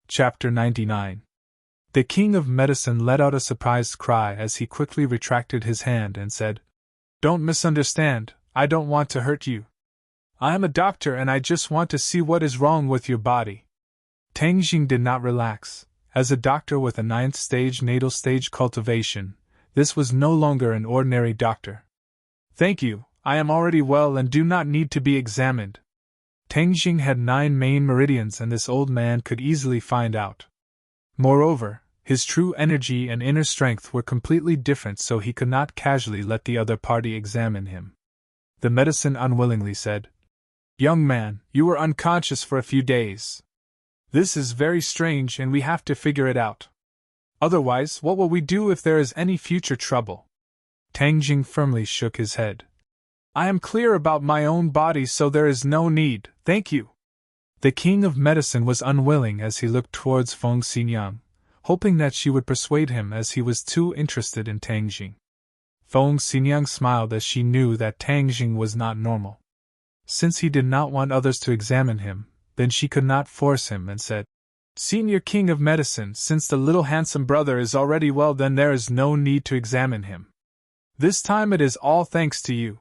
Chapter 99. The King of Medicine let out a surprised cry as he quickly retracted his hand and said, "Don't misunderstand, I don't want to hurt you. I am a doctor and I just want to see what is wrong with your body." Tang Jing did not relax. As a doctor with a 9th stage natal stage cultivation, this was no longer an ordinary doctor. "Thank you, I am already well and do not need to be examined." Tang Jing had 9 main meridians and this old man could easily find out. Moreover, his true energy and inner strength were completely different, so he could not casually let the other party examine him. The medicine unwillingly said, "Young man, you were unconscious for a few days. This is very strange and we have to figure it out. Otherwise, what will we do if there is any future trouble?" Tang Jing firmly shook his head. "I am clear about my own body, so there is no need, thank you." The King of Medicine was unwilling as he looked towards Feng Xinyang, hoping that she would persuade him as he was too interested in Tang Jing. Feng Xinyang smiled as she knew that Tang Jing was not normal. Since he did not want others to examine him, then she could not force him and said, "Senior King of Medicine, since the little handsome brother is already well, then there is no need to examine him. This time it is all thanks to you."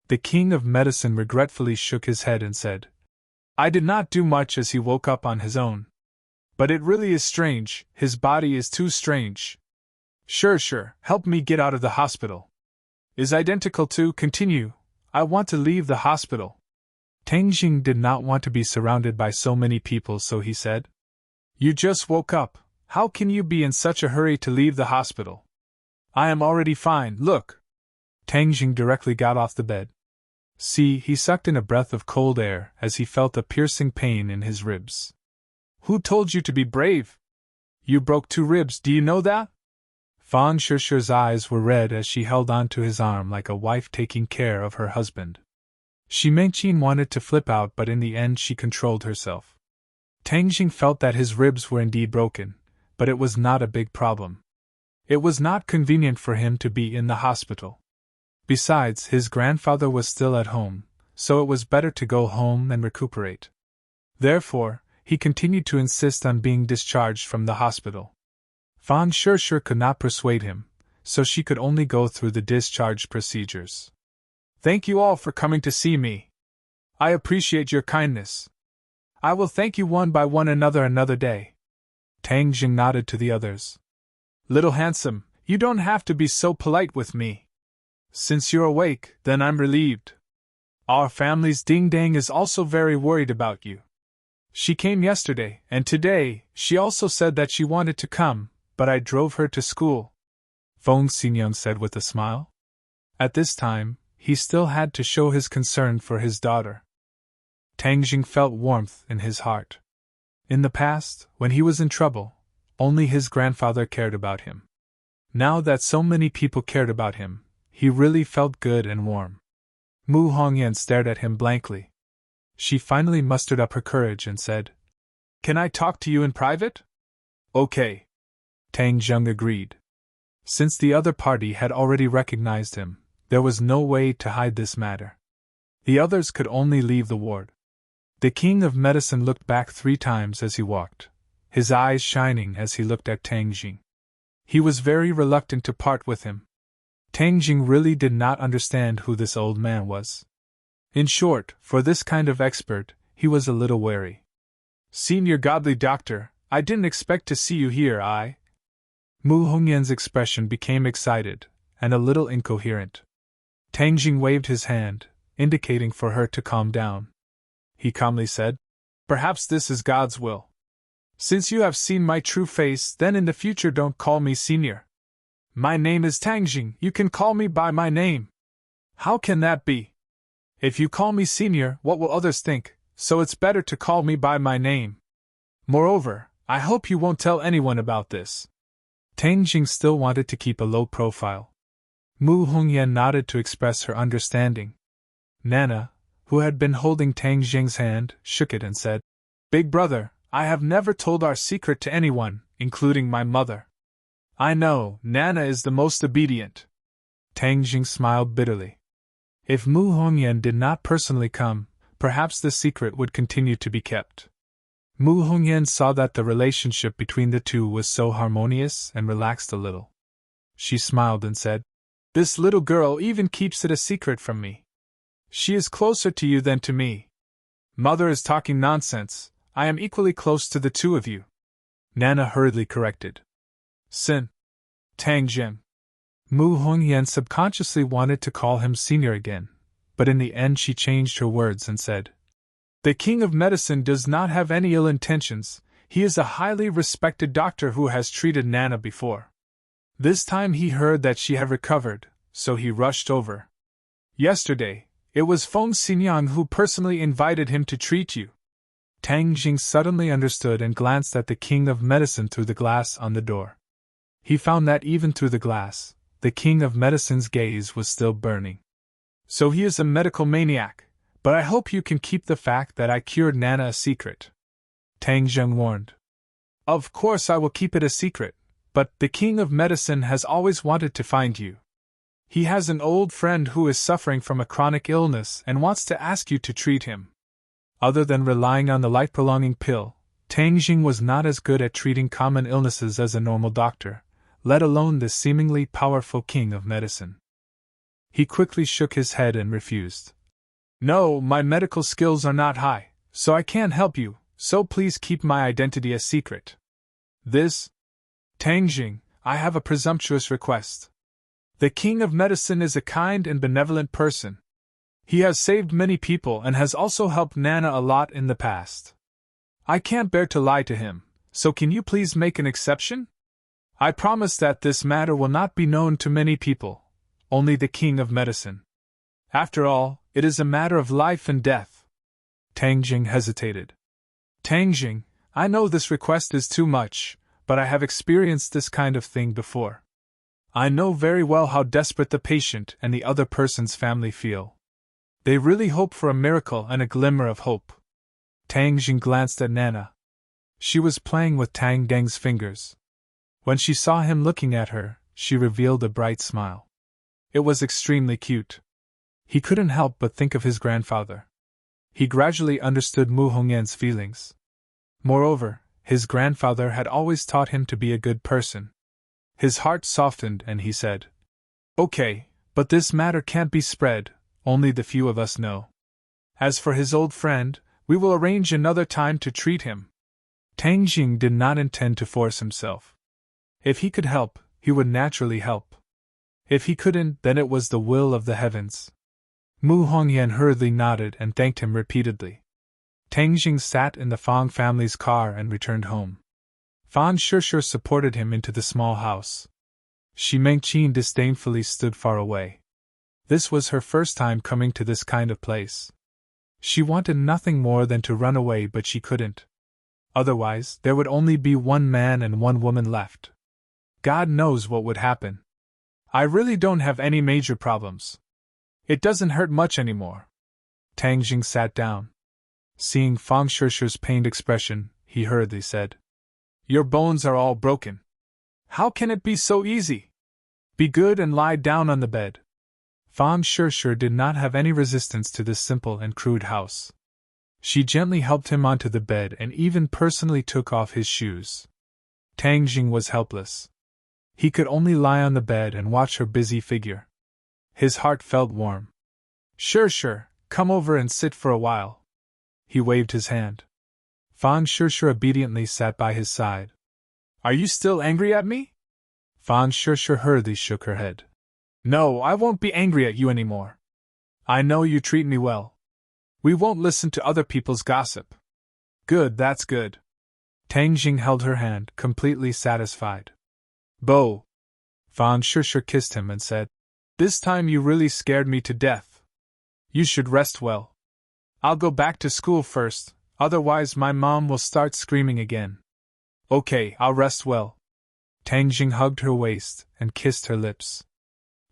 The King of Medicine regretfully shook his head and said, "I did not do much as he woke up on his own. But it really is strange, his body is too strange. Sure, help me get out of the hospital. Is identical to continue, I want to leave the hospital." Tang Jing did not want to be surrounded by so many people, so he said, "You just woke up, how can you be in such a hurry to leave the hospital? I am already fine, look." Tang Jing directly got off the bed. See, he sucked in a breath of cold air as he felt a piercing pain in his ribs. "Who told you to be brave? You broke 2 ribs, do you know that?" Fan Shishi's eyes were red as she held on to his arm like a wife taking care of her husband. Shi Mengqin wanted to flip out, but in the end she controlled herself. Tang Jing felt that his ribs were indeed broken, but it was not a big problem. It was not convenient for him to be in the hospital. Besides, his grandfather was still at home, so it was better to go home and recuperate. Therefore, he continued to insist on being discharged from the hospital. Fan Shishi could not persuade him, so she could only go through the discharge procedures. "Thank you all for coming to see me. I appreciate your kindness. I will thank you one by one another day." Tang Jing nodded to the others. "Little handsome, you don't have to be so polite with me. Since you're awake, then I'm relieved. Our family's ding-dang is also very worried about you. She came yesterday, and today, she also said that she wanted to come, but I drove her to school," Feng Xinyang said with a smile. At this time, he still had to show his concern for his daughter. Tang Jing felt warmth in his heart. In the past, when he was in trouble, only his grandfather cared about him. Now that so many people cared about him, he really felt good and warm. Mu Hongyan stared at him blankly. She finally mustered up her courage and said, "Can I talk to you in private?" "Okay." Tang Jing agreed. Since the other party had already recognized him, there was no way to hide this matter. The others could only leave the ward. The King of Medicine looked back 3 times as he walked, his eyes shining as he looked at Tang Jing. He was very reluctant to part with him. Tang Jing really did not understand who this old man was. In short, for this kind of expert, he was a little wary. "Senior godly doctor, I didn't expect to see you here, Mu Hongyan's expression became excited, and a little incoherent. Tang Jing waved his hand, indicating for her to calm down. He calmly said, "Perhaps this is God's will. Since you have seen my true face, then in the future don't call me senior. My name is Tang Jing, you can call me by my name." "How can that be? If you call me senior, what will others think, so it's better to call me by my name. Moreover, I hope you won't tell anyone about this." Tang Jing still wanted to keep a low profile. Mu Hongyan nodded to express her understanding. Nana, who had been holding Tang Jing's hand, shook it and said, "Big brother, I have never told our secret to anyone, including my mother." "I know, Nana is the most obedient." Tang Jing smiled bitterly. If Mu Hongyan did not personally come, perhaps the secret would continue to be kept. Mu Hongyan saw that the relationship between the two was so harmonious and relaxed a little. She smiled and said, "This little girl even keeps it a secret from me. She is closer to you than to me." "Mother is talking nonsense. I am equally close to the two of you," Nana hurriedly corrected. "Sin. Tang Jim." Mu Hongyan subconsciously wanted to call him senior again, but in the end she changed her words and said, "The King of Medicine does not have any ill intentions. He is a highly respected doctor who has treated Nana before. This time he heard that she had recovered, so he rushed over. Yesterday, it was Feng Xinyang who personally invited him to treat you." Tang Jing suddenly understood and glanced at the King of Medicine through the glass on the door. He found that even through the glass, the King of Medicine's gaze was still burning. "So he is a medical maniac, but I hope you can keep the fact that I cured Nana a secret," Tang Jing warned. "Of course I will keep it a secret, but the King of Medicine has always wanted to find you. He has an old friend who is suffering from a chronic illness and wants to ask you to treat him." Other than relying on the life-prolonging pill, Tang Jing was not as good at treating common illnesses as a normal doctor, let alone the seemingly powerful King of Medicine. He quickly shook his head and refused. "No, my medical skills are not high, so I can't help you, so please keep my identity a secret. This, Tang Jing, I have a presumptuous request. The King of Medicine is a kind and benevolent person. He has saved many people and has also helped Nana a lot in the past. I can't bear to lie to him, so can you please make an exception? I promise that this matter will not be known to many people, only the King of Medicine. After all, it is a matter of life and death." Tang Jing hesitated. "Tang Jing, I know this request is too much, but I have experienced this kind of thing before. I know very well how desperate the patient and the other person's family feel. They really hope for a miracle and a glimmer of hope." Tang Jing glanced at Nana. She was playing with Tang Deng's fingers. When she saw him looking at her, she revealed a bright smile. It was extremely cute. He couldn't help but think of his grandfather. He gradually understood Mu Hongyan's feelings. Moreover, his grandfather had always taught him to be a good person. His heart softened and he said, "Okay, but this matter can't be spread, only the few of us know. As for his old friend, we will arrange another time to treat him." Tang Jing did not intend to force himself. If he could help, he would naturally help. If he couldn't, then it was the will of the heavens. Mu Hongyan hurriedly nodded and thanked him repeatedly. Tang Jing sat in the Fang family's car and returned home. Fan Shishir supported him into the small house. Shi Mengqin disdainfully stood far away. This was her first time coming to this kind of place. She wanted nothing more than to run away, but she couldn't. Otherwise, there would only be one man and one woman left. God knows what would happen. "I really don't have any major problems. It doesn't hurt much anymore." Tang Jing sat down. Seeing Fang Shishir's pained expression, he hurriedly said, "Your bones are all broken. How can it be so easy? Be good and lie down on the bed." Fang Shishir did not have any resistance to this simple and crude house. She gently helped him onto the bed and even personally took off his shoes. Tang Jing was helpless. He could only lie on the bed and watch her busy figure. His heart felt warm. Sure, come over and sit for a while." He waved his hand. Fang Shishir obediently sat by his side. "Are you still angry at me?" Fang Shishir hurriedly shook her head. "No, I won't be angry at you anymore. I know you treat me well. We won't listen to other people's gossip." "Good, that's good." Tang Jing held her hand, completely satisfied. "Bo." Fang Shishir kissed him and said, "This time you really scared me to death. You should rest well. I'll go back to school first, otherwise my mom will start screaming again." "Okay, I'll rest well." Tang Jing hugged her waist and kissed her lips.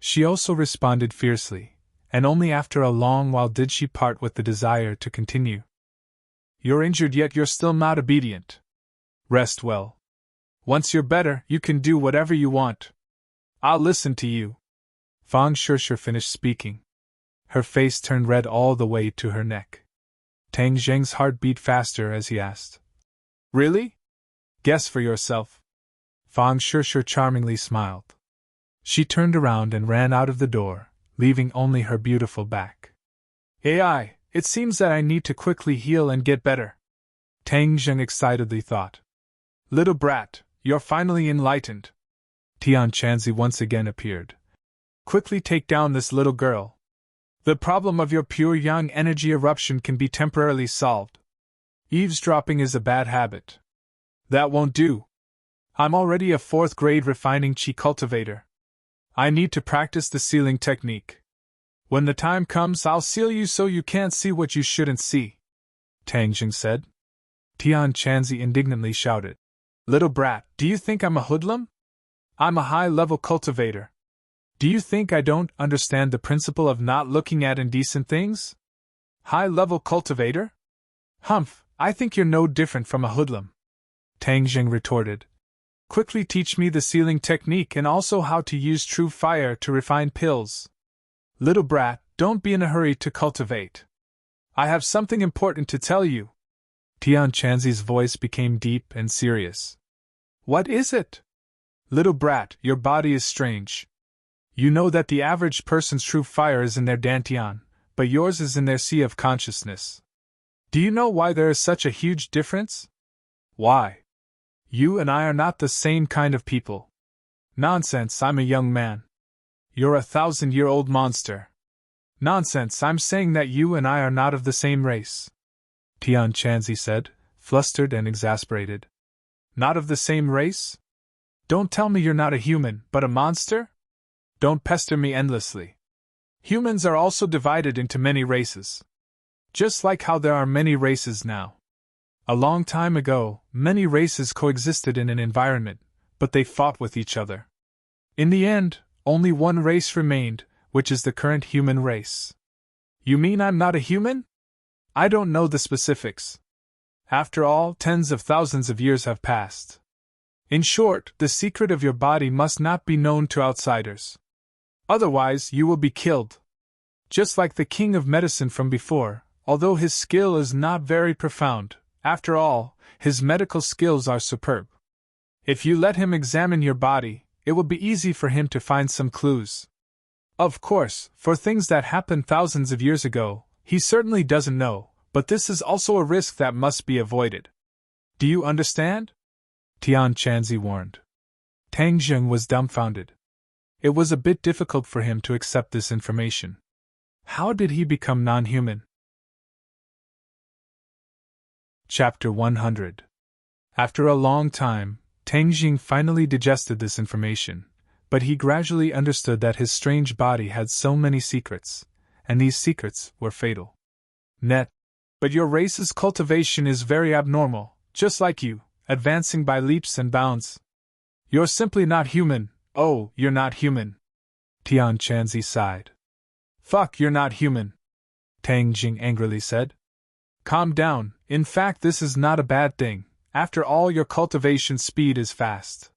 She also responded fiercely, and only after a long while did she part with the desire to continue. "You're injured yet you're still not obedient. Rest well. Once you're better, you can do whatever you want. I'll listen to you." Fang Shishir finished speaking. Her face turned red all the way to her neck. Tang Jing's heart beat faster as he asked, Really? Guess for yourself. Fang Shishir charmingly smiled. She turned around and ran out of the door, leaving only her beautiful back. AI, it seems that I need to quickly heal and get better. Tang Zheng excitedly thought. Little brat, you're finally enlightened. Tian Chanzi once again appeared. Quickly take down this little girl. The problem of your pure yang energy eruption can be temporarily solved. Eavesdropping is a bad habit. That won't do. I'm already a 4th grade refining chi cultivator. I need to practice the sealing technique. When the time comes, I'll seal you so you can't see what you shouldn't see. Tang Jing said. Tian Chanzi indignantly shouted. Little brat, do you think I'm a hoodlum? I'm a high-level cultivator. Do you think I don't understand the principle of not looking at indecent things? High-level cultivator? Humph, I think you're no different from a hoodlum. Tang Jing retorted. Quickly teach me the sealing technique and also how to use true fire to refine pills. Little brat, don't be in a hurry to cultivate. I have something important to tell you. Tian Chanzi's voice became deep and serious. What is it? Little brat, your body is strange. You know that the average person's true fire is in their dantian, but yours is in their sea of consciousness. Do you know why there is such a huge difference? Why? You and I are not the same kind of people. Nonsense, I'm a young man. You're a 1,000-year-old monster. Nonsense, I'm saying that you and I are not of the same race. Tian Chanzi said, flustered and exasperated. Not of the same race? Don't tell me you're not a human, but a monster? Don't pester me endlessly. Humans are also divided into many races. Just like how there are many races now. A long time ago, many races coexisted in an environment, but they fought with each other. In the end, only one race remained, which is the current human race. You mean I'm not a human? I don't know the specifics. After all, tens of thousands of years have passed. In short, the secret of your body must not be known to outsiders. Otherwise, you will be killed. Just like the king of medicine from before, although his skill is not very profound, after all, his medical skills are superb. If you let him examine your body, it will be easy for him to find some clues. Of course, for things that happened thousands of years ago, he certainly doesn't know, but this is also a risk that must be avoided. Do you understand? Tian Chanzi warned. Tang Zheng was dumbfounded. It was a bit difficult for him to accept this information. How did he become non-human? Chapter 100. After a long time, Tang Jing finally digested this information, but he gradually understood that his strange body had so many secrets, and these secrets were fatal. But your race's cultivation is very abnormal, just like you, advancing by leaps and bounds. You're simply not human. Oh, you're not human. Tian Chanzi sighed. Fuck, you're not human. Tang Jing angrily said. Calm down, in fact this is not a bad thing, after all your cultivation speed is fast.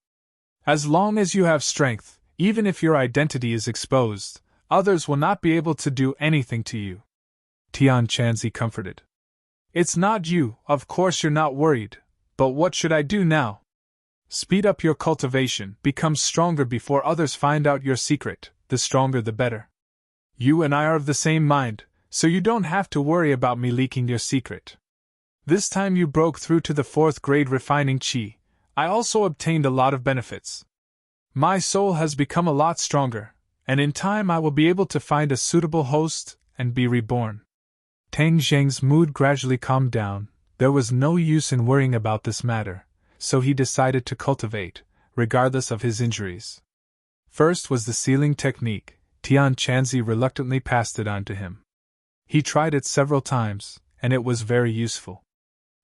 As long as you have strength, even if your identity is exposed, others will not be able to do anything to you. Tian Chanzi comforted. It's not you, of course you're not worried, but what should I do now? Speed up your cultivation, become stronger before others find out your secret, the stronger the better. You and I are of the same mind, so you don't have to worry about me leaking your secret. This time you broke through to the 4th grade refining chi, I also obtained a lot of benefits. My soul has become a lot stronger, and in time I will be able to find a suitable host and be reborn. Tang Zheng's mood gradually calmed down. There was no use in worrying about this matter, so he decided to cultivate, regardless of his injuries. First was the sealing technique. Tian Chanzi reluctantly passed it on to him. He tried it several times, and it was very useful.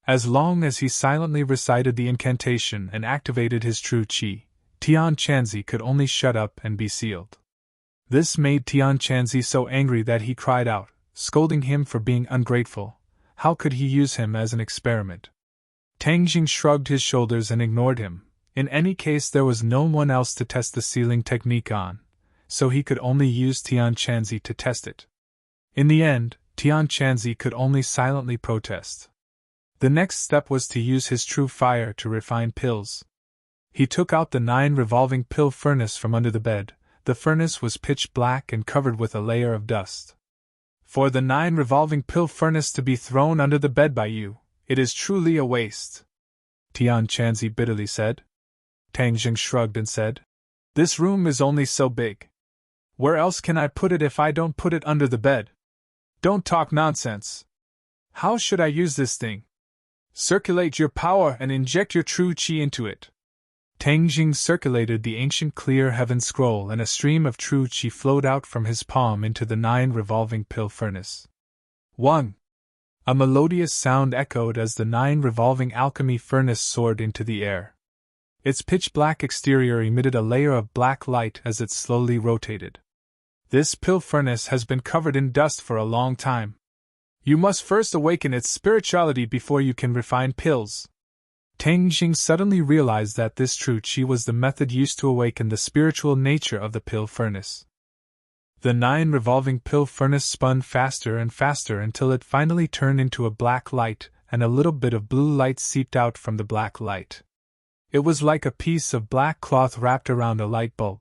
As long as he silently recited the incantation and activated his true chi, Tian Chanzi could only shut up and be sealed. This made Tian Chanzi so angry that he cried out, scolding him for being ungrateful. How could he use him as an experiment? Tang Jing shrugged his shoulders and ignored him. In any case, there was no one else to test the sealing technique on, so he could only use Tian Chanzi to test it. In the end, Tian Chanzi could only silently protest. The next step was to use his true fire to refine pills. He took out the 9 revolving pill furnace from under the bed. The furnace was pitch black and covered with a layer of dust. For the 9 revolving pill furnace to be thrown under the bed by you, it is truly a waste, Tian Chanzi bitterly said. Tang Jing shrugged and said, This room is only so big. Where else can I put it if I don't put it under the bed? Don't talk nonsense. How should I use this thing? Circulate your power and inject your true qi into it. Tang Jing circulated the ancient clear heaven scroll, and a stream of true qi flowed out from his palm into the 9 revolving pill furnace. 1. A melodious sound echoed as the 9 revolving alchemy furnace soared into the air. Its pitch-black exterior emitted a layer of black light as it slowly rotated. This pill furnace has been covered in dust for a long time. You must first awaken its spirituality before you can refine pills. Tang Jing suddenly realized that this true qi was the method used to awaken the spiritual nature of the pill furnace. The 9 revolving pill furnace spun faster and faster until it finally turned into a black light, and a little bit of blue light seeped out from the black light. It was like a piece of black cloth wrapped around a light bulb.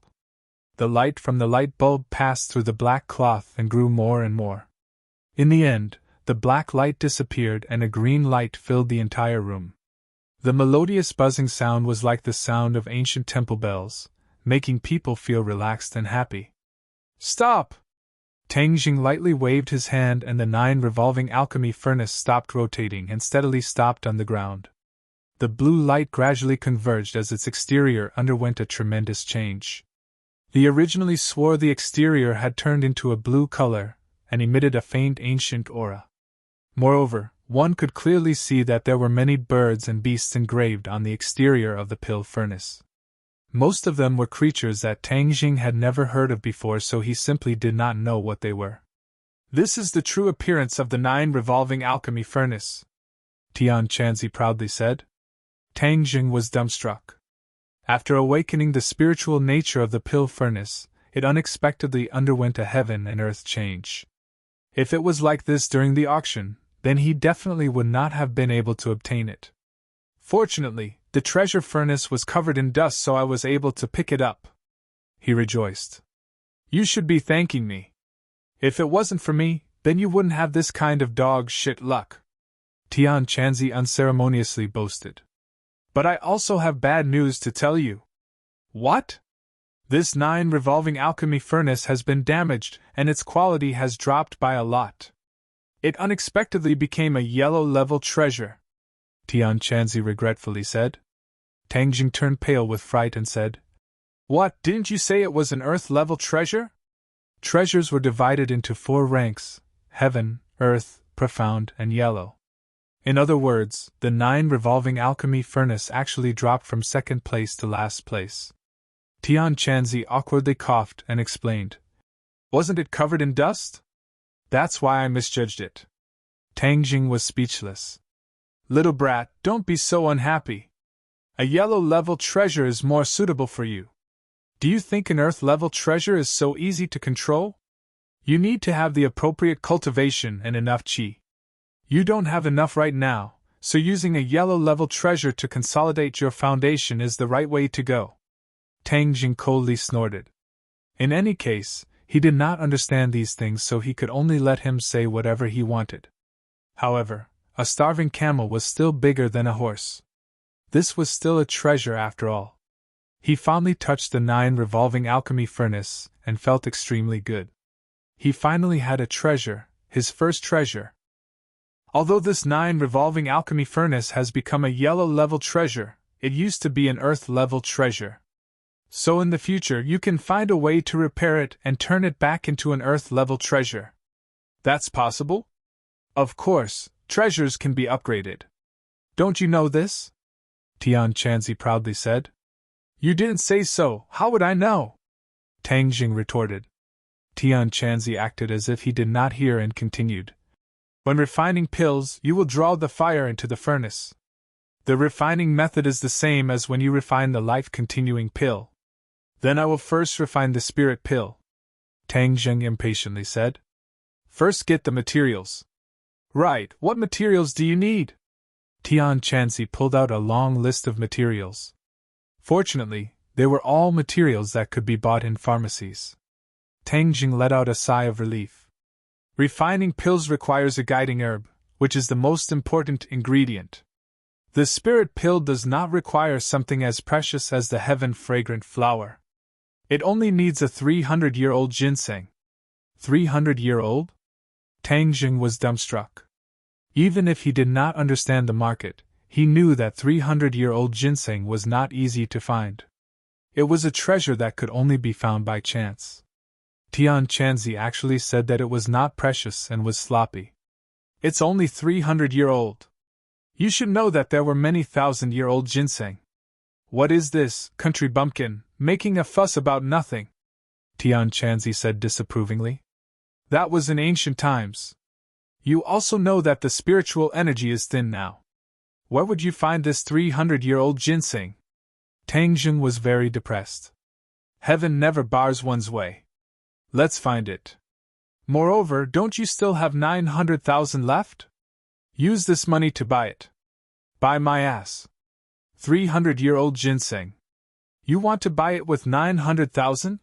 The light from the light bulb passed through the black cloth and grew more and more. In the end, the black light disappeared and a green light filled the entire room. The melodious buzzing sound was like the sound of ancient temple bells, making people feel relaxed and happy. Stop! Tang Jing lightly waved his hand and the 9 revolving alchemy furnace stopped rotating and steadily stopped on the ground. The blue light gradually converged as its exterior underwent a tremendous change. The originally swarthy exterior had turned into a blue color and emitted a faint ancient aura. Moreover, one could clearly see that there were many birds and beasts engraved on the exterior of the pill furnace. Most of them were creatures that Tang Jing had never heard of before, so he simply did not know what they were. This is the true appearance of the 9 revolving alchemy furnace, Tian Chanzi proudly said. Tang Jing was dumbstruck. After awakening the spiritual nature of the pill furnace, it unexpectedly underwent a heaven and earth change. If it was like this during the auction, then he definitely would not have been able to obtain it. Fortunately, the treasure furnace was covered in dust, so I was able to pick it up. He rejoiced. You should be thanking me. If it wasn't for me, then you wouldn't have this kind of dog shit luck, Tian Chanzi unceremoniously boasted. But I also have bad news to tell you. What? This 9 revolving alchemy furnace has been damaged, and its quality has dropped by a lot. It unexpectedly became a yellow-level treasure, Tian Chanzi regretfully said. Tang Jing turned pale with fright and said, What, didn't you say it was an earth-level treasure? Treasures were divided into 4 ranks: heaven, earth, profound, and yellow. In other words, the 9 revolving alchemy furnace actually dropped from second place to last place. Tian Chanzi awkwardly coughed and explained. Wasn't it covered in dust? That's why I misjudged it. Tang Jing was speechless. Little brat, don't be so unhappy. A yellow-level treasure is more suitable for you. Do you think an earth-level treasure is so easy to control? You need to have the appropriate cultivation and enough qi. You don't have enough right now, so using a yellow-level treasure to consolidate your foundation is the right way to go. Tang Jing coldly snorted. In any case, he did not understand these things, so he could only let him say whatever he wanted. However, a starving camel was still bigger than a horse. This was still a treasure after all. He fondly touched the 9 revolving alchemy furnace and felt extremely good. He finally had a treasure, his first treasure. Although this 9 revolving alchemy furnace has become a yellow-level treasure, it used to be an earth-level treasure. So in the future you can find a way to repair it and turn it back into an earth-level treasure. That's possible? Of course, treasures can be upgraded. Don't you know this? Tian Chanzi proudly said. You didn't say so, how would I know? Tang Jing retorted. Tian Chanzi acted as if he did not hear and continued. When refining pills, you will draw the fire into the furnace. The refining method is the same as when you refine the life-continuing pill. Then I will first refine the spirit pill, Tang Jing impatiently said. First get the materials. Right, what materials do you need? Tian Chanzi pulled out a long list of materials. Fortunately, they were all materials that could be bought in pharmacies. Tang Jing let out a sigh of relief. Refining pills requires a guiding herb, which is the most important ingredient. The spirit pill does not require something as precious as the heaven-fragrant flower. It only needs a 300-year-old ginseng. 300-year-old? Tang Jing was dumbstruck. Even if he did not understand the market, he knew that 300-year-old ginseng was not easy to find. It was a treasure that could only be found by chance. Tian Chanzi actually said that it was not precious and was sloppy. It's only 300-year-old. You should know that there were many thousand-year-old ginseng. What is this, country bumpkin, making a fuss about nothing? Tian Chanzi said disapprovingly. That was in ancient times. You also know that the spiritual energy is thin now. Where would you find this 300-year-old ginseng? Tang Jing was very depressed. Heaven never bars one's way. Let's find it. Moreover, don't you still have 900,000 left? Use this money to buy it. Buy my ass. 300-year-old ginseng. You want to buy it with 900,000?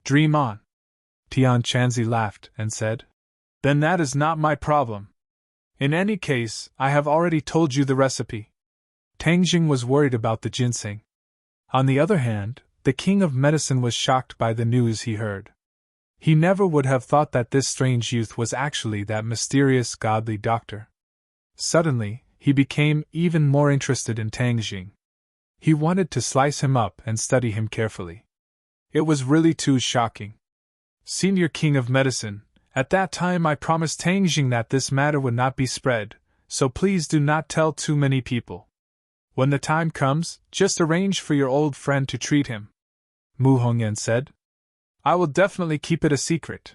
Dream on. Tian Chanzi laughed and said, Then that is not my problem. In any case, I have already told you the recipe. Tang Jing was worried about the ginseng. On the other hand, the king of medicine was shocked by the news he heard. He never would have thought that this strange youth was actually that mysterious godly doctor. Suddenly, he became even more interested in Tang Jing. He wanted to slice him up and study him carefully. It was really too shocking. Senior King of Medicine, at that time I promised Tang Jing that this matter would not be spread, so please do not tell too many people. When the time comes, just arrange for your old friend to treat him. Mu Hongyan said. I will definitely keep it a secret.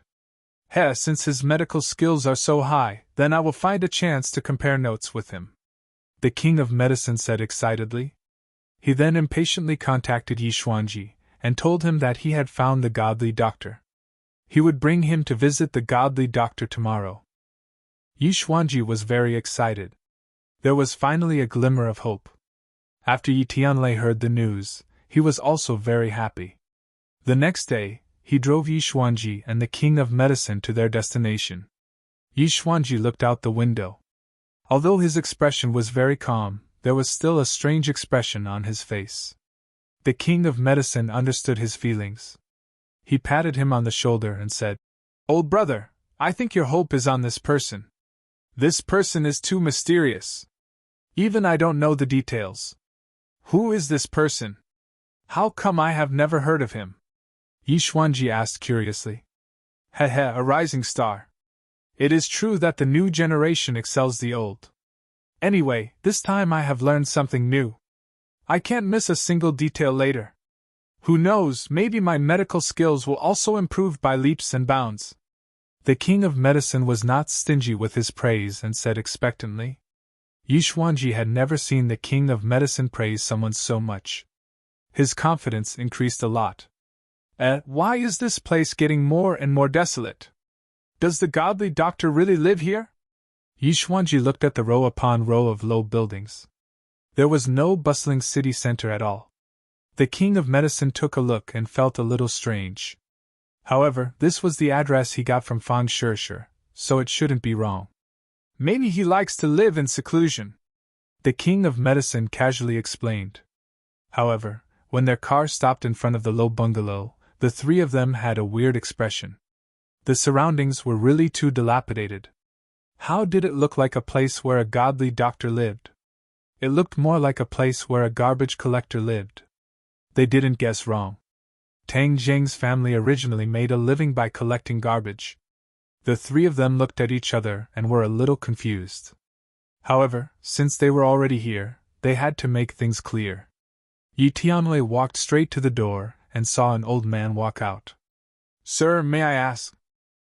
Since his medical skills are so high, then I will find a chance to compare notes with him. The King of Medicine said excitedly. He then impatiently contacted Yi Xuanji and told him that he had found the godly doctor. He would bring him to visit the godly doctor tomorrow. Yi Xuanji was very excited. There was finally a glimmer of hope. After Yi Tianlei heard the news, he was also very happy. The next day, he drove Yi Xuanji and the King of Medicine to their destination. Yi Xuanji looked out the window. Although his expression was very calm, there was still a strange expression on his face. The King of Medicine understood his feelings. He patted him on the shoulder and said, Old brother, I think your hope is on this person. This person is too mysterious. Even I don't know the details. Who is this person? How come I have never heard of him? Yi Xuanji asked curiously. A rising star. It is true that the new generation excels the old. Anyway, this time I have learned something new. I can't miss a single detail later. Who knows, maybe my medical skills will also improve by leaps and bounds. The King of Medicine was not stingy with his praise and said expectantly. Yi Xuanji had never seen the King of Medicine praise someone so much. His confidence increased a lot. Why is this place getting more and more desolate? Does the godly doctor really live here? Yi Xuanji looked at the row upon row of low buildings. There was no bustling city center at all. The King of Medicine took a look and felt a little strange. However, this was the address he got from Fang Shishir, so it shouldn't be wrong. Maybe he likes to live in seclusion. The King of Medicine casually explained. However, when their car stopped in front of the low bungalow, the three of them had a weird expression. The surroundings were really too dilapidated. How did it look like a place where a godly doctor lived? It looked more like a place where a garbage collector lived. They didn't guess wrong. Tang Jing's family originally made a living by collecting garbage. The three of them looked at each other and were a little confused. However, since they were already here, they had to make things clear. Yi Tianlei walked straight to the door and saw an old man walk out. Sir, may I ask?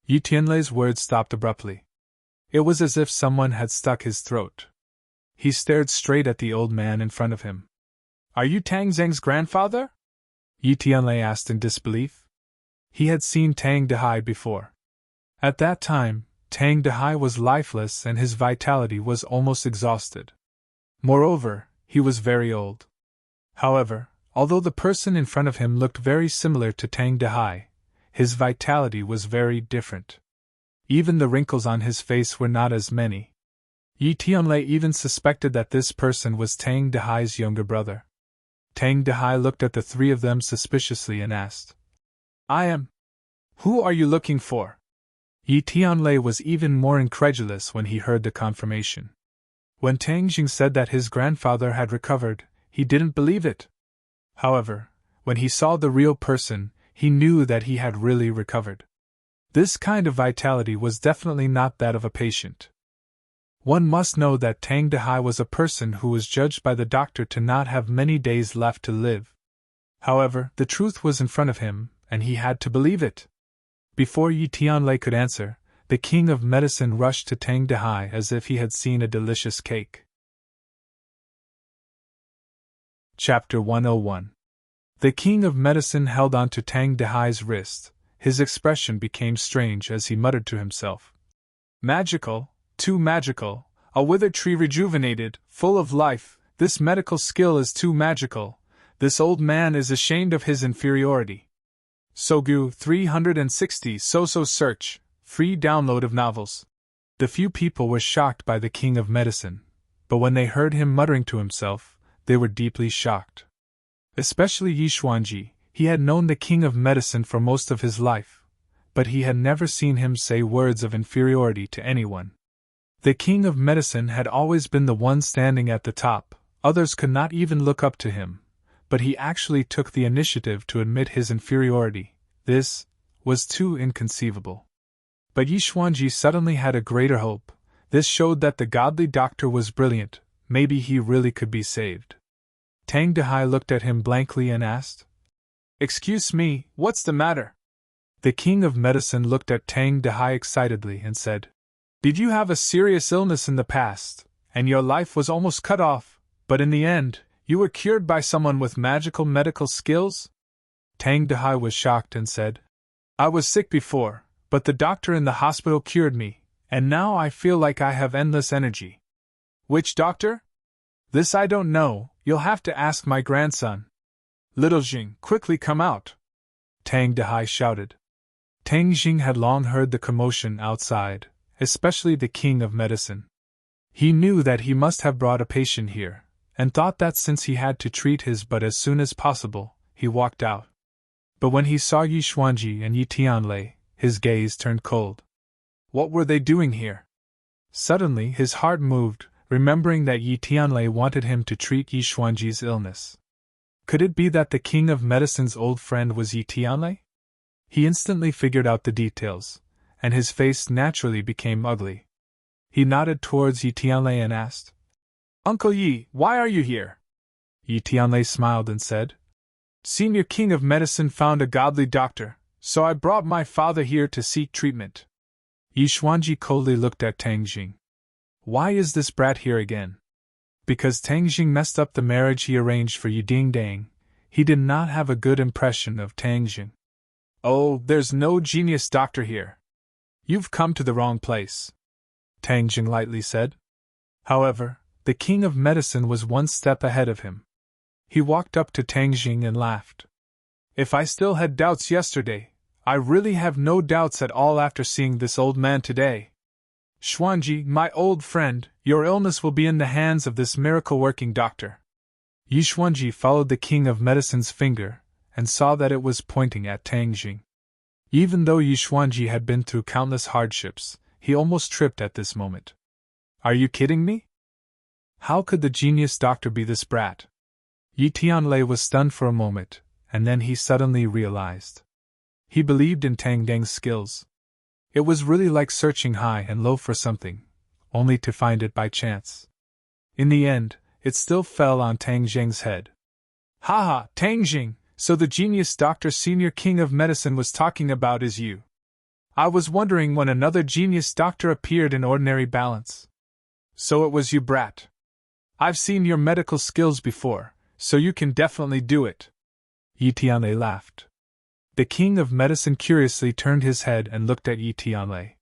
Yi Tianlei's words stopped abruptly. It was as if someone had stuck his throat. He stared straight at the old man in front of him. Are you Tang Zheng's grandfather? Yi Tianlei asked in disbelief. He had seen Tang Dehai before. At that time, Tang Dehai was lifeless and his vitality was almost exhausted. Moreover, he was very old. However, although the person in front of him looked very similar to Tang Dehai, his vitality was very different. Even the wrinkles on his face were not as many. Yi Tianlei even suspected that this person was Tang Dehai's younger brother. Tang Dehai looked at the three of them suspiciously and asked, "I am. Who are you looking for?" Yi Tianlei was even more incredulous when he heard the confirmation. When Tang Jing said that his grandfather had recovered, he didn't believe it. However, when he saw the real person, he knew that he had really recovered. This kind of vitality was definitely not that of a patient. One must know that Tang Dehai was a person who was judged by the doctor to not have many days left to live. However, the truth was in front of him, and he had to believe it. Before Yi Tianlei could answer, the king of medicine rushed to Tang Dehai as if he had seen a delicious cake. Chapter 101. The king of medicine held on to Tang Dehai's wrist. His expression became strange as he muttered to himself. Magical, too magical, a withered tree rejuvenated, full of life, this medical skill is too magical, this old man is ashamed of his inferiority. Sogu 360 So search, free download of novels. The few people were shocked by the king of medicine, but when they heard him muttering to himself, they were deeply shocked. Especially Yi Xuanji. He had known the king of medicine for most of his life, but he had never seen him say words of inferiority to anyone. The king of medicine had always been the one standing at the top, others could not even look up to him, but he actually took the initiative to admit his inferiority. This was too inconceivable. But Yi Xuanji suddenly had a greater hope. This showed that the godly doctor was brilliant, maybe he really could be saved. Tang Dehai looked at him blankly and asked, "Excuse me, what's the matter?" The king of medicine looked at Tang Dehai excitedly and said, "Did you have a serious illness in the past, and your life was almost cut off, but in the end, you were cured by someone with magical medical skills?" Tang Dehai was shocked and said, "I was sick before, but the doctor in the hospital cured me, and now I feel like I have endless energy." "Which doctor?" "This I don't know, you'll have to ask my grandson." "Little Jing, quickly come out!" Tang Dehai shouted. Tang Jing had long heard the commotion outside, especially the king of medicine. He knew that he must have brought a patient here, and thought that since he had to treat his but as soon as possible, he walked out. But when he saw Yi Xuanji and Yi Tianlei, his gaze turned cold. What were they doing here? Suddenly his heart moved, remembering that Yi Tianlei wanted him to treat Yi Xuanji's illness. Could it be that the king of medicine's old friend was Yi Tianlei? He instantly figured out the details, and his face naturally became ugly. He nodded towards Yi Tianlei and asked, "Uncle Yi, why are you here?" Yi Tianlei smiled and said, "Senior king of medicine found a godly doctor, so I brought my father here to seek treatment." Yi Xuanji coldly looked at Tang Jing. "Why is this brat here again?" Because Tang Jing messed up the marriage he arranged for Yi Dingdang, he did not have a good impression of Tang Jing. "Oh, there's no genius doctor here. You've come to the wrong place," Tang Jing lightly said. However, the king of medicine was one step ahead of him. He walked up to Tang Jing and laughed. "If I still had doubts yesterday, I really have no doubts at all after seeing this old man today. Xuanji, my old friend, your illness will be in the hands of this miracle-working doctor." Yi Xuanji followed the king of medicine's finger, and saw that it was pointing at Tang Jing. Even though Yi Xuanji had been through countless hardships, he almost tripped at this moment. "Are you kidding me? How could the genius doctor be this brat?" Yi Tianlei was stunned for a moment, and then he suddenly realized. He believed in Tang Deng's skills. It was really like searching high and low for something, only to find it by chance. In the end, it still fell on Tang Jing's head. "Ha ha, Tang Jing, so the genius doctor senior king of medicine was talking about is you. I was wondering when another genius doctor appeared in ordinary balance. So it was you, brat. I've seen your medical skills before, so you can definitely do it." Yi Tianlei laughed. The king of medicine curiously turned his head and looked at Yi Tianlei.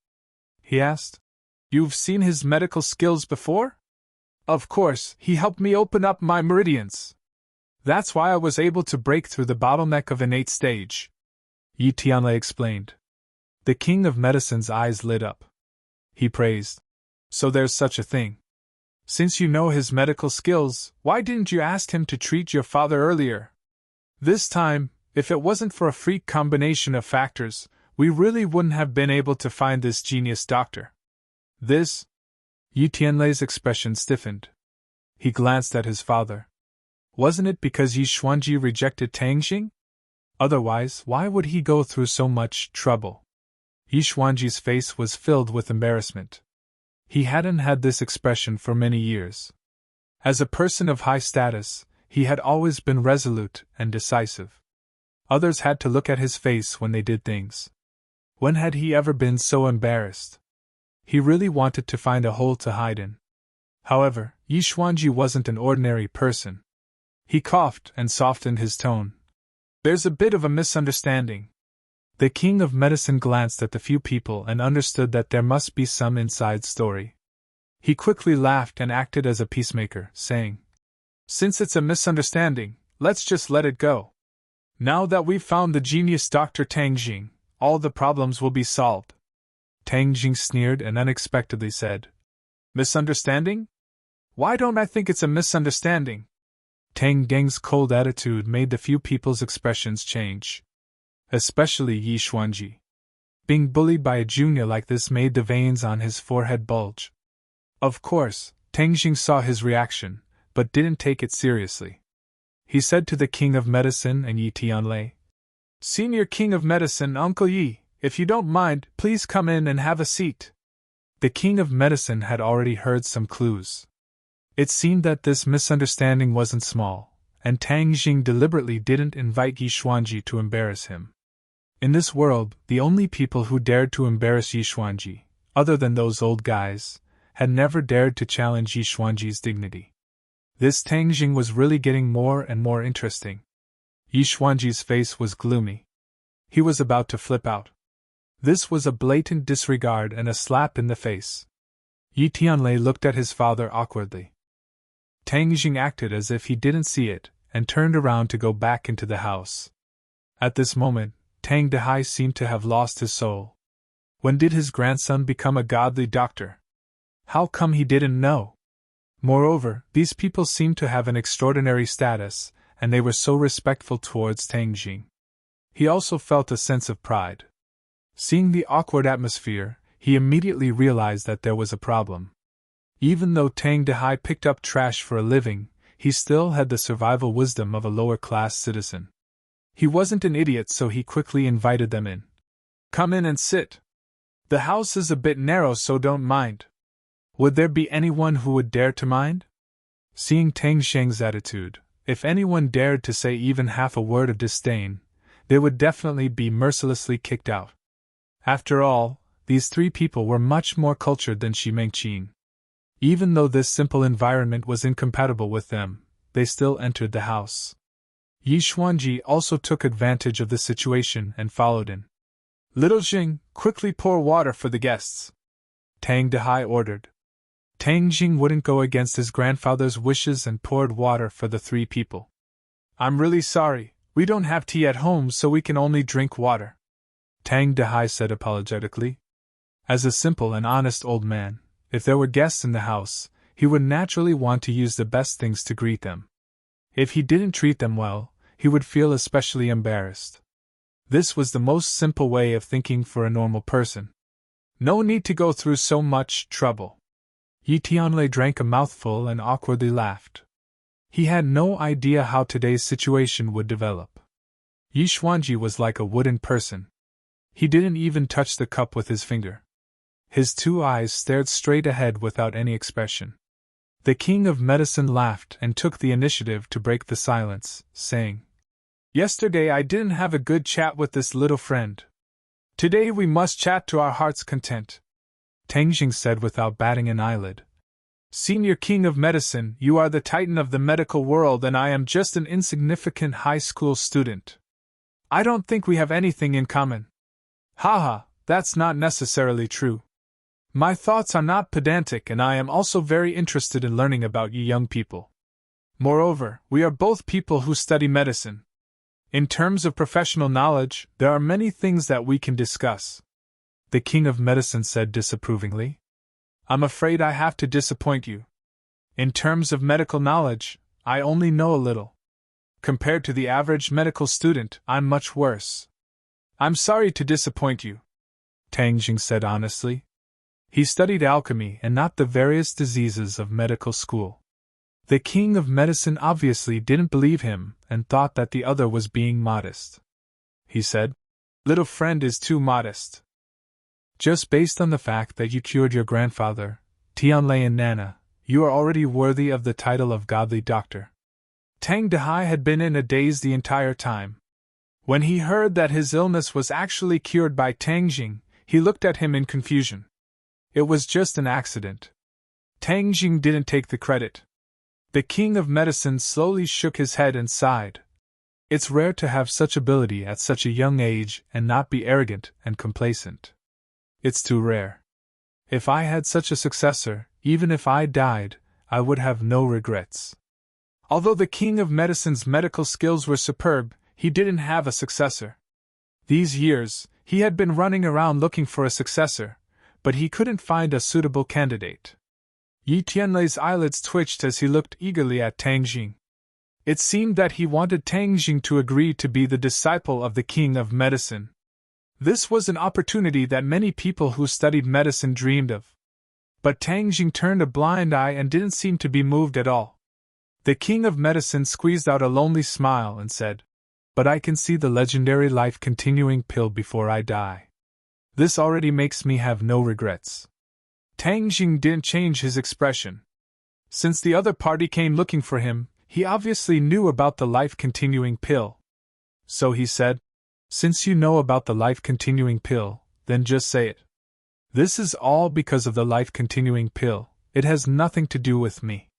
He asked, "You've seen his medical skills before?" Of course, he helped me open up my meridians. That's why I was able to break through the bottleneck of innate stage, Yi Tianlei explained. The king of medicine's eyes lit up. He praised. So there's such a thing. Since you know his medical skills, why didn't you ask him to treat your father earlier? This time, if it wasn't for a freak combination of factors, we really wouldn't have been able to find this genius doctor. This? Yi Tianlei's expression stiffened. He glanced at his father. Wasn't it because Yi Xuanji rejected Tang Xing? Otherwise, why would he go through so much trouble? Yi Xuanji's face was filled with embarrassment. He hadn't had this expression for many years. As a person of high status, he had always been resolute and decisive. Others had to look at his face when they did things. When had he ever been so embarrassed? He really wanted to find a hole to hide in. However, Yi Xuanji wasn't an ordinary person. He coughed and softened his tone. There's a bit of a misunderstanding. The king of medicine glanced at the few people and understood that there must be some inside story. He quickly laughed and acted as a peacemaker, saying, Since it's a misunderstanding, let's just let it go. Now that we've found the genius Dr. Tang Xing, all the problems will be solved. Tang Xing sneered and unexpectedly said, Misunderstanding? Why don't I think it's a misunderstanding? Tang Geng's cold attitude made the few people's expressions change. Especially Yi Xuanji. Being bullied by a junior like this made the veins on his forehead bulge. Of course, Tang Xing saw his reaction, but didn't take it seriously. He said to the king of medicine and Yi Tianlei, Senior king of medicine, Uncle Yi, if you don't mind, please come in and have a seat. The king of medicine had already heard some clues. It seemed that this misunderstanding wasn't small, and Tang Xing deliberately didn't invite Yi Xuanji to embarrass him. In this world, the only people who dared to embarrass Yi Xuanji, other than those old guys, had never dared to challenge Yi Xuanji's dignity. This Tang Xing was really getting more and more interesting. Yi Xuanji's face was gloomy. He was about to flip out. This was a blatant disregard and a slap in the face. Yi Tianlei looked at his father awkwardly. Tang Xing acted as if he didn't see it, and turned around to go back into the house. At this moment, Tang Dehai seemed to have lost his soul. When did his grandson become a godly doctor? How come he didn't know? Moreover, these people seemed to have an extraordinary status, and they were so respectful towards Tang Xing. He also felt a sense of pride. Seeing the awkward atmosphere, he immediately realized that there was a problem. Even though Tang Dehai picked up trash for a living, he still had the survival wisdom of a lower-class citizen. He wasn't an idiot, so he quickly invited them in. Come in and sit. The house is a bit narrow, so don't mind. Would there be anyone who would dare to mind? Seeing Tang Xing's attitude, if anyone dared to say even half a word of disdain, they would definitely be mercilessly kicked out. After all, these three people were much more cultured than Xi Mengqin. Even though this simple environment was incompatible with them, they still entered the house. Yi Xuanji also took advantage of the situation and followed in. Little Xing, quickly pour water for the guests, Tang Dehai ordered. Tang Xing wouldn't go against his grandfather's wishes and poured water for the three people. I'm really sorry, we don't have tea at home, so we can only drink water, Tang Dehai said apologetically. As a simple and honest old man, if there were guests in the house, he would naturally want to use the best things to greet them. If he didn't treat them well, he would feel especially embarrassed. This was the most simple way of thinking for a normal person. No need to go through so much trouble. Yi Tianlei drank a mouthful and awkwardly laughed. He had no idea how today's situation would develop. Yi Xuanji was like a wooden person. He didn't even touch the cup with his finger. His two eyes stared straight ahead without any expression. The king of medicine laughed and took the initiative to break the silence, saying, Yesterday I didn't have a good chat with this little friend. Today we must chat to our heart's content, Tang Xing said without batting an eyelid. Senior king of medicine, you are the titan of the medical world and I am just an insignificant high school student. I don't think we have anything in common. Haha, that's not necessarily true. My thoughts are not pedantic, and I am also very interested in learning about you young people. Moreover, we are both people who study medicine. In terms of professional knowledge, there are many things that we can discuss. The King of Medicine said disapprovingly. I'm afraid I have to disappoint you. In terms of medical knowledge, I only know a little. Compared to the average medical student, I'm much worse. I'm sorry to disappoint you, Tang Jing said honestly. He studied alchemy and not the various diseases of medical school. The King of Medicine obviously didn't believe him and thought that the other was being modest. He said, "Little friend is too modest. Just based on the fact that you cured your grandfather, Tianlei and Nana, you are already worthy of the title of godly doctor." Tang Dehai had been in a daze the entire time. When he heard that his illness was actually cured by Tang Jing, he looked at him in confusion. It was just an accident. Tang Jing didn't take the credit. The King of Medicine slowly shook his head and sighed. It's rare to have such ability at such a young age and not be arrogant and complacent. It's too rare. If I had such a successor, even if I died, I would have no regrets. Although the King of Medicine's medical skills were superb, he didn't have a successor. These years, he had been running around looking for a successor, but he couldn't find a suitable candidate. Yi Tianlei's eyelids twitched as he looked eagerly at Tang Jing. It seemed that he wanted Tang Jing to agree to be the disciple of the King of Medicine. This was an opportunity that many people who studied medicine dreamed of. But Tang Jing turned a blind eye and didn't seem to be moved at all. The King of Medicine squeezed out a lonely smile and said, "But I can see the legendary life-continuing pill before I die. This already makes me have no regrets." Tang Jing didn't change his expression. Since the other party came looking for him, he obviously knew about the life-continuing pill. So he said, "Since you know about the life-continuing pill, then just say it. This is all because of the life-continuing pill, it has nothing to do with me."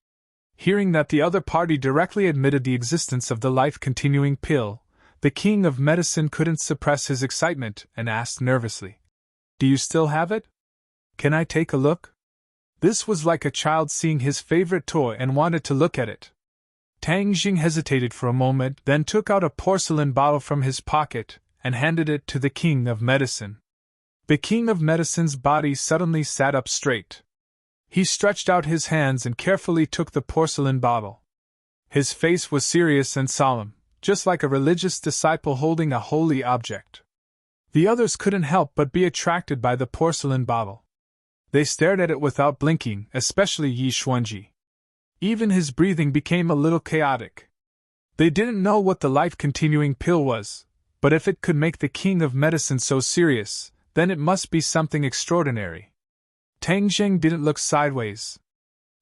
Hearing that the other party directly admitted the existence of the life-continuing pill, the King of Medicine couldn't suppress his excitement and asked nervously, "Do you still have it? Can I take a look?" This was like a child seeing his favorite toy and wanted to look at it. Tang Jing hesitated for a moment, then took out a porcelain bottle from his pocket and handed it to the King of Medicine. The King of Medicine's body suddenly sat up straight. He stretched out his hands and carefully took the porcelain bottle. His face was serious and solemn, just like a religious disciple holding a holy object. The others couldn't help but be attracted by the porcelain bottle. They stared at it without blinking, especially Yi Xuanji. Even his breathing became a little chaotic. They didn't know what the life-continuing pill was, but if it could make the King of Medicine so serious, then it must be something extraordinary. Tang Jing didn't look sideways.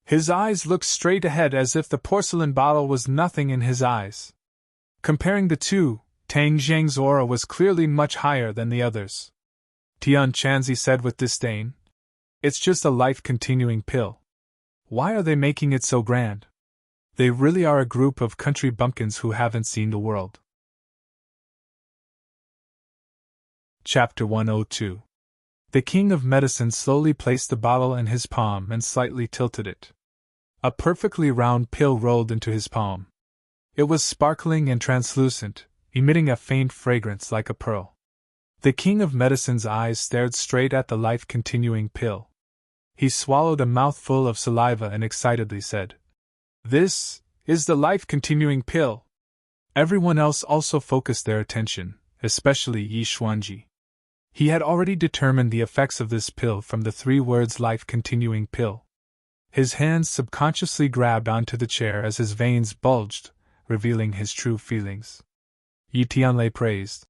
His eyes looked straight ahead as if the porcelain bottle was nothing in his eyes. Comparing the two, Tang Jing's aura was clearly much higher than the others. Tian Chanzi said with disdain, "It's just a life-continuing pill. Why are they making it so grand? They really are a group of country bumpkins who haven't seen the world." Chapter 102. The King of Medicine slowly placed the bottle in his palm and slightly tilted it. A perfectly round pill rolled into his palm. It was sparkling and translucent, emitting a faint fragrance like a pearl. The King of Medicine's eyes stared straight at the life-continuing pill. He swallowed a mouthful of saliva and excitedly said, "This is the life-continuing pill." Everyone else also focused their attention, especially Yi Xuanji. He had already determined the effects of this pill from the 3 words life-continuing pill. His hands subconsciously grabbed onto the chair as his veins bulged, revealing his true feelings. Yi Tianlei praised,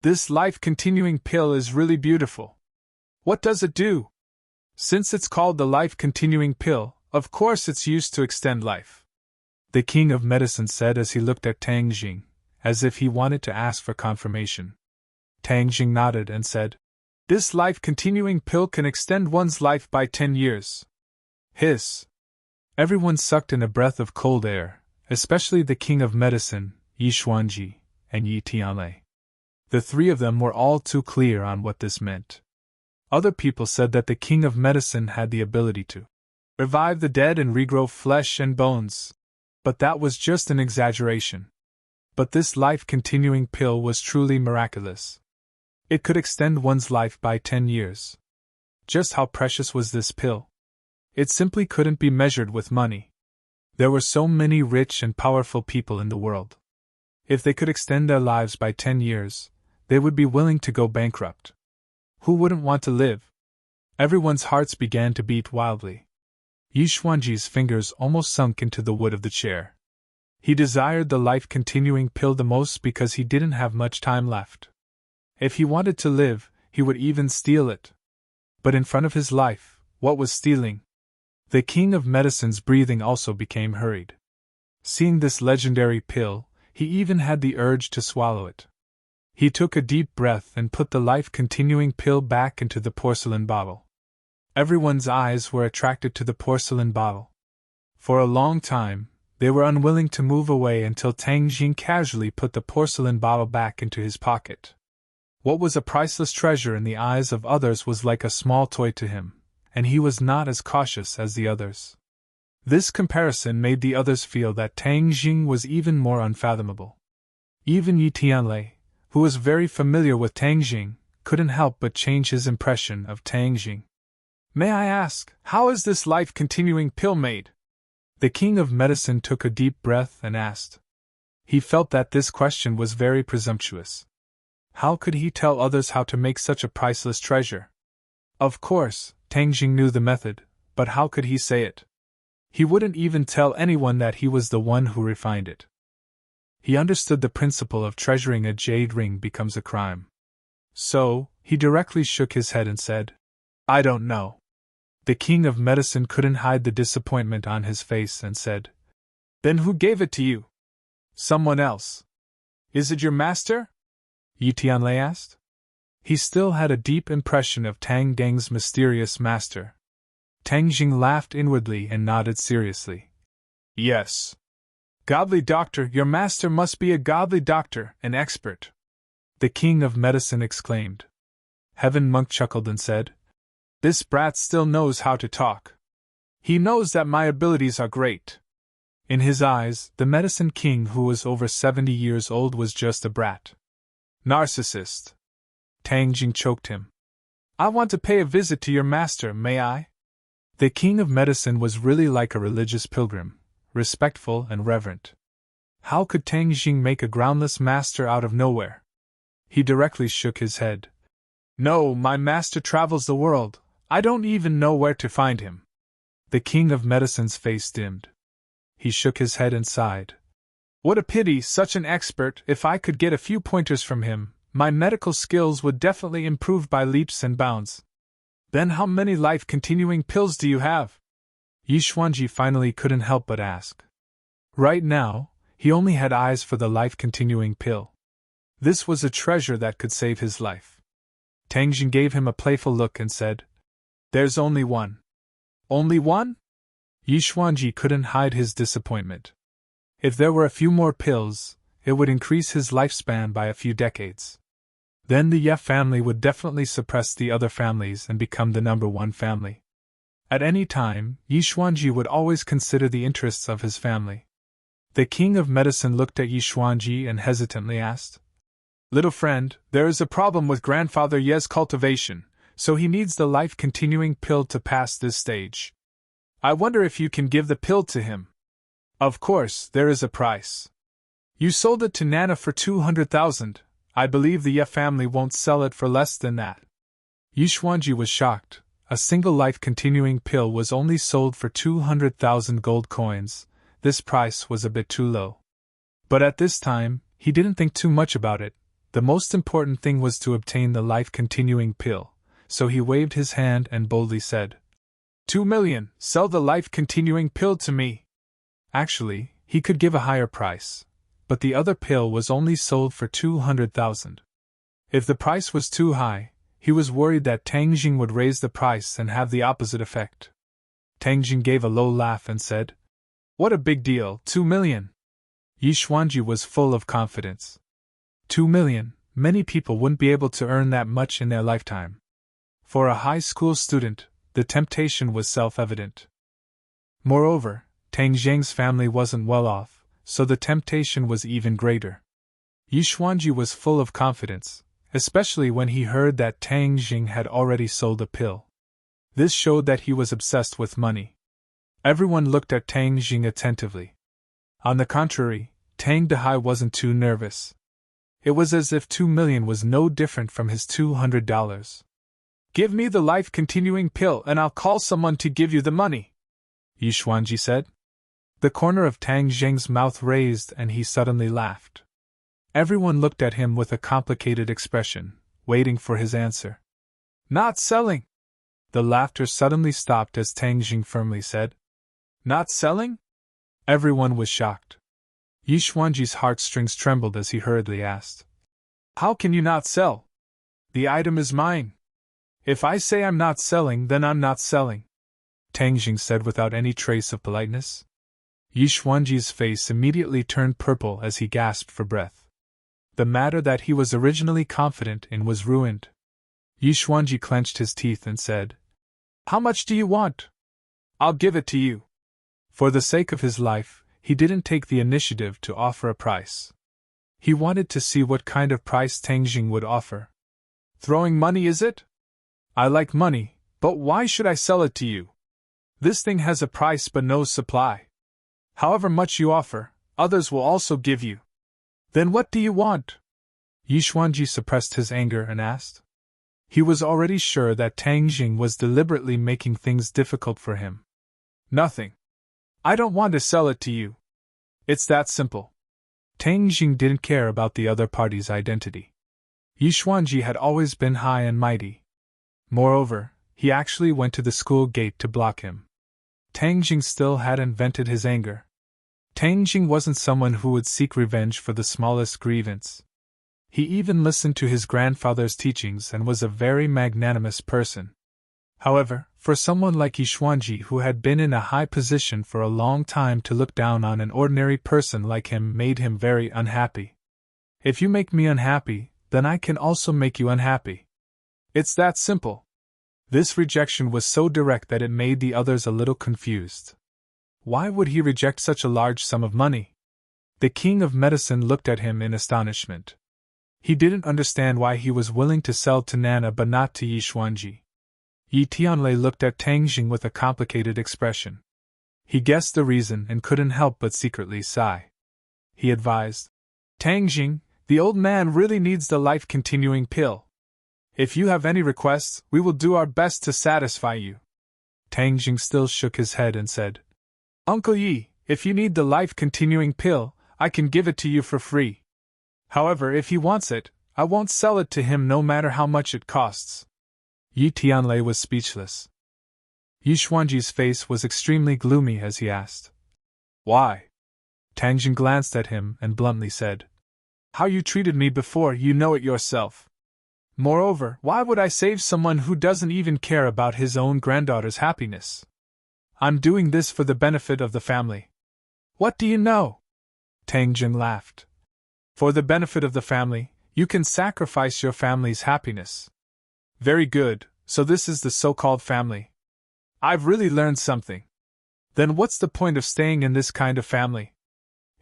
"This life-continuing pill is really beautiful. What does it do?" "Since it's called the life-continuing pill, of course it's used to extend life," the King of Medicine said as he looked at Tang Jing, as if he wanted to ask for confirmation. Tang Jing nodded and said, "This life-continuing pill can extend one's life by 10 years. Hiss. Everyone sucked in a breath of cold air, especially the King of Medicine, Yi Xuanji, and Yi Tianlei. The 3 of them were all too clear on what this meant. Other people said that the king of medicine had the ability to revive the dead and regrow flesh and bones. But that was just an exaggeration. But this life-continuing pill was truly miraculous. It could extend one's life by 10 years. Just how precious was this pill? It simply couldn't be measured with money. There were so many rich and powerful people in the world. If they could extend their lives by 10 years, they would be willing to go bankrupt. Who wouldn't want to live? Everyone's hearts began to beat wildly. Yi Xuanji's fingers almost sunk into the wood of the chair. He desired the life-continuing pill the most because he didn't have much time left. If he wanted to live, he would even steal it. But in front of his life, what was stealing? The king of medicine's breathing also became hurried. Seeing this legendary pill, he even had the urge to swallow it. He took a deep breath and put the life-continuing pill back into the porcelain bottle. Everyone's eyes were attracted to the porcelain bottle. For a long time, they were unwilling to move away until Tang Jing casually put the porcelain bottle back into his pocket. What was a priceless treasure in the eyes of others was like a small toy to him, and he was not as cautious as the others. This comparison made the others feel that Tang Jing was even more unfathomable. Even Yi Tianlei, who was very familiar with Tang Jing, couldn't help but change his impression of Tang Jing. "May I ask, how is this life-continuing pill made?" The king of medicine took a deep breath and asked. He felt that this question was very presumptuous. How could he tell others how to make such a priceless treasure? Of course, Tang Jing knew the method, but how could he say it? He wouldn't even tell anyone that he was the one who refined it. He understood the principle of treasuring a jade ring becomes a crime. So, he directly shook his head and said, "I don't know." The king of medicine couldn't hide the disappointment on his face and said, "Then who gave it to you?" "Someone else." "Is it your master?" Yi Tianlei asked. He still had a deep impression of Tang Deng's mysterious master. Tang Jing laughed inwardly and nodded seriously. "Yes. Godly doctor, your master must be a godly doctor, an expert," the king of medicine exclaimed. Heaven Monk chuckled and said, "This brat still knows how to talk. He knows that my abilities are great." In his eyes, the medicine king who was over 70 years old was just a brat. "Narcissist." Tang Jing choked him. "I want to pay a visit to your master, may I?" The king of medicine was really like a religious pilgrim, respectful and reverent. How could Tang Jing make a groundless master out of nowhere? He directly shook his head. "No, my master travels the world. I don't even know where to find him." The king of medicine's face dimmed. He shook his head and sighed. "What a pity, such an expert. If I could get a few pointers from him, my medical skills would definitely improve by leaps and bounds." "Then how many life-continuing pills do you have?" Yi Xuanji finally couldn't help but ask. Right now, he only had eyes for the life-continuing pill. This was a treasure that could save his life. Tang Jing gave him a playful look and said, "There's only one." "Only one?" Yi Xuanji couldn't hide his disappointment. If there were a few more pills, it would increase his lifespan by a few decades. Then the Ye family would definitely suppress the other families and become the #1 family. At any time, Yi Xuanji would always consider the interests of his family. The king of medicine looked at Yi Xuanji and hesitantly asked, "Little friend, there is a problem with grandfather Ye's cultivation, so he needs the life-continuing pill to pass this stage. I wonder if you can give the pill to him. Of course, there is a price. You sold it to Nana for 200,000. I believe the Ye family won't sell it for less than that." Yi Xuanji was shocked. A single life-continuing pill was only sold for 200,000 gold coins. This price was a bit too low. But at this time, he didn't think too much about it. The most important thing was to obtain the life-continuing pill, so he waved his hand and boldly said, 2 million, sell the life-continuing pill to me." Actually, he could give a higher price, but the other pill was only sold for 200,000. If the price was too high, he was worried that Tang Jing would raise the price and have the opposite effect. Tang Jing gave a low laugh and said, "What a big deal, 2 million. Yi Xuanji was full of confidence. 2 million, many people wouldn't be able to earn that much in their lifetime. For a high school student, the temptation was self-evident. Moreover, Tang Zheng's family wasn't well off, so the temptation was even greater. Yi Xuanji was full of confidence, especially when he heard that Tang Jing had already sold a pill. This showed that he was obsessed with money. Everyone looked at Tang Jing attentively. On the contrary, Tang Dehai wasn't too nervous. It was as if 2 million was no different from his $200. "Give me the life-continuing pill and I'll call someone to give you the money," Yi Xuanji said. The corner of Tang Zheng's mouth raised and he suddenly laughed. Everyone looked at him with a complicated expression, waiting for his answer. "Not selling!" The laughter suddenly stopped as Tang Jing firmly said. "Not selling?" Everyone was shocked. Yi Xuanji's heartstrings trembled as he hurriedly asked, "How can you not sell? The item is mine. If I say I'm not selling, then I'm not selling," Tang Jing said without any trace of politeness. Yi Xuanji's face immediately turned purple as he gasped for breath. The matter that he was originally confident in was ruined. Yi Xuanji clenched his teeth and said, "How much do you want? I'll give it to you." For the sake of his life, he didn't take the initiative to offer a price. He wanted to see what kind of price Tang Jing would offer. "Throwing money, is it? I like money, but why should I sell it to you? This thing has a price but no supply. However much you offer, others will also give you. Then what do you want?" Yi Xuanji suppressed his anger and asked. He was already sure that Tang Jing was deliberately making things difficult for him. "Nothing. I don't want to sell it to you. It's that simple." Tang Jing didn't care about the other party's identity. Yi Xuanji had always been high and mighty. Moreover, he actually went to the school gate to block him. Tang Jing still hadn't vented his anger. Tang Jing wasn't someone who would seek revenge for the smallest grievance. He even listened to his grandfather's teachings and was a very magnanimous person. However, for someone like Yi Xuanji who had been in a high position for a long time, to look down on an ordinary person like him made him very unhappy. "If you make me unhappy, then I can also make you unhappy. It's that simple." This rejection was so direct that it made the others a little confused. Why would he reject such a large sum of money? The king of medicine looked at him in astonishment. He didn't understand why he was willing to sell to Nana but not to Yi Xuanji. Yi Tianlei looked at Tang Jing with a complicated expression. He guessed the reason and couldn't help but secretly sigh. He advised, "Tang Jing, the old man really needs the life-continuing pill. If you have any requests, we will do our best to satisfy you." Tang Jing still shook his head and said, "Uncle Yi, if you need the life-continuing pill, I can give it to you for free. However, if he wants it, I won't sell it to him no matter how much it costs." Yi Tianlei was speechless. Yi Xuanji's face was extremely gloomy as he asked, "Why?" Tang Jing glanced at him and bluntly said, "How you treated me before, you know it yourself. Moreover, why would I save someone who doesn't even care about his own granddaughter's happiness? I'm doing this for the benefit of the family." "What do you know?" Tang Jing laughed. "For the benefit of the family, you can sacrifice your family's happiness." "Very good, so this is the so-called family. I've really learned something. Then what's the point of staying in this kind of family?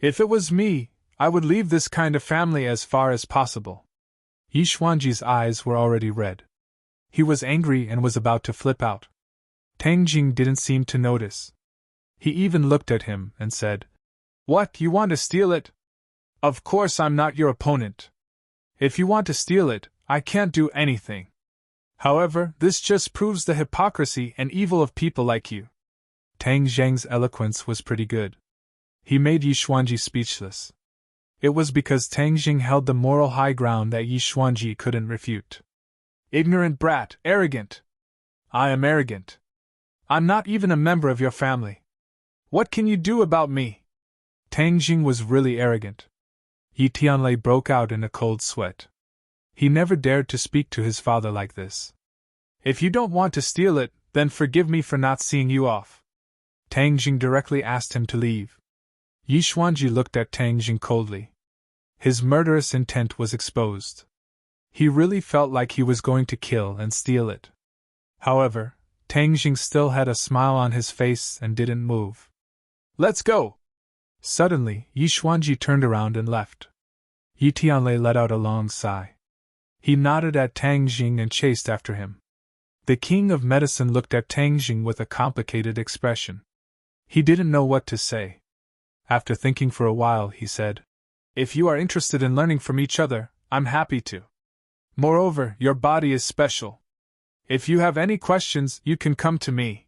If it was me, I would leave this kind of family as far as possible." Yi Xuanji's eyes were already red. He was angry and was about to flip out. Tang Jing didn't seem to notice. He even looked at him and said, "What, you want to steal it? Of course I'm not your opponent. If you want to steal it, I can't do anything. However, this just proves the hypocrisy and evil of people like you." Tang Zheng's eloquence was pretty good. He made Yi Xuanji speechless. It was because Tang Jing held the moral high ground that Yi Xuanji couldn't refute. "Ignorant brat, arrogant! I am arrogant. I'm not even a member of your family. What can you do about me?" Tang Jing was really arrogant. Yi Tianlei broke out in a cold sweat. He never dared to speak to his father like this. "If you don't want to steal it, then forgive me for not seeing you off." Tang Jing directly asked him to leave. Yi Xuanji looked at Tang Jing coldly. His murderous intent was exposed. He really felt like he was going to kill and steal it. However, Tang Jing still had a smile on his face and didn't move. Let's go! Suddenly, Yi Xuanji turned around and left. Yi Tianlei let out a long sigh. He nodded at Tang Jing and chased after him. The king of medicine looked at Tang Jing with a complicated expression. He didn't know what to say. After thinking for a while, he said, "If you are interested in learning from each other, I'm happy to. Moreover, your body is special. If you have any questions, you can come to me.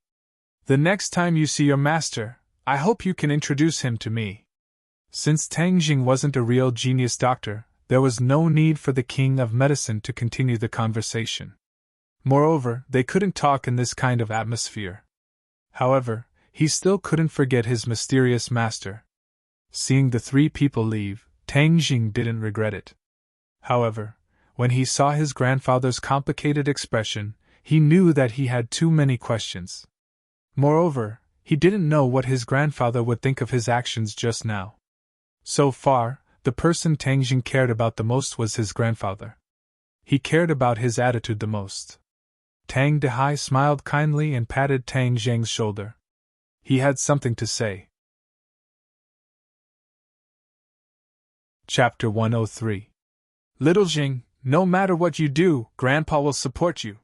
The next time you see your master, I hope you can introduce him to me." Since Tang Jing wasn't a real genius doctor, there was no need for the king of medicine to continue the conversation. Moreover, they couldn't talk in this kind of atmosphere. However, he still couldn't forget his mysterious master. Seeing the three people leave, Tang Jing didn't regret it. However, when he saw his grandfather's complicated expression, he knew that he had too many questions. Moreover, he didn't know what his grandfather would think of his actions just now. So far, the person Tang Jing cared about the most was his grandfather. He cared about his attitude the most. Tang Dehai smiled kindly and patted Tang Jing's shoulder. He had something to say. Chapter 103. Little Jing, no matter what you do, Grandpa will support you.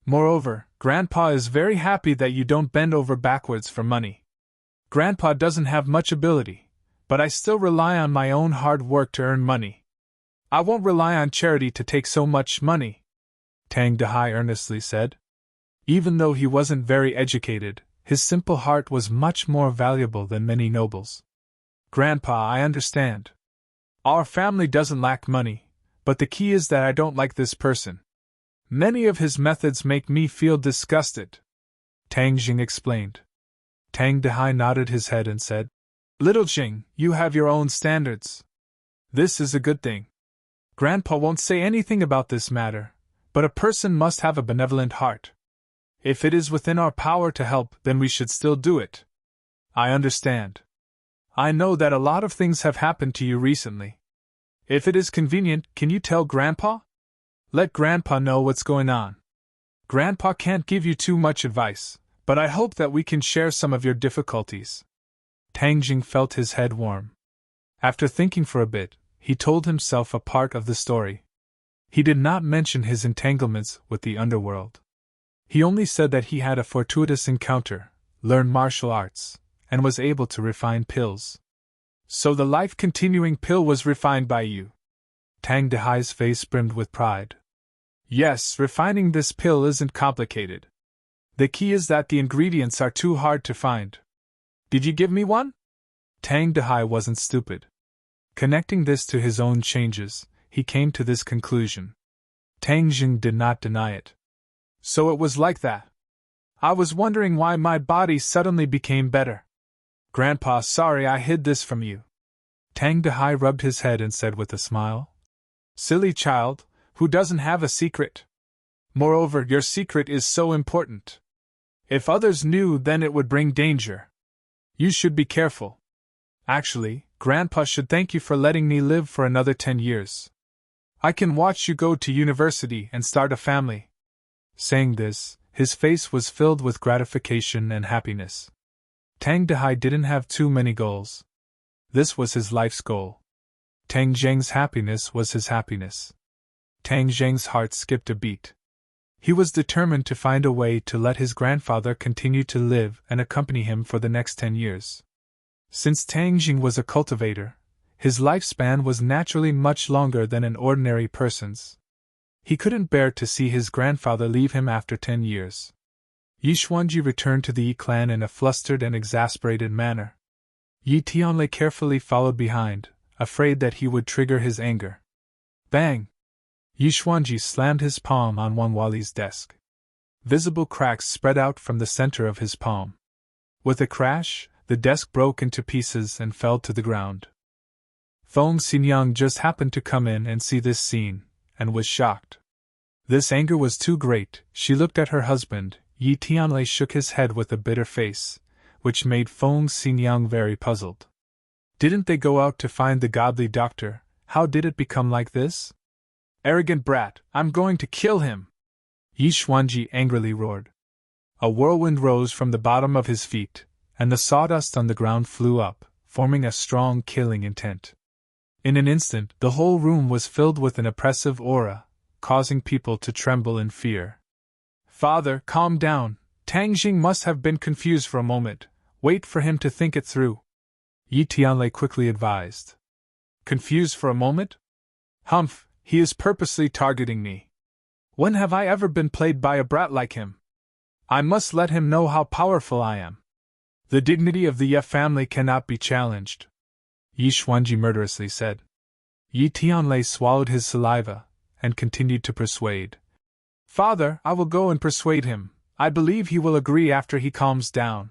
Moreover, Grandpa is very happy that you don't bend over backwards for money. Grandpa doesn't have much ability, but I still rely on my own hard work to earn money. I won't rely on charity to take so much money, Tang Dehai earnestly said. Even though he wasn't very educated, his simple heart was much more valuable than many nobles. Grandpa, I understand. Our family doesn't lack money, but the key is that I don't like this person. Many of his methods make me feel disgusted, Tang Jing explained. Tang Dehai nodded his head and said, Little Jing, you have your own standards. This is a good thing. Grandpa won't say anything about this matter, but a person must have a benevolent heart. If it is within our power to help, then we should still do it. I understand. I know that a lot of things have happened to you recently. If it is convenient, can you tell Grandpa? Let Grandpa know what's going on. Grandpa can't give you too much advice, but I hope that we can share some of your difficulties. Tang Jing felt his head warm. After thinking for a bit, he told himself a part of the story. He did not mention his entanglements with the underworld. He only said that he had a fortuitous encounter, learned martial arts, and was able to refine pills. So the life-continuing pill was refined by you. Tang Dehai's face brimmed with pride. Yes, refining this pill isn't complicated. The key is that the ingredients are too hard to find. Did you give me one? Tang Dehai wasn't stupid. Connecting this to his own changes, he came to this conclusion. Tang Jing did not deny it. So it was like that. I was wondering why my body suddenly became better. Grandpa, sorry I hid this from you. Tang Dehai rubbed his head and said with a smile. Silly child, who doesn't have a secret? Moreover, your secret is so important. If others knew, then it would bring danger. You should be careful. Actually, Grandpa should thank you for letting me live for another 10 years. I can watch you go to university and start a family. Saying this, his face was filled with gratification and happiness. Tang Dehai didn't have too many goals. This was his life's goal. Tang Jing's happiness was his happiness. Tang Jing's heart skipped a beat. He was determined to find a way to let his grandfather continue to live and accompany him for the next 10 years. Since Tang Jing was a cultivator, his lifespan was naturally much longer than an ordinary person's. He couldn't bear to see his grandfather leave him after 10 years. Yi Xuanji returned to the Yi clan in a flustered and exasperated manner. Yi Tianlei carefully followed behind, afraid that he would trigger his anger. Bang! Yi Xuanji slammed his palm on Wang Wali's desk. Visible cracks spread out from the center of his palm. With a crash, the desk broke into pieces and fell to the ground. Feng Xinyang just happened to come in and see this scene, and was shocked. This anger was too great. She looked at her husband. Yi Tianlei shook his head with a bitter face, which made Feng Xinyang very puzzled. Didn't they go out to find the godly doctor? How did it become like this? Arrogant brat, I'm going to kill him! Yi Xuanji angrily roared. A whirlwind rose from the bottom of his feet, and the sawdust on the ground flew up, forming a strong killing intent. In an instant, the whole room was filled with an oppressive aura, causing people to tremble in fear. Father, calm down. Tang Jing must have been confused for a moment. Wait for him to think it through. Yi Tianlei quickly advised. Confused for a moment? Humph, he is purposely targeting me. When have I ever been played by a brat like him? I must let him know how powerful I am. The dignity of the Ye family cannot be challenged, Yi Xuanji murderously said. Yi Tianlei swallowed his saliva, and continued to persuade. Father, I will go and persuade him. I believe he will agree after he calms down.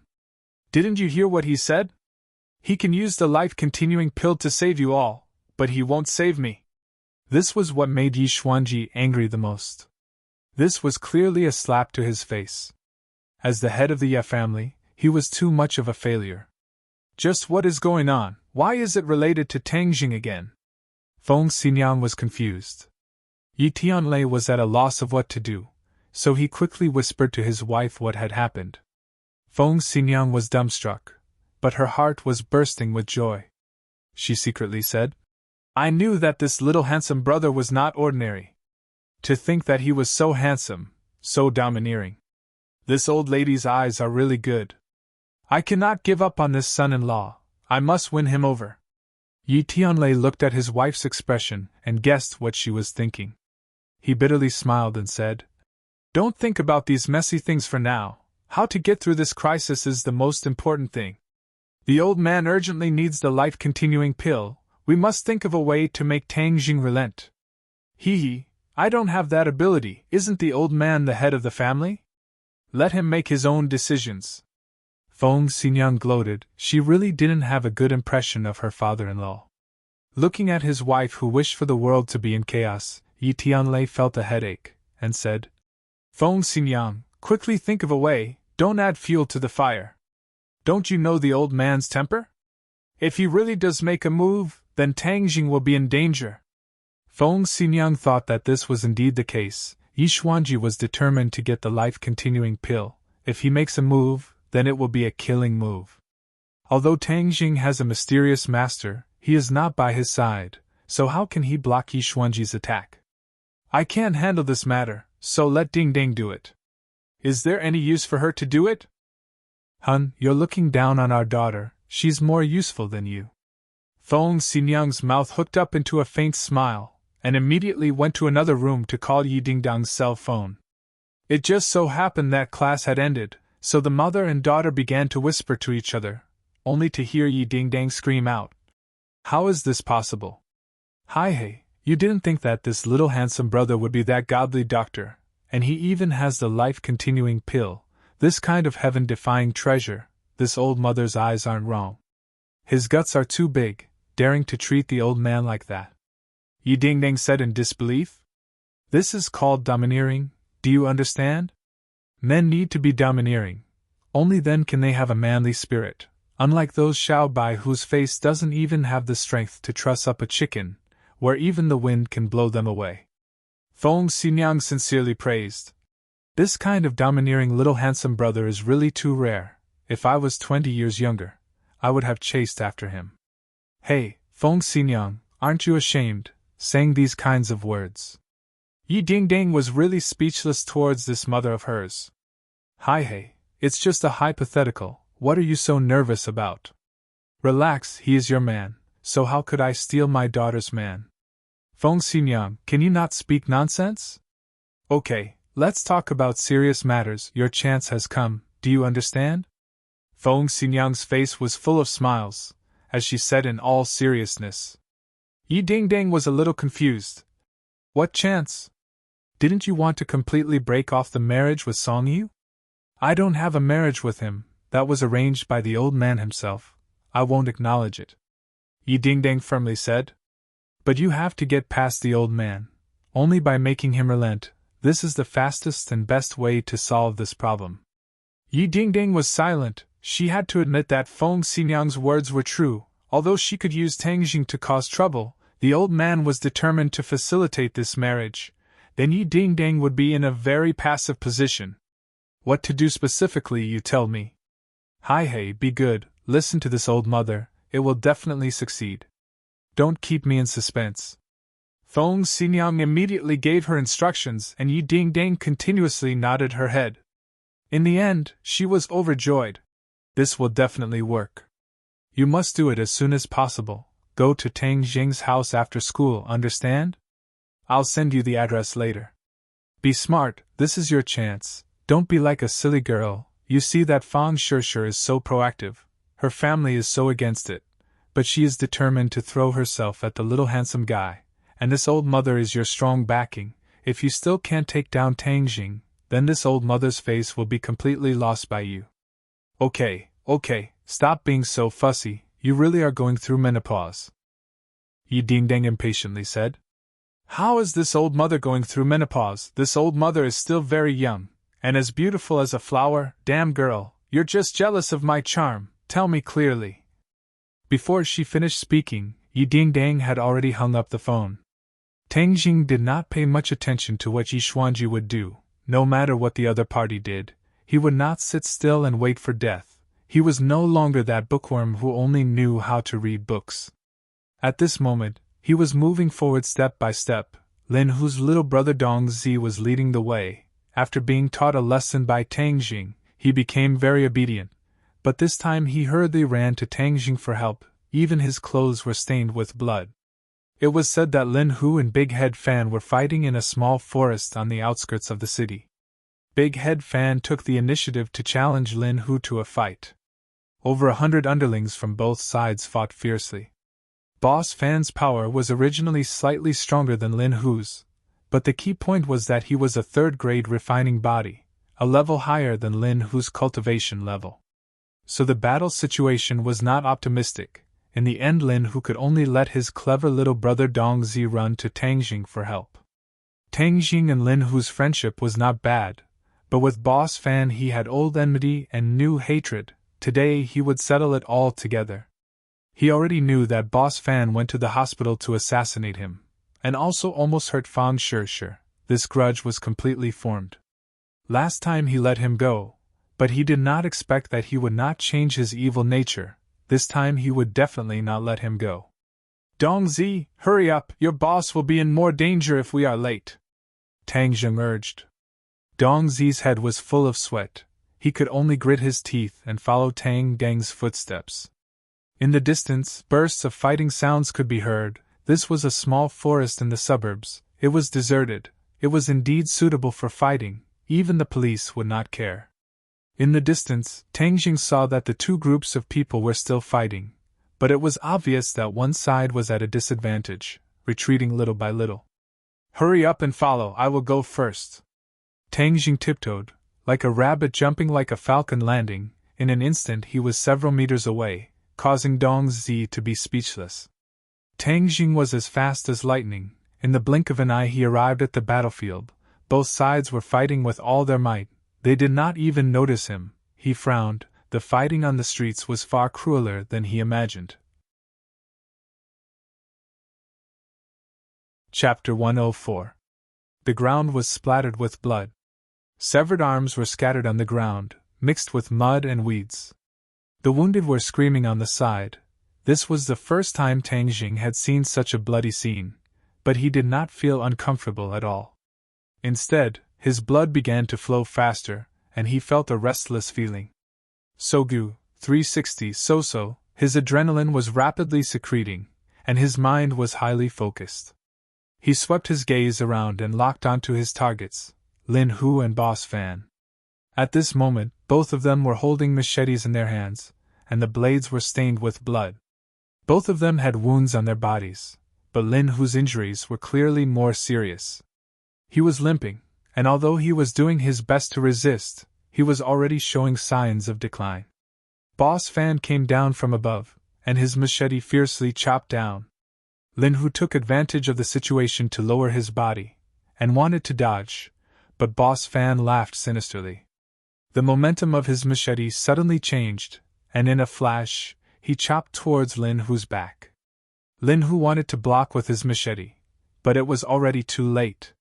Didn't you hear what he said? He can use the life-continuing pill to save you all, but he won't save me. This was what made Yi Xuanji angry the most. This was clearly a slap to his face. As the head of the Ye family, he was too much of a failure. Just what is going on? Why is it related to Tang Jing again? Feng Xinyan was confused. Yi Tianlei was at a loss of what to do, so he quickly whispered to his wife what had happened. Feng Xinyan was dumbstruck, but her heart was bursting with joy. She secretly said, I knew that this little handsome brother was not ordinary. To think that he was so handsome, so domineering. This old lady's eyes are really good. I cannot give up on this son-in-law. I must win him over. Yi Tianlei looked at his wife's expression and guessed what she was thinking. He bitterly smiled and said, Don't think about these messy things for now. How to get through this crisis is the most important thing. The old man urgently needs the life-continuing pill. We must think of a way to make Tang Jing relent. Hee, I don't have that ability. Isn't the old man the head of the family? Let him make his own decisions. Feng Xinyan gloated. She really didn't have a good impression of her father-in-law. Looking at his wife who wished for the world to be in chaos, Yi Tianlei felt a headache, and said, Feng Xinyan, quickly think of a way, don't add fuel to the fire. Don't you know the old man's temper? If he really does make a move, then Tang Jing will be in danger. Feng Xinyan thought that this was indeed the case. Yi Xuanji was determined to get the life-continuing pill. If he makes a move, then it will be a killing move. Although Tang Jing has a mysterious master, he is not by his side, so how can he block Yi Xuanji's attack? I can't handle this matter, so let Ding Ding do it. Is there any use for her to do it? Hun, you're looking down on our daughter, she's more useful than you. Feng Xinyang's mouth hooked up into a faint smile, and immediately went to another room to call Yi Dingdang's cell phone. It just so happened that class had ended, so the mother and daughter began to whisper to each other, only to hear Yi Dingdang scream out. How is this possible? Hi hey, you didn't think that this little handsome brother would be that godly doctor, and he even has the life-continuing pill, this kind of heaven-defying treasure. This old mother's eyes aren't wrong. His guts are too big, daring to treat the old man like that. Yi Dingdang said in disbelief. This is called domineering, do you understand? Men need to be domineering. Only then can they have a manly spirit, unlike those Xiao Bai whose face doesn't even have the strength to truss up a chicken, where even the wind can blow them away. Feng Xinyan sincerely praised. This kind of domineering little handsome brother is really too rare. If I was 20 years younger, I would have chased after him. Hey, Feng Xinyan, aren't you ashamed, saying these kinds of words? Yi Dingdang was really speechless towards this mother of hers. Hi hey, it's just a hypothetical, what are you so nervous about? Relax, he is your man, so how could I steal my daughter's man? Feng Xinyan, can you not speak nonsense? Okay, let's talk about serious matters, your chance has come, do you understand? Feng Xinyan's face was full of smiles, as she said in all seriousness. Yi Dingdang was a little confused. What chance? Didn't you want to completely break off the marriage with Song Yu? I don't have a marriage with him, that was arranged by the old man himself. I won't acknowledge it. Yi Dingdang firmly said. But you have to get past the old man. Only by making him relent, this is the fastest and best way to solve this problem. Yi Dingdang was silent. She had to admit that Feng Xinyang's words were true. Although she could use Tang Jing to cause trouble, the old man was determined to facilitate this marriage, then Yi Ding would be in a very passive position. What to do specifically, you tell me. Hey, be good, listen to this old mother, it will definitely succeed. Don't keep me in suspense. Feng Xinyang immediately gave her instructions and Yi Ding continuously nodded her head. In the end, she was overjoyed. This will definitely work. You must do it as soon as possible. Go to Tang Jing's house after school, understand? I'll send you the address later. Be smart, this is your chance. Don't be like a silly girl. You see that Fang Shishir is so proactive. Her family is so against it. But she is determined to throw herself at the little handsome guy. And this old mother is your strong backing. If you still can't take down Tang Jing, then this old mother's face will be completely lost by you. Okay, stop being so fussy, you really are going through menopause. Yi Ding impatiently said. How is this old mother going through menopause? This old mother is still very young, and as beautiful as a flower. Damn girl, you're just jealous of my charm, tell me clearly. Before she finished speaking, Yi Ding had already hung up the phone. Tang Jing did not pay much attention to what Yi Xuanji would do. No matter what the other party did, he would not sit still and wait for death. He was no longer that bookworm who only knew how to read books. At this moment, he was moving forward step by step. Lin Hu's little brother Dong Zi was leading the way. After being taught a lesson by Tang Jing, he became very obedient. But this time he hurriedly ran to Tang Jing for help. Even his clothes were stained with blood. It was said that Lin Hu and Big Head Fan were fighting in a small forest on the outskirts of the city. Big Head Fan took the initiative to challenge Lin Hu to a fight. Over 100 underlings from both sides fought fiercely. Boss Fan's power was originally slightly stronger than Lin Hu's, but the key point was that he was a third-grade refining body, a level higher than Lin Hu's cultivation level. So the battle situation was not optimistic. In the end, Lin Hu could only let his clever little brother Dong Zi run to Tang Jing for help. Tang Jing and Lin Hu's friendship was not bad, but with Boss Fan he had old enmity and new hatred. Today he would settle it all together. He already knew that Boss Fan went to the hospital to assassinate him, and also almost hurt Fang Shishir. This grudge was completely formed. Last time he let him go, but he did not expect that he would not change his evil nature. This time he would definitely not let him go. Dong Zi, hurry up, your boss will be in more danger if we are late, Tang Jing urged. Dong Zi's head was full of sweat. He could only grit his teeth and follow Tang Gang's footsteps. In the distance, bursts of fighting sounds could be heard. This was a small forest in the suburbs. It was deserted. It was indeed suitable for fighting. Even the police would not care. In the distance, Tang Jing saw that the two groups of people were still fighting, but it was obvious that one side was at a disadvantage, retreating little by little. Hurry up and follow, I will go first. Tang Jing tiptoed, like a rabbit jumping like a falcon landing. In an instant he was several meters away, causing Dong Zi to be speechless. Tang Jing was as fast as lightning. In the blink of an eye he arrived at the battlefield. Both sides were fighting with all their might. They did not even notice him. He frowned. The fighting on the streets was far crueler than he imagined. Chapter 104. The ground was splattered with blood. Severed arms were scattered on the ground, mixed with mud and weeds. The wounded were screaming on the side. This was the first time Tang Jing had seen such a bloody scene, but he did not feel uncomfortable at all. Instead, his blood began to flow faster, and he felt a restless feeling. Sogu, 360 So, his adrenaline was rapidly secreting, and his mind was highly focused. He swept his gaze around and locked onto his targets, Lin Hu and Boss Fan. At this moment, both of them were holding machetes in their hands, and the blades were stained with blood. Both of them had wounds on their bodies, but Lin Hu's injuries were clearly more serious. He was limping, and although he was doing his best to resist, he was already showing signs of decline. Boss Fan came down from above, and his machete fiercely chopped down. Lin Hu took advantage of the situation to lower his body, and wanted to dodge, but Boss Fan laughed sinisterly. The momentum of his machete suddenly changed, and in a flash, he chopped towards Lin Hu's back. Lin Hu wanted to block with his machete, but it was already too late.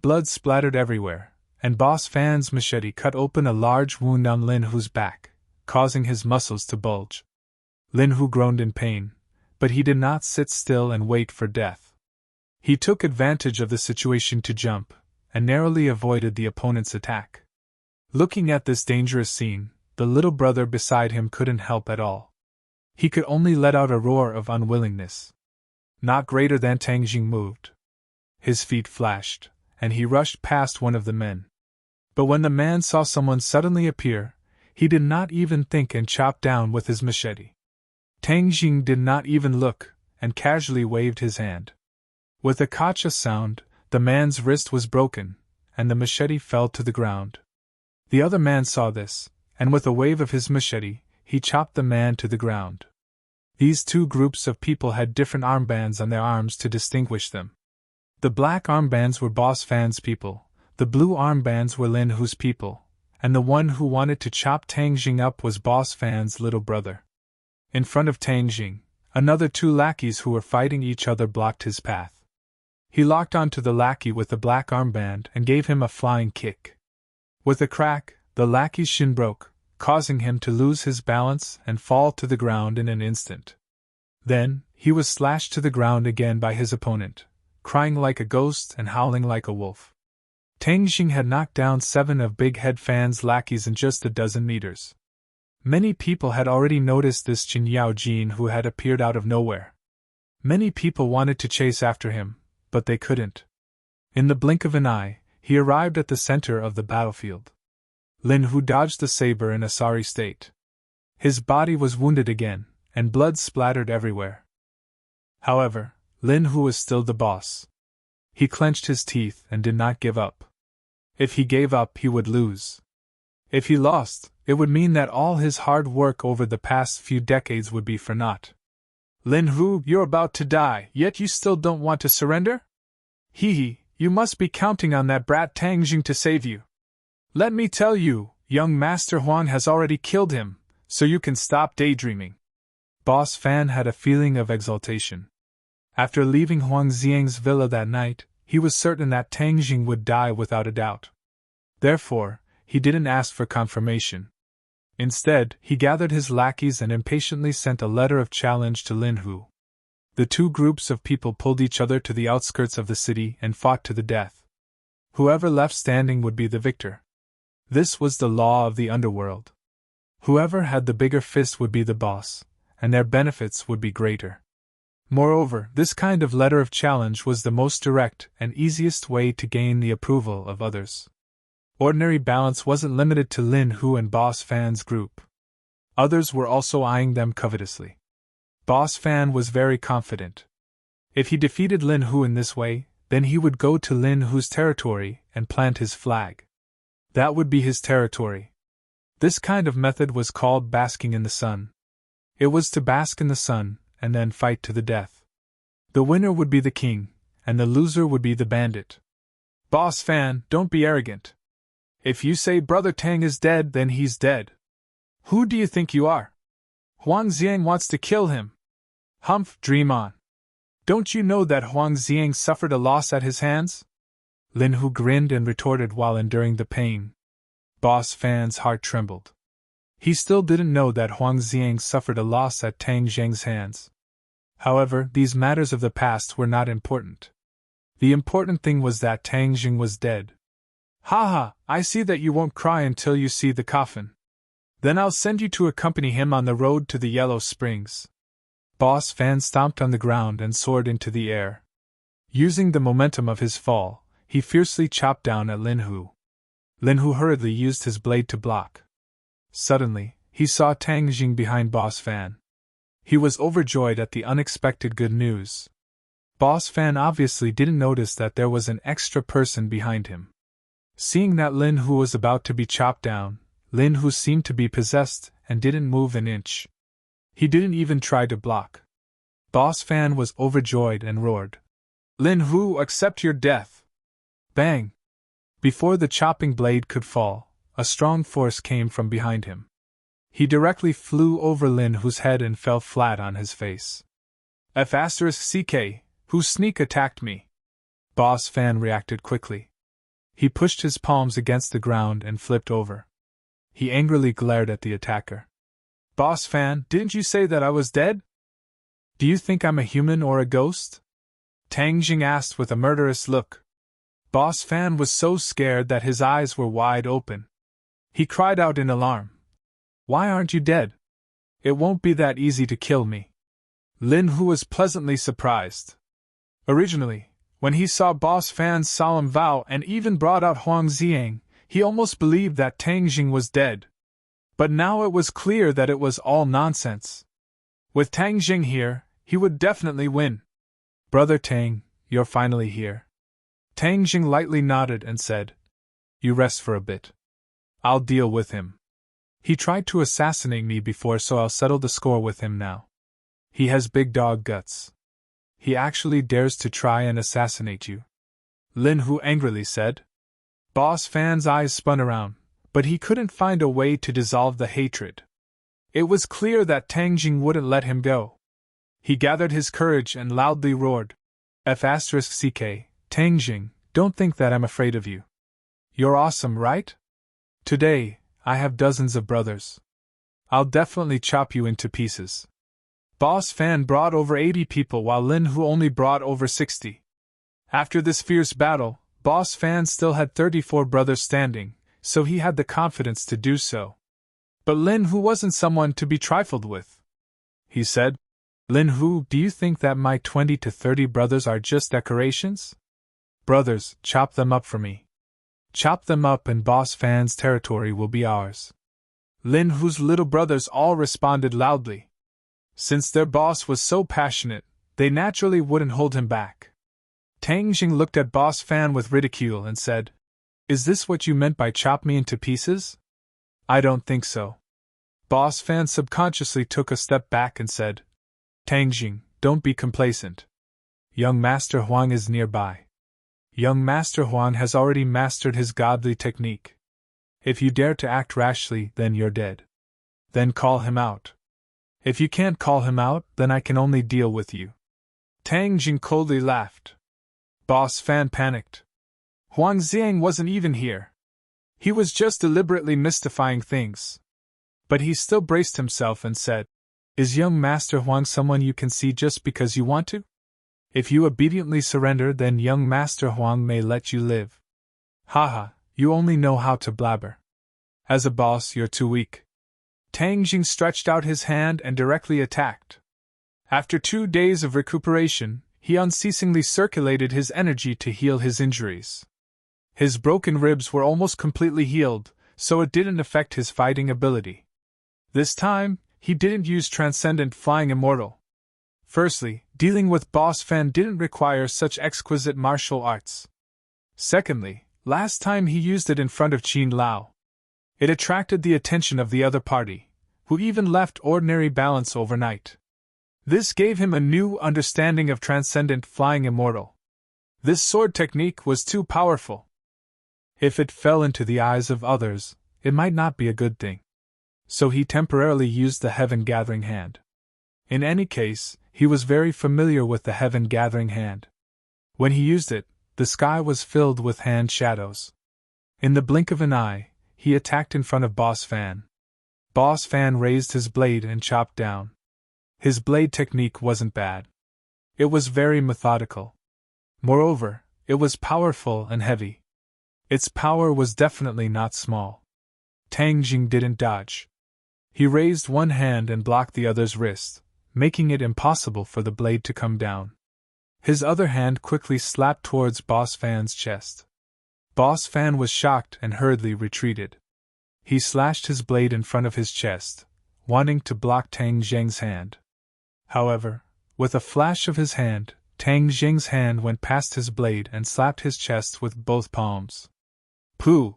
Blood splattered everywhere, and Boss Fan's machete cut open a large wound on Lin Hu's back, causing his muscles to bulge. Lin Hu groaned in pain, but he did not sit still and wait for death. He took advantage of the situation to jump, and narrowly avoided the opponent's attack. Looking at this dangerous scene, the little brother beside him couldn't help at all. He could only let out a roar of unwillingness. Not greater than Tang Jing moved. His feet flashed, and he rushed past one of the men. But when the man saw someone suddenly appear, he did not even think and chopped down with his machete. Tang Jing did not even look, and casually waved his hand. With a kacha sound, the man's wrist was broken, and the machete fell to the ground. The other man saw this, and with a wave of his machete, he chopped the man to the ground. These two groups of people had different armbands on their arms to distinguish them. The black armbands were Boss Fan's people, the blue armbands were Lin Hu's people, and the one who wanted to chop Tang Jing up was Boss Fan's little brother. In front of Tang Jing, another two lackeys who were fighting each other blocked his path. He locked onto the lackey with the black armband and gave him a flying kick. With a crack, the lackey's shin broke, causing him to lose his balance and fall to the ground in an instant. Then, he was slashed to the ground again by his opponent, crying like a ghost and howling like a wolf. Tang Jing had knocked down 7 of Big Head Fan's lackeys in just a dozen meters. Many people had already noticed this Jin Yao Jin who had appeared out of nowhere. Many people wanted to chase after him, but they couldn't. In the blink of an eye, he arrived at the center of the battlefield. Lin Hu dodged the saber in a sorry state. His body was wounded again, and blood splattered everywhere. However, Lin Hu was still the boss. He clenched his teeth and did not give up. If he gave up, he would lose. If he lost, it would mean that all his hard work over the past few decades would be for naught. Lin Hu, you're about to die, yet you still don't want to surrender? Hee, you must be counting on that brat Tang Jing to save you. Let me tell you, young Master Huang has already killed him, so you can stop daydreaming. Boss Fan had a feeling of exultation. After leaving Huang Xiang's villa that night, he was certain that Tang Jing would die without a doubt. Therefore, he didn't ask for confirmation. Instead, he gathered his lackeys and impatiently sent a letter of challenge to Lin Hu. The two groups of people pulled each other to the outskirts of the city and fought to the death. Whoever left standing would be the victor. This was the law of the underworld. Whoever had the bigger fist would be the boss, and their benefits would be greater. Moreover, this kind of letter of challenge was the most direct and easiest way to gain the approval of others. Ordinary balance wasn't limited to Lin Hu and Boss Fan's group. Others were also eyeing them covetously. Boss Fan was very confident. If he defeated Lin Hu in this way, then he would go to Lin Hu's territory and plant his flag. That would be his territory. This kind of method was called basking in the sun. It was to bask in the sun, and then fight to the death. The winner would be the king, and the loser would be the bandit. Boss Fan, don't be arrogant. If you say Brother Tang is dead, then he's dead. Who do you think you are? Huang Xiang wants to kill him. Humph, dream on. Don't you know that Huang Xiang suffered a loss at his hands? Lin Hu grinned and retorted while enduring the pain. Boss Fan's heart trembled. He still didn't know that Huang Xiang suffered a loss at Tang Jing's hands. However, these matters of the past were not important. The important thing was that Tang Jing was dead. Ha, I see that you won't cry until you see the coffin. Then I'll send you to accompany him on the road to the Yellow Springs. Boss Fan stomped on the ground and soared into the air. Using the momentum of his fall, he fiercely chopped down at Lin Hu. Lin Hu hurriedly used his blade to block. Suddenly, he saw Tang Jing behind Boss Fan. He was overjoyed at the unexpected good news. Boss Fan obviously didn't notice that there was an extra person behind him. Seeing that Lin Hu was about to be chopped down, Lin Hu seemed to be possessed and didn't move an inch. He didn't even try to block. Boss Fan was overjoyed and roared, "Lin Hu, accept your death!" Bang! Before the chopping blade could fall, a strong force came from behind him. He directly flew over Lin Hu's head and fell flat on his face. F***CK, who sneak attacked me? Boss Fan reacted quickly. He pushed his palms against the ground and flipped over. He angrily glared at the attacker. Boss Fan, didn't you say that I was dead? Do you think I'm a human or a ghost? Tang Jing asked with a murderous look. Boss Fan was so scared that his eyes were wide open. He cried out in alarm. Why aren't you dead? It won't be that easy to kill me. Lin Hu was pleasantly surprised. Originally, when he saw Boss Fan's solemn vow and even brought out Huang Xiang, he almost believed that Tang Jing was dead. But now it was clear that it was all nonsense. With Tang Jing here, he would definitely win. Brother Tang, you're finally here. Tang Jing lightly nodded and said, You rest for a bit. I'll deal with him. He tried to assassinate me before, so I'll settle the score with him now. He has big dog guts. He actually dares to try and assassinate you. Lin Hu angrily said. Boss Fan's eyes spun around, but he couldn't find a way to dissolve the hatred. It was clear that Tang Jing wouldn't let him go. He gathered his courage and loudly roared, F***ck, Tang Jing, don't think that I'm afraid of you. You're awesome, right? Today, I have dozens of brothers. I'll definitely chop you into pieces. Boss Fan brought over 80 people while Lin Hu only brought over 60. After this fierce battle, Boss Fan still had 34 brothers standing, so he had the confidence to do so. But Lin Hu wasn't someone to be trifled with. He said, Lin Hu, do you think that my 20 to 30 brothers are just decorations? Brothers, chop them up for me. Chop them up and Boss Fan's territory will be ours. Lin Hu's little brothers all responded loudly. Since their boss was so passionate, they naturally wouldn't hold him back. Tang Jing looked at Boss Fan with ridicule and said, Is this what you meant by chop me into pieces? I don't think so. Boss Fan subconsciously took a step back and said, Tang Jing, don't be complacent. Young Master Huang is nearby. Young Master Huang has already mastered his godly technique. If you dare to act rashly, then you're dead. Then call him out. If you can't call him out, then I can only deal with you. Tang Jing coldly laughed. Boss Fan panicked. Huang Xiang wasn't even here. He was just deliberately mystifying things. But he still braced himself and said, Is young Master Huang someone you can see just because you want to? If you obediently surrender, then young Master Huang may let you live. Haha, you only know how to blabber. As a boss, you're too weak. Tang Jing stretched out his hand and directly attacked. After 2 days of recuperation, he unceasingly circulated his energy to heal his injuries. His broken ribs were almost completely healed, so it didn't affect his fighting ability. This time, he didn't use Transcendent Flying Immortal. Firstly, dealing with Boss Fan didn't require such exquisite martial arts. Secondly, last time he used it in front of Qin Lao. It attracted the attention of the other party, who even left ordinary balance overnight. This gave him a new understanding of Transcendent Flying Immortal. This sword technique was too powerful. If it fell into the eyes of others, it might not be a good thing. So he temporarily used the Heaven Gathering Hand. In any case, he was very familiar with the Heaven Gathering Hand. When he used it, the sky was filled with hand shadows. In the blink of an eye, he attacked in front of Boss Fan. Boss Fan raised his blade and chopped down. His blade technique wasn't bad. It was very methodical. Moreover, it was powerful and heavy. Its power was definitely not small. Tang Jing didn't dodge. He raised one hand and blocked the other's wrist, making it impossible for the blade to come down. His other hand quickly slapped towards Boss Fan's chest. Boss Fan was shocked and hurriedly retreated. He slashed his blade in front of his chest, wanting to block Tang Jing's hand. However, with a flash of his hand, Tang Jing's hand went past his blade and slapped his chest with both palms. Pooh!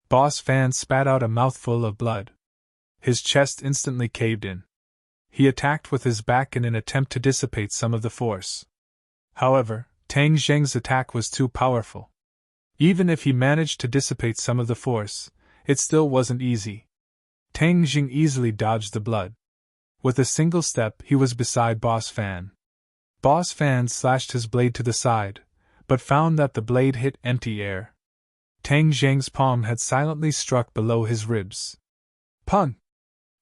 Boss Fan spat out a mouthful of blood. His chest instantly caved in. He attacked with his back in an attempt to dissipate some of the force. However, Tang Jing's attack was too powerful. Even if he managed to dissipate some of the force, it still wasn't easy. Tang Jing easily dodged the blood. With a single step, he was beside Boss Fan. Boss Fan slashed his blade to the side, but found that the blade hit empty air. Tang Zhang's palm had silently struck below his ribs. Pun!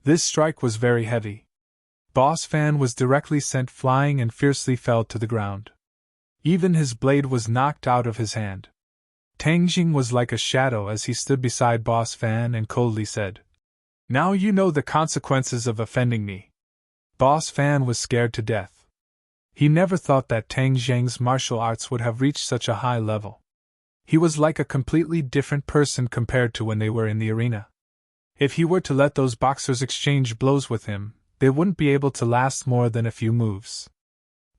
This strike was very heavy. Boss Fan was directly sent flying and fiercely fell to the ground. Even his blade was knocked out of his hand. Tang Jing was like a shadow as he stood beside Boss Fan and coldly said, "Now you know the consequences of offending me." Boss Fan was scared to death. He never thought that Tang Zhang's martial arts would have reached such a high level. He was like a completely different person compared to when they were in the arena. If he were to let those boxers exchange blows with him, they wouldn't be able to last more than a few moves.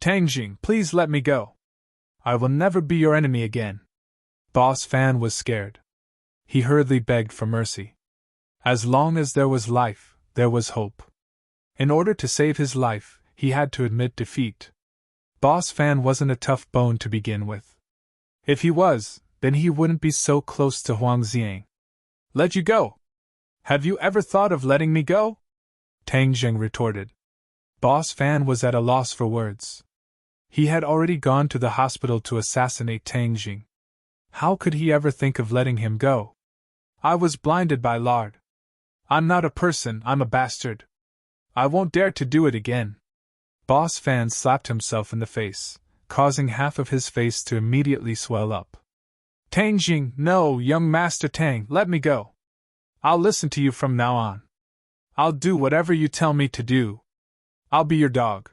"Tang Jing, please let me go. I will never be your enemy again." Boss Fan was scared. He hurriedly begged for mercy. As long as there was life, there was hope. In order to save his life, he had to admit defeat. Boss Fan wasn't a tough bone to begin with. If he was, then he wouldn't be so close to Huang Xiang. "Let you go? Have you ever thought of letting me go?" Tang Zheng retorted. Boss Fan was at a loss for words. He had already gone to the hospital to assassinate Tang Jing. How could he ever think of letting him go? "I was blinded by lard. I'm not a person, I'm a bastard. I won't dare to do it again." Boss Fan slapped himself in the face, causing half of his face to immediately swell up. "Tang Jing, no, young Master Tang, let me go. I'll listen to you from now on. I'll do whatever you tell me to do. I'll be your dog.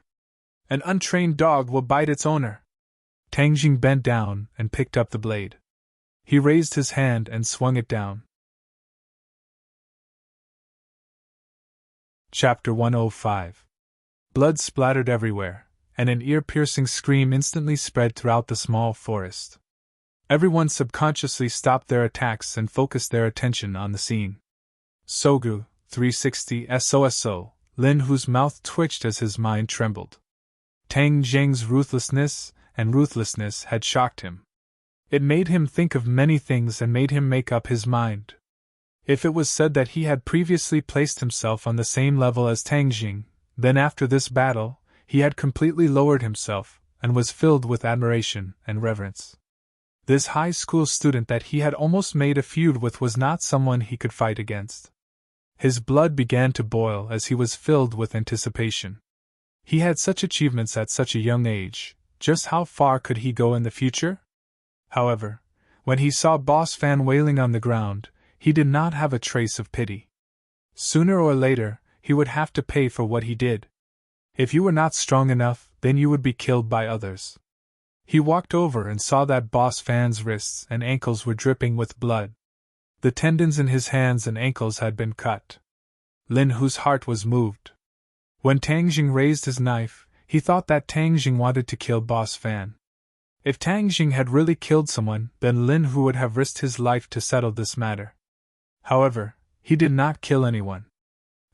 An untrained dog will bite its owner." Tang Jing bent down and picked up the blade. He raised his hand and swung it down. Chapter 105. Blood splattered everywhere, and an ear-piercing scream instantly spread throughout the small forest. Everyone subconsciously stopped their attacks and focused their attention on the scene. Sogu, 360 SOSO, Lin Hu's mouth twitched as his mind trembled. Tang Zheng's ruthlessness had shocked him. It made him think of many things and made him make up his mind. If it was said that he had previously placed himself on the same level as Tang Jing, then after this battle, he had completely lowered himself and was filled with admiration and reverence. This high school student that he had almost made a feud with was not someone he could fight against. His blood began to boil as he was filled with anticipation. He had such achievements at such a young age, just how far could he go in the future? However, when he saw Boss Fan wailing on the ground, he did not have a trace of pity. Sooner or later, he would have to pay for what he did. If you were not strong enough, then you would be killed by others. He walked over and saw that Boss Fan's wrists and ankles were dripping with blood. The tendons in his hands and ankles had been cut. Lin Hu's heart was moved. When Tang Jing raised his knife, he thought that Tang Jing wanted to kill Boss Fan. If Tang Jing had really killed someone, then Lin Hu would have risked his life to settle this matter. However, he did not kill anyone.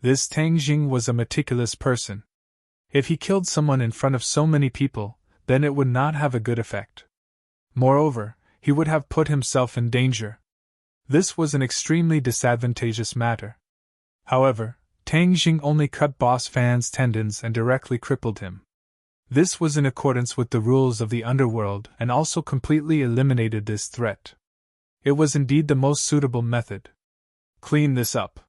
This Tang Jing was a meticulous person. If he killed someone in front of so many people, then it would not have a good effect. Moreover, he would have put himself in danger. This was an extremely disadvantageous matter. However, Tang Jing only cut Boss Fan's tendons and directly crippled him. This was in accordance with the rules of the underworld and also completely eliminated this threat. It was indeed the most suitable method. "Clean this up."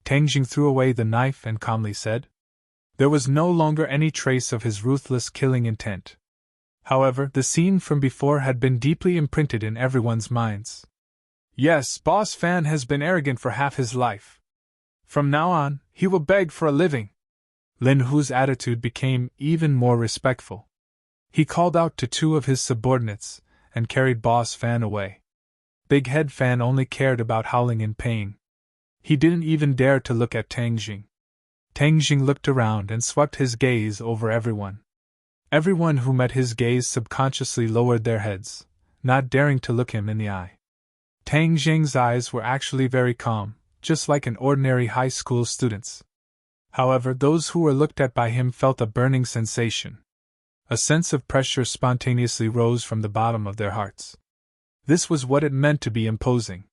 Tang Jing threw away the knife and calmly said. There was no longer any trace of his ruthless killing intent. However, the scene from before had been deeply imprinted in everyone's minds. Yes, Boss Fan has been arrogant for half his life. From now on, he will beg for a living. Lin Hu's attitude became even more respectful. He called out to two of his subordinates and carried Boss Fan away. Big Head Fan only cared about howling in pain. He didn't even dare to look at Tang Jing. Tang Jing looked around and swept his gaze over everyone. Everyone who met his gaze subconsciously lowered their heads, not daring to look him in the eye. Tang Jing's eyes were actually very calm, just like an ordinary high school student's. However, those who were looked at by him felt a burning sensation. A sense of pressure spontaneously rose from the bottom of their hearts. This was what it meant to be imposing.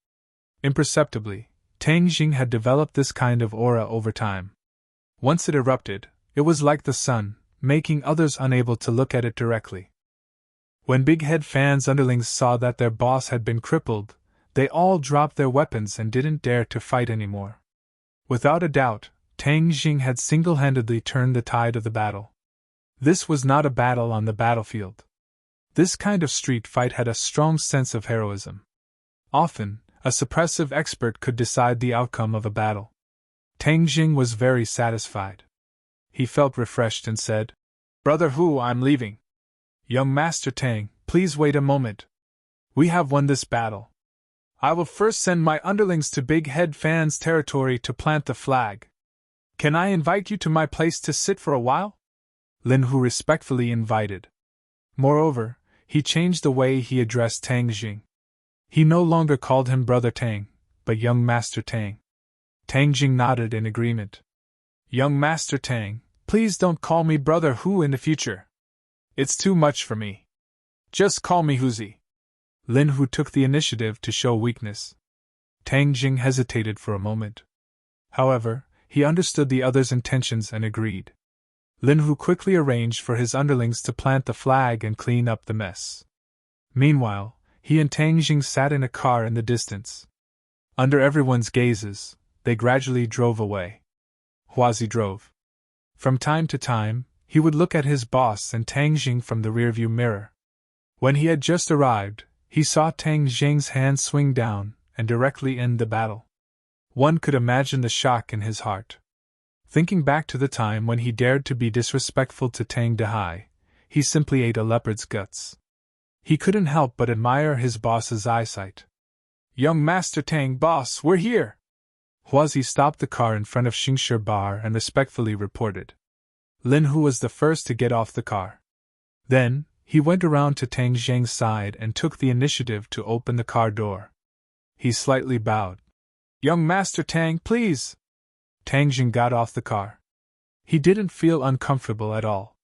Imperceptibly, Tang Jing had developed this kind of aura over time. Once it erupted, it was like the sun, making others unable to look at it directly. When Big Head Fan's underlings saw that their boss had been crippled, They all dropped their weapons and didn't dare to fight anymore. Without a doubt, Tang Jing had single-handedly turned the tide of the battle. This was not a battle on the battlefield. This kind of street fight had a strong sense of heroism. Often, a suppressive expert could decide the outcome of a battle. Tang Jing was very satisfied. He felt refreshed and said, "Brother Hu, I'm leaving. Young Master Tang, please wait a moment. We have won this battle. I will first send my underlings to Big Head Fan's territory to plant the flag. Can I invite you to my place to sit for a while?" Lin Hu respectfully invited. Moreover, he changed the way he addressed Tang Jing. He no longer called him Brother Tang, but Young Master Tang. Tang Jing nodded in agreement. "Young Master Tang, please don't call me Brother Hu in the future. It's too much for me. Just call me Huzi." Lin Hu took the initiative to show weakness. Tang Jing hesitated for a moment. However, he understood the other's intentions and agreed. Lin Hu quickly arranged for his underlings to plant the flag and clean up the mess. Meanwhile, he and Tang Jing sat in a car in the distance. Under everyone's gazes, they gradually drove away. Huazi drove. From time to time, he would look at his boss and Tang Jing from the rearview mirror. When he had just arrived, he saw Tang Jing's hand swing down and directly end the battle. One could imagine the shock in his heart. Thinking back to the time when he dared to be disrespectful to Tang Dehai, he simply ate a leopard's guts. He couldn't help but admire his boss's eyesight. "Young Master Tang, boss, we're here!" Huazi stopped the car in front of Xingshi Bar and respectfully reported. Lin Hu was the first to get off the car. Then, he went around to Tang Jing's side and took the initiative to open the car door. He slightly bowed. "Young Master Tang, please!" Tang Jing got off the car. He didn't feel uncomfortable at all.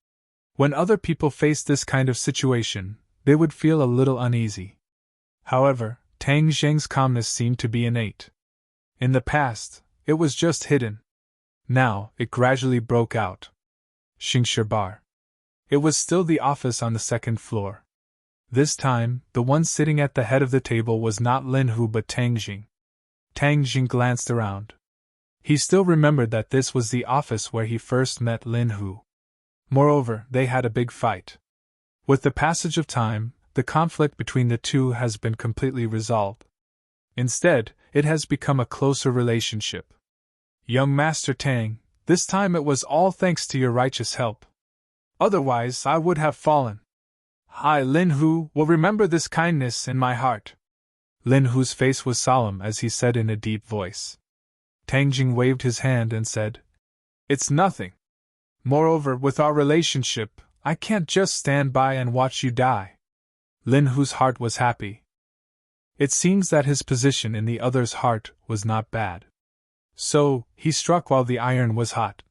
When other people faced this kind of situation, they would feel a little uneasy. However, Tang Jing's calmness seemed to be innate. In the past, it was just hidden. Now, it gradually broke out. Xingshi Bar. It was still the office on the second floor. This time, the one sitting at the head of the table was not Lin Hu but Tang Jing. Tang Jing glanced around. He still remembered that this was the office where he first met Lin Hu. Moreover, they had a big fight. With the passage of time, the conflict between the two has been completely resolved. Instead, it has become a closer relationship. "Young Master Tang, this time it was all thanks to your righteous help. Otherwise, I would have fallen. I, Lin Hu, will remember this kindness in my heart." Lin Hu's face was solemn as he said in a deep voice. Tang Jing waved his hand and said, "It's nothing. Moreover, with our relationship, I can't just stand by and watch you die." Lin Hu's heart was happy. It seems that his position in the other's heart was not bad. So, he struck while the iron was hot.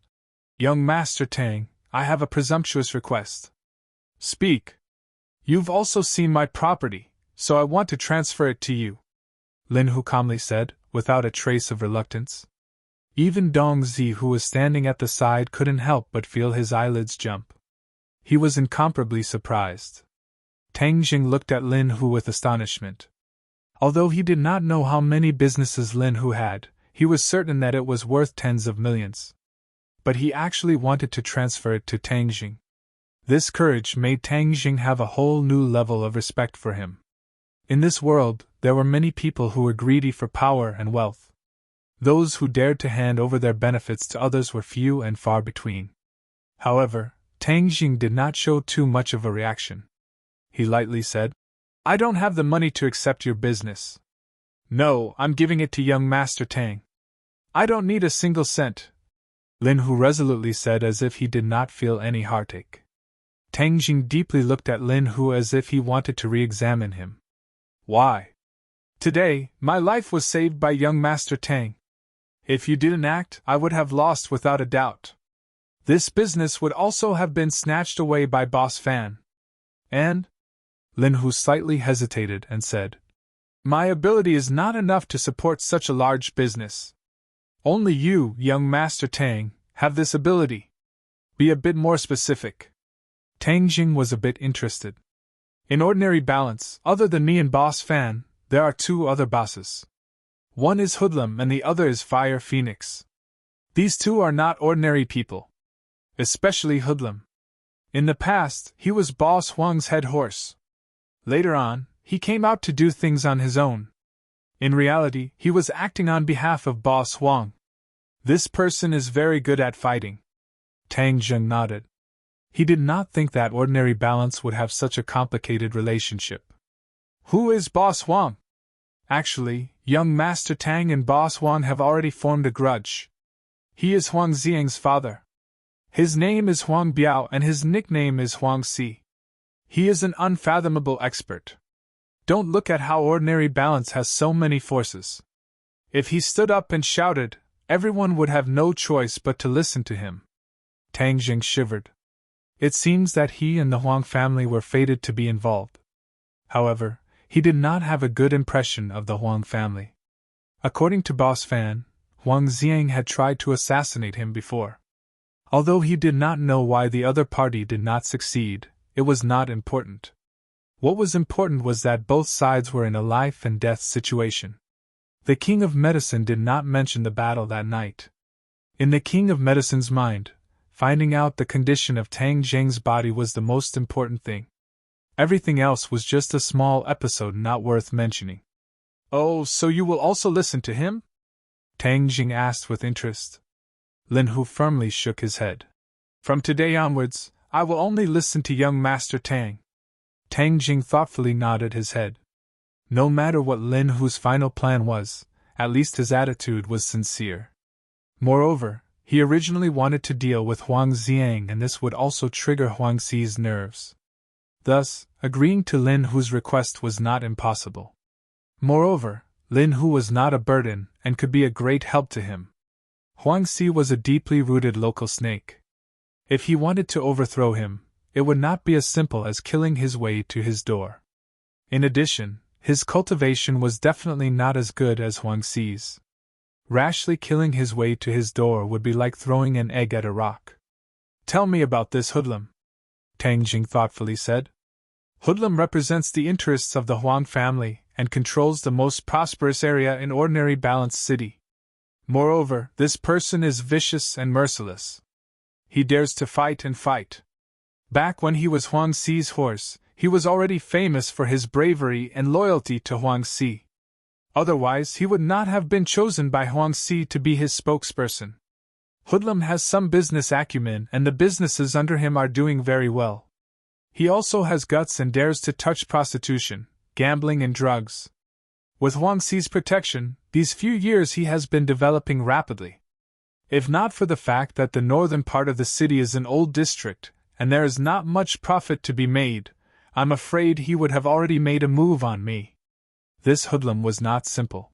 "Young Master Tang, I have a presumptuous request." "Speak." "You've also seen my property, so I want to transfer it to you," Lin Hu calmly said, without a trace of reluctance. Even Dong Zi, who was standing at the side, couldn't help but feel his eyelids jump. He was incomparably surprised. Tang Jing looked at Lin Hu with astonishment. Although he did not know how many businesses Lin Hu had, he was certain that it was worth tens of millions. But he actually wanted to transfer it to Tang Jing. This courage made Tang Jing have a whole new level of respect for him. In this world, there were many people who were greedy for power and wealth. Those who dared to hand over their benefits to others were few and far between. However, Tang Jing did not show too much of a reaction. He lightly said, "I don't have the money to accept your business. No, I'm giving it to young Master Tang. I don't need a single cent," Lin Hu resolutely said as if he did not feel any heartache. Tang Jing deeply looked at Lin Hu as if he wanted to re-examine him. "Why? Today, my life was saved by young Master Tang. If you didn't act, I would have lost without a doubt. This business would also have been snatched away by Boss Fan. And?" Lin Hu slightly hesitated and said, "My ability is not enough to support such a large business. Only you, young Master Tang, have this ability. Be a bit more specific." Tang Jing was a bit interested. "In ordinary balance, other than me and Boss Fan, there are two other bosses. One is Hoodlum and the other is Fire Phoenix. These two are not ordinary people. Especially Hoodlum. In the past, he was Boss Huang's head horse. Later on, he came out to do things on his own. In reality, he was acting on behalf of Boss Huang. This person is very good at fighting. Tang Zheng nodded. He did not think that ordinary balance would have such a complicated relationship. Who is Boss Huang? Actually, young Master Tang and Boss Huang have already formed a grudge. He is Huang Xiang's father. His name is Huang Biao and his nickname is Huang Si. He is an unfathomable expert. Don't look at how ordinary balance has so many forces. If he stood up and shouted, everyone would have no choice but to listen to him. Tang Jing shivered. It seems that he and the Huang family were fated to be involved. However, he did not have a good impression of the Huang family. According to Boss Fan, Huang Xiang had tried to assassinate him before. Although he did not know why the other party did not succeed, it was not important. What was important was that both sides were in a life and death situation. The King of Medicine did not mention the battle that night. In the King of Medicine's mind, finding out the condition of Tang Zheng's body was the most important thing. Everything else was just a small episode not worth mentioning. Oh, so you will also listen to him? Tang Jing asked with interest. Lin Hu firmly shook his head. From today onwards, I will only listen to young Master Tang. Tang Jing thoughtfully nodded his head. No matter what Lin Hu's final plan was, at least his attitude was sincere. Moreover, he originally wanted to deal with Huang Xiang and this would also trigger Huang Xi's nerves. Thus, agreeing to Lin Hu's request was not impossible. Moreover, Lin Hu was not a burden and could be a great help to him. Huang Xi was a deeply rooted local snake. If he wanted to overthrow him, it would not be as simple as killing his way to his door. In addition, his cultivation was definitely not as good as Huang Xi's. Rashly killing his way to his door would be like throwing an egg at a rock. Tell me about this Hoodlum, Tang Jing thoughtfully said. Hoodlum represents the interests of the Huang family and controls the most prosperous area in ordinary balanced city. Moreover, this person is vicious and merciless. He dares to fight and fight. Back when he was Huang Xi's horse, he was already famous for his bravery and loyalty to Huang Xi. Otherwise, he would not have been chosen by Huang Xi to be his spokesperson. Hoodlum has some business acumen and the businesses under him are doing very well. He also has guts and dares to touch prostitution, gambling and drugs. With Huang Xi's protection, these few years he has been developing rapidly. If not for the fact that the northern part of the city is an old district, and there is not much profit to be made, I'm afraid he would have already made a move on me. This Hoodlum was not simple.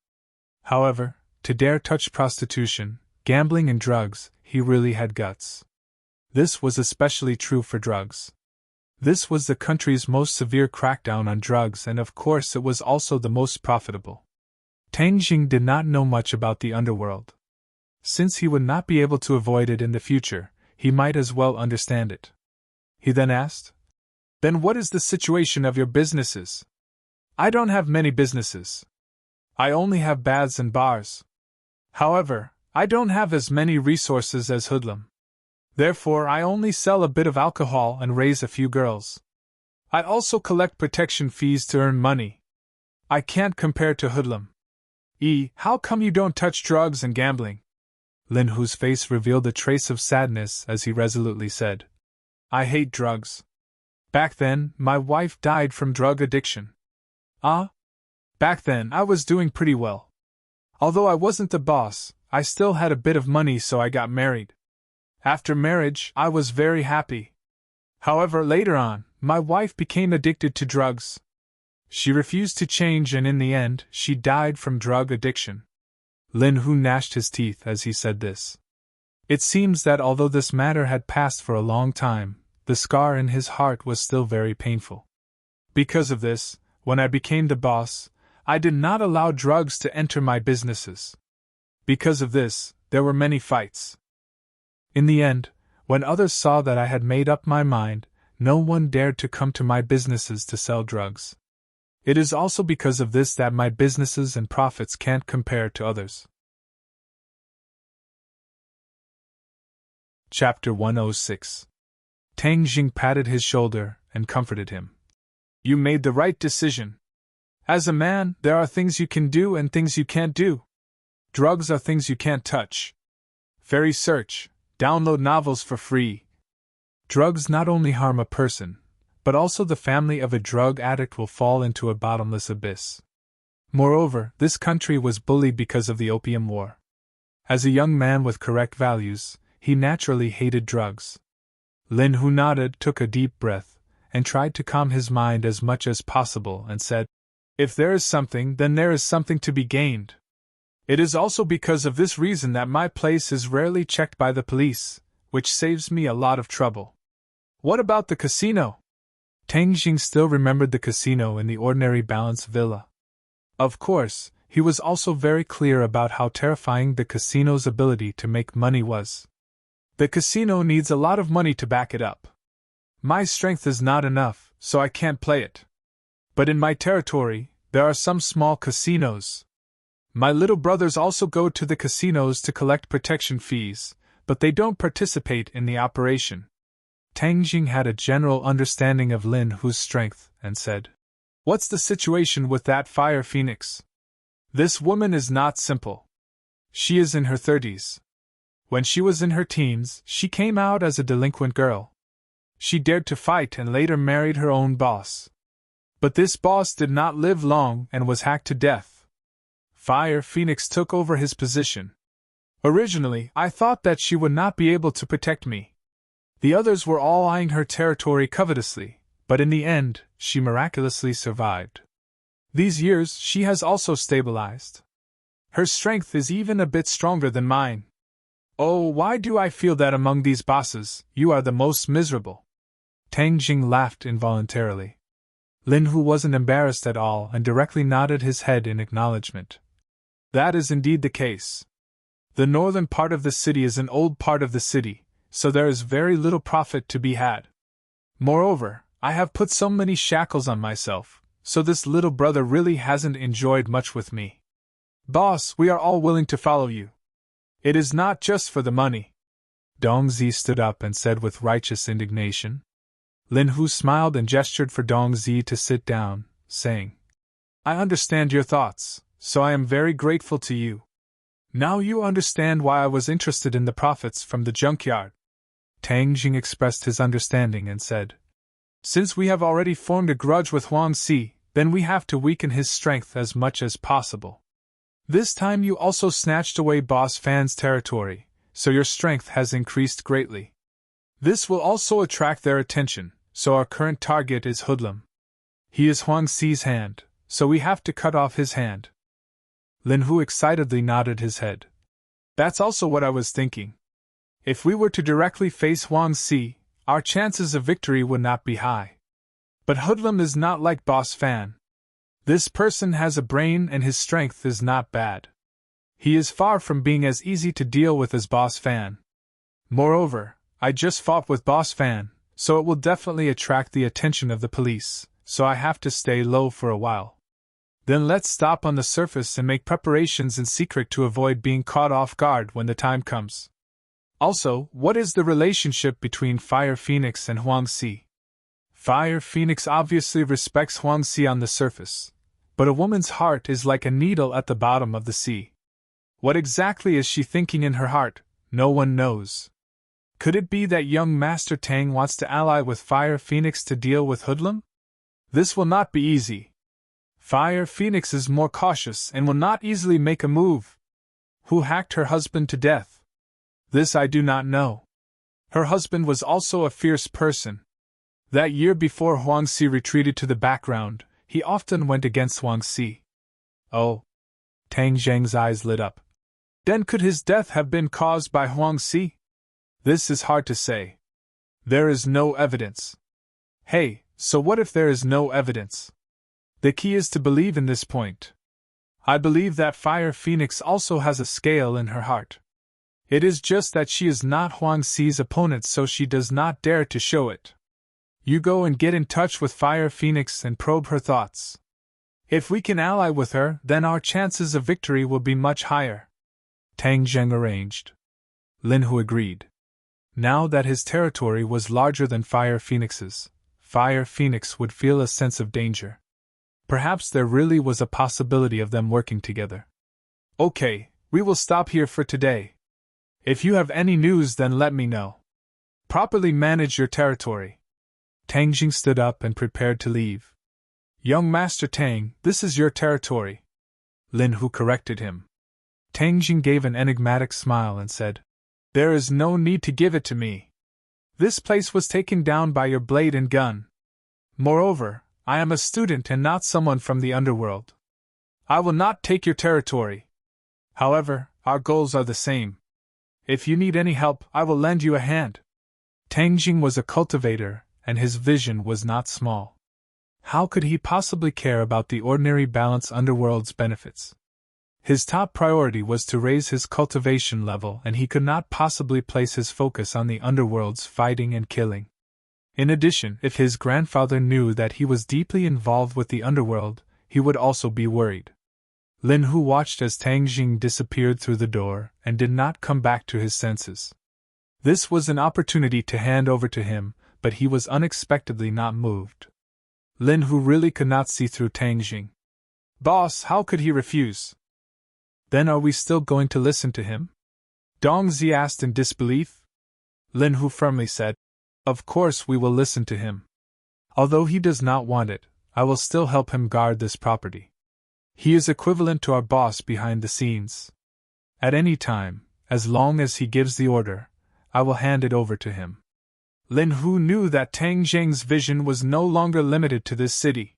However, to dare touch prostitution, gambling and drugs, he really had guts. This was especially true for drugs. This was the country's most severe crackdown on drugs and of course it was also the most profitable. Tang Jing did not know much about the underworld. Since he would not be able to avoid it in the future, he might as well understand it. He then asked, Then what is the situation of your businesses? I don't have many businesses. I only have baths and bars. However, I don't have as many resources as Hoodlum. Therefore I only sell a bit of alcohol and raise a few girls. I also collect protection fees to earn money. I can't compare to Hoodlum. How come you don't touch drugs and gambling? Lin Hu's face revealed a trace of sadness as he resolutely said, I hate drugs. Back then, my wife died from drug addiction. Back then I was doing pretty well. Although I wasn't the boss, I still had a bit of money so I got married. After marriage, I was very happy. However, later on, my wife became addicted to drugs. She refused to change and in the end, she died from drug addiction. Lin Hu gnashed his teeth as he said this. It seems that although this matter had passed for a long time, the scar in his heart was still very painful. Because of this, when I became the boss, I did not allow drugs to enter my businesses. Because of this, there were many fights. In the end, when others saw that I had made up my mind, no one dared to come to my businesses to sell drugs. It is also because of this that my businesses and profits can't compare to others. Chapter 106. Tang Jing patted his shoulder and comforted him. You made the right decision. As a man, there are things you can do and things you can't do. Drugs are things you can't touch. Fairy search, download novels for free. Drugs not only harm a person, but also the family of a drug addict will fall into a bottomless abyss. Moreover, this country was bullied because of the Opium War. As a young man with correct values, he naturally hated drugs. Lin Hu nodded, took a deep breath, and tried to calm his mind as much as possible and said, If there is something, then there is something to be gained. It is also because of this reason that my place is rarely checked by the police, which saves me a lot of trouble. What about the casino? Tang Jing still remembered the casino in the ordinary balanced villa. Of course, he was also very clear about how terrifying the casino's ability to make money was. The casino needs a lot of money to back it up. My strength is not enough, so I can't play it. But in my territory, there are some small casinos. My little brothers also go to the casinos to collect protection fees, but they don't participate in the operation. Tang Jing had a general understanding of Lin Hu's strength and said, What's the situation with that fire phoenix? This woman is not simple. She is in her 30s. When she was in her teens, she came out as a delinquent girl. She dared to fight and later married her own boss. But this boss did not live long and was hacked to death. Fire Phoenix took over his position. Originally, I thought that she would not be able to protect me. The others were all eyeing her territory covetously, but in the end, she miraculously survived. These years, she has also stabilized. Her strength is even a bit stronger than mine. Oh, why do I feel that among these bosses, you are the most miserable? Tang Jing laughed involuntarily. Lin Hu wasn't embarrassed at all and directly nodded his head in acknowledgement. That is indeed the case. The northern part of the city is an old part of the city, so there is very little profit to be had. Moreover, I have put so many shackles on myself, so this little brother really hasn't enjoyed much with me. Boss, we are all willing to follow you. It is not just for the money. Dongzi stood up and said with righteous indignation. Lin Hu smiled and gestured for Dongzi to sit down, saying, I understand your thoughts, so I am very grateful to you. Now you understand why I was interested in the profits from the junkyard. Tang Jing expressed his understanding and said, Since we have already formed a grudge with Huang Si, then we have to weaken his strength as much as possible. This time you also snatched away Boss Fan's territory, so your strength has increased greatly. This will also attract their attention, so our current target is Hoodlum. He is Huang Si's hand, so we have to cut off his hand. Lin Hu excitedly nodded his head. That's also what I was thinking. If we were to directly face Huang Si, our chances of victory would not be high. But Hoodlum is not like Boss Fan. This person has a brain and his strength is not bad. He is far from being as easy to deal with as Boss Fan. Moreover, I just fought with Boss Fan, so it will definitely attract the attention of the police, so I have to stay low for a while. Then let's stop on the surface and make preparations in secret to avoid being caught off guard when the time comes. Also, what is the relationship between Fire Phoenix and Huang Si? Fire Phoenix obviously respects Huang Si on the surface, but a woman's heart is like a needle at the bottom of the sea. What exactly is she thinking in her heart? No one knows. Could it be that young Master Tang wants to ally with Fire Phoenix to deal with Hoodlum? This will not be easy. Fire Phoenix is more cautious and will not easily make a move. Who hacked her husband to death? This I do not know. Her husband was also a fierce person. That year before Huang Si retreated to the background, he often went against Huang Si. Oh. Tang Zheng's eyes lit up. Then could his death have been caused by Huang Si? This is hard to say. There is no evidence. Hey, so what if there is no evidence? The key is to believe in this point. I believe that Fire Phoenix also has a scale in her heart. It is just that she is not Huang Si's opponent, so she does not dare to show it. You go and get in touch with Fire Phoenix and probe her thoughts. If we can ally with her, then our chances of victory will be much higher. Tang Zheng arranged. Lin Hu agreed. Now that his territory was larger than Fire Phoenix's, Fire Phoenix would feel a sense of danger. Perhaps there really was a possibility of them working together. Okay, we will stop here for today. If you have any news, then let me know. Properly manage your territory. Tang Jing stood up and prepared to leave. Young Master Tang, this is your territory. Lin Hu corrected him. Tang Jing gave an enigmatic smile and said, There is no need to give it to me. This place was taken down by your blade and gun. Moreover, I am a student and not someone from the underworld. I will not take your territory. However, our goals are the same. If you need any help, I will lend you a hand. Tang Jing was a cultivator, and his vision was not small. How could he possibly care about the ordinary balanced underworld's benefits? His top priority was to raise his cultivation level, and he could not possibly place his focus on the underworld's fighting and killing. In addition, if his grandfather knew that he was deeply involved with the underworld, he would also be worried. Lin Hu watched as Tang Jing disappeared through the door and did not come back to his senses. This was an opportunity to hand over to him, but he was unexpectedly not moved. Lin Hu really could not see through Tang Jing. Boss, how could he refuse? Then are we still going to listen to him? Dong Zi asked in disbelief. Lin Hu firmly said, Of course we will listen to him. Although he does not want it, I will still help him guard this property. He is equivalent to our boss behind the scenes. At any time, as long as he gives the order, I will hand it over to him. Lin Hu knew that Tang Jing's vision was no longer limited to this city.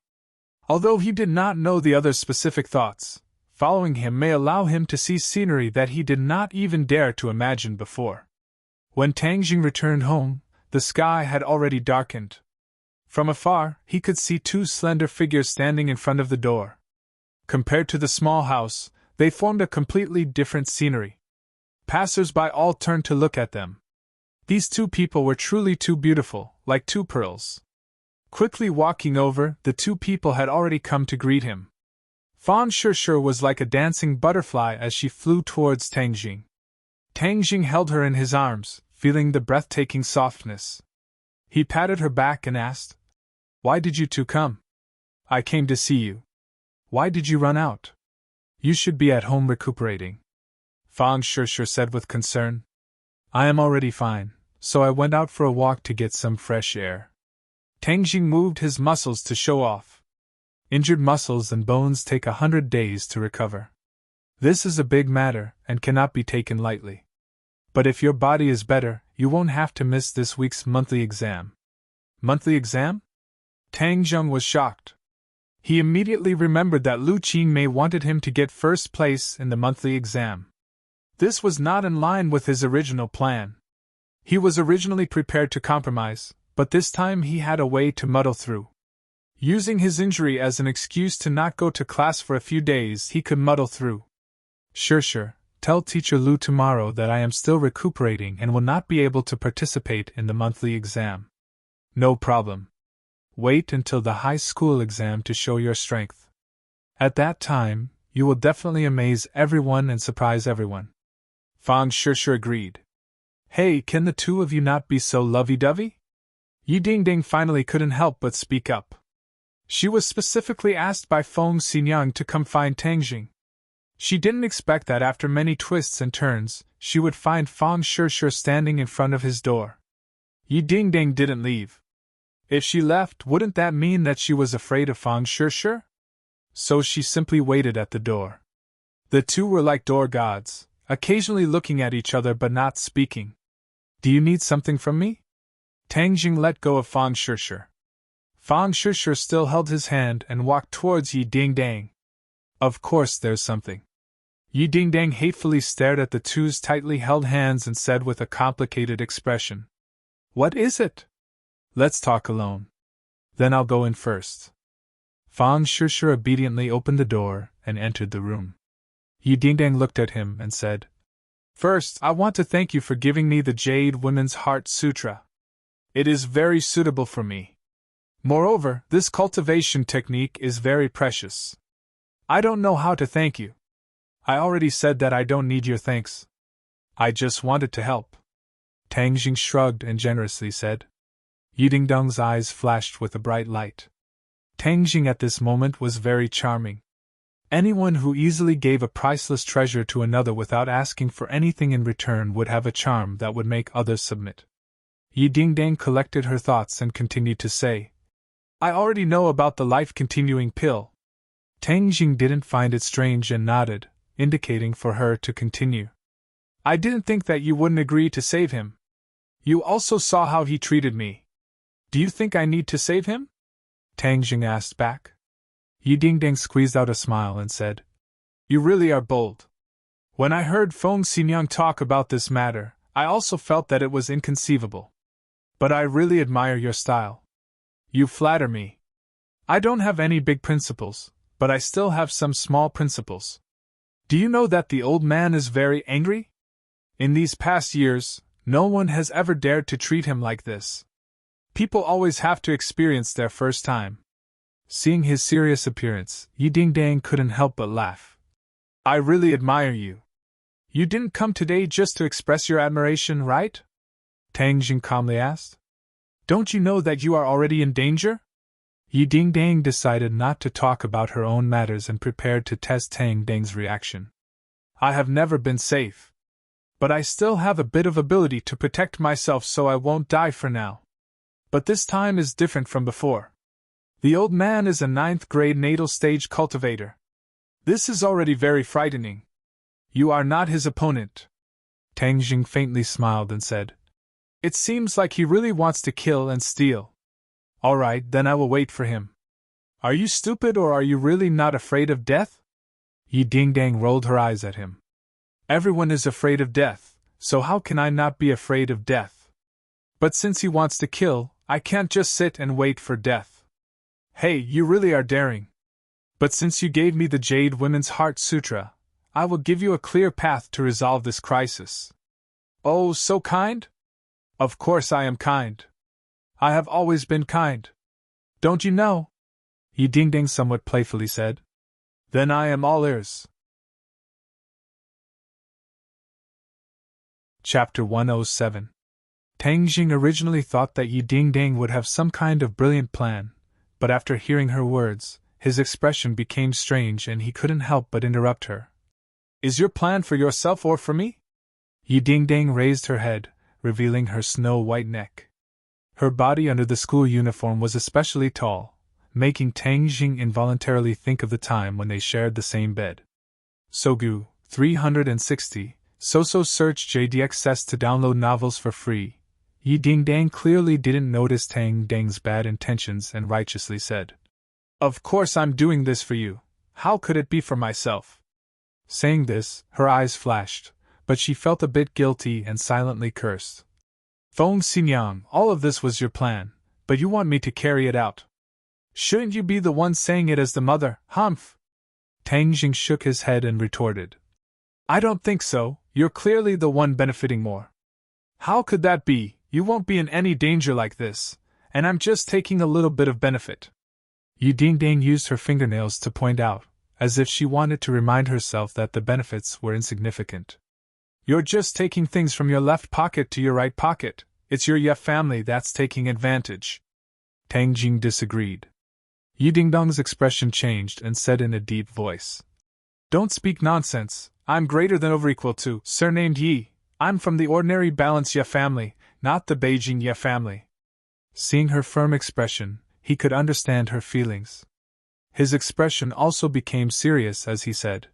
Although he did not know the other specific thoughts, following him may allow him to see scenery that he did not even dare to imagine before. When Tang Jing returned home, the sky had already darkened. From afar, he could see two slender figures standing in front of the door. Compared to the small house, they formed a completely different scenery. Passers-by all turned to look at them. These two people were truly too beautiful, like two pearls. Quickly walking over, the two people had already come to greet him. Fan Shishir was like a dancing butterfly as she flew towards Tang Jing. Tang Jing held her in his arms, feeling the breathtaking softness. He patted her back and asked, Why did you two come? I came to see you. Why did you run out? You should be at home recuperating. Fan Shishir said with concern. I am already fine, so I went out for a walk to get some fresh air. Tang Jing moved his muscles to show off. Injured muscles and bones take 100 days to recover. This is a big matter and cannot be taken lightly. But if your body is better, you won't have to miss this week's monthly exam. Monthly exam? Tang Jing was shocked. He immediately remembered that Lu Qingmei wanted him to get first place in the monthly exam. This was not in line with his original plan. He was originally prepared to compromise, but this time he had a way to muddle through. Using his injury as an excuse to not go to class for a few days, he could muddle through. Sure, tell Teacher Lu tomorrow that I am still recuperating and will not be able to participate in the monthly exam. No problem. Wait until the high school exam to show your strength. At that time, you will definitely amaze everyone and surprise everyone. Fan Shishir agreed. Hey, can the two of you not be so lovey-dovey? Yi Dingding finally couldn't help but speak up. She was specifically asked by Feng Xinyang to come find Tang Jing. She didn't expect that after many twists and turns, she would find Fan Shishir standing in front of his door. Yi Dingding didn't leave. If she left, wouldn't that mean that she was afraid of Fan Shishir? So she simply waited at the door. The two were like door gods, occasionally looking at each other but not speaking. Do you need something from me? Tang Jing let go of Fan Shishir. Fan Shishir still held his hand and walked towards Yi Dingdang. Of course there's something. Yi Dingdang hatefully stared at the two's tightly held hands and said with a complicated expression. What is it? Let's talk alone. Then I'll go in first. Fan Shishir obediently opened the door and entered the room. Yi Dingdang looked at him and said, First, I want to thank you for giving me the Jade Women's Heart Sutra. It is very suitable for me. Moreover, this cultivation technique is very precious. I don't know how to thank you. I already said that I don't need your thanks. I just wanted to help. Tang Jing shrugged and generously said. Yidingdong's eyes flashed with a bright light. Tang Jing at this moment was very charming. Anyone who easily gave a priceless treasure to another without asking for anything in return would have a charm that would make others submit. Yidingdang collected her thoughts and continued to say, I already know about the life-continuing pill. Tang Jing didn't find it strange and nodded, indicating for her to continue. I didn't think that you wouldn't agree to save him. You also saw how he treated me. Do you think I need to save him? Tang Jing asked back. Yidingdang squeezed out a smile and said, You really are bold. When I heard Feng Xinyang talk about this matter, I also felt that it was inconceivable. But I really admire your style. You flatter me. I don't have any big principles, but I still have some small principles. Do you know that the old man is very angry? In these past years, no one has ever dared to treat him like this. People always have to experience their first time. Seeing his serious appearance, Yidingdang couldn't help but laugh. I really admire you. You didn't come today just to express your admiration, right? Tang Jing calmly asked. Don't you know that you are already in danger? Yidingdang decided not to talk about her own matters and prepared to test Tang Dang's reaction. I have never been safe. But I still have a bit of ability to protect myself, so I won't die for now. But this time is different from before. The old man is a 9th grade natal stage cultivator. This is already very frightening. You are not his opponent. Tang Jing faintly smiled and said, It seems like he really wants to kill and steal. All right, then I will wait for him. Are you stupid, or are you really not afraid of death? Yidingdang rolled her eyes at him. Everyone is afraid of death, so how can I not be afraid of death? But since he wants to kill, I can't just sit and wait for death. Hey, you really are daring. But since you gave me the Jade Women's Heart Sutra, I will give you a clear path to resolve this crisis. Oh, so kind? Of course I am kind. I have always been kind. Don't you know? Yidingdang somewhat playfully said. Then I am all ears. Chapter 107. Tang Jing originally thought that Yidingdang would have some kind of brilliant plan, but after hearing her words, his expression became strange and he couldn't help but interrupt her. Is your plan for yourself or for me? Yidingdang raised her head, revealing her snow-white neck. Her body under the school uniform was especially tall, making Tang Jing involuntarily think of the time when they shared the same bed. Sogu, 360, So search JDXS to download novels for free. Yidingdang clearly didn't notice Tang Dang's bad intentions and righteously said, Of course I'm doing this for you. How could it be for myself? Saying this, her eyes flashed, but she felt a bit guilty and silently cursed. Feng Xinyang, all of this was your plan, but you want me to carry it out. Shouldn't you be the one saying it as the mother, humph? Tang Jing shook his head and retorted. I don't think so, you're clearly the one benefiting more. How could that be? You won't be in any danger like this, and I'm just taking a little bit of benefit. Yidingdang used her fingernails to point out, as if she wanted to remind herself that the benefits were insignificant. You're just taking things from your left pocket to your right pocket. It's your Ye family that's taking advantage. Tang Jing disagreed. Yidingdang's expression changed and said in a deep voice, Don't speak nonsense. I'm greater than or equal to, surnamed Yi. I'm from the ordinary Balance Ye family, not the Beijing Ye family. Seeing her firm expression, he could understand her feelings. His expression also became serious as he said,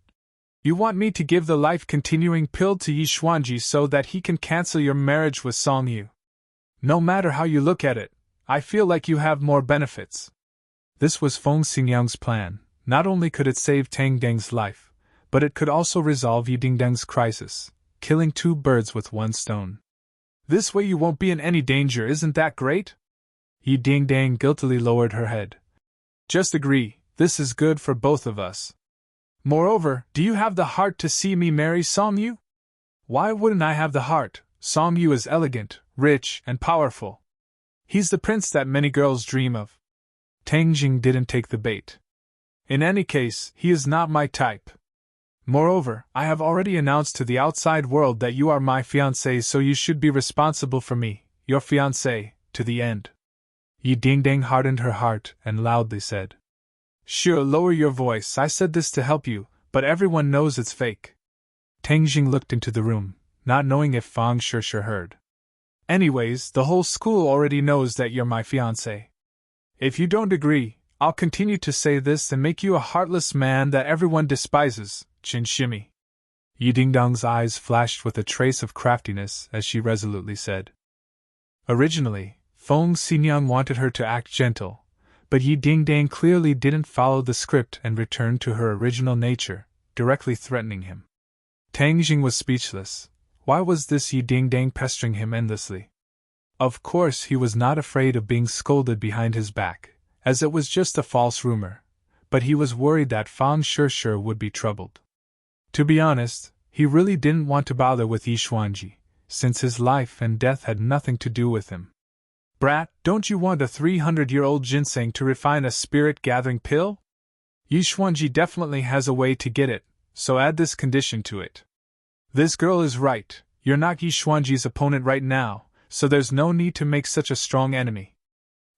You want me to give the life-continuing pill to Yi Xuanji so that he can cancel your marriage with Song Yu. No matter how you look at it, I feel like you have more benefits. This was Feng Xinyang's plan. Not only could it save Tang Dang's life, but it could also resolve Yidingdang's crisis, killing 2 birds with 1 stone. This way you won't be in any danger, isn't that great? Yidingdang guiltily lowered her head. Just agree, this is good for both of us. Moreover, do you have the heart to see me marry Song Yu? Why wouldn't I have the heart? Song Yu is elegant, rich, and powerful. He's the prince that many girls dream of. Tang Jing didn't take the bait. In any case, he is not my type. Moreover, I have already announced to the outside world that you are my fiancé, so you should be responsible for me, your fiancé, to the end. Yi Dingdang hardened her heart and loudly said, Sure, lower your voice, I said this to help you, but everyone knows it's fake. Tang Jing looked into the room, not knowing if Fang Shishir heard. Anyways, the whole school already knows that you're my fiancé. If you don't agree, I'll continue to say this and make you a heartless man that everyone despises, Chin Shimmy. Yi Dingdong's eyes flashed with a trace of craftiness as she resolutely said. Originally, Feng Xinyang wanted her to act gentle, but Yi Dingdang clearly didn't follow the script and returned to her original nature, directly threatening him. Tang Jing was speechless. Why was this Yi Dingdang pestering him endlessly? Of course he was not afraid of being scolded behind his back, as it was just a false rumor, but he was worried that Fang Shishir would be troubled. To be honest, he really didn't want to bother with Yi Xuanji, since his life and death had nothing to do with him. Brat, don't you want a 300-year-old ginseng to refine a spirit-gathering pill? Yi Xuanji definitely has a way to get it, so add this condition to it. This girl is right, you're not Yi Xuanji's opponent right now, so there's no need to make such a strong enemy.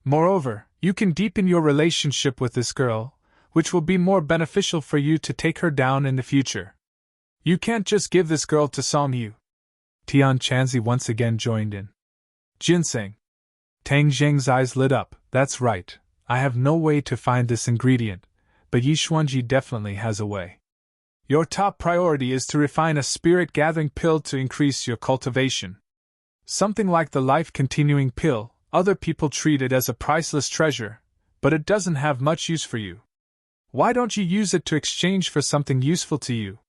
Moreover, you can deepen your relationship with this girl, which will be more beneficial for you to take her down in the future. You can't just give this girl to Song Yu. Tian Chanzi once again joined in. Ginseng. Tang Jing's eyes lit up. That's right, I have no way to find this ingredient, but Yi Xuanji definitely has a way. Your top priority is to refine a spirit-gathering pill to increase your cultivation. Something like the life-continuing pill, other people treat it as a priceless treasure, but it doesn't have much use for you. Why don't you use it to exchange for something useful to you?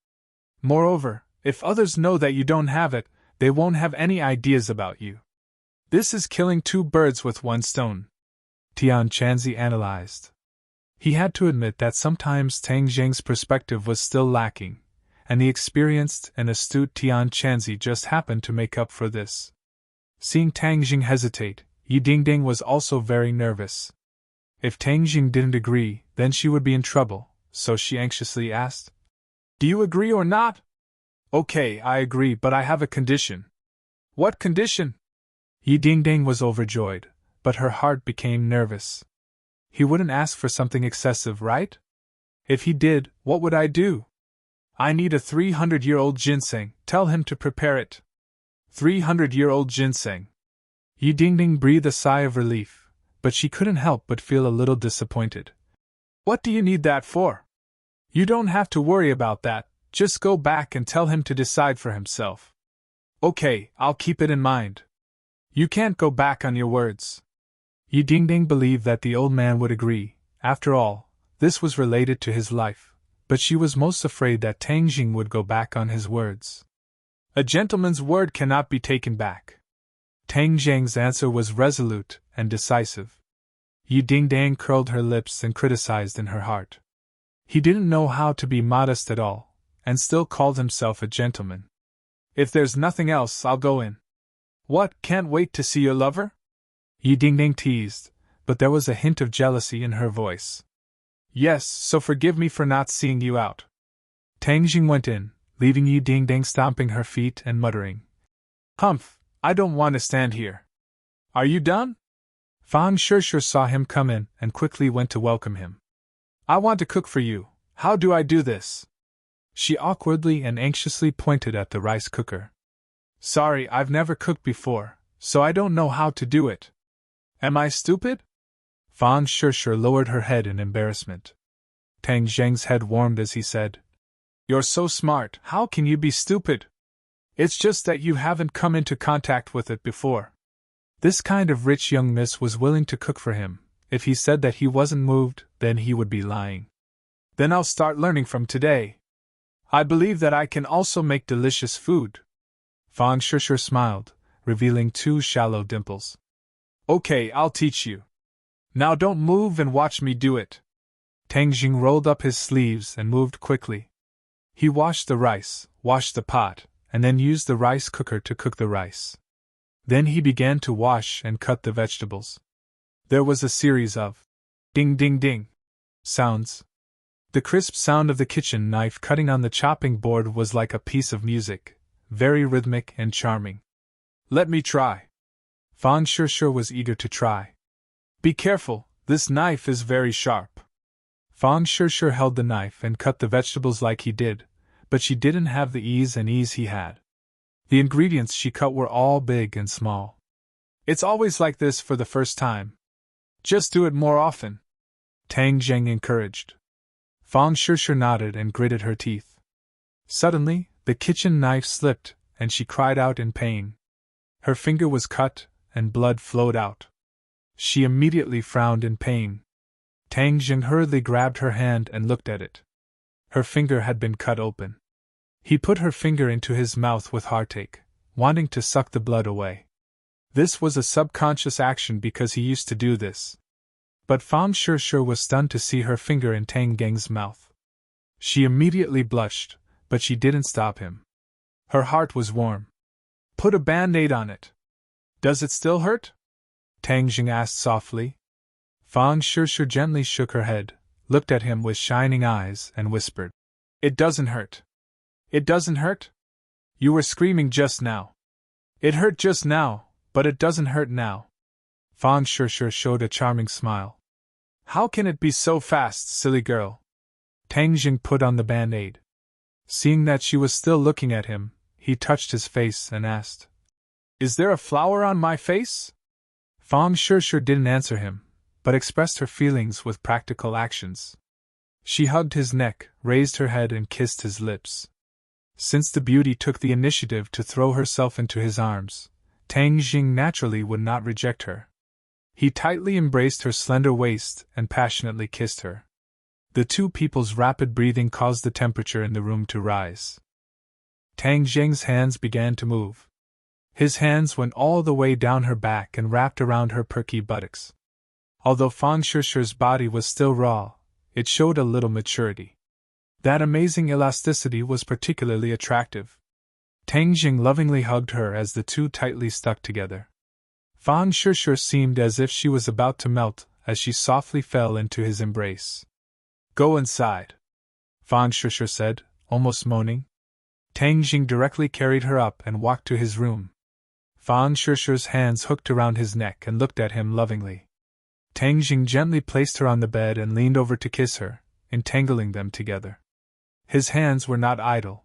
Moreover, if others know that you don't have it, they won't have any ideas about you. This is killing two birds with one stone. Tian Chanzi analyzed. He had to admit that sometimes Tang Jing's perspective was still lacking, and the experienced and astute Tian Chanzi just happened to make up for this. Seeing Tang Jing hesitate, Yi Dingding was also very nervous. If Tang Jing didn't agree, then she would be in trouble, so she anxiously asked, Do you agree or not? Okay, I agree, but I have a condition. What condition? Yi Dingding was overjoyed, but her heart became nervous. He wouldn't ask for something excessive, right? If he did, what would I do? I need a 300-year-old ginseng, tell him to prepare it. 300-year-old ginseng. Yi Dingding breathed a sigh of relief, but she couldn't help but feel a little disappointed. What do you need that for? You don't have to worry about that, just go back and tell him to decide for himself. Okay, I'll keep it in mind. You can't go back on your words. Yi Dingding believed that the old man would agree. After all, this was related to his life, but she was most afraid that Tang Jing would go back on his words. A gentleman's word cannot be taken back. Tang Jing's answer was resolute and decisive. Yi Dingdang curled her lips and criticized in her heart. He didn't know how to be modest at all, and still called himself a gentleman. If there's nothing else, I'll go in. What, can't wait to see your lover? Yi Dingding teased, but there was a hint of jealousy in her voice. Yes, so forgive me for not seeing you out. Tang Jing went in, leaving Yi Dingding stomping her feet and muttering. Humph, I don't want to stand here. Are you done? Fang Shishir saw him come in and quickly went to welcome him. I want to cook for you. How do I do this? She awkwardly and anxiously pointed at the rice cooker. Sorry, I've never cooked before, so I don't know how to do it. Am I stupid? Fang Shishir lowered her head in embarrassment. Tang Zheng's head warmed as he said, You're so smart, how can you be stupid? It's just that you haven't come into contact with it before. This kind of rich young miss was willing to cook for him. If he said that he wasn't moved, then he would be lying. Then I'll start learning from today. I believe that I can also make delicious food. Fang Shishir smiled, revealing two shallow dimples. Okay, I'll teach you. Now don't move and watch me do it. Tang Jing rolled up his sleeves and moved quickly. He washed the rice, washed the pot, and then used the rice cooker to cook the rice. Then he began to wash and cut the vegetables. There was a series of Ding ding ding. Sounds. The crisp sound of the kitchen knife cutting on the chopping board was like a piece of music, very rhythmic and charming. Let me try. Fang Shishir was eager to try. Be careful, this knife is very sharp. Fang Shishir held the knife and cut the vegetables like he did, but she didn't have the ease he had. The ingredients she cut were all big and small. It's always like this for the first time. Just do it more often, Tang Zheng encouraged. Fang Shishir nodded and gritted her teeth. Suddenly, the kitchen knife slipped, and she cried out in pain. Her finger was cut, and blood flowed out. She immediately frowned in pain. Tang Zheng hurriedly grabbed her hand and looked at it. Her finger had been cut open. He put her finger into his mouth with heartache, wanting to suck the blood away. This was a subconscious action because he used to do this. But Fang Shishir was stunned to see her finger in Tang Geng's mouth. She immediately blushed, but she didn't stop him. Her heart was warm. Put a band-aid on it. Does it still hurt? Tang Jing asked softly. Fang Shishir gently shook her head, looked at him with shining eyes, and whispered, It doesn't hurt. It doesn't hurt? You were screaming just now. It hurt just now, but it doesn't hurt now. Fang Shishir showed a charming smile. How can it be so fast, silly girl? Tang Jing put on the band-aid. Seeing that she was still looking at him, he touched his face and asked, Is there a flower on my face? Fang Shishir didn't answer him, but expressed her feelings with practical actions. She hugged his neck, raised her head and kissed his lips. Since the beauty took the initiative to throw herself into his arms, Tang Jing naturally would not reject her. He tightly embraced her slender waist and passionately kissed her. The two people's rapid breathing caused the temperature in the room to rise. Tang Jing's hands began to move. His hands went all the way down her back and wrapped around her perky buttocks. Although Fang Shishir's body was still raw, it showed a little maturity. That amazing elasticity was particularly attractive. Tang Jing lovingly hugged her as the two tightly stuck together. Fang Shishir seemed as if she was about to melt as she softly fell into his embrace. Go inside, Fang Shishir said, almost moaning. Tang Jing directly carried her up and walked to his room. Fang Shishir's hands hooked around his neck and looked at him lovingly. Tang Jing gently placed her on the bed and leaned over to kiss her, entangling them together. His hands were not idle.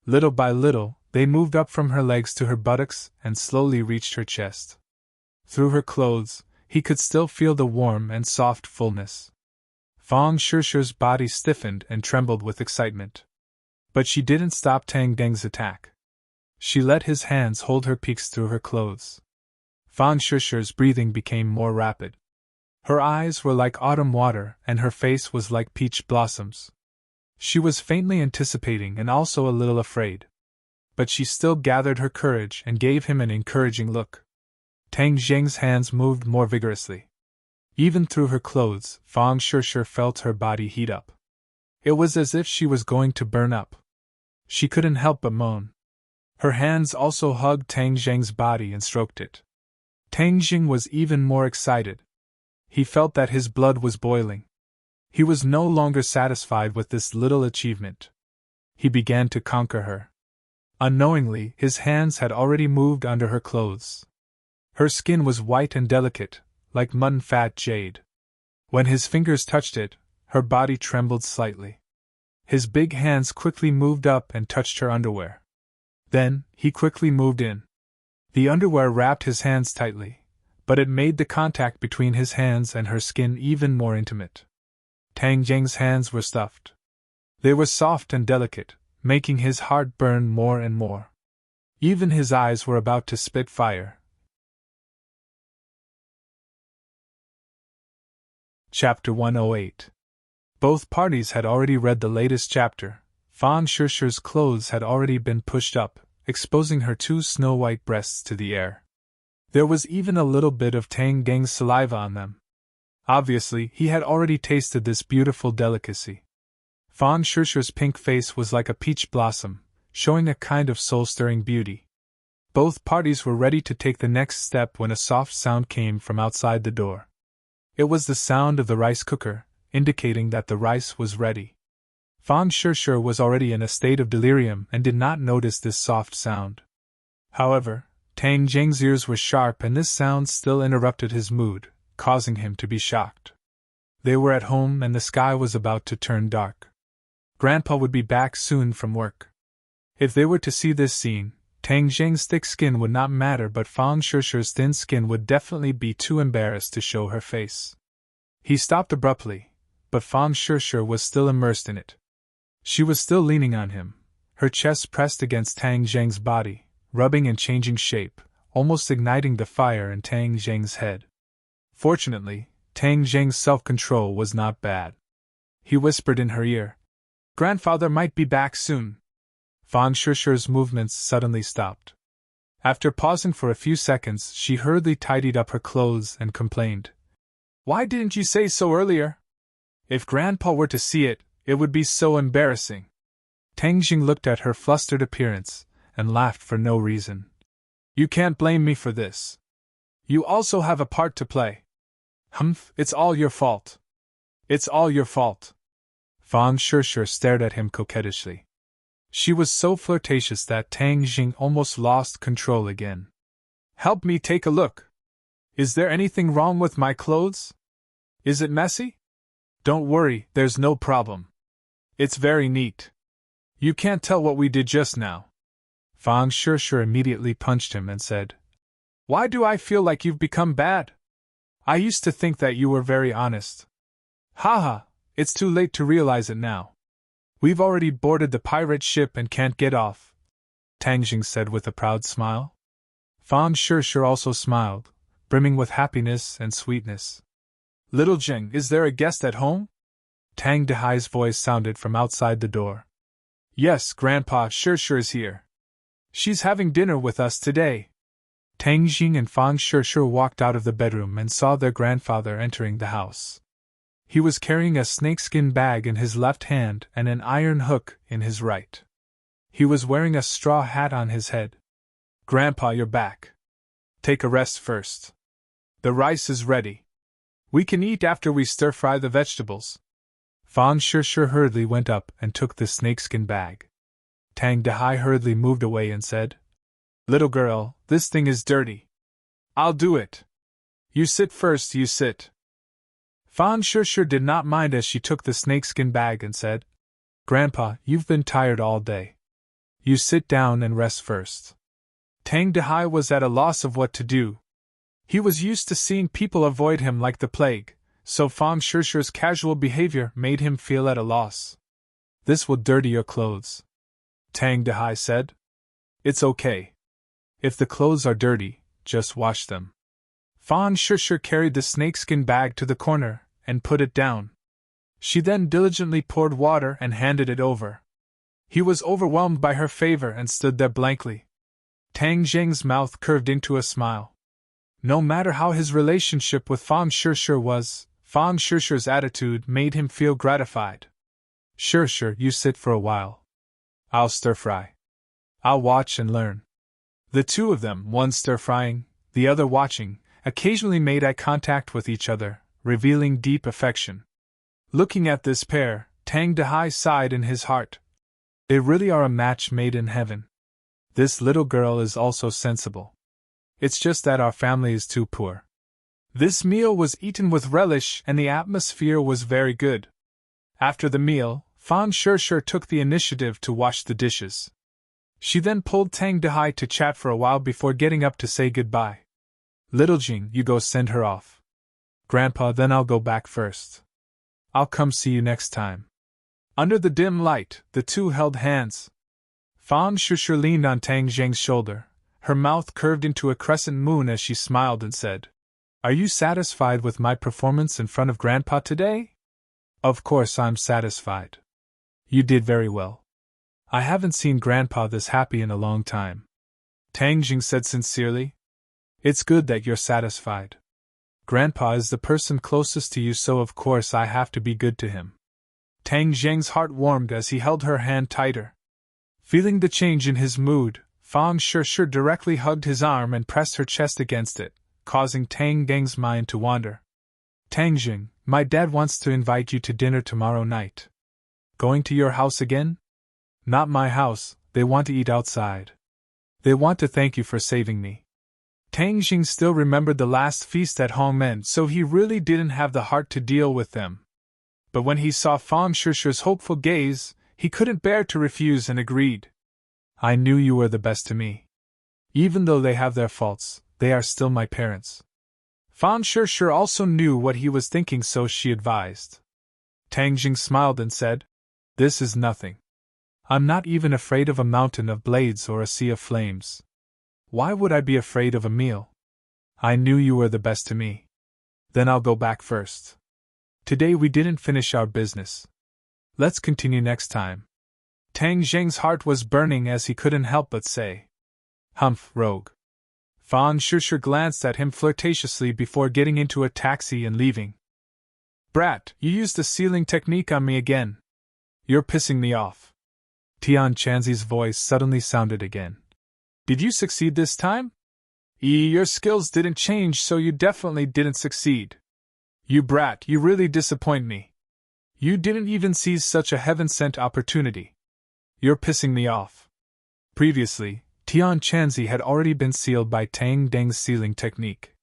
Little by little, they moved up from her legs to her buttocks and slowly reached her chest. Through her clothes, he could still feel the warm and soft fullness. Fang Shishir's body stiffened and trembled with excitement. But she didn't stop Tang Geng's attack. She let his hands hold her peaks through her clothes. Fang Shishir's breathing became more rapid. Her eyes were like autumn water and her face was like peach blossoms. She was faintly anticipating and also a little afraid. But she still gathered her courage and gave him an encouraging look. Tang Zheng's hands moved more vigorously. Even through her clothes, Fang Shishir felt her body heat up. It was as if she was going to burn up. She couldn't help but moan. Her hands also hugged Tang Zheng's body and stroked it. Tang Jing was even more excited. He felt that his blood was boiling. He was no longer satisfied with this little achievement. He began to conquer her. Unknowingly, his hands had already moved under her clothes. Her skin was white and delicate, like mutton fat jade. When his fingers touched it, her body trembled slightly. His big hands quickly moved up and touched her underwear. Then, he quickly moved in. The underwear wrapped his hands tightly, but it made the contact between his hands and her skin even more intimate. Tang Jing's hands were stuffed. They were soft and delicate, making his heart burn more and more. Even his eyes were about to spit fire. Chapter 108. Both parties had already read the latest chapter. Fang Shishir's clothes had already been pushed up, exposing her two snow-white breasts to the air. There was even a little bit of Tang Geng's saliva on them. Obviously, he had already tasted this beautiful delicacy. Fang Shishir's pink face was like a peach blossom, showing a kind of soul-stirring beauty. Both parties were ready to take the next step when a soft sound came from outside the door. It was the sound of the rice cooker, indicating that the rice was ready. Fang Shishir was already in a state of delirium and did not notice this soft sound. However, Tang Jing's ears were sharp and this sound still interrupted his mood, causing him to be shocked. They were at home and the sky was about to turn dark. Grandpa would be back soon from work. If they were to see this scene, Tang Jing's thick skin would not matter, but Fang Shishir's thin skin would definitely be too embarrassed to show her face. He stopped abruptly, but Fang Shishir was still immersed in it. She was still leaning on him, her chest pressed against Tang Jing's body, rubbing and changing shape, almost igniting the fire in Tang Jing's head. Fortunately, Tang Jing's self-control was not bad. He whispered in her ear, "Grandfather might be back soon." Fang Shishir's movements suddenly stopped. After pausing for a few seconds, she hurriedly tidied up her clothes and complained, "Why didn't you say so earlier? If Grandpa were to see it, it would be so embarrassing." Tang Jing looked at her flustered appearance and laughed for no reason. "You can't blame me for this. You also have a part to play." "Humph, it's all your fault. It's all your fault." Fang Shishir stared at him coquettishly. She was so flirtatious that Tang Jing almost lost control again. "Help me take a look. Is there anything wrong with my clothes? Is it messy? Don't worry, there's no problem. It's very neat. You can't tell what we did just now." Fang Shishir immediately punched him and said, "Why do I feel like you've become bad? I used to think that you were very honest." "Haha, it's too late to realize it now. We've already boarded the pirate ship and can't get off," Tang Jing said with a proud smile. Fang Shishir also smiled, brimming with happiness and sweetness. "Little Jing, is there a guest at home?" Tang Dehai's voice sounded from outside the door. "Yes, Grandpa Shishir is here. She's having dinner with us today." Tang Jing and Fang Shishir walked out of the bedroom and saw their grandfather entering the house. He was carrying a snakeskin bag in his left hand and an iron hook in his right. He was wearing a straw hat on his head. "Grandpa, you're back. Take a rest first. The rice is ready. We can eat after we stir-fry the vegetables." Fang Shishir hurriedly went up and took the snakeskin bag. Tang Dehai hurriedly moved away and said, "Little girl, this thing is dirty. I'll do it. You sit first, you sit." Fang Shishir did not mind as she took the snakeskin bag and said, "Grandpa, you've been tired all day. You sit down and rest first." Tang Dehai was at a loss of what to do. He was used to seeing people avoid him like the plague, so Fang Shishir's casual behavior made him feel at a loss. "This will dirty your clothes," Tang Dehai said. "It's okay. If the clothes are dirty, just wash them." Fang Shishir carried the snakeskin bag to the corner and put it down. She then diligently poured water and handed it over. He was overwhelmed by her favor and stood there blankly. Tang Jing's mouth curved into a smile. No matter how his relationship with Fang Shishir was, Fang Shishir's attitude made him feel gratified. Shishir, you sit for a while. I'll stir-fry. I'll watch and learn." The two of them, one stir-frying, the other watching, occasionally made eye contact with each other, revealing deep affection. Looking at this pair, Tang Dehai sighed in his heart. They really are a match made in heaven. This little girl is also sensible. It's just that our family is too poor. This meal was eaten with relish and the atmosphere was very good. After the meal, Fang Shishir took the initiative to wash the dishes. She then pulled Tang Dehai to chat for a while before getting up to say goodbye. "Little Jing, you go send her off. Grandpa, then I'll go back first. I'll come see you next time." Under the dim light, the two held hands. Fang Shishir leaned on Tang Jing's shoulder, her mouth curved into a crescent moon as she smiled and said, "Are you satisfied with my performance in front of Grandpa today?" "Of course I'm satisfied. You did very well. I haven't seen Grandpa this happy in a long time," Tang Jing said sincerely. "It's good that you're satisfied. Grandpa is the person closest to you, so of course I have to be good to him." Tang Jing's heart warmed as he held her hand tighter. Feeling the change in his mood, Fang Shishir directly hugged his arm and pressed her chest against it, causing Tang Jing's mind to wander. Tangjing, my dad wants to invite you to dinner tomorrow night. Going to your house again? Not my house, they want to eat outside. They want to thank you for saving me. Tangjing still remembered the last feast at Hongmen, so he really didn't have the heart to deal with them. But when he saw Fang Shishi's hopeful gaze, he couldn't bear to refuse and agreed. I knew you were the best to me. Even though they have their faults, they are still my parents. Fang Shishi also knew what he was thinking, so she advised. Tangjing smiled and said, This is nothing. I'm not even afraid of a mountain of blades or a sea of flames. Why would I be afraid of a meal? I knew you were the best to me. Then I'll go back first. Today we didn't finish our business. Let's continue next time. Tangjing's heart was burning as he couldn't help but say, Humph, rogue. Fang Shishi glanced at him flirtatiously before getting into a taxi and leaving. Brat, you used the sealing technique on me again. You're pissing me off. Tian Chanzi's voice suddenly sounded again. Did you succeed this time? Your skills didn't change, so you definitely didn't succeed. You brat, you really disappoint me. You didn't even seize such a heaven-sent opportunity. You're pissing me off. Previously, Tian Chanzi had already been sealed by Tang Deng's sealing technique.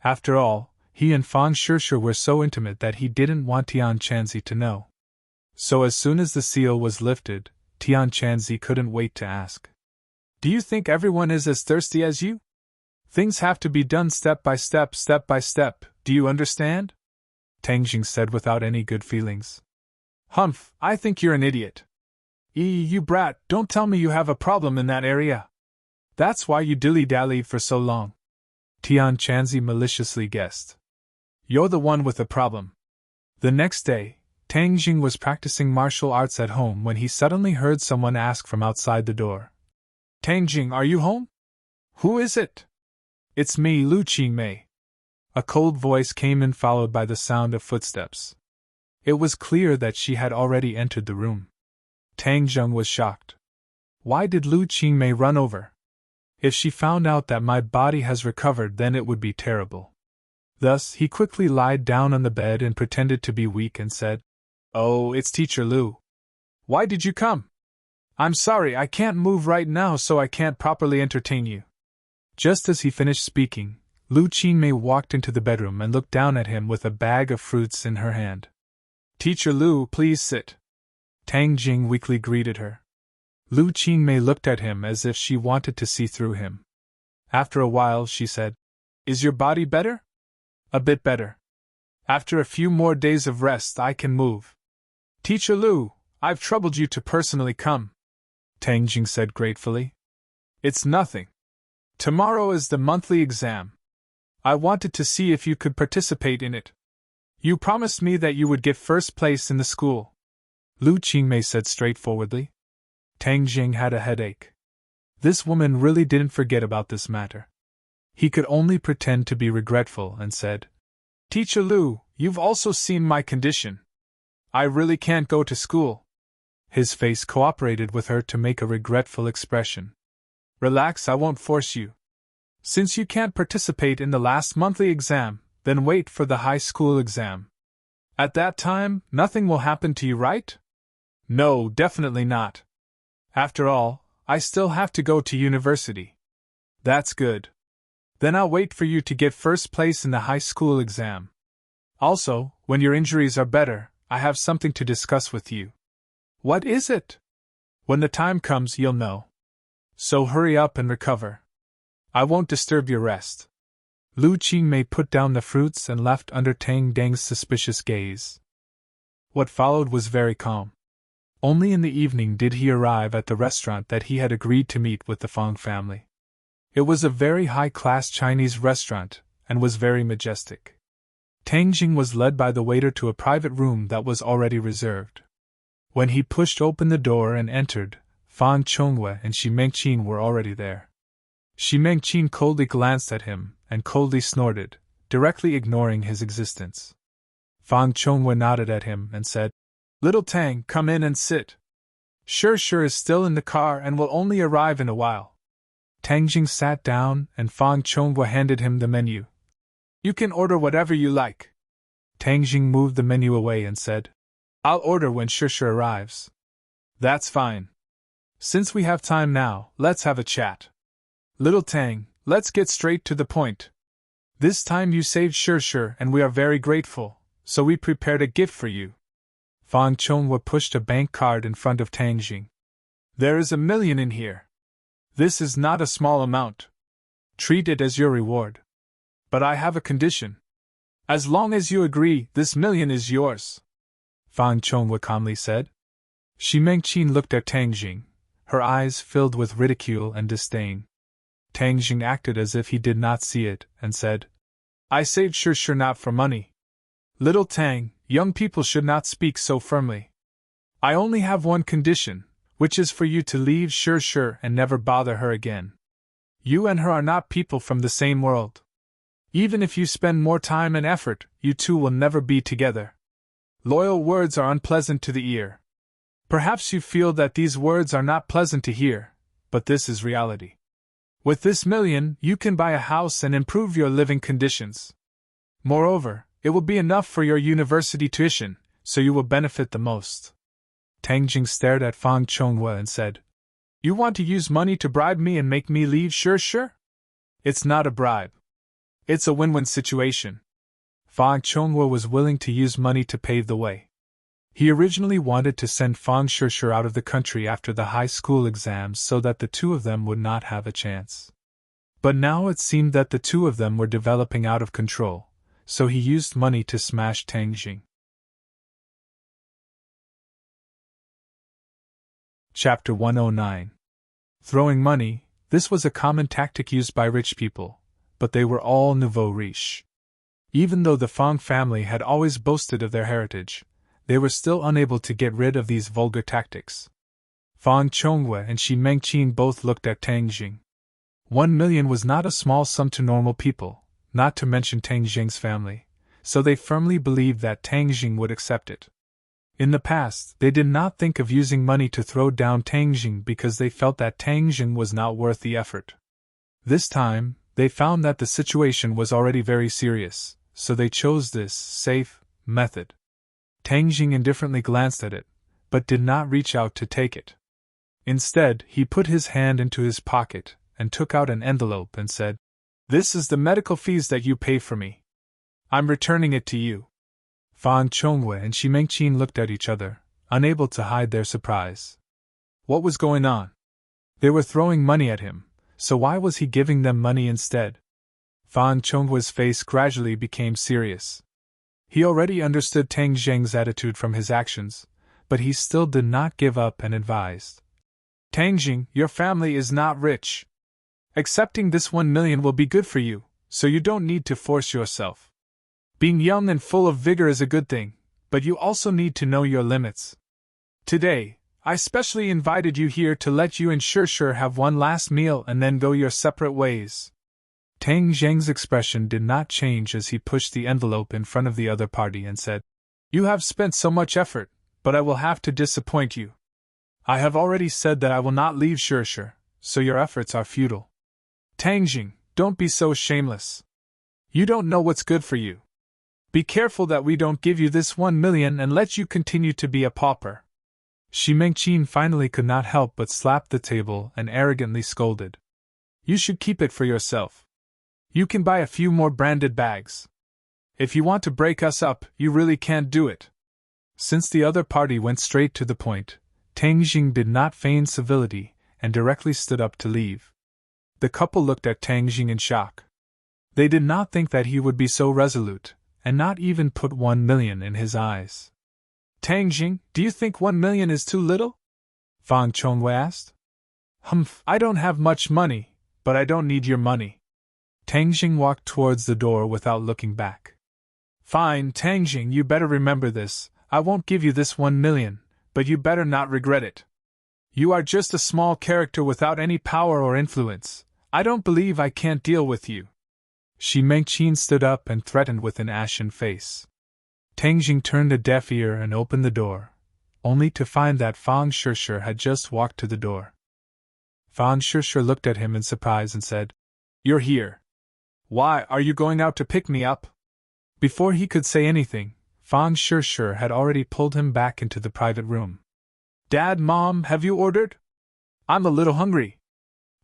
After all, he and Fang Shishi were so intimate that he didn't want Tian Chanzi to know. So as soon as the seal was lifted, Tian Chanzi couldn't wait to ask. Do you think everyone is as thirsty as you? Things have to be done step by step, do you understand? Tangjing said without any good feelings. Humph, I think you're an idiot. You brat, don't tell me you have a problem in that area. That's why you dilly-dallied for so long. Tian Chanzi maliciously guessed. You're the one with the problem. The next day, Tangjing was practicing martial arts at home when he suddenly heard someone ask from outside the door. Tangjing, are you home? Who is it? It's me, Lu Qingmei. A cold voice came in, followed by the sound of footsteps. It was clear that she had already entered the room. Tangjing was shocked. Why did Lu Qingmei run over? If she found out that my body has recovered, then it would be terrible. Thus, he quickly lied down on the bed and pretended to be weak and said, Oh, it's Teacher Lu. Why did you come? I'm sorry, I can't move right now, so I can't properly entertain you. Just as he finished speaking, Lu Qingmei walked into the bedroom and looked down at him with a bag of fruits in her hand. Teacher Lu, please sit. Tangjing weakly greeted her. Lu Qingmei looked at him as if she wanted to see through him. After a while, she said, Is your body better? A bit better. After a few more days of rest, I can move. Teacher Lu, I've troubled you to personally come. Tangjing said gratefully. It's nothing. Tomorrow is the monthly exam. I wanted to see if you could participate in it. You promised me that you would get first place in the school. Lu Qingmei said straightforwardly. Tangjing had a headache. This woman really didn't forget about this matter. He could only pretend to be regretful and said, Teacher Lu, you've also seen my condition. I really can't go to school. His face cooperated with her to make a regretful expression. Relax, I won't force you. Since you can't participate in the last monthly exam, then wait for the high school exam. At that time, nothing will happen to you, right? No, definitely not. After all, I still have to go to university. That's good. Then I'll wait for you to get first place in the high school exam. Also, when your injuries are better, I have something to discuss with you. What is it? When the time comes, you'll know. So hurry up and recover. I won't disturb your rest. Lu Qingmei put down the fruits and left under Tang Deng's suspicious gaze. What followed was very calm. Only in the evening did he arrive at the restaurant that he had agreed to meet with the Fang family. It was a very high-class Chinese restaurant, and was very majestic. Tangjing was led by the waiter to a private room that was already reserved. When he pushed open the door and entered, Fang Chongwei and Shi Mengqin were already there. Shi Mengqin coldly glanced at him, and coldly snorted, directly ignoring his existence. Fang Chongwei nodded at him and said, Little Tang, come in and sit. Sure is still in the car and will only arrive in a while. Tangjing sat down, and Fang Chongwei handed him the menu. You can order whatever you like. Tang Jing moved the menu away and said, I'll order when Shusha arrives. That's fine. Since we have time now, let's have a chat. Little Tang, let's get straight to the point. This time you saved Shusha and we are very grateful, so we prepared a gift for you. Fang Chonghua pushed a bank card in front of Tang Jing. There is $1 million in here. This is not a small amount. Treat it as your reward. But I have a condition. As long as you agree, this $1 million is yours. Fang Chonghua calmly said. Shi Mengqin looked at Tang Jing, her eyes filled with ridicule and disdain. Tang Jing acted as if he did not see it, and said, I saved Shusha not for money. Little Tang, young people should not speak so firmly. I only have one condition, which is for you to leave Shusha and never bother her again. You and her are not people from the same world. Even if you spend more time and effort, you two will never be together. Loyal words are unpleasant to the ear. Perhaps you feel that these words are not pleasant to hear, but this is reality. With this $1 million, you can buy a house and improve your living conditions. Moreover, it will be enough for your university tuition, so you will benefit the most. Tang Jing stared at Fang Chonghua and said, You want to use money to bribe me and make me leave Shusha? It's not a bribe. It's a win-win situation. Fang Chonghua was willing to use money to pave the way. He originally wanted to send Fang Shusha out of the country after the high school exams so that the two of them would not have a chance. But now it seemed that the two of them were developing out of control, so he used money to smash Tang Jing. Chapter 109. Throwing money. This was a common tactic used by rich people, but they were all nouveau riche. Even though the Fang family had always boasted of their heritage, they were still unable to get rid of these vulgar tactics. Fang Chonghua and Shi Mengqin both looked at Tang Jing. $1 million was not a small sum to normal people, not to mention Tang Jing's family, so they firmly believed that Tang Jing would accept it. In the past, they did not think of using money to throw down Tang Jing because they felt that Tang Jing was not worth the effort. This time, they found that the situation was already very serious, so they chose this safe method. Tang Jing indifferently glanced at it, but did not reach out to take it. Instead, he put his hand into his pocket and took out an envelope and said, This is the medical fees that you pay for me. I'm returning it to you. Fang Chonghua and Shi Mengqin looked at each other, unable to hide their surprise. What was going on? They were throwing money at him, so why was he giving them money instead? Fang Chonghua's face gradually became serious. He already understood Tang Jing's attitude from his actions, but he still did not give up and advised. Tang Jing, your family is not rich. Accepting this $1 million will be good for you, so you don't need to force yourself. Being young and full of vigor is a good thing, but you also need to know your limits. Today, I specially invited you here to let you and Shusha have one last meal and then go your separate ways. Tang Jing's expression did not change as he pushed the envelope in front of the other party and said, You have spent so much effort, but I will have to disappoint you. I have already said that I will not leave Shusha, so your efforts are futile. Tang Jing, don't be so shameless. You don't know what's good for you. Be careful that we don't give you this $1 million and let you continue to be a pauper. Shi Mengqin finally could not help but slap the table and arrogantly scolded. You should keep it for yourself. You can buy a few more branded bags. If you want to break us up, you really can't do it. Since the other party went straight to the point, Tang Jing did not feign civility and directly stood up to leave. The couple looked at Tang Jing in shock. They did not think that he would be so resolute, and not even put $1 million in his eyes. Tang Jing, do you think $1 million is too little? Fang Chonghua asked. Humph, I don't have much money, but I don't need your money. Tang Jing walked towards the door without looking back. Fine, Tang Jing, you better remember this. I won't give you this $1 million, but you better not regret it. You are just a small character without any power or influence. I don't believe I can't deal with you. Shi Mengqin stood up and threatened with an ashen face. Tang Jing turned a deaf ear and opened the door, only to find that Fang Shusha had just walked to the door. Fang Shusha looked at him in surprise and said, You're here. Why, are you going out to pick me up? Before he could say anything, Fang Shishir had already pulled him back into the private room. Dad, Mom, have you ordered? I'm a little hungry.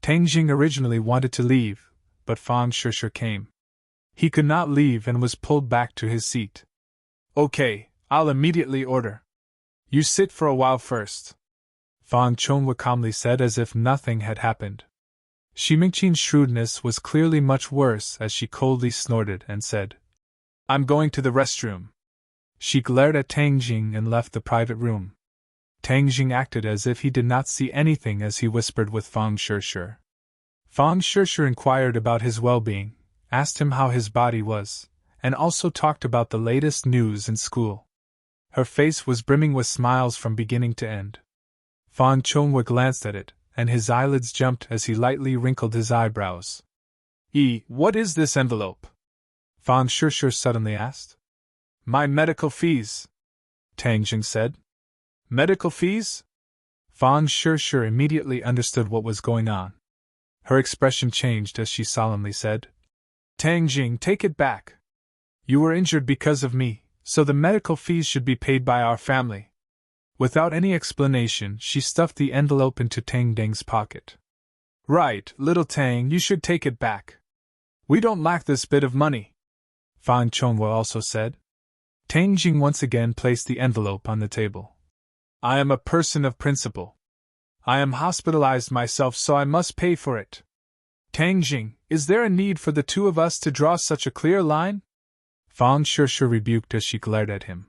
Tang Jing originally wanted to leave, but Fang Shishir came. He could not leave and was pulled back to his seat. Okay, I'll immediately order. You sit for a while first. Fang Chongwa calmly said as if nothing had happened. Shi Mingqin's shrewdness was clearly much worse as she coldly snorted and said, I'm going to the restroom. She glared at Tang Jing and left the private room. Tang Jing acted as if he did not see anything as he whispered with Fang Shishir. Fang Shishir inquired about his well-being, asked him how his body was, and also talked about the latest news in school. Her face was brimming with smiles from beginning to end. Fang Chongwa glanced at it, and his eyelids jumped as he lightly wrinkled his eyebrows. What is this envelope? Fang Shishir suddenly asked. My medical fees, Tang Jing said. Medical fees? Fang Shishir immediately understood what was going on. Her expression changed as she solemnly said, Tang Jing, take it back. You were injured because of me, so the medical fees should be paid by our family. Without any explanation, she stuffed the envelope into Tang Deng's pocket. Right, little Tang, you should take it back. We don't lack this bit of money, Fang Chongwa also said. Tang Jing once again placed the envelope on the table. I am a person of principle. I am hospitalized myself, so I must pay for it. Tang Jing, is there a need for the two of us to draw such a clear line? Fang Shishir rebuked as she glared at him.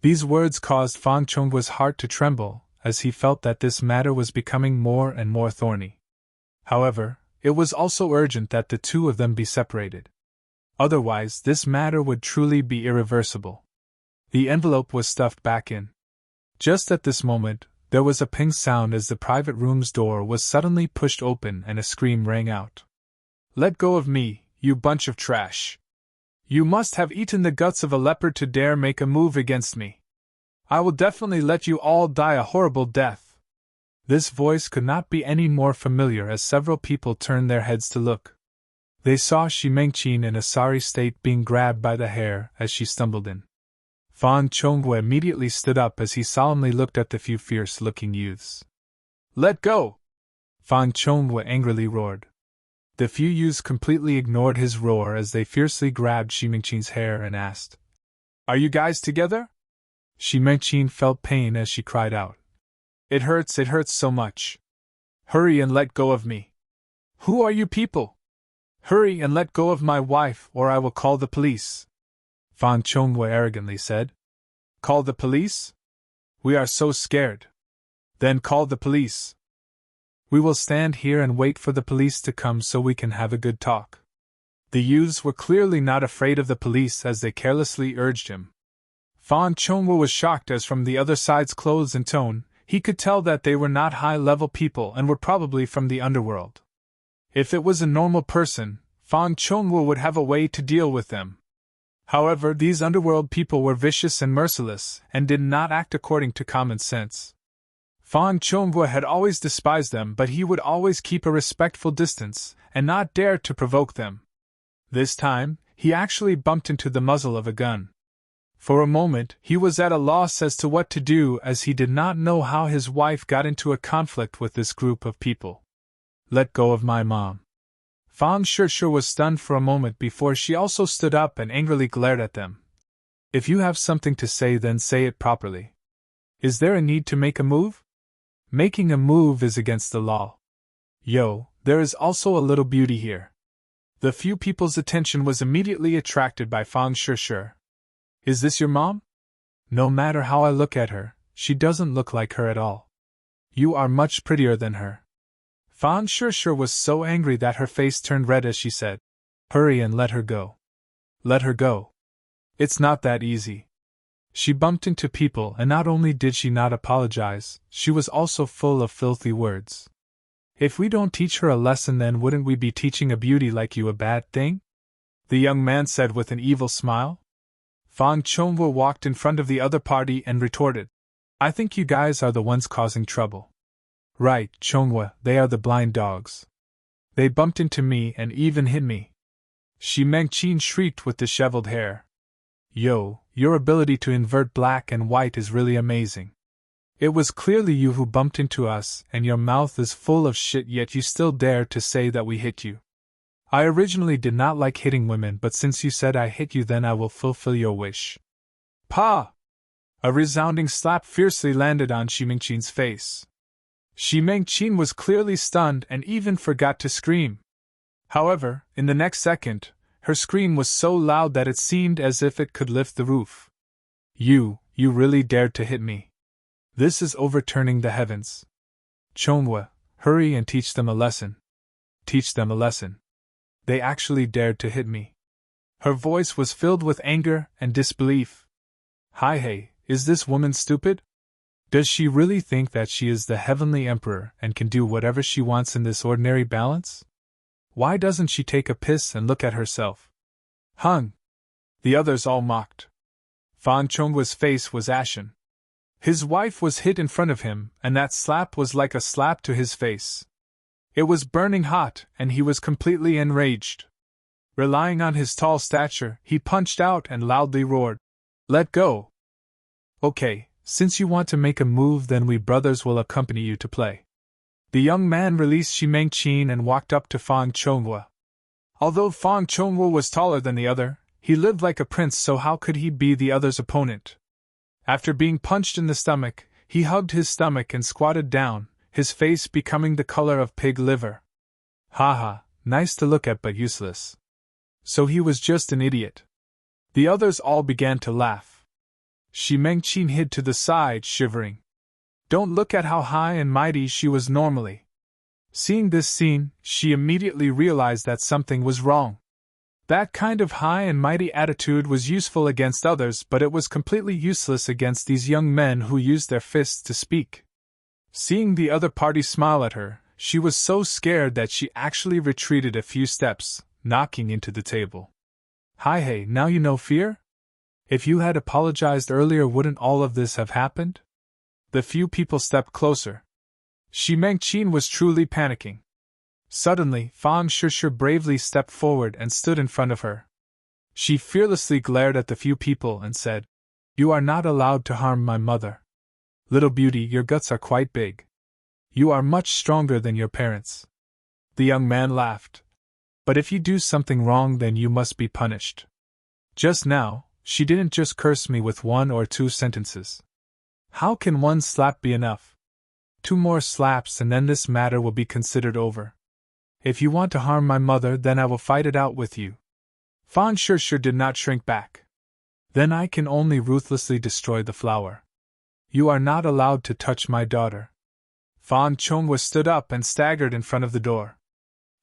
These words caused Fang Chongwa's heart to tremble, as he felt that this matter was becoming more and more thorny. However, it was also urgent that the two of them be separated. Otherwise, this matter would truly be irreversible. The envelope was stuffed back in. Just at this moment, there was a ping sound as the private room's door was suddenly pushed open and a scream rang out. Let go of me, you bunch of trash. You must have eaten the guts of a leopard to dare make a move against me. I will definitely let you all die a horrible death. This voice could not be any more familiar as several people turned their heads to look. They saw Shi Mingqin in a sorry state being grabbed by the hair as she stumbled in. Fang Chongwa immediately stood up as he solemnly looked at the few fierce-looking youths. Let go! Fang Chongwa angrily roared. The few youths completely ignored his roar as they fiercely grabbed Shi Mingqin's hair and asked, Are you guys together? Shi Mingqin felt pain as she cried out. It hurts so much. Hurry and let go of me. Who are you people? Hurry and let go of my wife or I will call the police. Fang Chongwa arrogantly said. Call the police? We are so scared. Then call the police. We will stand here and wait for the police to come so we can have a good talk. The youths were clearly not afraid of the police as they carelessly urged him. Fang Chongwa was shocked as from the other side's clothes and tone, he could tell that they were not high-level people and were probably from the underworld. If it was a normal person, Fang Chongwa would have a way to deal with them. However, these underworld people were vicious and merciless, and did not act according to common sense. Fang Chongwa had always despised them, but he would always keep a respectful distance, and not dare to provoke them. This time, he actually bumped into the muzzle of a gun. For a moment, he was at a loss as to what to do as he did not know how his wife got into a conflict with this group of people. Let go of my mom. Fang Shishir was stunned for a moment before she also stood up and angrily glared at them. If you have something to say, then say it properly. Is there a need to make a move? Making a move is against the law. There is also a little beauty here. The few people's attention was immediately attracted by Fang Shishir. Is this your mom? No matter how I look at her, she doesn't look like her at all. You are much prettier than her. Fang Shishir was so angry that her face turned red as she said, Hurry and let her go. Let her go. It's not that easy. She bumped into people, and not only did she not apologize, she was also full of filthy words. If we don't teach her a lesson, then wouldn't we be teaching a beauty like you a bad thing? The young man said with an evil smile. Fang Chongwa walked in front of the other party and retorted, I think you guys are the ones causing trouble. Right, Chongwa, they are the blind dogs. They bumped into me and even hit me. Shi Mingqin shrieked with disheveled hair. Yo, your ability to invert black and white is really amazing. It was clearly you who bumped into us, and your mouth is full of shit, yet you still dare to say that we hit you. I originally did not like hitting women, but since you said I hit you, then I will fulfill your wish. Pa! A resounding slap fiercely landed on Xi Mingqin's face. Xi Mingqin was clearly stunned and even forgot to scream. However, in the next second, her scream was so loud that it seemed as if it could lift the roof. You really dared to hit me. This is overturning the heavens. Chonghua, hurry and teach them a lesson. Teach them a lesson. They actually dared to hit me. Her voice was filled with anger and disbelief. Hey, is this woman stupid? Does she really think that she is the heavenly emperor and can do whatever she wants in this ordinary balance? Why doesn't she take a piss and look at herself? Hung! The others all mocked. Fan Chonghua's face was ashen. His wife was hit in front of him, and that slap was like a slap to his face. It was burning hot, and he was completely enraged. Relying on his tall stature, he punched out and loudly roared, "Let go!" Okay, since you want to make a move, then we brothers will accompany you to play. The young man released Xi Mingqin and walked up to Fan Chonghua. Although Fan Chonghua was taller than the other, he lived like a prince, so how could he be the other's opponent? After being punched in the stomach, he hugged his stomach and squatted down, his face becoming the color of pig liver. Haha, nice to look at but useless. So he was just an idiot. The others all began to laugh. Xi Mingqin hid to the side, shivering. Don't look at how high and mighty she was normally. Seeing this scene, she immediately realized that something was wrong. That kind of high and mighty attitude was useful against others, but it was completely useless against these young men who used their fists to speak. Seeing the other party smile at her, she was so scared that she actually retreated a few steps, knocking into the table. Hey, now you know fear? If you had apologized earlier, wouldn't all of this have happened? The few people stepped closer. Xi Mingqin was truly panicking. Suddenly, Fan Shishir bravely stepped forward and stood in front of her. She fearlessly glared at the few people and said, "You are not allowed to harm my mother. Little beauty, your guts are quite big. You are much stronger than your parents." The young man laughed. "But if you do something wrong, then you must be punished. Just now, she didn't just curse me with 1 or 2 sentences. How can 1 slap be enough? 2 more slaps and then this matter will be considered over. If you want to harm my mother, then I will fight it out with you." Fan Shishir did not shrink back. "Then I can only ruthlessly destroy the flower. You are not allowed to touch my daughter." Fan Chonghua stood up and staggered in front of the door.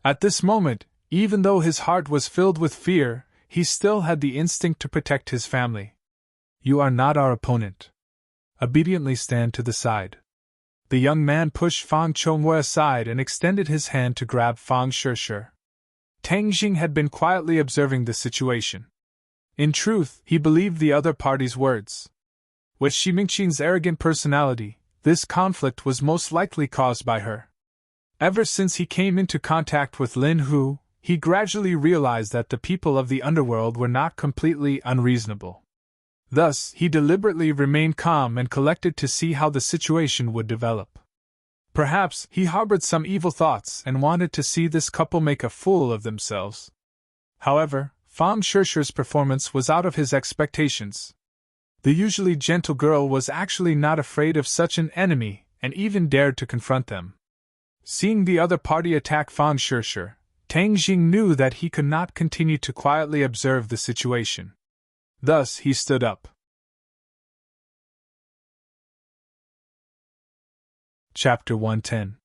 At this moment, even though his heart was filled with fear, he still had the instinct to protect his family. "You are not our opponent. Obediently stand to the side." The young man pushed Fan Chonghua aside and extended his hand to grab Fan Shishir. Tang Jing had been quietly observing the situation. In truth, he believed the other party's words. With Xi Mingqin's arrogant personality, this conflict was most likely caused by her. Ever since he came into contact with Lin Hu, he gradually realized that the people of the underworld were not completely unreasonable. Thus, he deliberately remained calm and collected to see how the situation would develop. Perhaps he harbored some evil thoughts and wanted to see this couple make a fool of themselves. However, Fan Shishir's performance was out of his expectations. The usually gentle girl was actually not afraid of such an enemy and even dared to confront them. Seeing the other party attack Fan Shishir, Tang Jing knew that he could not continue to quietly observe the situation. Thus, he stood up. Chapter 110.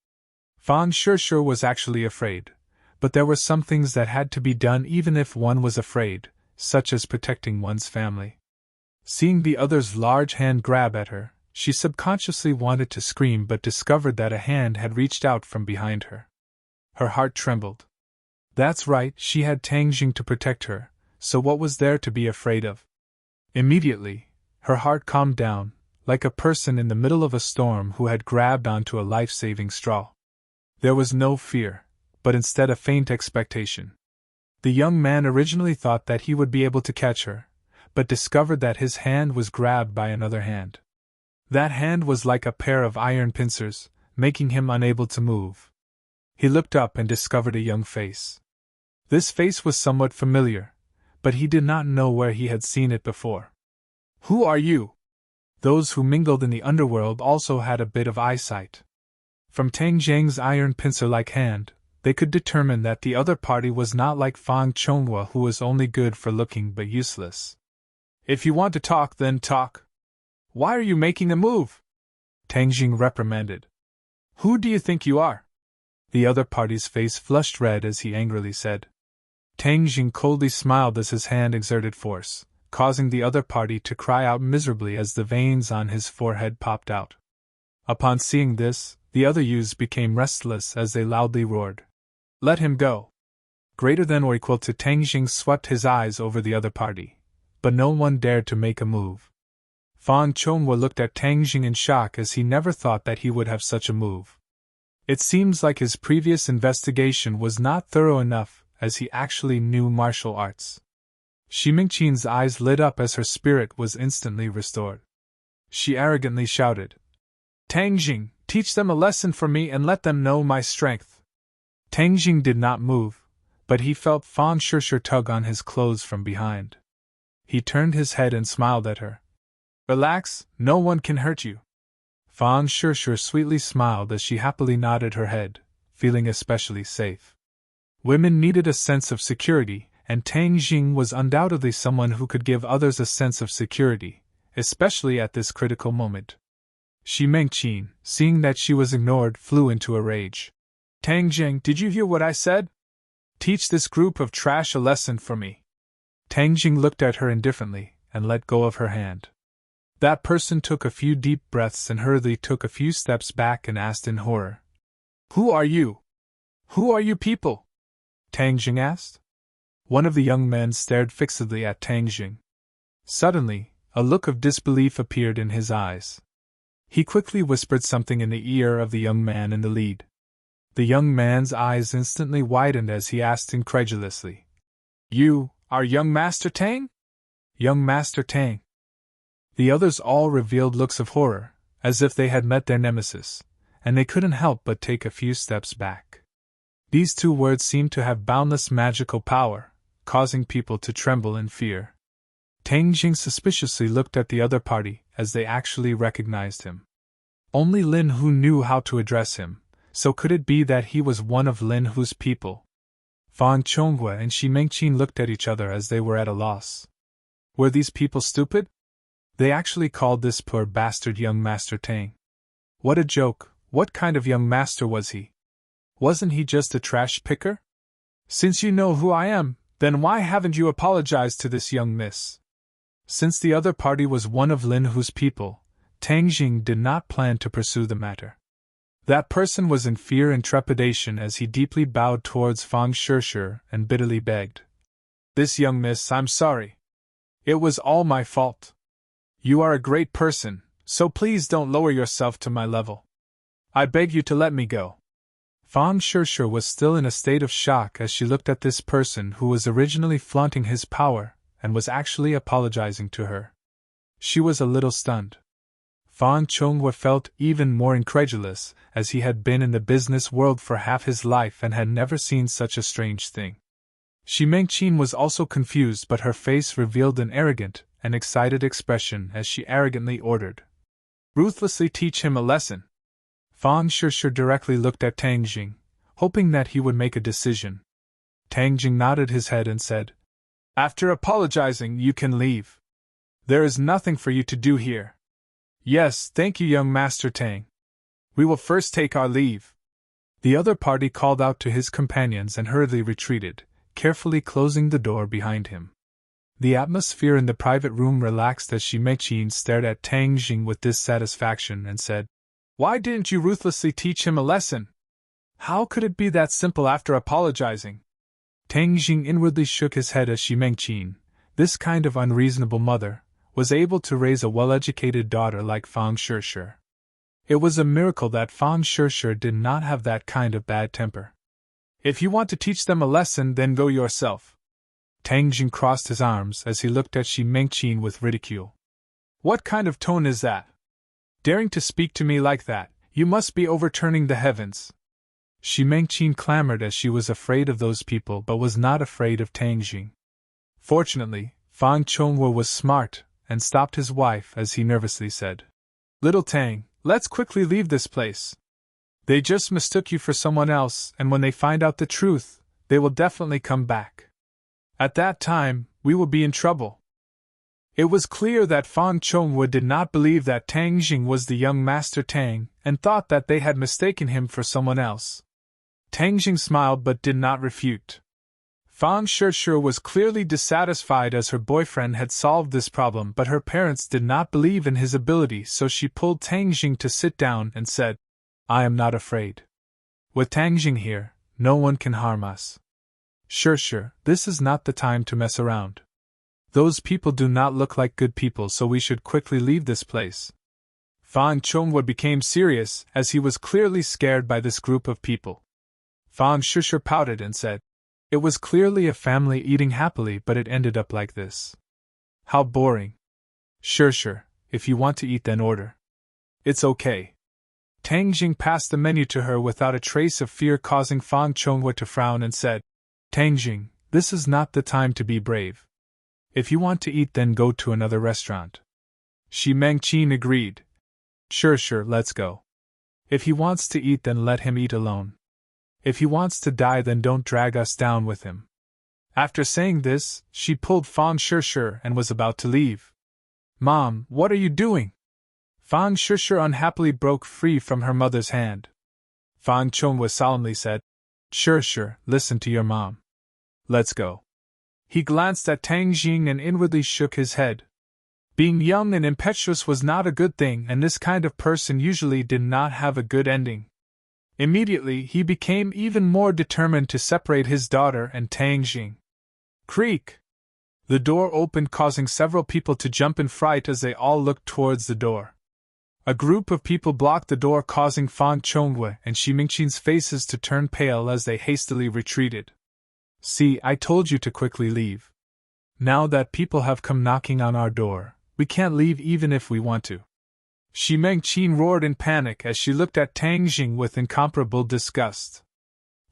Fan Shishir was actually afraid, but there were some things that had to be done even if one was afraid, such as protecting one's family. Seeing the other's large hand grab at her, she subconsciously wanted to scream but discovered that a hand had reached out from behind her. Her heart trembled. That's right, she had Tang Jing to protect her, so what was there to be afraid of? Immediately, her heart calmed down, like a person in the middle of a storm who had grabbed onto a life-saving straw. There was no fear, but instead a faint expectation. The young man originally thought that he would be able to catch her, but discovered that his hand was grabbed by another hand. That hand was like a pair of iron pincers, making him unable to move. He looked up and discovered a young face. This face was somewhat familiar, but he did not know where he had seen it before. "Who are you?" Those who mingled in the underworld also had a bit of eyesight. From Tang Jiang's iron pincer-like hand, they could determine that the other party was not like Fang Chonghua, who was only good for looking but useless. "If you want to talk, then talk. Why are you making a move?" Tang Jing reprimanded. "Who do you think you are?" The other party's face flushed red as he angrily said. Tang Jing coldly smiled as his hand exerted force, causing the other party to cry out miserably as the veins on his forehead popped out. Upon seeing this, the other youths became restless as they loudly roared, "Let him go!" Greater than or equal to Tang Jing swept his eyes over the other party, but no one dared to make a move. Fang Chonghua looked at Tang Jing in shock, as he never thought that he would have such a move. It seems like his previous investigation was not thorough enough, as he actually knew martial arts. Shi Mingqian's eyes lit up as her spirit was instantly restored. She arrogantly shouted, "Tang Jing, teach them a lesson for me and let them know my strength." Tang Jing did not move, but he felt Fang Shishir tug on his clothes from behind. He turned his head and smiled at her. "Relax, no one can hurt you." Fang Shishir sweetly smiled as she happily nodded her head, feeling especially safe. Women needed a sense of security, and Tang Jing was undoubtedly someone who could give others a sense of security, especially at this critical moment. Shi Mengqin, seeing that she was ignored, flew into a rage. "Tang Jing, did you hear what I said? Teach this group of trash a lesson for me." Tang Jing looked at her indifferently and let go of her hand. That person took a few deep breaths and hurriedly took a few steps back and asked in horror, "Who are you? Who are you people?" Tang Jing asked. One of the young men stared fixedly at Tang Jing. Suddenly, a look of disbelief appeared in his eyes. He quickly whispered something in the ear of the young man in the lead. The young man's eyes instantly widened as he asked incredulously, "You are young Master Tang?" "Young Master Tang." The others all revealed looks of horror, as if they had met their nemesis, and they couldn't help but take a few steps back. These two words seemed to have boundless magical power, causing people to tremble in fear. Tang Jing suspiciously looked at the other party, as they actually recognized him. Only Lin Hu knew how to address him, so could it be that he was one of Lin Hu's people? Fang Chonghua and Shi Mengqin looked at each other as they were at a loss. Were these people stupid? They actually called this poor bastard young Master Tang. What a joke! What kind of young master was he? Wasn't he just a trash picker? Since you know who I am, then why haven't you apologized to this young miss? Since the other party was one of Lin Hu's people, Tang Jing did not plan to pursue the matter. That person was in fear and trepidation as he deeply bowed towards Fang Shishir and bitterly begged, "This young miss, I'm sorry. It was all my fault. You are a great person, so please don't lower yourself to my level. I beg you to let me go." Fang Shishir was still in a state of shock as she looked at this person who was originally flaunting his power and was actually apologizing to her. She was a little stunned. Fang Chonghua felt even more incredulous, as he had been in the business world for half his life and had never seen such a strange thing. Shi Mengqin was also confused, but her face revealed an arrogant and excited expression as she arrogantly ordered, "Ruthlessly teach him a lesson." Fang Shishir directly looked at Tang Jing, hoping that he would make a decision. Tang Jing nodded his head and said, "After apologizing, you can leave. There is nothing for you to do here." "Yes, thank you, young Master Tang. We will first take our leave." The other party called out to his companions and hurriedly retreated, carefully closing the door behind him. The atmosphere in the private room relaxed as Shi Mengqin stared at Tang Jing with dissatisfaction and said, "Why didn't you ruthlessly teach him a lesson? How could it be that simple after apologizing?" Tang Jing inwardly shook his head as Shi Mengqin, this kind of unreasonable mother, was able to raise a well-educated daughter like Fang Shishir. It was a miracle that Fang Shishir did not have that kind of bad temper. "If you want to teach them a lesson, then go yourself." Tang Jing crossed his arms as he looked at Xi Mengqin with ridicule. What kind of tone is that? Daring to speak to me like that, you must be overturning the heavens. Xi Mengqin clamored as she was afraid of those people but was not afraid of Tang Jing. Fortunately, Fang Chongwu was smart and stopped his wife as he nervously said, Little Tang, let's quickly leave this place. They just mistook you for someone else, and when they find out the truth, they will definitely come back. At that time, we will be in trouble. It was clear that Fang Chongwu did not believe that Tang Jing was the young Master Tang, and thought that they had mistaken him for someone else. Tang Jing smiled but did not refute. Fang Shushu was clearly dissatisfied as her boyfriend had solved this problem, but her parents did not believe in his ability, so she pulled Tang Jing to sit down and said, I am not afraid. With Tang Jing here, no one can harm us. Shushu, this is not the time to mess around. Those people do not look like good people, so we should quickly leave this place. Fang Chongwu became serious, as he was clearly scared by this group of people. Fang Shushu pouted and said, It was clearly a family eating happily, but it ended up like this. How boring. Sure, if you want to eat then order. It's okay. Tang Jing passed the menu to her without a trace of fear, causing Fang Chongwu to frown and said, Tang Jing, this is not the time to be brave. If you want to eat then go to another restaurant. Xi Mengqin agreed. Sure, let's go. If he wants to eat then let him eat alone. If he wants to die then don't drag us down with him. After saying this, she pulled Fang Shushu and was about to leave. Mom, what are you doing? Fang Shushu unhappily broke free from her mother's hand. Fang Chongwu solemnly said, Sure, listen to your mom. Let's go. He glanced at Tang Jing and inwardly shook his head. Being young and impetuous was not a good thing, and this kind of person usually did not have a good ending. Immediately, he became even more determined to separate his daughter and Tang Jing. Creak! The door opened, causing several people to jump in fright as they all looked towards the door. A group of people blocked the door, causing Fang Chongwu and Xi Mengqin's faces to turn pale as they hastily retreated. See, I told you to quickly leave. Now that people have come knocking on our door, we can't leave even if we want to. Xi Mengqin roared in panic as she looked at Tang Jing with incomparable disgust.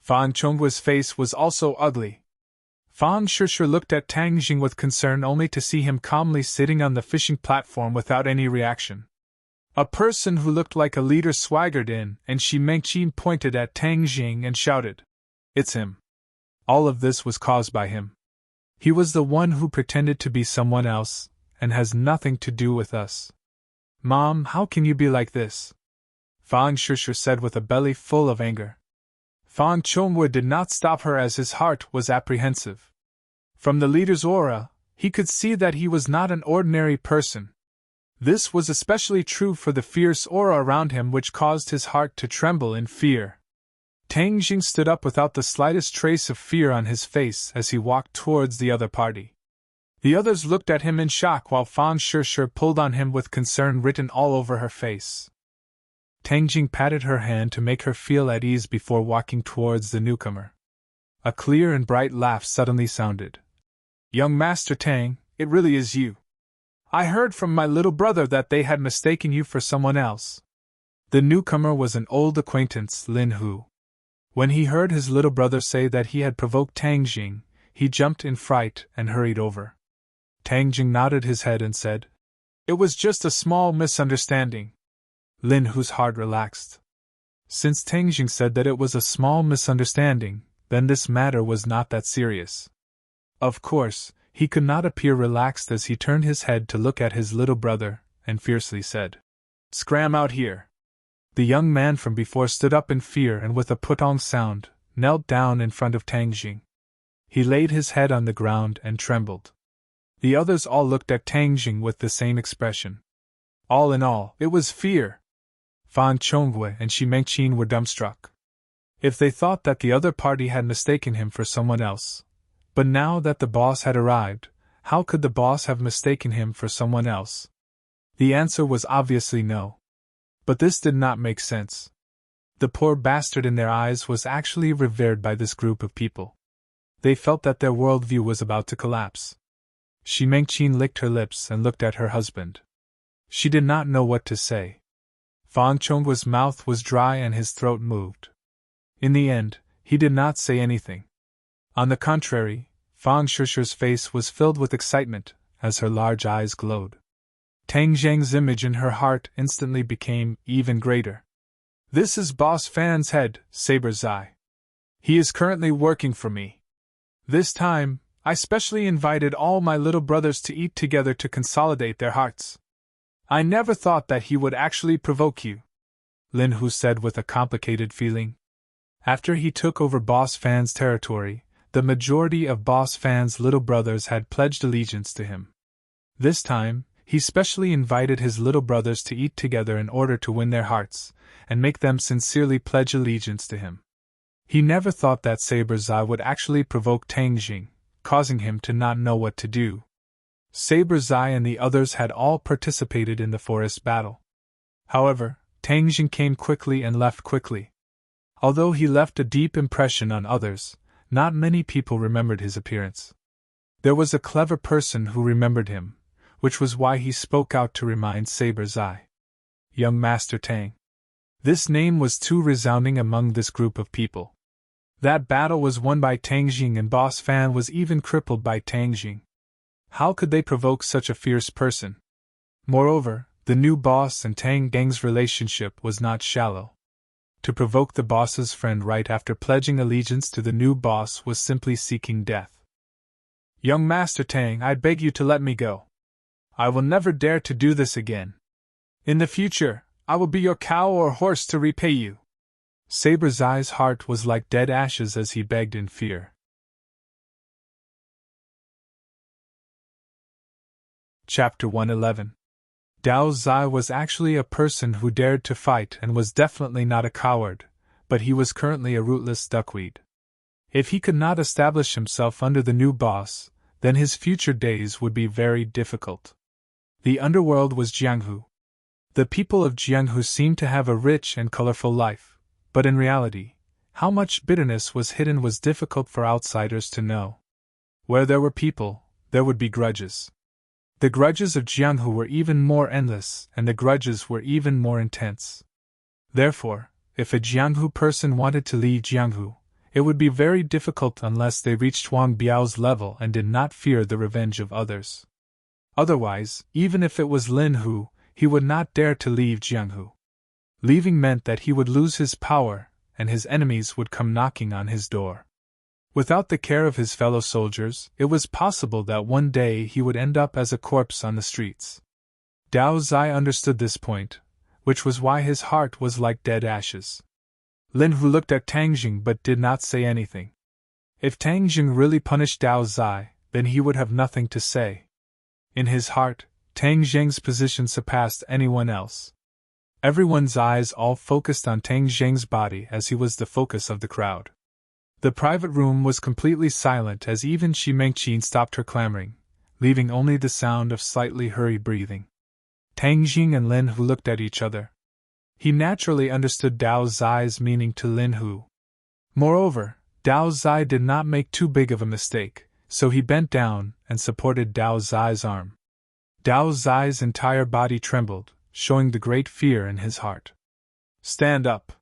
Fang Chongwu's face was also ugly. Fang Shushu looked at Tang Jing with concern only to see him calmly sitting on the fishing platform without any reaction. A person who looked like a leader swaggered in, and Xi Mengqin pointed at Tang Jing and shouted, It's him. All of this was caused by him. He was the one who pretended to be someone else, and has nothing to do with us. Mom, how can you be like this? Fang Shushu said with a belly full of anger. Fang Chongwu did not stop her as his heart was apprehensive. From the leader's aura, he could see that he was not an ordinary person. This was especially true for the fierce aura around him, which caused his heart to tremble in fear. Tang Jing stood up without the slightest trace of fear on his face as he walked towards the other party. The others looked at him in shock while Fang Shushu pulled on him with concern written all over her face. Tang Jing patted her hand to make her feel at ease before walking towards the newcomer. A clear and bright laugh suddenly sounded. Young Master Tang, it really is you. I heard from my little brother that they had mistaken you for someone else. The newcomer was an old acquaintance, Lin Hu. When he heard his little brother say that he had provoked Tang Jing, he jumped in fright and hurried over. Tang Jing nodded his head and said, It was just a small misunderstanding. Lin Hu's heart relaxed. Since Tang Jing said that it was a small misunderstanding, then this matter was not that serious. Of course, he could not appear relaxed as he turned his head to look at his little brother, and fiercely said, Scram out here. The young man from before stood up in fear and with a putong sound, knelt down in front of Tang Jing. He laid his head on the ground and trembled. The others all looked at Tang Jing with the same expression. All in all, it was fear. Fang Chongwu and Xi Mengqin were dumbstruck. If they thought that the other party had mistaken him for someone else, but now that the boss had arrived, how could the boss have mistaken him for someone else? The answer was obviously no. But this did not make sense. The poor bastard in their eyes was actually revered by this group of people. They felt that their worldview was about to collapse. Shi Mengqin licked her lips and looked at her husband. She did not know what to say. Fang Chongguo's mouth was dry and his throat moved. In the end, he did not say anything. On the contrary, Fang Shishi's face was filled with excitement as her large eyes glowed. Tang Zheng's image in her heart instantly became even greater. This is Boss Fan's head, Saber's eye. He is currently working for me. This time, I specially invited all my little brothers to eat together to consolidate their hearts. I never thought that he would actually provoke you, Lin Hu said with a complicated feeling. After he took over Boss Fan's territory, the majority of Boss Fan's little brothers had pledged allegiance to him. This time, he specially invited his little brothers to eat together in order to win their hearts, and make them sincerely pledge allegiance to him. He never thought that Saber's eye would actually provoke Tang Jing, causing him to not know what to do. Saber's eye and the others had all participated in the forest battle. However, Tang Jing came quickly and left quickly. Although he left a deep impression on others, not many people remembered his appearance. There was a clever person who remembered him, which was why he spoke out to remind Saber's eye. Young Master Tang. This name was too resounding among this group of people. That battle was won by Tang Jing and Boss Fan was even crippled by Tang Jing. How could they provoke such a fierce person? Moreover, the new boss and Tang Gang's relationship was not shallow. To provoke the boss's friend right after pledging allegiance to the new boss was simply seeking death. Young Master Tang, I beg you to let me go. I will never dare to do this again. In the future, I will be your cow or horse to repay you. Saber's eye's heart was like dead ashes as he begged in fear. Chapter 111. Dao Zai was actually a person who dared to fight and was definitely not a coward, but he was currently a rootless duckweed. If he could not establish himself under the new boss, then his future days would be very difficult. The underworld was Jianghu. The people of Jianghu seemed to have a rich and colorful life, but in reality, how much bitterness was hidden was difficult for outsiders to know. Where there were people, there would be grudges. The grudges of Jianghu were even more endless, and the grudges were even more intense. Therefore, if a Jianghu person wanted to leave Jianghu, it would be very difficult unless they reached Wang Biao's level and did not fear the revenge of others. Otherwise, even if it was Lin Hu, he would not dare to leave Jianghu. Leaving meant that he would lose his power, and his enemies would come knocking on his door. Without the care of his fellow soldiers, it was possible that one day he would end up as a corpse on the streets. Dao Zai understood this point, which was why his heart was like dead ashes. Lin Hu looked at Tang Jing but did not say anything. If Tang Jing really punished Dao Zai, then he would have nothing to say. In his heart, Tang Jing's position surpassed anyone else. Everyone's eyes all focused on Tang Jing's body as he was the focus of the crowd. The private room was completely silent as even Shi Mengqin stopped her clamoring, leaving only the sound of slightly hurried breathing. Tang Jing and Lin Hu looked at each other. He naturally understood Dao Zai's meaning to Lin Hu. Moreover, Dao Zai did not make too big of a mistake, so he bent down and supported Dao Zai's arm. Dao Zai's entire body trembled, showing the great fear in his heart. Stand up.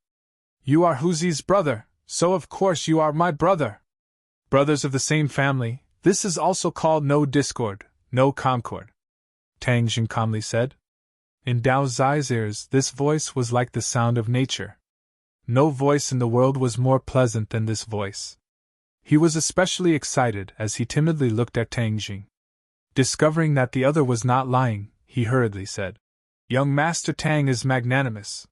You are Huzi's brother, so of course you are my brother. Brothers of the same family, this is also called no discord, no concord, Tang Jing calmly said. In Dao Zai's ears, this voice was like the sound of nature. No voice in the world was more pleasant than this voice. He was especially excited as he timidly looked at Tang Jing. Discovering that the other was not lying, he hurriedly said, Young Master Tang is magnanimous.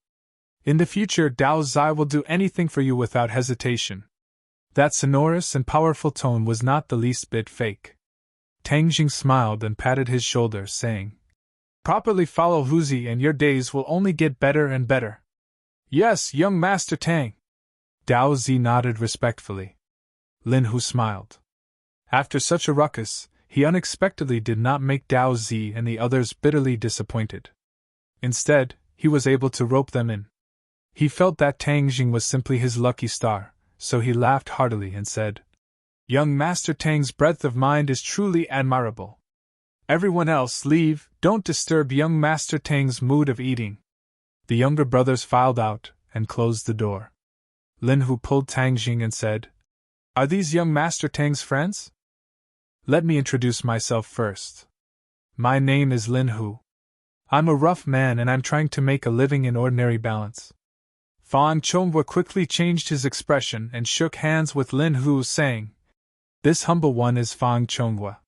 In the future, Dao Zai will do anything for you without hesitation. That sonorous and powerful tone was not the least bit fake. Tang Jing smiled and patted his shoulder, saying, Properly follow Huzi and your days will only get better and better. Yes, young Master Tang. Dao Zi nodded respectfully. Lin Hu smiled. After such a ruckus, he unexpectedly did not make Dao Zi and the others bitterly disappointed. Instead, he was able to rope them in. He felt that Tang Jing was simply his lucky star, so he laughed heartily and said, Young Master Tang's breadth of mind is truly admirable. Everyone else leave, don't disturb young Master Tang's mood of eating. The younger brothers filed out and closed the door. Lin Hu pulled Tang Jing and said, Are these young Master Tang's friends? Let me introduce myself first. My name is Lin Hu. I'm a rough man and I'm trying to make a living in ordinary balance. Fang Chonghua quickly changed his expression and shook hands with Lin Hu, saying, This humble one is Fang Chonghua.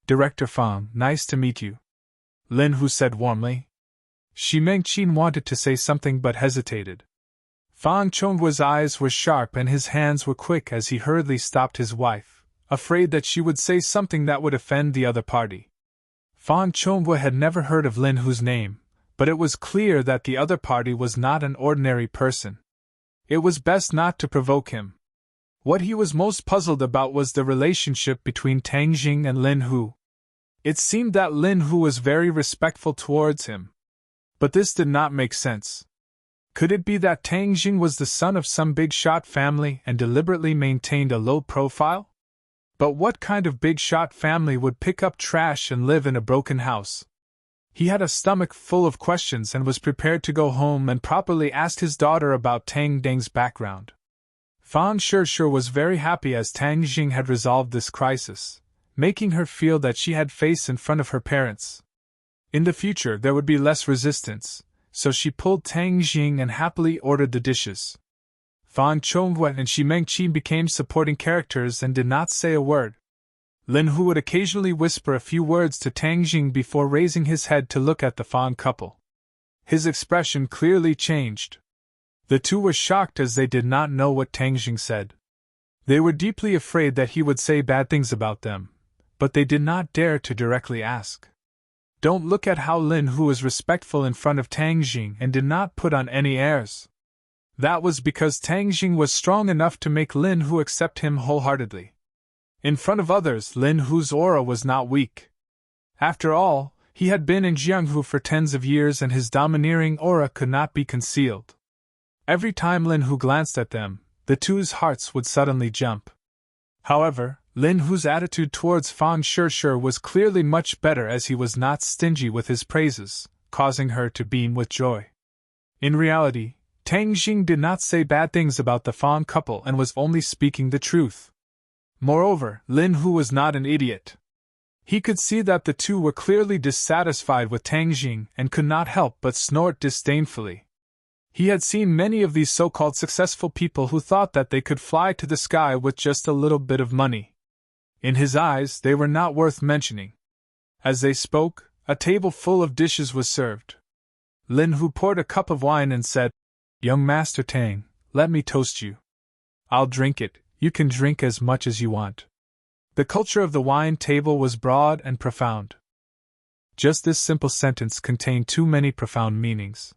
Director Fang, nice to meet you. Lin Hu said warmly. Shi Mengqin wanted to say something but hesitated. Fang Chonghua's eyes were sharp and his hands were quick as he hurriedly stopped his wife, afraid that she would say something that would offend the other party. Fang Chonghua had never heard of Lin Hu's name, but it was clear that the other party was not an ordinary person. It was best not to provoke him. What he was most puzzled about was the relationship between Tang Jing and Lin Hu. It seemed that Lin Hu was very respectful towards him. But this did not make sense. Could it be that Tang Jing was the son of some big-shot family and deliberately maintained a low profile? But what kind of big-shot family would pick up trash and live in a broken house? He had a stomach full of questions and was prepared to go home and properly ask his daughter about Tang Deng's background. Fang Shishir was very happy as Tang Jing had resolved this crisis, making her feel that she had face in front of her parents. In the future there would be less resistance, so she pulled Tang Jing and happily ordered the dishes. Fang Chonghua and Shi Mengqin became supporting characters and did not say a word. Lin Hu would occasionally whisper a few words to Tang Jing before raising his head to look at the Fang couple. His expression clearly changed. The two were shocked as they did not know what Tang Jing said. They were deeply afraid that he would say bad things about them, but they did not dare to directly ask. Don't look at how Lin Hu was respectful in front of Tang Jing and did not put on any airs. That was because Tang Jing was strong enough to make Lin Hu accept him wholeheartedly. In front of others, Lin Hu's aura was not weak. After all, he had been in Jianghu for tens of years and his domineering aura could not be concealed. Every time Lin Hu glanced at them, the two's hearts would suddenly jump. However, Lin Hu's attitude towards Fang Shishir was clearly much better as he was not stingy with his praises, causing her to beam with joy. In reality, Tang Jing did not say bad things about the Fang couple and was only speaking the truth. Moreover, Lin Hu was not an idiot. He could see that the two were clearly dissatisfied with Tang Jing and could not help but snort disdainfully. He had seen many of these so-called successful people who thought that they could fly to the sky with just a little bit of money. In his eyes, they were not worth mentioning. As they spoke, a table full of dishes was served. Lin Hu poured a cup of wine and said, Young Master Tang, let me toast you. I'll drink it, you can drink as much as you want. The culture of the wine table was broad and profound. Just this simple sentence contained too many profound meanings.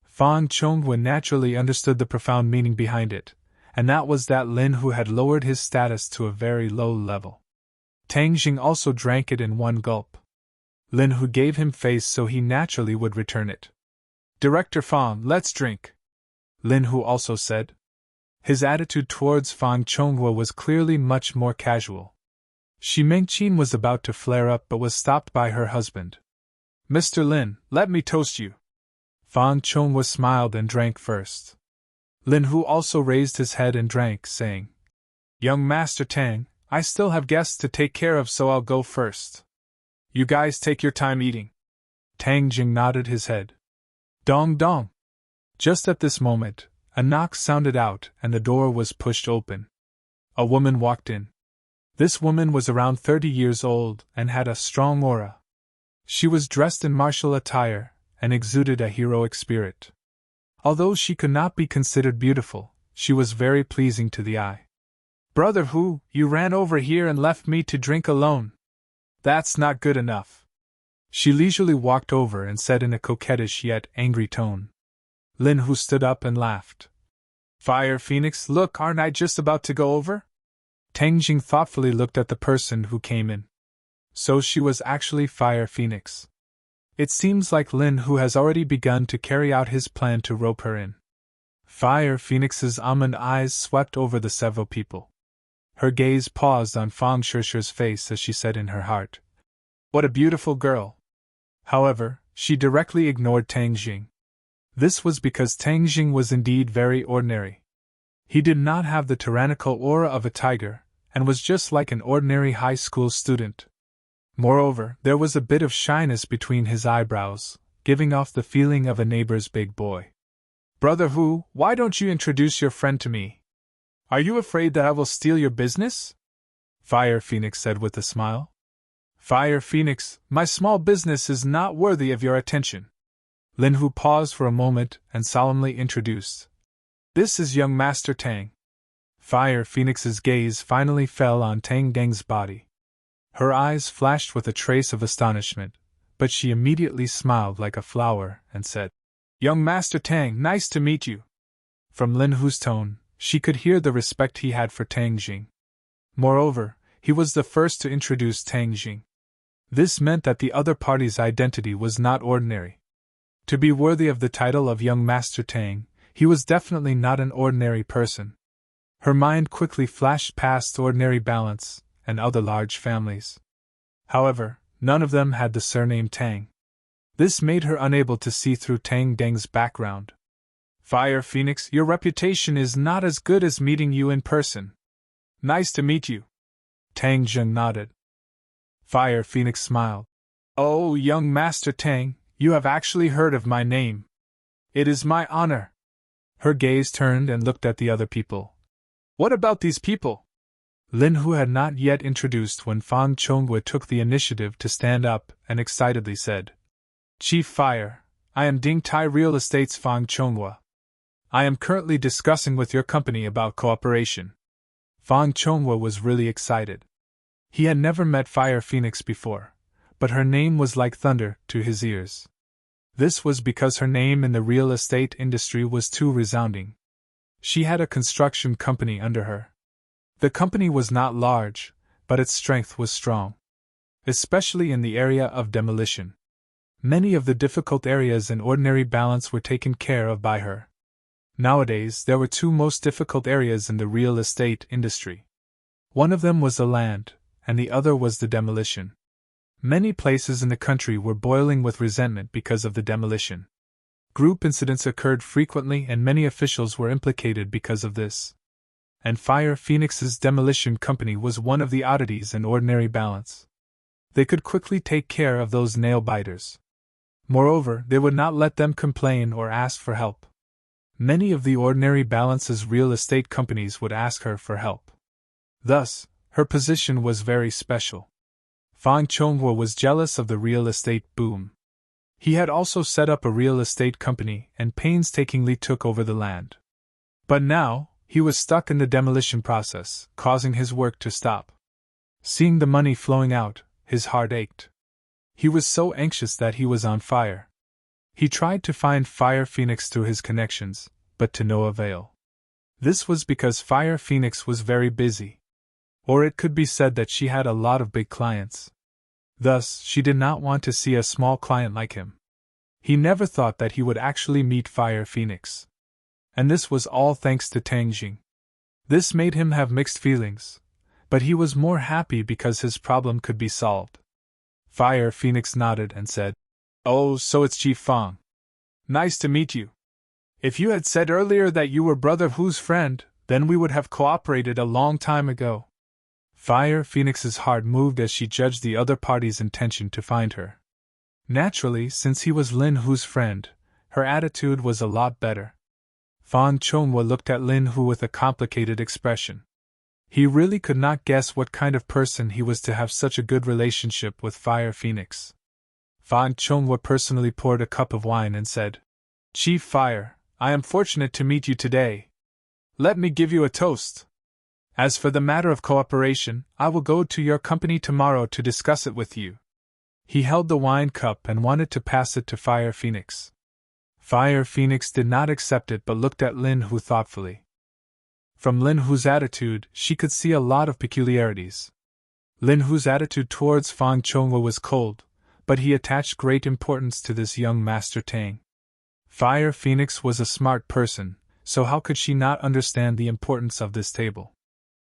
Fang Chonghua naturally understood the profound meaning behind it, and that was that Lin Hu had lowered his status to a very low level. Tang Jing also drank it in one gulp. Lin Hu gave him face so he naturally would return it. Director Fang, let's drink, Lin Hu also said. His attitude towards Fang Chonghua was clearly much more casual. Shi Mengqin was about to flare up but was stopped by her husband. Mr. Lin, let me toast you. Fang Chonghua smiled and drank first. Lin Hu also raised his head and drank, saying, Young Master Tang, I still have guests to take care of so I'll go first. You guys take your time eating. Tang Jing nodded his head. Dong dong. Just at this moment, a knock sounded out and the door was pushed open. A woman walked in. This woman was around 30 years old and had a strong aura. She was dressed in martial attire and exuded a heroic spirit. Although she could not be considered beautiful, she was very pleasing to the eye. Brother Hu, you ran over here and left me to drink alone. That's not good enough. She leisurely walked over and said in a coquettish yet angry tone. Lin Hu stood up and laughed. Fire Phoenix, look, aren't I just about to go over? Tang Jing thoughtfully looked at the person who came in. So she was actually Fire Phoenix. It seems like Lin Hu has already begun to carry out his plan to rope her in. Fire Phoenix's almond eyes swept over the several people. Her gaze paused on Fang Shishi's face as she said in her heart, "What a beautiful girl!" However, she directly ignored Tang Jing. This was because Tang Jing was indeed very ordinary. He did not have the tyrannical aura of a tiger, and was just like an ordinary high school student. Moreover, there was a bit of shyness between his eyebrows, giving off the feeling of a neighbor's big boy. "Brother Hu, why don't you introduce your friend to me? Are you afraid that I will steal your business?" Fire Phoenix said with a smile. "Fire Phoenix, my small business is not worthy of your attention." Lin Hu paused for a moment and solemnly introduced. "This is young Master Tang." Fire Phoenix's gaze finally fell on Tang Geng's body. Her eyes flashed with a trace of astonishment, but she immediately smiled like a flower and said, "Young Master Tang, nice to meet you." From Lin Hu's tone, she could hear the respect he had for Tang Jing. Moreover, he was the first to introduce Tang Jing. This meant that the other party's identity was not ordinary. To be worthy of the title of young Master Tang, he was definitely not an ordinary person. Her mind quickly flashed past ordinary balance and other large families. However, none of them had the surname Tang. This made her unable to see through Tang Deng's background. "Fire Phoenix, your reputation is not as good as meeting you in person. Nice to meet you." Tang Jing nodded. Fire Phoenix smiled. "Oh, young Master Tang, you have actually heard of my name. It is my honor." Her gaze turned and looked at the other people. "What about these people?" Lin Hu had not yet introduced when Fang Chonghua took the initiative to stand up and excitedly said, "Chief Fire, I am Ding Tai Real Estate's Fang Chonghua. I am currently discussing with your company about cooperation." Fang Chonghua was really excited. He had never met Fire Phoenix before, but her name was like thunder to his ears. This was because her name in the real estate industry was too resounding. She had a construction company under her. The company was not large, but its strength was strong, especially in the area of demolition. Many of the difficult areas in ordinary balance were taken care of by her. Nowadays, there were two most difficult areas in the real estate industry. One of them was the land, and the other was the demolition. Many places in the country were boiling with resentment because of the demolition. Group incidents occurred frequently and many officials were implicated because of this. And Fire Phoenix's demolition company was one of the oddities in ordinary balance. They could quickly take care of those nail-biters. Moreover, they would not let them complain or ask for help. Many of the ordinary balance's real estate companies would ask her for help. Thus, her position was very special. Fang Chonghua was jealous of the real estate boom. He had also set up a real estate company and painstakingly took over the land. But now, he was stuck in the demolition process, causing his work to stop. Seeing the money flowing out, his heart ached. He was so anxious that he was on fire. He tried to find Fire Phoenix through his connections, but to no avail. This was because Fire Phoenix was very busy. Or it could be said that she had a lot of big clients. Thus, she did not want to see a small client like him. He never thought that he would actually meet Fire Phoenix. And this was all thanks to Tang Jing. This made him have mixed feelings, but he was more happy because his problem could be solved. Fire Phoenix nodded and said, "Oh, so it's Chief Fang. Nice to meet you. If you had said earlier that you were Brother Hu's friend, then we would have cooperated a long time ago." Fire Phoenix's heart moved as she judged the other party's intention to find her. Naturally, since he was Lin Hu's friend, her attitude was a lot better. Fang Chonghua looked at Lin Hu with a complicated expression. He really could not guess what kind of person he was to have such a good relationship with Fire Phoenix. Fang Chonghua personally poured a cup of wine and said, "Chief Fire, I am fortunate to meet you today. Let me give you a toast. As for the matter of cooperation, I will go to your company tomorrow to discuss it with you." He held the wine cup and wanted to pass it to Fire Phoenix. Fire Phoenix did not accept it but looked at Lin Hu thoughtfully. From Lin Hu's attitude, she could see a lot of peculiarities. Lin Hu's attitude towards Fang Chonghua was cold, but he attached great importance to this young Master Tang. Fire Phoenix was a smart person, so how could she not understand the importance of this table?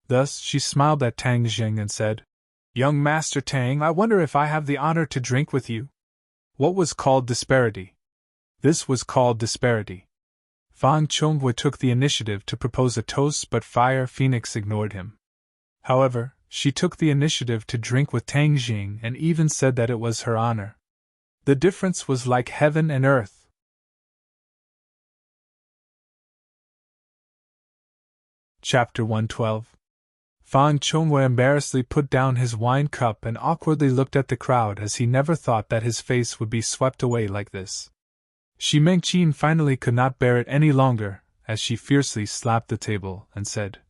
Thus she smiled at Tang Jing and said, "Young Master Tang, I wonder if I have the honor to drink with you." What was called disparity? This was called disparity. Fan Chongwei took the initiative to propose a toast, but Fire Phoenix ignored him. However, she took the initiative to drink with Tang Jing and even said that it was her honor. The difference was like heaven and earth. Chapter 112. Fan Chongwei embarrassedly put down his wine cup and awkwardly looked at the crowd, as he never thought that his face would be swept away like this. Shi Mengqin finally could not bear it any longer, as she fiercely slapped the table and said,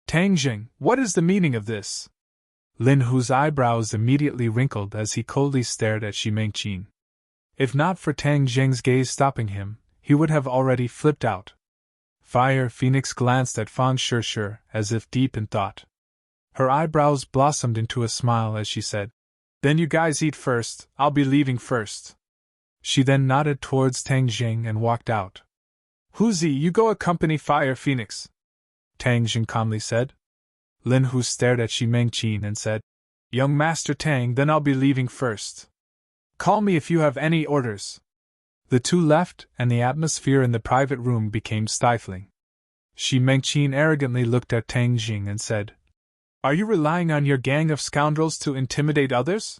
"Tang Jing, what is the meaning of this?" Lin Hu's eyebrows immediately wrinkled as he coldly stared at Shi Mengqin. If not for Tang Jing's gaze stopping him, he would have already flipped out. Fire Phoenix glanced at Fan Shishir as if deep in thought. Her eyebrows blossomed into a smile as she said, "Then you guys eat first, I'll be leaving first." She then nodded towards Tang Jing and walked out. "Huzi, you go accompany Fire Phoenix," Tang Jing calmly said. Lin Hu stared at Shi Mengqin and said, "Young Master Tang, then I'll be leaving first. Call me if you have any orders." The two left, and the atmosphere in the private room became stifling. Shi Mengqin arrogantly looked at Tang Jing and said, "Are you relying on your gang of scoundrels to intimidate others?"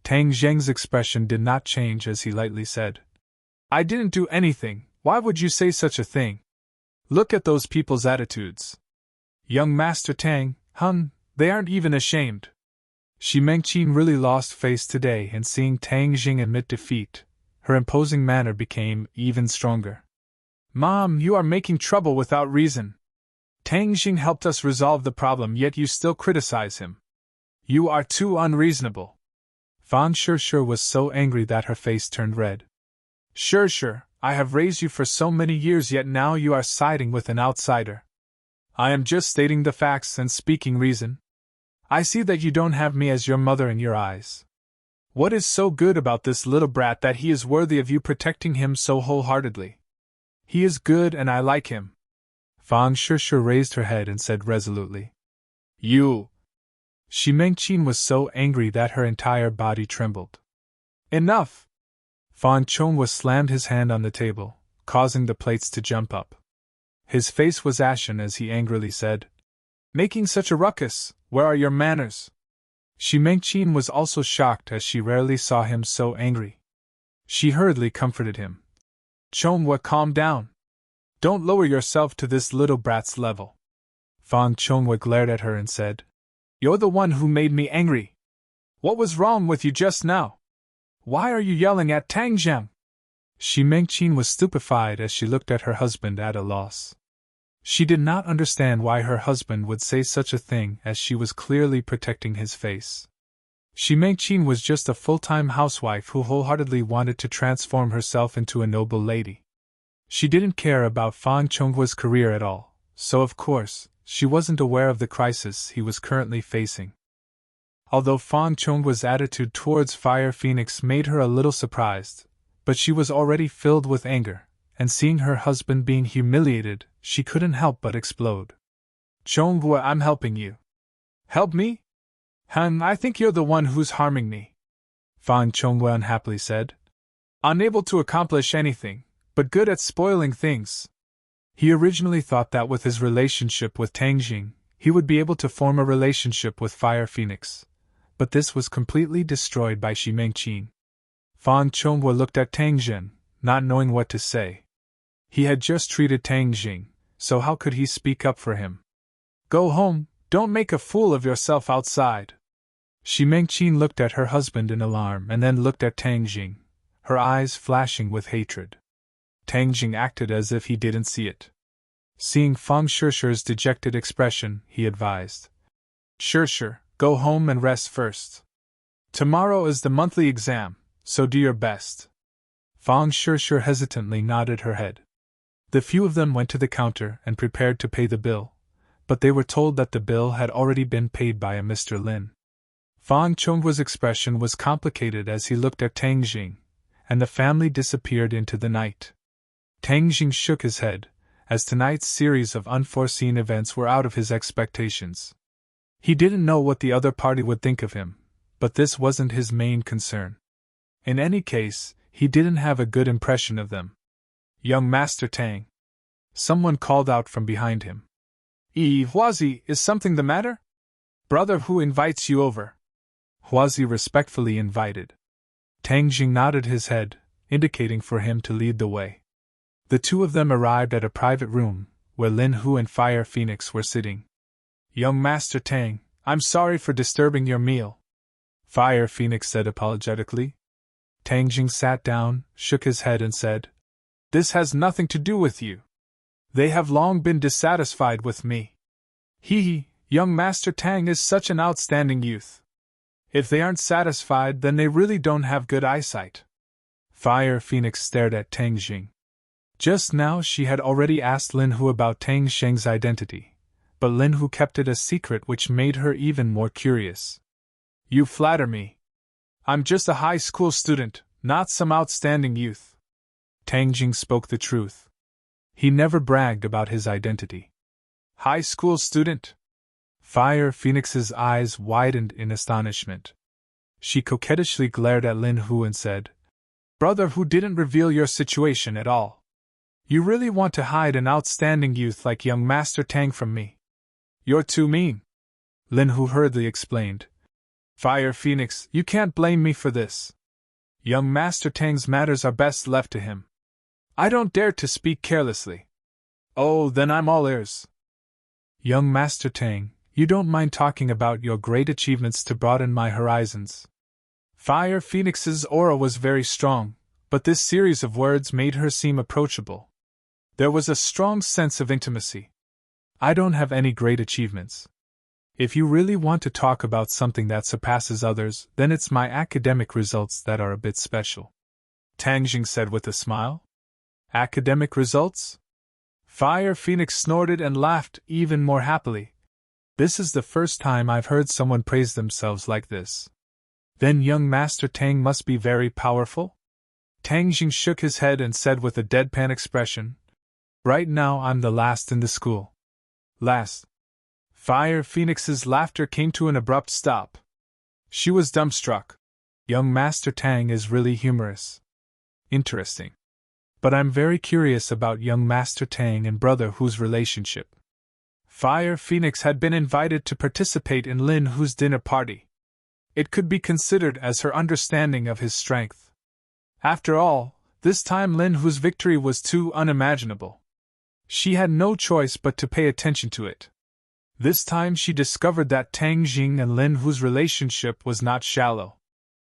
Tang Jing's expression did not change as he lightly said, "I didn't do anything, why would you say such a thing? Look at those people's attitudes. Young Master Tang, they aren't even ashamed." Shi Mengqin really lost face today, and seeing Tang Jing admit defeat, her imposing manner became even stronger. "Mom, you are making trouble without reason. Tang Jing helped us resolve the problem, yet you still criticize him. You are too unreasonable." Fan Shishir was so angry that her face turned red. Shishir, I have raised you for so many years, yet now you are siding with an outsider." "I am just stating the facts and speaking reason. I see that you don't have me as your mother in your eyes. What is so good about this little brat that he is worthy of you protecting him so wholeheartedly? He is good and I like him." Fan Shishir raised her head and said resolutely, "You." Shi Mengqin was so angry that her entire body trembled. "Enough!" Fan Chongwei slammed his hand on the table, causing the plates to jump up. His face was ashen as he angrily said, "Making such a ruckus, where are your manners?" Shi Mengqin was also shocked, as she rarely saw him so angry. She hurriedly comforted him. "Chongwei, calm down. Don't lower yourself to this little brat's level." Fan Chongwei glared at her and said, "You're the one who made me angry. What was wrong with you just now? Why are you yelling at Tang Jing?" Shi Mengqin was stupefied as she looked at her husband at a loss. She did not understand why her husband would say such a thing, as she was clearly protecting his face. Shi Mengqin was just a full-time housewife who wholeheartedly wanted to transform herself into a noble lady. She didn't care about Fan Chongwei's career at all, so of course, she wasn't aware of the crisis he was currently facing. Although Fan Chongwei's attitude towards Fire Phoenix made her a little surprised, but she was already filled with anger, and seeing her husband being humiliated, she couldn't help but explode. "Chongwei, I'm helping you." "Help me? I think you're the one who's harming me," Fan Chongwei unhappily said. "Unable to accomplish anything, but good at spoiling things." He originally thought that with his relationship with Tang Jing, he would be able to form a relationship with Fire Phoenix, but this was completely destroyed by Shi Mengqin. Fan Chongwei looked at Tang Jing, not knowing what to say. He had just treated Tang Jing, so how could he speak up for him? "Go home, don't make a fool of yourself outside." Shi Mengqin looked at her husband in alarm and then looked at Tang Jing, her eyes flashing with hatred. Tang Jing acted as if he didn't see it. Seeing Fan Shishir's dejected expression, he advised, "Shishir, go home and rest first. Tomorrow is the monthly exam, so do your best." Fan Shishir hesitantly nodded her head. The few of them went to the counter and prepared to pay the bill, but they were told that the bill had already been paid by a Mr. Lin. Fan Chongwei's expression was complicated as he looked at Tang Jing, and the family disappeared into the night. Tang Jing shook his head, as tonight's series of unforeseen events were out of his expectations. He didn't know what the other party would think of him, but this wasn't his main concern. In any case, he didn't have a good impression of them. "Young Master Tang," someone called out from behind him. Huazi, is something the matter? Brother Hu invites you over." Huazi respectfully invited. Tang Jing nodded his head, indicating for him to lead the way. The two of them arrived at a private room, where Lin Hu and Fire Phoenix were sitting. "Young Master Tang, I'm sorry for disturbing your meal," Fire Phoenix said apologetically. Tang Jing sat down, shook his head and said, "This has nothing to do with you. They have long been dissatisfied with me. Young Master Tang is such an outstanding youth. If they aren't satisfied, then they really don't have good eyesight." Fire Phoenix stared at Tang Jing. Just now she had already asked Lin Hu about Tang Sheng's identity, but Lin Hu kept it a secret, which made her even more curious. "You flatter me. I'm just a high school student, not some outstanding youth." Tang Jing spoke the truth. He never bragged about his identity. "High school student?" Fire Phoenix's eyes widened in astonishment. She coquettishly glared at Lin Hu and said, "Brother Hu didn't reveal your situation at all. You really want to hide an outstanding youth like young Master Tang from me? You're too mean," Lin Hu hurriedly explained. "Fire Phoenix, you can't blame me for this. Young Master Tang's matters are best left to him. I don't dare to speak carelessly." "Oh, then I'm all ears." "Young Master Tang, you don't mind talking about your great achievements to broaden my horizons." Fire Phoenix's aura was very strong, but this series of words made her seem approachable. There was a strong sense of intimacy. "I don't have any great achievements. If you really want to talk about something that surpasses others, then it's my academic results that are a bit special," Tang Jing said with a smile. "Academic results?" Fire Phoenix snorted and laughed even more happily. "This is the first time I've heard someone praise themselves like this. Then young Master Tang must be very powerful?" Tang Jing shook his head and said with a deadpan expression, "Right now I'm the last in the school." "Last?" Fire Phoenix's laughter came to an abrupt stop. She was dumbstruck. Young Master Tang is really humorous. Interesting. But I'm very curious about young Master Tang and Brother Hu's relationship. Fire Phoenix had been invited to participate in Lin Hu's dinner party. It could be considered as her understanding of his strength. After all, this time Lin Hu's victory was too unimaginable. She had no choice but to pay attention to it. This time she discovered that Tang Jing and Lin Hu's relationship was not shallow.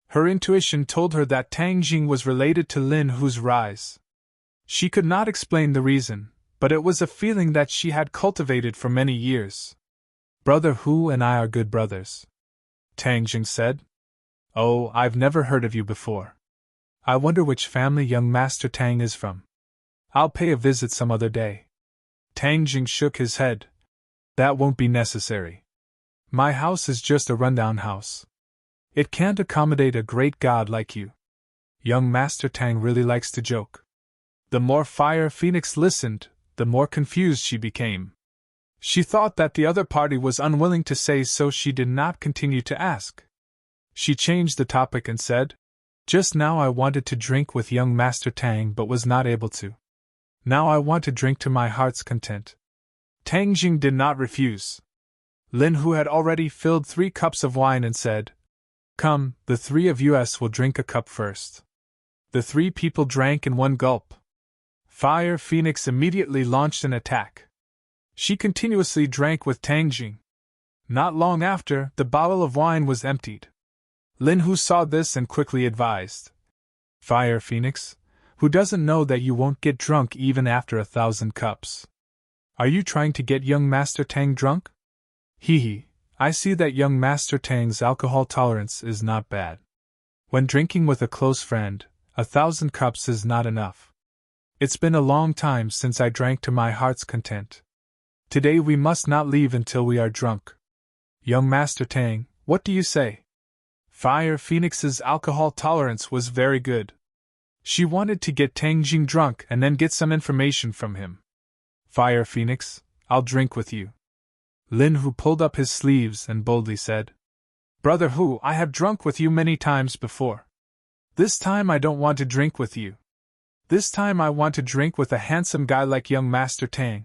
Her intuition told her that Tang Jing was related to Lin Hu's rise. She could not explain the reason, but it was a feeling that she had cultivated for many years. "Brother Hu and I are good brothers," Tang Jing said. "Oh, I've never heard of you before. I wonder which family young Master Tang is from. I'll pay a visit some other day." Tang Jing shook his head. "That won't be necessary. My house is just a rundown house. It can't accommodate a great god like you." Young Master Tang really likes to joke. The more Fire Phoenix listened, the more confused she became. She thought that the other party was unwilling to say, so she did not continue to ask. She changed the topic and said, "Just now I wanted to drink with young Master Tang but was not able to. Now I want to drink to my heart's content." Tang Jing did not refuse. Lin Hu had already filled 3 cups of wine and said, "Come, the 3 of us will drink a cup first." The 3 people drank in one gulp. Fire Phoenix immediately launched an attack. She continuously drank with Tang Jing. Not long after, the bottle of wine was emptied. Lin Hu saw this and quickly advised, "Fire Phoenix, who doesn't know that you won't get drunk even after 1,000 cups? Are you trying to get young Master Tang drunk?" I see that young Master Tang's alcohol tolerance is not bad. When drinking with a close friend, 1,000 cups is not enough. It's been a long time since I drank to my heart's content. Today we must not leave until we are drunk. Young Master Tang, what do you say?" Fire Phoenix's alcohol tolerance was very good. She wanted to get Tang Jing drunk and then get some information from him. Fire Phoenix, I'll drink with you. Lin Hu pulled up his sleeves and boldly said, Brother Hu, I have drunk with you many times before. This time I don't want to drink with you. This time I want to drink with a handsome guy like young Master Tang.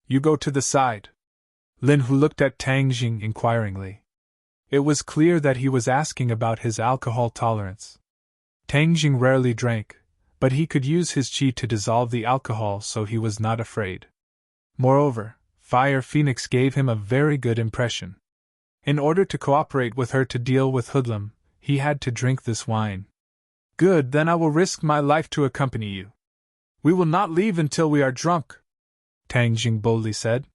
You go to the side. Lin Hu looked at Tang Jing inquiringly. It was clear that he was asking about his alcohol tolerance. Tang Jing rarely drank, but he could use his qi to dissolve the alcohol, so he was not afraid. Moreover, Fire Phoenix gave him a very good impression. In order to cooperate with her to deal with Hoodlum, he had to drink this wine. Good, then I will risk my life to accompany you. We will not leave until we are drunk, Tang Jing boldly said.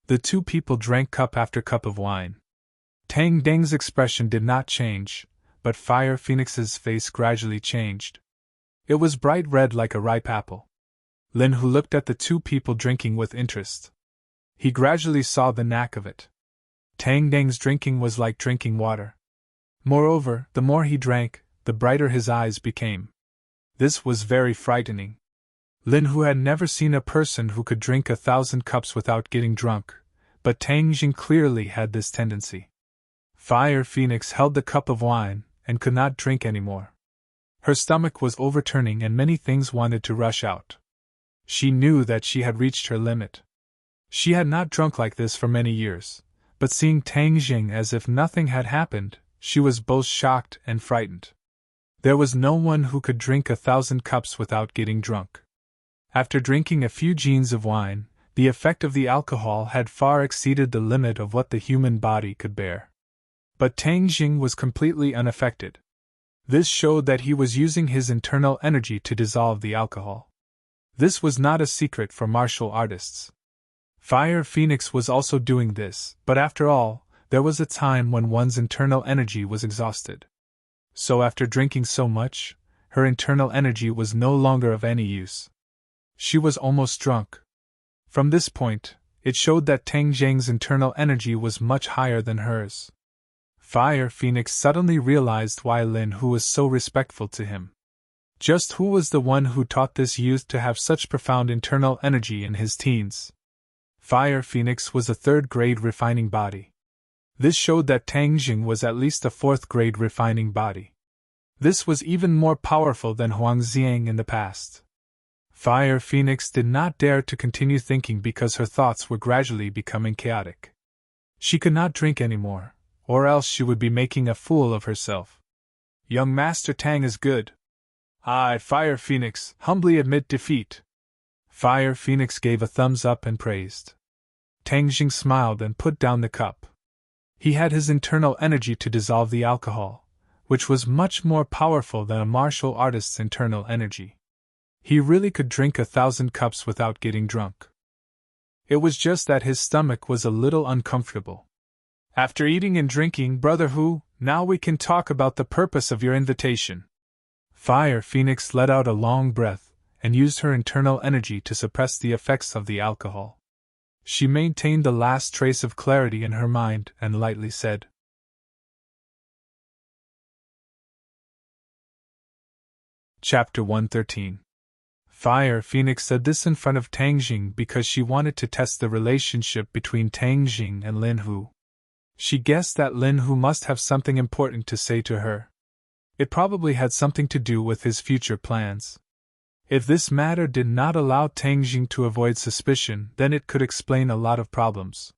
The two people drank cup after cup of wine. Tang Deng's expression did not change, but Fire Phoenix's face gradually changed. It was bright red like a ripe apple. Lin Hu looked at the two people drinking with interest. He gradually saw the knack of it. Tang Deng's drinking was like drinking water. Moreover, the more he drank, the brighter his eyes became. This was very frightening. Lin Hu had never seen a person who could drink 1,000 cups without getting drunk, but Tang Jing clearly had this tendency. Fire Phoenix held the cup of wine and could not drink any more. Her stomach was overturning and many things wanted to rush out. She knew that she had reached her limit. She had not drunk like this for many years, but seeing Tang Jing as if nothing had happened, she was both shocked and frightened. There was no one who could drink 1,000 cups without getting drunk. After drinking a few jeans of wine, the effect of the alcohol had far exceeded the limit of what the human body could bear. But Tang Jing was completely unaffected. This showed that he was using his internal energy to dissolve the alcohol. This was not a secret for martial artists. Fire Phoenix was also doing this, but after all, there was a time when one's internal energy was exhausted. So after drinking so much, her internal energy was no longer of any use. She was almost drunk. From this point, it showed that Tang Jing's internal energy was much higher than hers. Fire Phoenix suddenly realized why Lin Hu was so respectful to him. Just who was the one who taught this youth to have such profound internal energy in his teens? Fire Phoenix was a third-grade refining body. This showed that Tang Jing was at least a fourth-grade refining body. This was even more powerful than Huang Xiang in the past. Fire Phoenix did not dare to continue thinking because her thoughts were gradually becoming chaotic. She could not drink anymore, or else she would be making a fool of herself. Young Master Tang is good. I, Fire Phoenix, humbly admit defeat. Fire Phoenix gave a thumbs up and praised. Tang Jing smiled and put down the cup. He had his internal energy to dissolve the alcohol, which was much more powerful than a martial artist's internal energy. He really could drink 1,000 cups without getting drunk. It was just that his stomach was a little uncomfortable. After eating and drinking, Brother Hu, now we can talk about the purpose of your invitation. Fire Phoenix let out a long breath and used her internal energy to suppress the effects of the alcohol. She maintained the last trace of clarity in her mind and lightly said, Chapter 113. Fire Phoenix said this in front of Tang Jing because she wanted to test the relationship between Tang Jing and Lin Hu. She guessed that Lin Hu must have something important to say to her. It probably had something to do with his future plans. If this matter did not allow Tang Jing to avoid suspicion, then it could explain a lot of problems.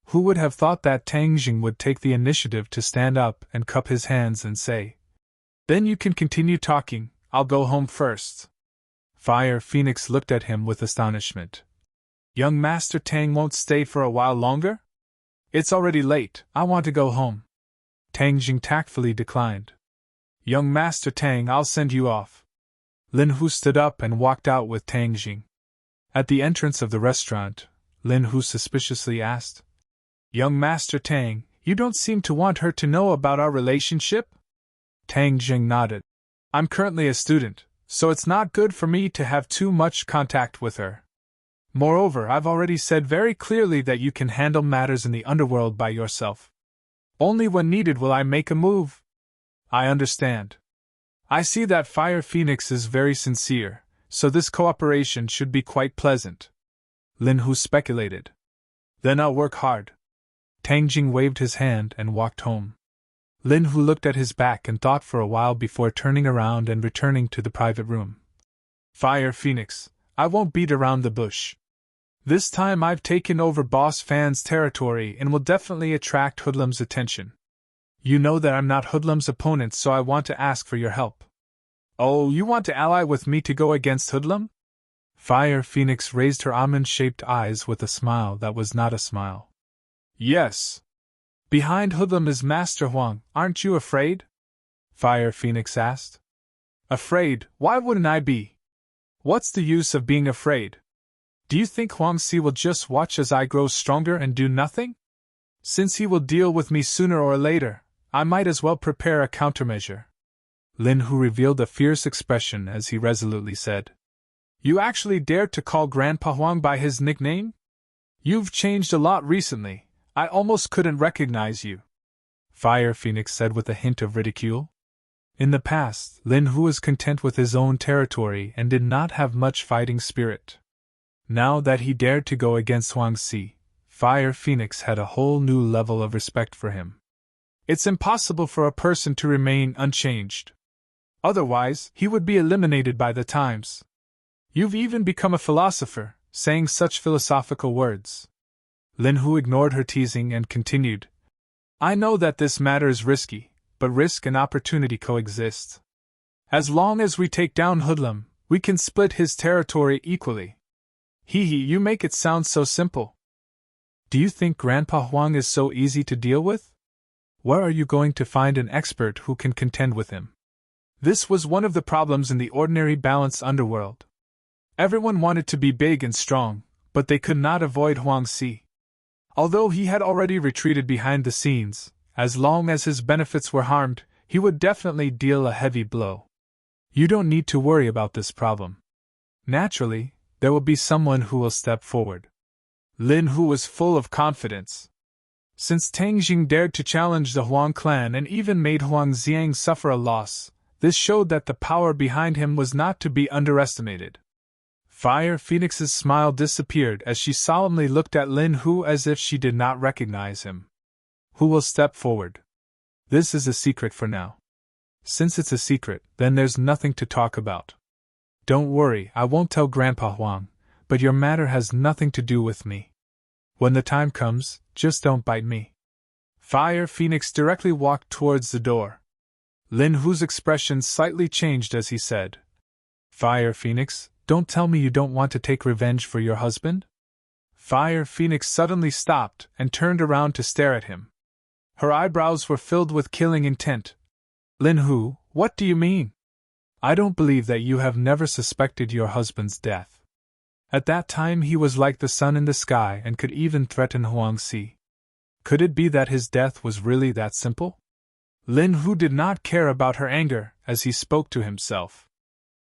Who would have thought that Tang Jing would take the initiative to stand up and cup his hands and say, "Then you can continue talking, I'll go home first." Fire Phoenix looked at him with astonishment. Young Master Tang won't stay for a while longer? It's already late, I want to go home. Tang Jing tactfully declined. Young Master Tang, I'll send you off. Lin Hu stood up and walked out with Tang Jing. At the entrance of the restaurant, Lin Hu suspiciously asked, Young Master Tang, you don't seem to want her to know about our relationship? Tang Jing nodded. I'm currently a student, so it's not good for me to have too much contact with her. Moreover, I've already said very clearly that you can handle matters in the underworld by yourself. Only when needed will I make a move. I understand. I see that Fire Phoenix is very sincere, so this cooperation should be quite pleasant. Lin Hu speculated. Then I'll work hard. Tang Jing waved his hand and walked home. Lin Hu looked at his back and thought for a while before turning around and returning to the private room. Fire Phoenix, I won't beat around the bush. This time I've taken over Boss Fan's territory and will definitely attract Hoodlum's attention. You know that I'm not Hoodlum's opponent, so I want to ask for your help. Oh, you want to ally with me to go against Hoodlum? Fire Phoenix raised her almond-shaped eyes with a smile that was not a smile. Yes. Behind Hoodlum is Master Huang, aren't you afraid? Fire Phoenix asked. Afraid? Why wouldn't I be? What's the use of being afraid? Do you think Huangzi will just watch as I grow stronger and do nothing? Since he will deal with me sooner or later, I might as well prepare a countermeasure. Lin Hu revealed a fierce expression as he resolutely said. You actually dared to call Grandpa Huang by his nickname? You've changed a lot recently. I almost couldn't recognize you. Fire Phoenix said with a hint of ridicule. In the past, Lin Hu was content with his own territory and did not have much fighting spirit. Now that he dared to go against Huangzi, Fire Phoenix had a whole new level of respect for him. It's impossible for a person to remain unchanged. Otherwise, he would be eliminated by the times. You've even become a philosopher, saying such philosophical words. Lin Hu ignored her teasing and continued. I know that this matter is risky, but risk and opportunity coexist. As long as we take down Hoodlum, we can split his territory equally. Hee, you make it sound so simple. Do you think Grandpa Huang is so easy to deal with? Where are you going to find an expert who can contend with him? This was one of the problems in the ordinary balanced underworld. Everyone wanted to be big and strong, but they could not avoid Huangzi. Although he had already retreated behind the scenes, as long as his benefits were harmed, he would definitely deal a heavy blow. You don't need to worry about this problem. Naturally, there will be someone who will step forward. Lin Hu was full of confidence. Since Tang Jing dared to challenge the Huang clan and even made Huang Xiang suffer a loss, this showed that the power behind him was not to be underestimated. Fire Phoenix's smile disappeared as she solemnly looked at Lin Hu as if she did not recognize him. Who will step forward? This is a secret for now. Since it's a secret, then there's nothing to talk about. Don't worry, I won't tell Grandpa Huang, but your matter has nothing to do with me. When the time comes, just don't bite me. Fire Phoenix directly walked towards the door. Lin Hu's expression slightly changed as he said, Fire Phoenix, don't tell me you don't want to take revenge for your husband? Fire Phoenix suddenly stopped and turned around to stare at him. Her eyebrows were filled with killing intent. Lin Hu, what do you mean? I don't believe that you have never suspected your husband's death. At that time he was like the sun in the sky and could even threaten Huangzi. Could it be that his death was really that simple? Lin Hu did not care about her anger as he spoke to himself.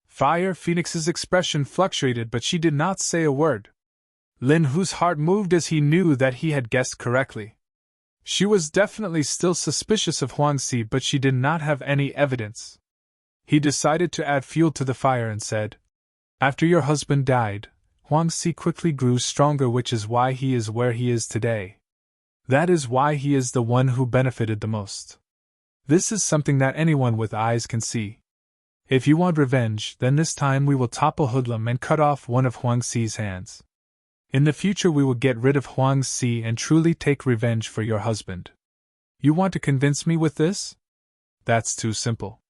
Fire Phoenix's expression fluctuated, but she did not say a word. Lin Hu's heart moved as he knew that he had guessed correctly. She was definitely still suspicious of Huangzi, but she did not have any evidence. He decided to add fuel to the fire and said, After your husband died, Huangzi quickly grew stronger, which is why he is where he is today. That is why he is the one who benefited the most. This is something that anyone with eyes can see. If you want revenge, then this time we will topple Hoodlum and cut off one of Huangzi's hands. In the future we will get rid of Huangzi and truly take revenge for your husband. You want to convince me with this? That's too simple.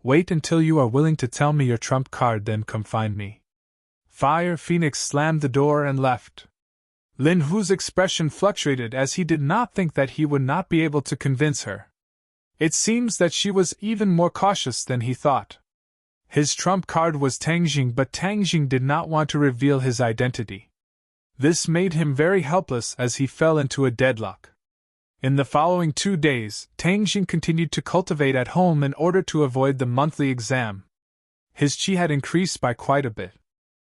Wait until you are willing to tell me your trump card, then come find me. Fire Phoenix slammed the door and left. Lin Hu's expression fluctuated as he did not think that he would not be able to convince her. It seems that she was even more cautious than he thought. His trump card was Tang Jing, but Tang Jing did not want to reveal his identity. This made him very helpless as he fell into a deadlock. In the following 2 days, Tang Jing continued to cultivate at home in order to avoid the monthly exam. His qi had increased by quite a bit.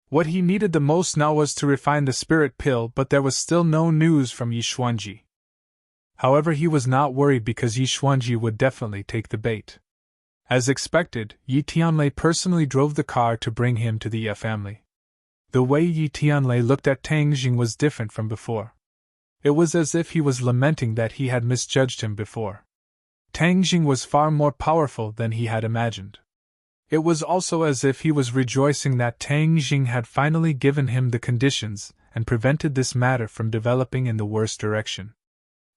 What he needed the most now was to refine the spirit pill, but there was still no news from Yi Xuanji. However, he was not worried because Yi Xuanji would definitely take the bait. As expected, Yi Tianlei personally drove the car to bring him to the Ye family. The way Yi Tianlei looked at Tang Jing was different from before. It was as if he was lamenting that he had misjudged him before. Tang Jing was far more powerful than he had imagined. It was also as if he was rejoicing that Tang Jing had finally given him the conditions and prevented this matter from developing in the worst direction.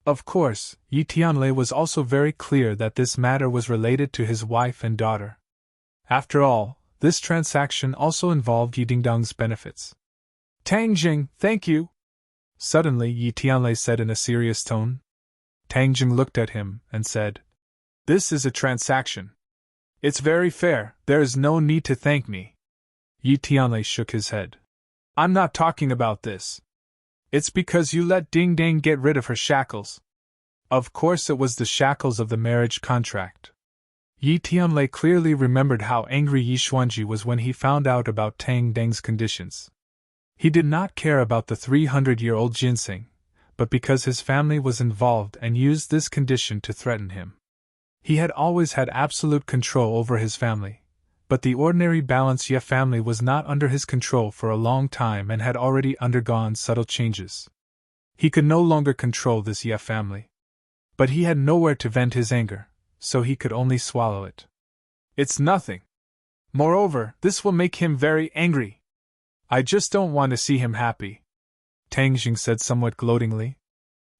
Of course, Yi Tianlei was also very clear that this matter was related to his wife and daughter. After all, this transaction also involved Yi Dingdong's benefits. Tang Jing, thank you! Suddenly Yi Tianlei said in a serious tone. Tang Jing looked at him and said, "This is a transaction. It's very fair, there is no need to thank me." Yi Tianlei shook his head. "I'm not talking about this. It's because you let Ding Dang get rid of her shackles." Of course it was the shackles of the marriage contract. Yi Tianlei clearly remembered how angry Yi Xuanji was when he found out about Tang Dang's conditions. He did not care about the 300-year-old ginseng, but because his family was involved and used this condition to threaten him. He had always had absolute control over his family, but the ordinary Balance Ye family was not under his control for a long time and had already undergone subtle changes. He could no longer control this Ye family. But he had nowhere to vent his anger, so he could only swallow it. "It's nothing. Moreover, this will make him very angry. I just don't want to see him happy," Tang Jing said somewhat gloatingly.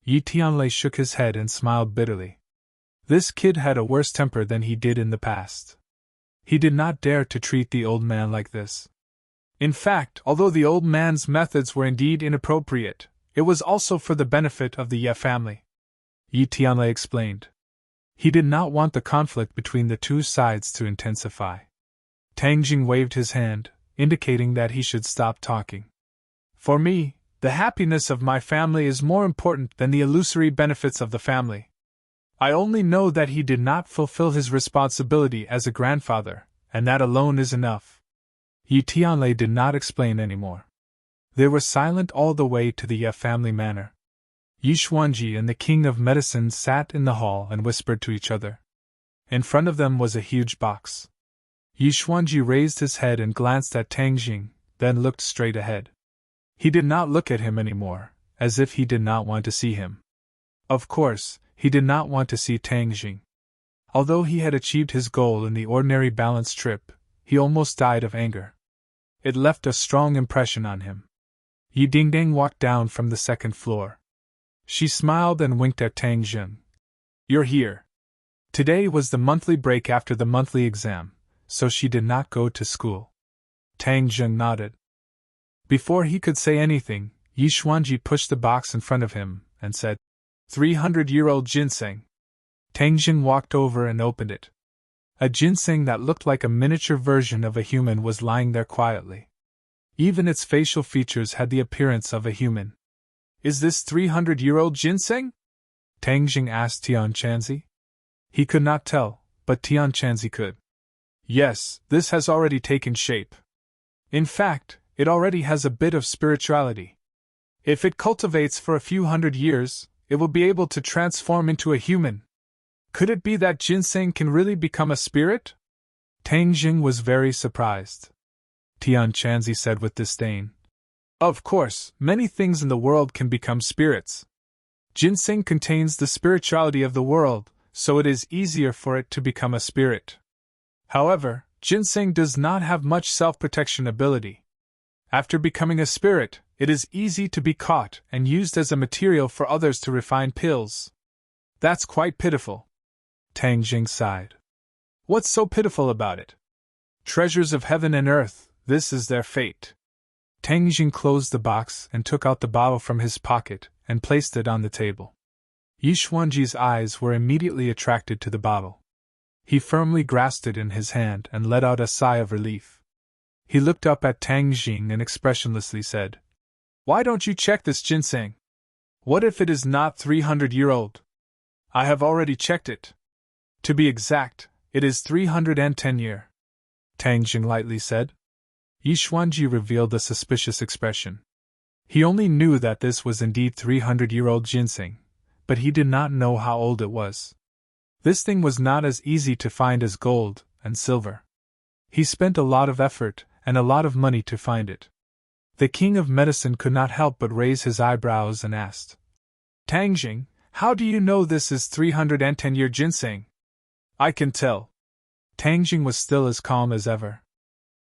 Yi Tianlei shook his head and smiled bitterly. This kid had a worse temper than he did in the past. He did not dare to treat the old man like this. In fact, although the old man's methods were indeed inappropriate, it was also for the benefit of the Ye family. Yi Tianlei explained. He did not want the conflict between the two sides to intensify. Tang Jing waved his hand, indicating that he should stop talking. "For me, the happiness of my family is more important than the illusory benefits of the family. I only know that he did not fulfill his responsibility as a grandfather, and that alone is enough." Yi Tianlei did not explain any more. They were silent all the way to the Ye family manor. Yi Xuanji and the King of Medicine sat in the hall and whispered to each other. In front of them was a huge box. Yi Xuanji raised his head and glanced at Tang Jing, then looked straight ahead. He did not look at him anymore, as if he did not want to see him. Of course, he did not want to see Tang Jing. Although he had achieved his goal in the ordinary balance trip, he almost died of anger. It left a strong impression on him. Yi Dingdang walked down from the second floor. She smiled and winked at Tang Jing. "You're here." Today was the monthly break after the monthly exam, so she did not go to school. Tang Jing nodded. Before he could say anything, Yi Xuanji pushed the box in front of him and said, 300-year-old ginseng." Tang Jing walked over and opened it. A ginseng that looked like a miniature version of a human was lying there quietly. Even its facial features had the appearance of a human. "Is this 300-year-old ginseng?" Tang Jing asked Tian Chanzi. He could not tell, but Tian Chanzi could. "Yes, this has already taken shape. In fact, it already has a bit of spirituality. If it cultivates for a few hundred years, it will be able to transform into a human. Could it be that ginseng can really become a spirit?" Tang Jing was very surprised. Tian Chanzi said with disdain. "Of course, many things in the world can become spirits. Ginseng contains the spirituality of the world, so it is easier for it to become a spirit. However, ginseng does not have much self-protection ability. After becoming a spirit, it is easy to be caught and used as a material for others to refine pills. That's quite pitiful." Tang Jing sighed. "What's so pitiful about it? Treasures of heaven and earth, this is their fate." Tang Jing closed the box and took out the bottle from his pocket and placed it on the table. Yi Xuanji's eyes were immediately attracted to the bottle. He firmly grasped it in his hand and let out a sigh of relief. He looked up at Tang Jing and expressionlessly said, "Why don't you check this ginseng? What if it is not 300-year-old? I have already checked it. To be exact, it is 310-year. Tang Jing lightly said. Yi Xuanji revealed a suspicious expression. He only knew that this was indeed 300-year-old ginseng, but he did not know how old it was. This thing was not as easy to find as gold and silver. He spent a lot of effort and a lot of money to find it. The king of medicine could not help but raise his eyebrows and asked, Tangjing, how do you know this is 310-year ginseng? I can tell. Tangjing was still as calm as ever.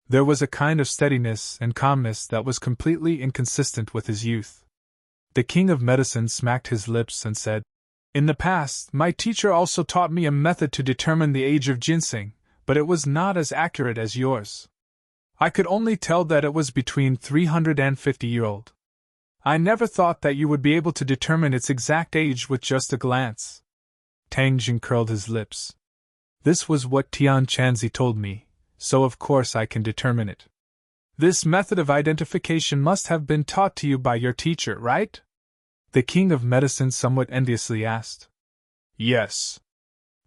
There was a kind of steadiness and calmness that was completely inconsistent with his youth. The king of medicine smacked his lips and said, In the past, my teacher also taught me a method to determine the age of ginseng, but it was not as accurate as yours. I could only tell that it was between 350-year-old. I never thought that you would be able to determine its exact age with just a glance. Tangjing curled his lips. This was what Tian Chanzi told me, so of course I can determine it. This method of identification must have been taught to you by your teacher, right? The king of medicine somewhat enviously asked. Yes.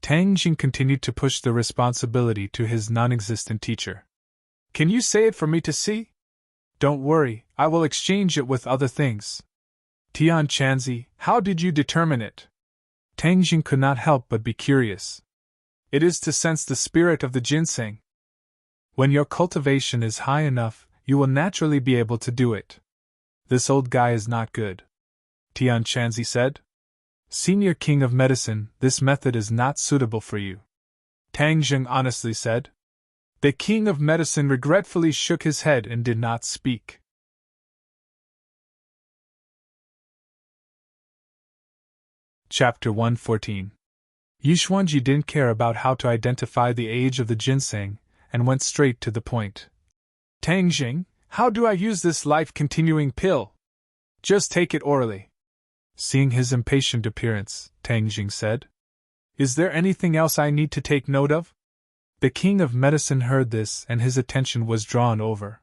Tangjing continued to push the responsibility to his non-existent teacher. Can you say it for me to see? Don't worry, I will exchange it with other things. Tian Chanzi, how did you determine it? Tangjing could not help but be curious. It is to sense the spirit of the ginseng. When your cultivation is high enough, you will naturally be able to do it. This old guy is not good, Tian Chanzi said. Senior king of medicine, this method is not suitable for you, Tangjing honestly said. The king of medicine regretfully shook his head and did not speak. Chapter 114. Yishuanji didn't care about how to identify the age of the ginseng, and went straight to the point. Tangjing, how do I use this life-continuing pill? Just take it orally. Seeing his impatient appearance, Tangjing said. Is there anything else I need to take note of? The king of medicine heard this and his attention was drawn over.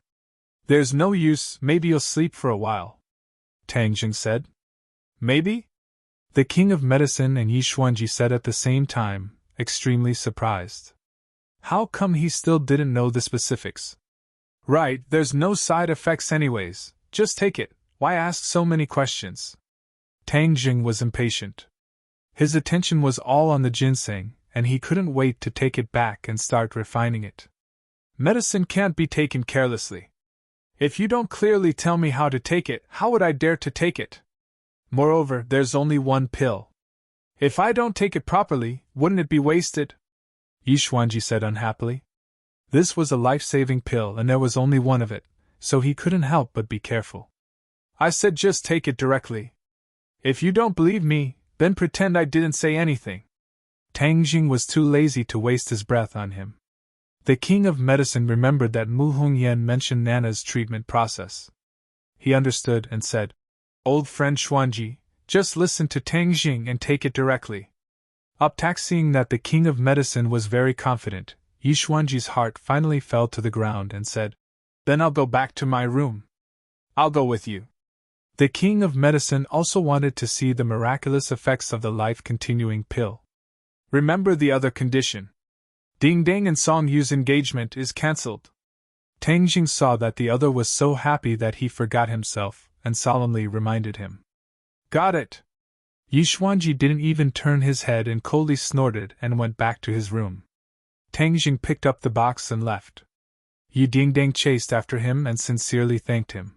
There's no use, maybe you'll sleep for a while, Tangjing said. Maybe? The king of medicine and Yishuanji said at the same time, extremely surprised. How come he still didn't know the specifics? Right, there's no side effects anyways, just take it, why ask so many questions? Tangjing was impatient. His attention was all on the ginseng, and he couldn't wait to take it back and start refining it. Medicine can't be taken carelessly. If you don't clearly tell me how to take it, how would I dare to take it? Moreover, there's only one pill. If I don't take it properly, wouldn't it be wasted? Yishuanji said unhappily. This was a life-saving pill and there was only one of it, so he couldn't help but be careful. I said just take it directly. If you don't believe me, then pretend I didn't say anything. Tangjing was too lazy to waste his breath on him. The king of medicine remembered that Mu Hongyan mentioned Nana's treatment process. He understood and said, Old friend Xuanji, just listen to Tangjing and take it directly. Seeing that the king of medicine was very confident, Yishuanji's heart finally fell to the ground and said, Then I'll go back to my room. I'll go with you. The king of medicine also wanted to see the miraculous effects of the life-continuing pill. Remember the other condition. Ding Dang and Song Yu's engagement is cancelled. Tangjing saw that the other was so happy that he forgot himself, and solemnly reminded him. Got it! Yishuanji didn't even turn his head and coldly snorted and went back to his room. Tangjing picked up the box and left. Yi Dingdang chased after him and sincerely thanked him.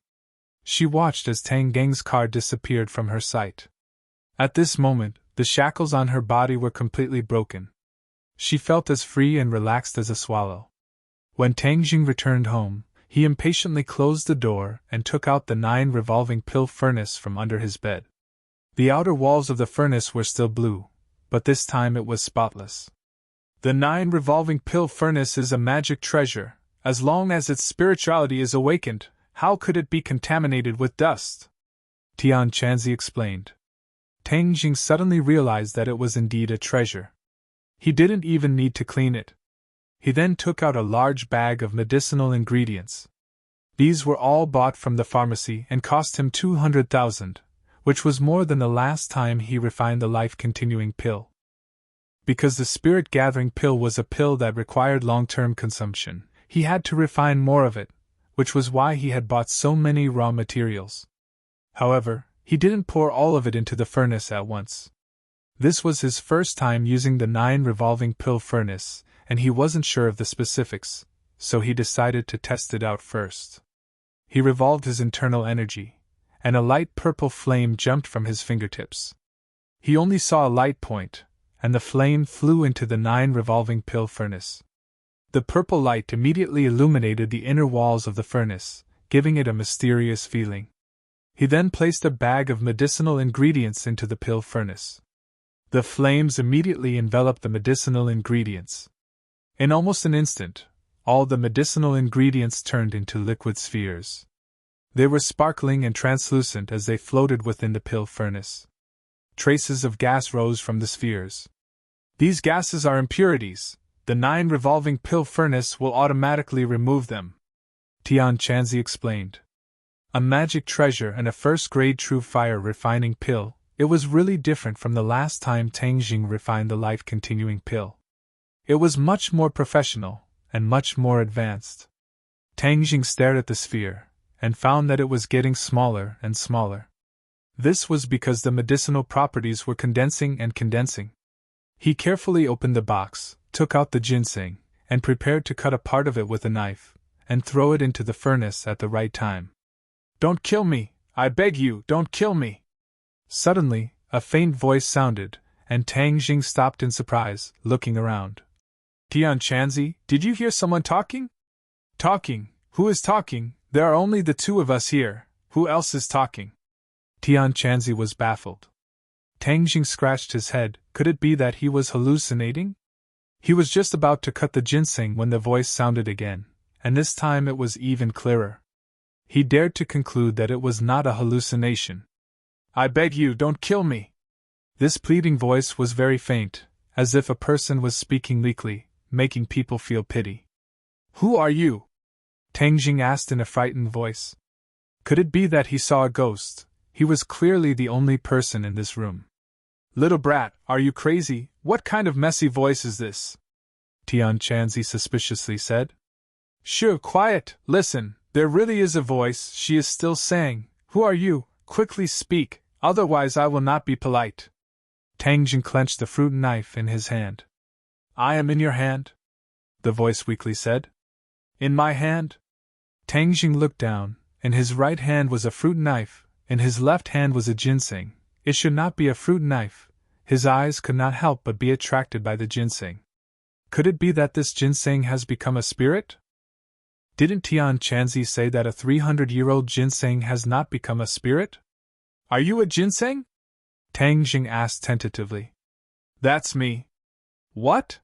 She watched as Tang Gang's car disappeared from her sight. At this moment, the shackles on her body were completely broken. She felt as free and relaxed as a swallow. When Tangjing returned home, he impatiently closed the door and took out the 9 revolving pill furnace from under his bed. The outer walls of the furnace were still blue, but this time it was spotless. The 9 revolving pill furnace is a magic treasure. As long as its spirituality is awakened, how could it be contaminated with dust? Tian Chanzi explained. Tangjing suddenly realized that it was indeed a treasure. He didn't even need to clean it. He then took out a large bag of medicinal ingredients. These were all bought from the pharmacy and cost him 200,000, which was more than the last time he refined the life-continuing pill. Because the spirit-gathering pill was a pill that required long-term consumption, he had to refine more of it, which was why he had bought so many raw materials. However, he didn't pour all of it into the furnace at once. This was his first time using the 9 revolving pill furnace, and he wasn't sure of the specifics, so he decided to test it out first. He revolved his internal energy, and a light purple flame jumped from his fingertips. He only saw a light point, and the flame flew into the 9 revolving pill furnace. The purple light immediately illuminated the inner walls of the furnace, giving it a mysterious feeling. He then placed a bag of medicinal ingredients into the pill furnace. The flames immediately enveloped the medicinal ingredients. In almost an instant, all the medicinal ingredients turned into liquid spheres. They were sparkling and translucent as they floated within the pill furnace. Traces of gas rose from the spheres. These gases are impurities. The 9 revolving pill furnace will automatically remove them, Tian Chanzi explained. A magic treasure and a first-grade true fire refining pill, it was really different from the last time Tang Jing refined the life-continuing pill. It was much more professional, and much more advanced. Tang Jing stared at the sphere, and found that it was getting smaller and smaller. This was because the medicinal properties were condensing and condensing. He carefully opened the box, took out the ginseng, and prepared to cut a part of it with a knife, and throw it into the furnace at the right time. "Don't kill me! I beg you, don't kill me!" Suddenly, a faint voice sounded, and Tang Jing stopped in surprise, looking around. "Tian Chanzi, did you hear someone talking?" "Talking? Who is talking? There are only the 2 of us here. Who else is talking?" Tian Chanzi was baffled. Tang Jing scratched his head. Could it be that he was hallucinating? He was just about to cut the ginseng when the voice sounded again, and this time it was even clearer. He dared to conclude that it was not a hallucination. "I beg you, don't kill me!" This pleading voice was very faint, as if a person was speaking weakly, making people feel pity. "Who are you?" Tang Jing asked in a frightened voice. Could it be that he saw a ghost? He was clearly the only person in this room. "Little brat, are you crazy? What kind of messy voice is this?" Tian Chanzi suspiciously said. "Sure, quiet, listen, there really is a voice, she is still saying, 'Who are you? Quickly speak, otherwise I will not be polite.'" Tang Jing clenched the fruit knife in his hand. "I am in your hand?" the voice weakly said. "In my hand?" Tang Jing looked down. In his right hand was a fruit knife, in his left hand was a ginseng. It should not be a fruit knife. His eyes could not help but be attracted by the ginseng. Could it be that this ginseng has become a spirit? Didn't Tian Chanzi say that a 300-year-old ginseng has not become a spirit? "Are you a ginseng?" Tang Jing asked tentatively. "That's me." "What?"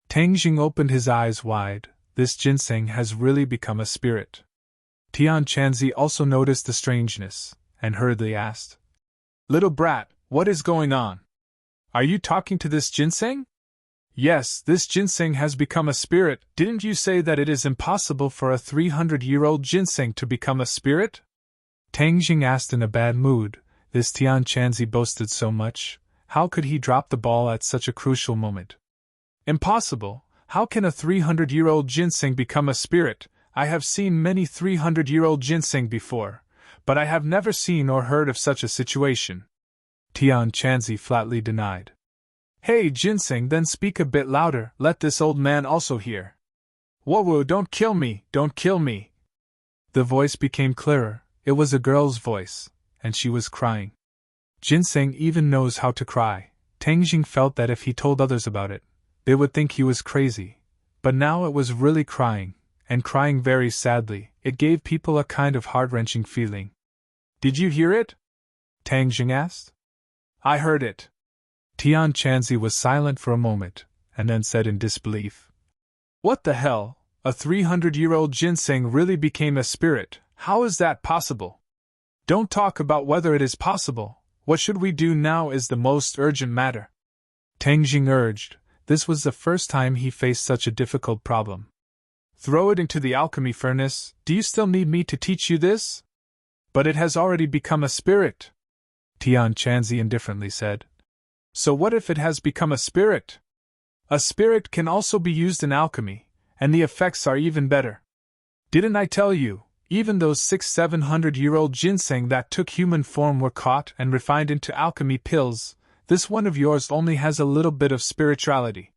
Tang Jing opened his eyes wide. This ginseng has really become a spirit. Tian Chanzi also noticed the strangeness, and hurriedly asked, "Little brat, what is going on? Are you talking to this ginseng?" "Yes, this ginseng has become a spirit. Didn't you say that it is impossible for a 300-year-old ginseng to become a spirit?" Tang Jing asked in a bad mood. This Tian Chanzi boasted so much. How could he drop the ball at such a crucial moment? "Impossible? How can a 300-year-old ginseng become a spirit? I have seen many 300-year-old ginseng before, but I have never seen or heard of such a situation," Tian Chanzi flatly denied. "Hey ginseng, then speak a bit louder, let this old man also hear." "Whoa, don't kill me, don't kill me." The voice became clearer. It was a girl's voice, and she was crying. Ginseng even knows how to cry. Tang Jing felt that if he told others about it, they would think he was crazy. But now it was really crying, and crying very sadly. It gave people a kind of heart-wrenching feeling. "Did you hear it?" Tang Jing asked. "I heard it." Tian Chanzi was silent for a moment, and then said in disbelief, "What the hell? A 300-year-old ginseng really became a spirit? How is that possible?" "Don't talk about whether it is possible. What should we do now is the most urgent matter," Tang Jing urged. This was the first time he faced such a difficult problem. "Throw it into the alchemy furnace. Do you still need me to teach you this?" "But it has already become a spirit," Tian Chanzi indifferently said. "So what if it has become a spirit?" "A spirit can also be used in alchemy, and the effects are even better. Didn't I tell you, even those 600-700-year-old ginseng that took human form were caught and refined into alchemy pills. This one of yours only has a little bit of spirituality."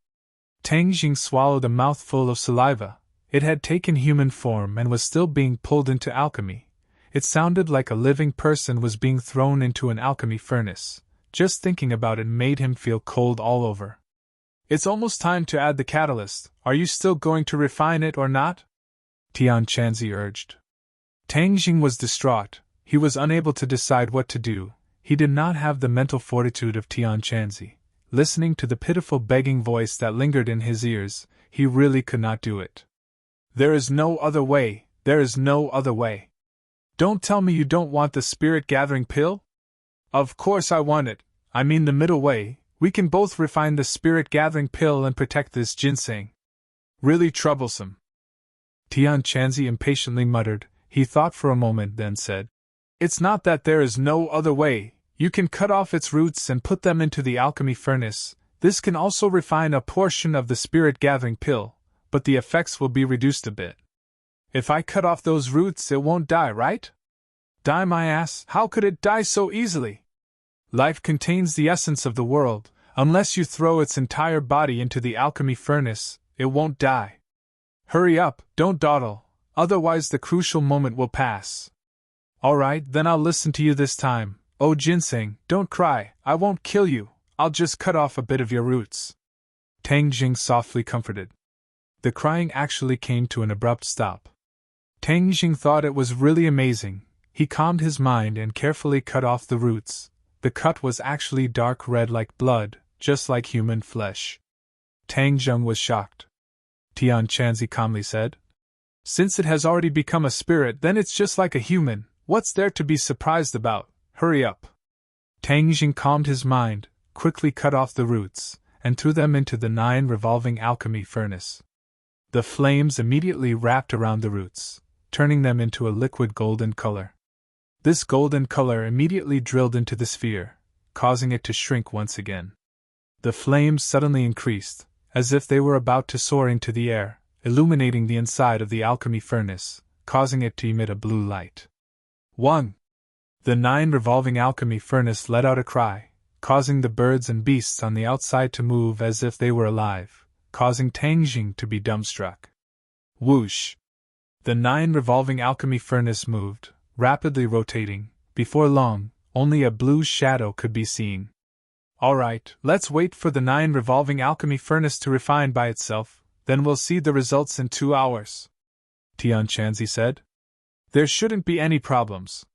Tang Jing swallowed a mouthful of saliva. It had taken human form and was still being pulled into alchemy. It sounded like a living person was being thrown into an alchemy furnace. Just thinking about it made him feel cold all over. It's almost time to add the catalyst. Are you still going to refine it or not? Tian Chanzi urged. Tang Jing was distraught. He was unable to decide what to do. He did not have the mental fortitude of Tian Chanzi. Listening to the pitiful begging voice that lingered in his ears, he really could not do it. There is no other way, there is no other way. Don't tell me you don't want the spirit-gathering pill? Of course I want it. I mean the middle way. We can both refine the spirit-gathering pill and protect this ginseng. Really troublesome. Tian Chanzi impatiently muttered. He thought for a moment, then said, It's not that there is no other way. You can cut off its roots and put them into the alchemy furnace. This can also refine a portion of the spirit-gathering pill, but the effects will be reduced a bit. If I cut off those roots, it won't die, right? Die my ass, how could it die so easily? Life contains the essence of the world. Unless you throw its entire body into the alchemy furnace, it won't die. Hurry up, don't dawdle, otherwise the crucial moment will pass. All right, then I'll listen to you this time. Oh ginseng, don't cry, I won't kill you, I'll just cut off a bit of your roots. Tang Jing softly comforted. The crying actually came to an abrupt stop. Tang Jing thought it was really amazing. He calmed his mind and carefully cut off the roots. The cut was actually dark red like blood, just like human flesh. Tang Jing was shocked. Tian Chanzi calmly said, Since it has already become a spirit, then it's just like a human. What's there to be surprised about? Hurry up. Tang Jing calmed his mind, quickly cut off the roots, and threw them into the 9 revolving alchemy furnace. The flames immediately wrapped around the roots, turning them into a liquid golden color. This golden color immediately drilled into the sphere, causing it to shrink once again. The flames suddenly increased, as if they were about to soar into the air, illuminating the inside of the alchemy furnace, causing it to emit a blue light. 1. The 9 revolving alchemy furnace let out a cry, causing the birds and beasts on the outside to move as if they were alive, causing Tang Jing to be dumbstruck. Whoosh! The 9 revolving alchemy furnace moved, rapidly rotating. Before long, only a blue shadow could be seen. All right, let's wait for the 9 revolving alchemy furnace to refine by itself, then we'll see the results in 2 hours. Tian Chanzi said. There shouldn't be any problems.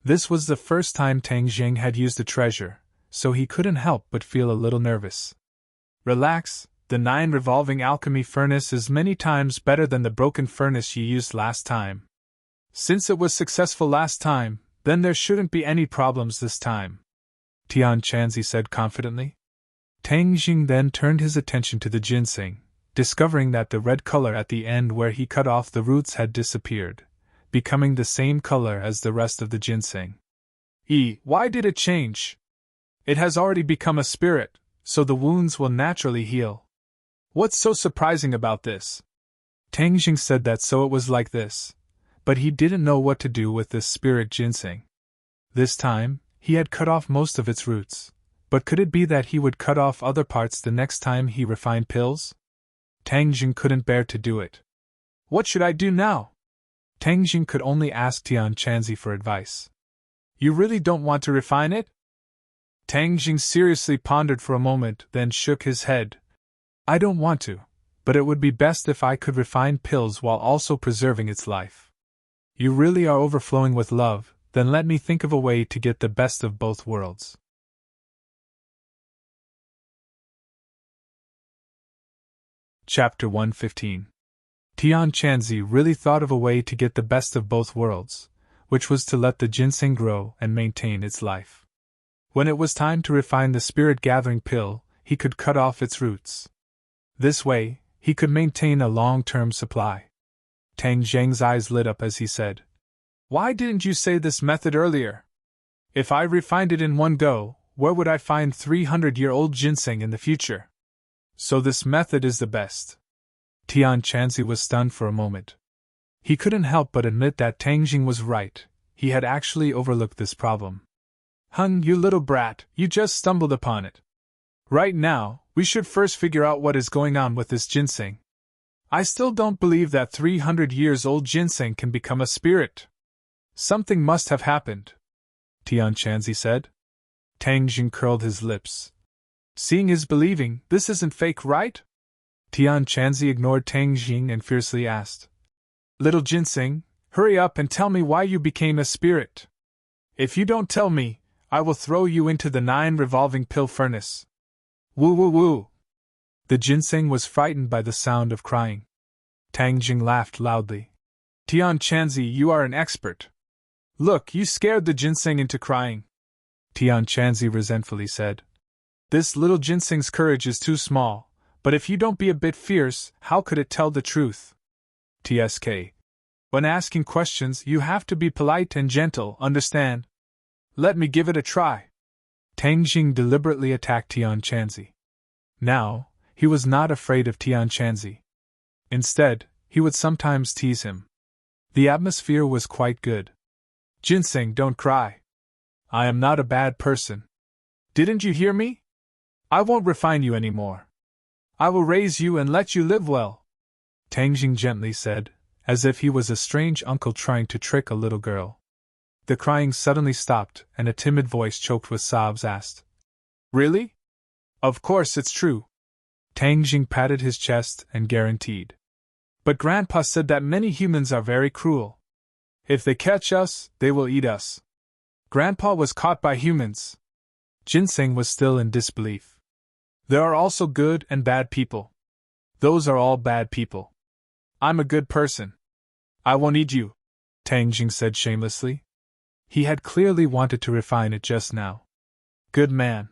This was the first time Tang Jing had used a treasure, so he couldn't help but feel a little nervous. Relax, the 9 revolving alchemy furnace is many times better than the broken furnace you used last time. Since it was successful last time, then there shouldn't be any problems this time. Tian Chanzi said confidently. Tang Jing then turned his attention to the ginseng, discovering that the red color at the end where he cut off the roots had disappeared, becoming the same color as the rest of the ginseng. Why did it change? It has already become a spirit, so the wounds will naturally heal. What's so surprising about this? Tang Jing said that so it was like this, but he didn't know what to do with this spirit ginseng. This time, he had cut off most of its roots, but could it be that he would cut off other parts the next time he refined pills? Tang Jing couldn't bear to do it. What should I do now? Tang Jing could only ask Tian Chanzi for advice. You really don't want to refine it? Tang Jing seriously pondered for a moment, then shook his head. I don't want to, but it would be best if I could refine pills while also preserving its life. You really are overflowing with love, then let me think of a way to get the best of both worlds. Chapter 115. Tian Chanzi really thought of a way to get the best of both worlds, which was to let the ginseng grow and maintain its life. When it was time to refine the spirit-gathering pill, he could cut off its roots. This way, he could maintain a long-term supply. Tang Jing's eyes lit up as he said, Why didn't you say this method earlier? If I refined it in one go, where would I find 300-year-old ginseng in the future? So this method is the best. Tian Chanzi was stunned for a moment. He couldn't help but admit that Tang Jing was right. He had actually overlooked this problem. You little brat, you just stumbled upon it. Right now, we should first figure out what is going on with this ginseng. I still don't believe that 300 years old ginseng can become a spirit. Something must have happened, Tian Chanzi said. Tang Jing curled his lips. Seeing is believing, this isn't fake, right? Tian Chanzi ignored Tang Jing and fiercely asked. Little ginseng, hurry up and tell me why you became a spirit. If you don't tell me, I will throw you into the 9 revolving pill furnace. Woo woo woo. The ginseng was frightened by the sound of crying. Tang Jing laughed loudly. Tian Chanzi, you are an expert. Look, you scared the ginseng into crying. Tian Chanzi resentfully said. This little ginseng's courage is too small, but if you don't be a bit fierce, how could it tell the truth? TSK. When asking questions, you have to be polite and gentle, understand? Let me give it a try. Tang Jing deliberately attacked Tian Chanzi. Now, he was not afraid of Tian Chanzi. Instead, he would sometimes tease him. The atmosphere was quite good. Ginseng, don't cry. I am not a bad person. Didn't you hear me? I won't refine you anymore. I will raise you and let you live well, Tang Jing gently said, as if he was a strange uncle trying to trick a little girl. The crying suddenly stopped, and a timid voice choked with sobs asked, Really? Of course it's true. Tang Jing patted his chest and guaranteed. But Grandpa said that many humans are very cruel. If they catch us, they will eat us. Grandpa was caught by humans. Ginseng was still in disbelief. There are also good and bad people. Those are all bad people. I'm a good person. I won't eat you, Tang Jing said shamelessly. He had clearly wanted to refine it just now. Good man.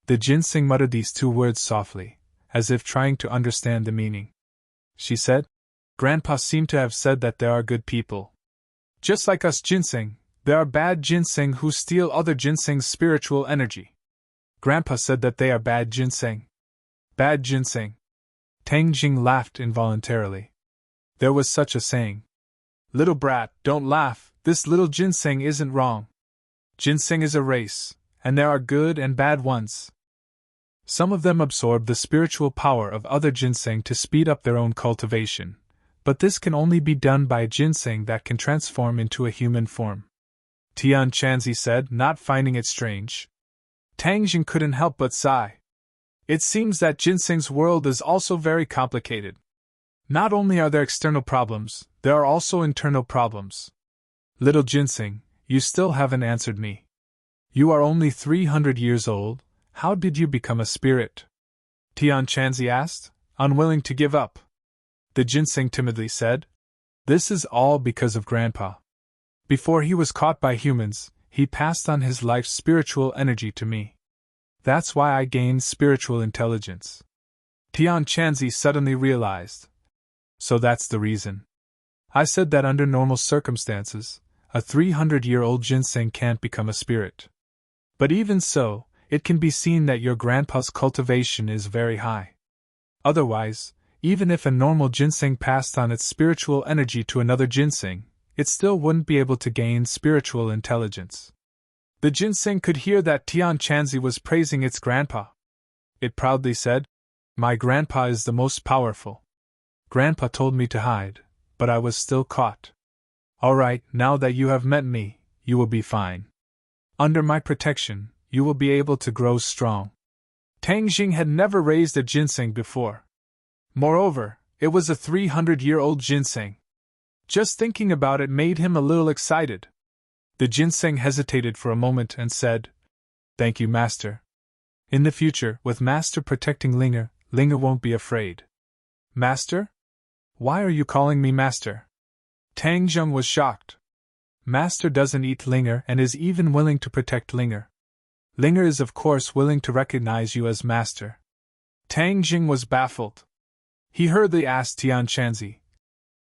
The ginseng muttered these 2 words softly, as if trying to understand the meaning. She said, Grandpa seemed to have said that there are good people. Just like us ginseng, there are bad ginseng who steal other ginseng's spiritual energy. Grandpa said that they are bad ginseng. Bad ginseng. Tang Jing laughed involuntarily. There was such a saying. Little brat, don't laugh, this little ginseng isn't wrong. Ginseng is a race, and there are good and bad ones. Some of them absorb the spiritual power of other ginseng to speed up their own cultivation, but this can only be done by a ginseng that can transform into a human form. Tian Chanzi said, not finding it strange. Tang Jing couldn't help but sigh. It seems that ginseng's world is also very complicated. Not only are there external problems, there are also internal problems. Little ginseng, you still haven't answered me. You are only 300 years old, how did you become a spirit? Tian Chanzi asked, unwilling to give up. The ginseng timidly said, This is all because of Grandpa. Before he was caught by humans, he passed on his life's spiritual energy to me. That's why I gained spiritual intelligence. Tian Chanzi suddenly realized. So that's the reason. I said that under normal circumstances, a 300-year-old ginseng can't become a spirit. But even so, it can be seen that your grandpa's cultivation is very high. Otherwise, even if a normal ginseng passed on its spiritual energy to another ginseng, it still wouldn't be able to gain spiritual intelligence. The ginseng could hear that Tian Chanzi was praising its grandpa. It proudly said, My grandpa is the most powerful. Grandpa told me to hide, but I was still caught. All right, now that you have met me, you will be fine. Under my protection, you will be able to grow strong. Tang Jing had never raised a ginseng before. Moreover, it was a 300-year-old ginseng. Just thinking about it made him a little excited. The ginseng hesitated for a moment and said, Thank you, Master. In the future, with Master protecting Linger, Linger won't be afraid. Master? Why are you calling me Master? Tang Jing was shocked. Master doesn't eat Linger and is even willing to protect Linger. Linger is of course willing to recognize you as Master. Tang Jing was baffled. He hurriedly asked Tian Chanzi,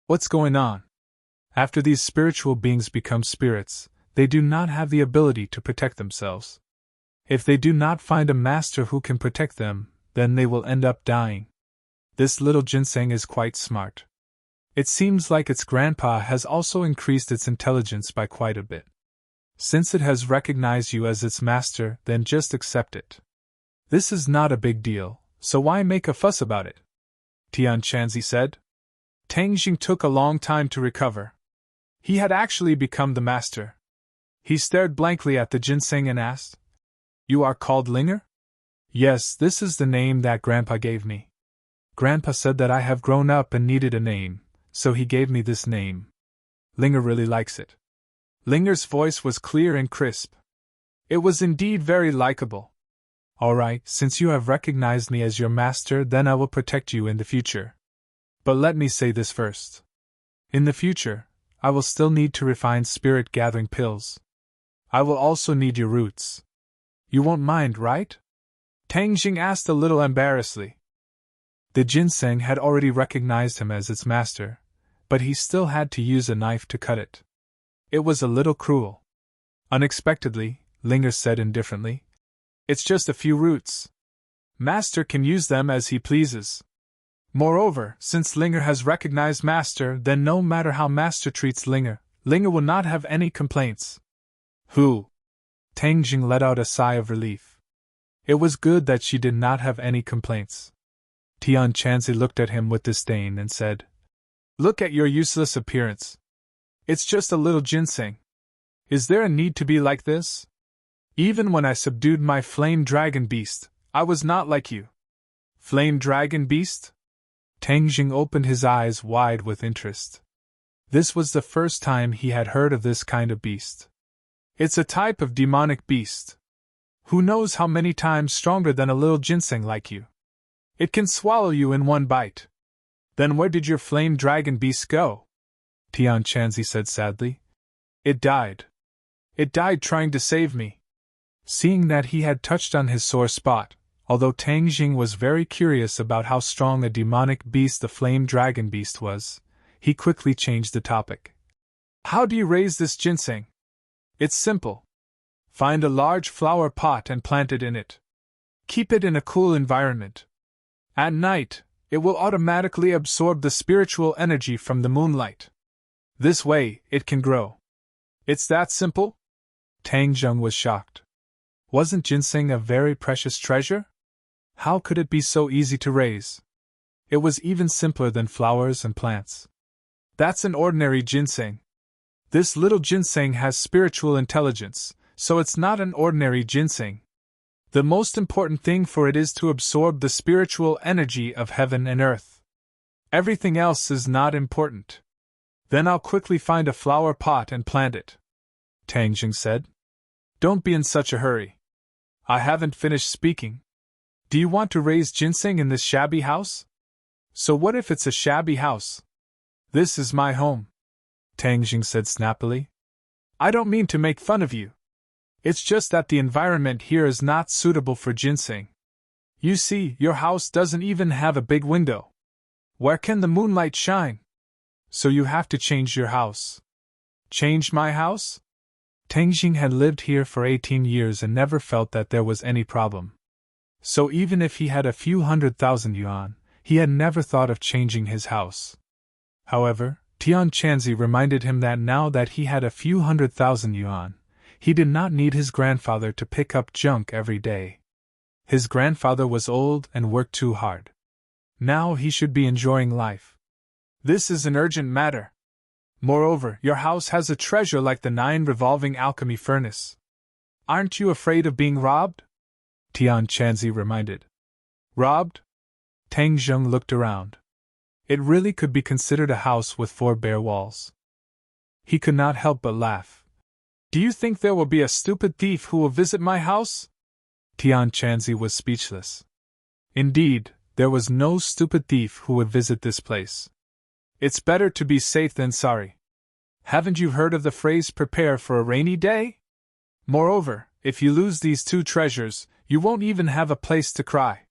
What's going on? After these spiritual beings become spirits, they do not have the ability to protect themselves. If they do not find a master who can protect them, then they will end up dying. This little ginseng is quite smart. It seems like its grandpa has also increased its intelligence by quite a bit. Since it has recognized you as its master, then just accept it. This is not a big deal, so why make a fuss about it? Tian Chanzi said. Tang Jing took a long time to recover. He had actually become the master. He stared blankly at the ginseng and asked, "You are called Linger?" "Yes, this is the name that Grandpa gave me. Grandpa said that I have grown up and needed a name, so he gave me this name. Linger really likes it." Linger's voice was clear and crisp. It was indeed very likable. "All right, since you have recognized me as your master, then I will protect you in the future. But let me say this first. In the future, I will still need to refine spirit-gathering pills. I will also need your roots. You won't mind, right?" Tang Jing asked a little embarrassedly. The ginseng had already recognized him as its master, but he still had to use a knife to cut it. It was a little cruel. Unexpectedly, Linger said indifferently, "It's just a few roots. Master can use them as he pleases. Moreover, since Linger has recognized Master, then no matter how Master treats Linger, Linger will not have any complaints." "Who?" Tang Jing let out a sigh of relief. It was good that she did not have any complaints. Tian Chanzi looked at him with disdain and said, "Look at your useless appearance. It's just a little ginseng. Is there a need to be like this? Even when I subdued my flame dragon beast, I was not like you." "Flame dragon beast?" Tang Jing opened his eyes wide with interest. This was the first time he had heard of this kind of beast. "It's a type of demonic beast. Who knows how many times stronger than a little ginseng like you. It can swallow you in one bite." "Then where did your flame dragon beast go?" Tian Chanzi said sadly. "It died. It died trying to save me." Seeing that he had touched on his sore spot, although Tang Jing was very curious about how strong a demonic beast the flame dragon beast was, he quickly changed the topic. "How do you raise this ginseng?" "It's simple. Find a large flower pot and plant it in it. Keep it in a cool environment. At night, it will automatically absorb the spiritual energy from the moonlight. This way, it can grow." "It's that simple?" Tang Jing was shocked. Wasn't ginseng a very precious treasure? How could it be so easy to raise? It was even simpler than flowers and plants. "That's an ordinary ginseng. This little ginseng has spiritual intelligence, so it's not an ordinary ginseng. The most important thing for it is to absorb the spiritual energy of heaven and earth. Everything else is not important." "Then I'll quickly find a flower pot and plant it," Tang Jing said. "Don't be in such a hurry. I haven't finished speaking. Do you want to raise ginseng in this shabby house?" "So what if it's a shabby house? This is my home," Tang Jing said snappily. "I don't mean to make fun of you. It's just that the environment here is not suitable for ginseng. You see, your house doesn't even have a big window. Where can the moonlight shine? So you have to change your house." "Change my house?" Tang Jing had lived here for 18 years and never felt that there was any problem. So even if he had a few 100,000 yuan, he had never thought of changing his house. However, Tian Chanzi reminded him that now that he had a few 100,000 yuan, he did not need his grandfather to pick up junk every day. His grandfather was old and worked too hard. Now he should be enjoying life. "This is an urgent matter. Moreover, your house has a treasure like the 9 revolving alchemy furnace. Aren't you afraid of being robbed?" Tian Chanzi reminded. "Robbed?" Tang Jing looked around. It really could be considered a house with 4 bare walls. He could not help but laugh. "Do you think there will be a stupid thief who will visit my house?" Tian Chanzi was speechless. Indeed, there was no stupid thief who would visit this place. It's better to be safe than sorry. Haven't you heard of the phrase "prepare for a rainy day"? Moreover, if you lose these 2 treasures, you won't even have a place to cry.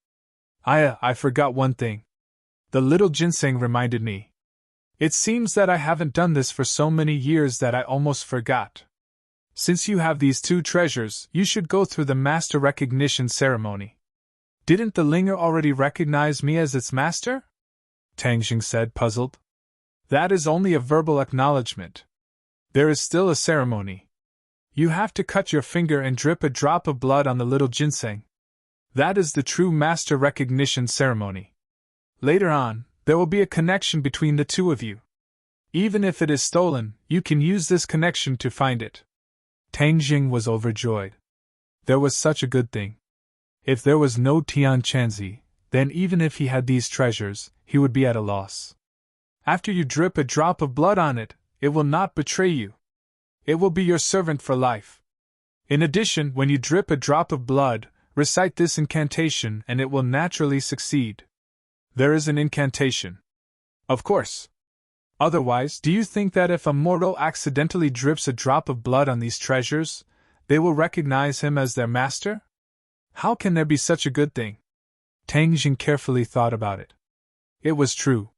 I forgot one thing. The little ginseng reminded me. It seems that I haven't done this for so many years that I almost forgot. Since you have these 2 treasures, you should go through the master recognition ceremony. Didn't the Linger already recognize me as its master? Tang Jing said, puzzled. That is only a verbal acknowledgement. There is still a ceremony. You have to cut your finger and drip a drop of blood on the little ginseng. That is the true master recognition ceremony. Later on, There will be a connection between the two of you. Even if it is stolen, you can use this connection to find it. Tang Jing was overjoyed. There was such a good thing. If there was no Tian Chanzi, then even if he had these treasures, he would be at a loss. After you drip a drop of blood on it, it will not betray you. It will be your servant for life. In addition, when you drip a drop of blood, recite this incantation and it will naturally succeed. There is an incantation. Of course. Otherwise, do you think that if a mortal accidentally drips a drop of blood on these treasures, they will recognize him as their master? How can there be such a good thing? Tang Jing carefully thought about it. It was true.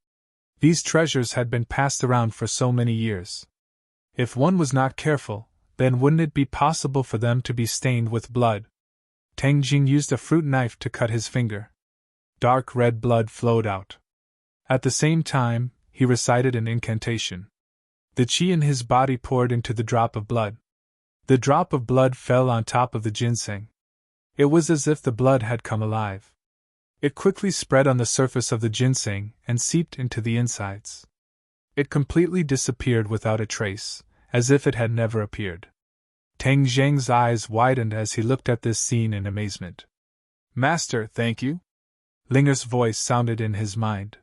These treasures had been passed around for so many years. If one was not careful, then wouldn't it be possible for them to be stained with blood? Tang Jing used a fruit knife to cut his finger. Dark red blood flowed out. At the same time, he recited an incantation. The qi in his body poured into the drop of blood. The drop of blood fell on top of the ginseng. It was as if the blood had come alive. It quickly spread on the surface of the ginseng and seeped into the insides. It completely disappeared without a trace, as if it had never appeared. Tang Jing's eyes widened as he looked at this scene in amazement. Master, thank you? Linger's voice sounded in his mind.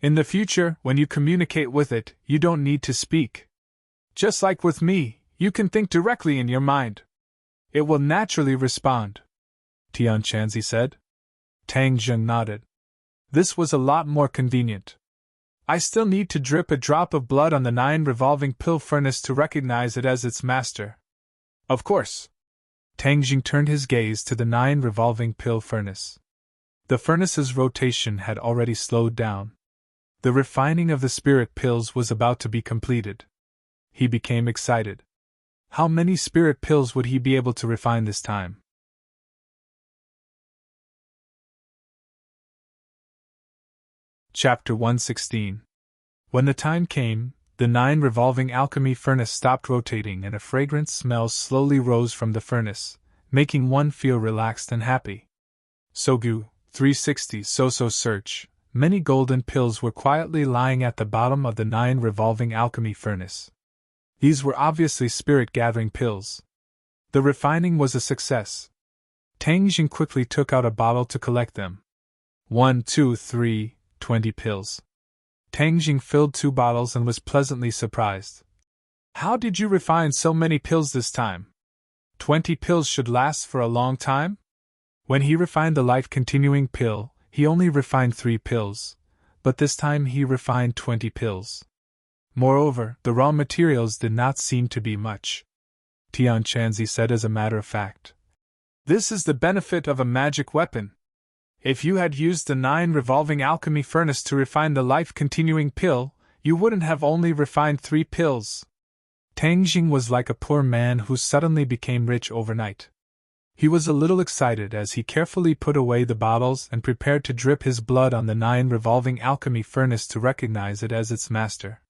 In the future, when you communicate with it, you don't need to speak. Just like with me, you can think directly in your mind. It will naturally respond. Tian Chanzi said. Tang Jing nodded. This was a lot more convenient. I still need to drip a drop of blood on the 9 revolving pill furnace to recognize it as its master. Of course. Tang Jing turned his gaze to the 9 revolving pill furnace. The furnace's rotation had already slowed down. The refining of the spirit pills was about to be completed. He became excited. How many spirit pills would he be able to refine this time? Chapter 116. When the time came, the 9 revolving alchemy furnace stopped rotating and a fragrant smell slowly rose from the furnace, making one feel relaxed and happy. Sogu, 360 So-So search. Many golden pills were quietly lying at the bottom of the 9 revolving alchemy furnace. These were obviously spirit-gathering pills. The refining was a success. Tang Jing quickly took out a bottle to collect them. 1, 2, 3, 20 pills. Tang Jing filled 2 bottles and was pleasantly surprised. How did you refine so many pills this time? 20 pills should last for a long time? When he refined the life-continuing pill, he only refined 3 pills, but this time he refined 20 pills. Moreover, the raw materials did not seem to be much. Tian Chanzi said as a matter of fact. This is the benefit of a magic weapon. If you had used the 9 revolving alchemy furnace to refine the life-continuing pill, you wouldn't have only refined 3 pills. Tang Jing was like a poor man who suddenly became rich overnight. He was a little excited as he carefully put away the bottles and prepared to drip his blood on the 9 revolving alchemy furnace to recognize it as its master.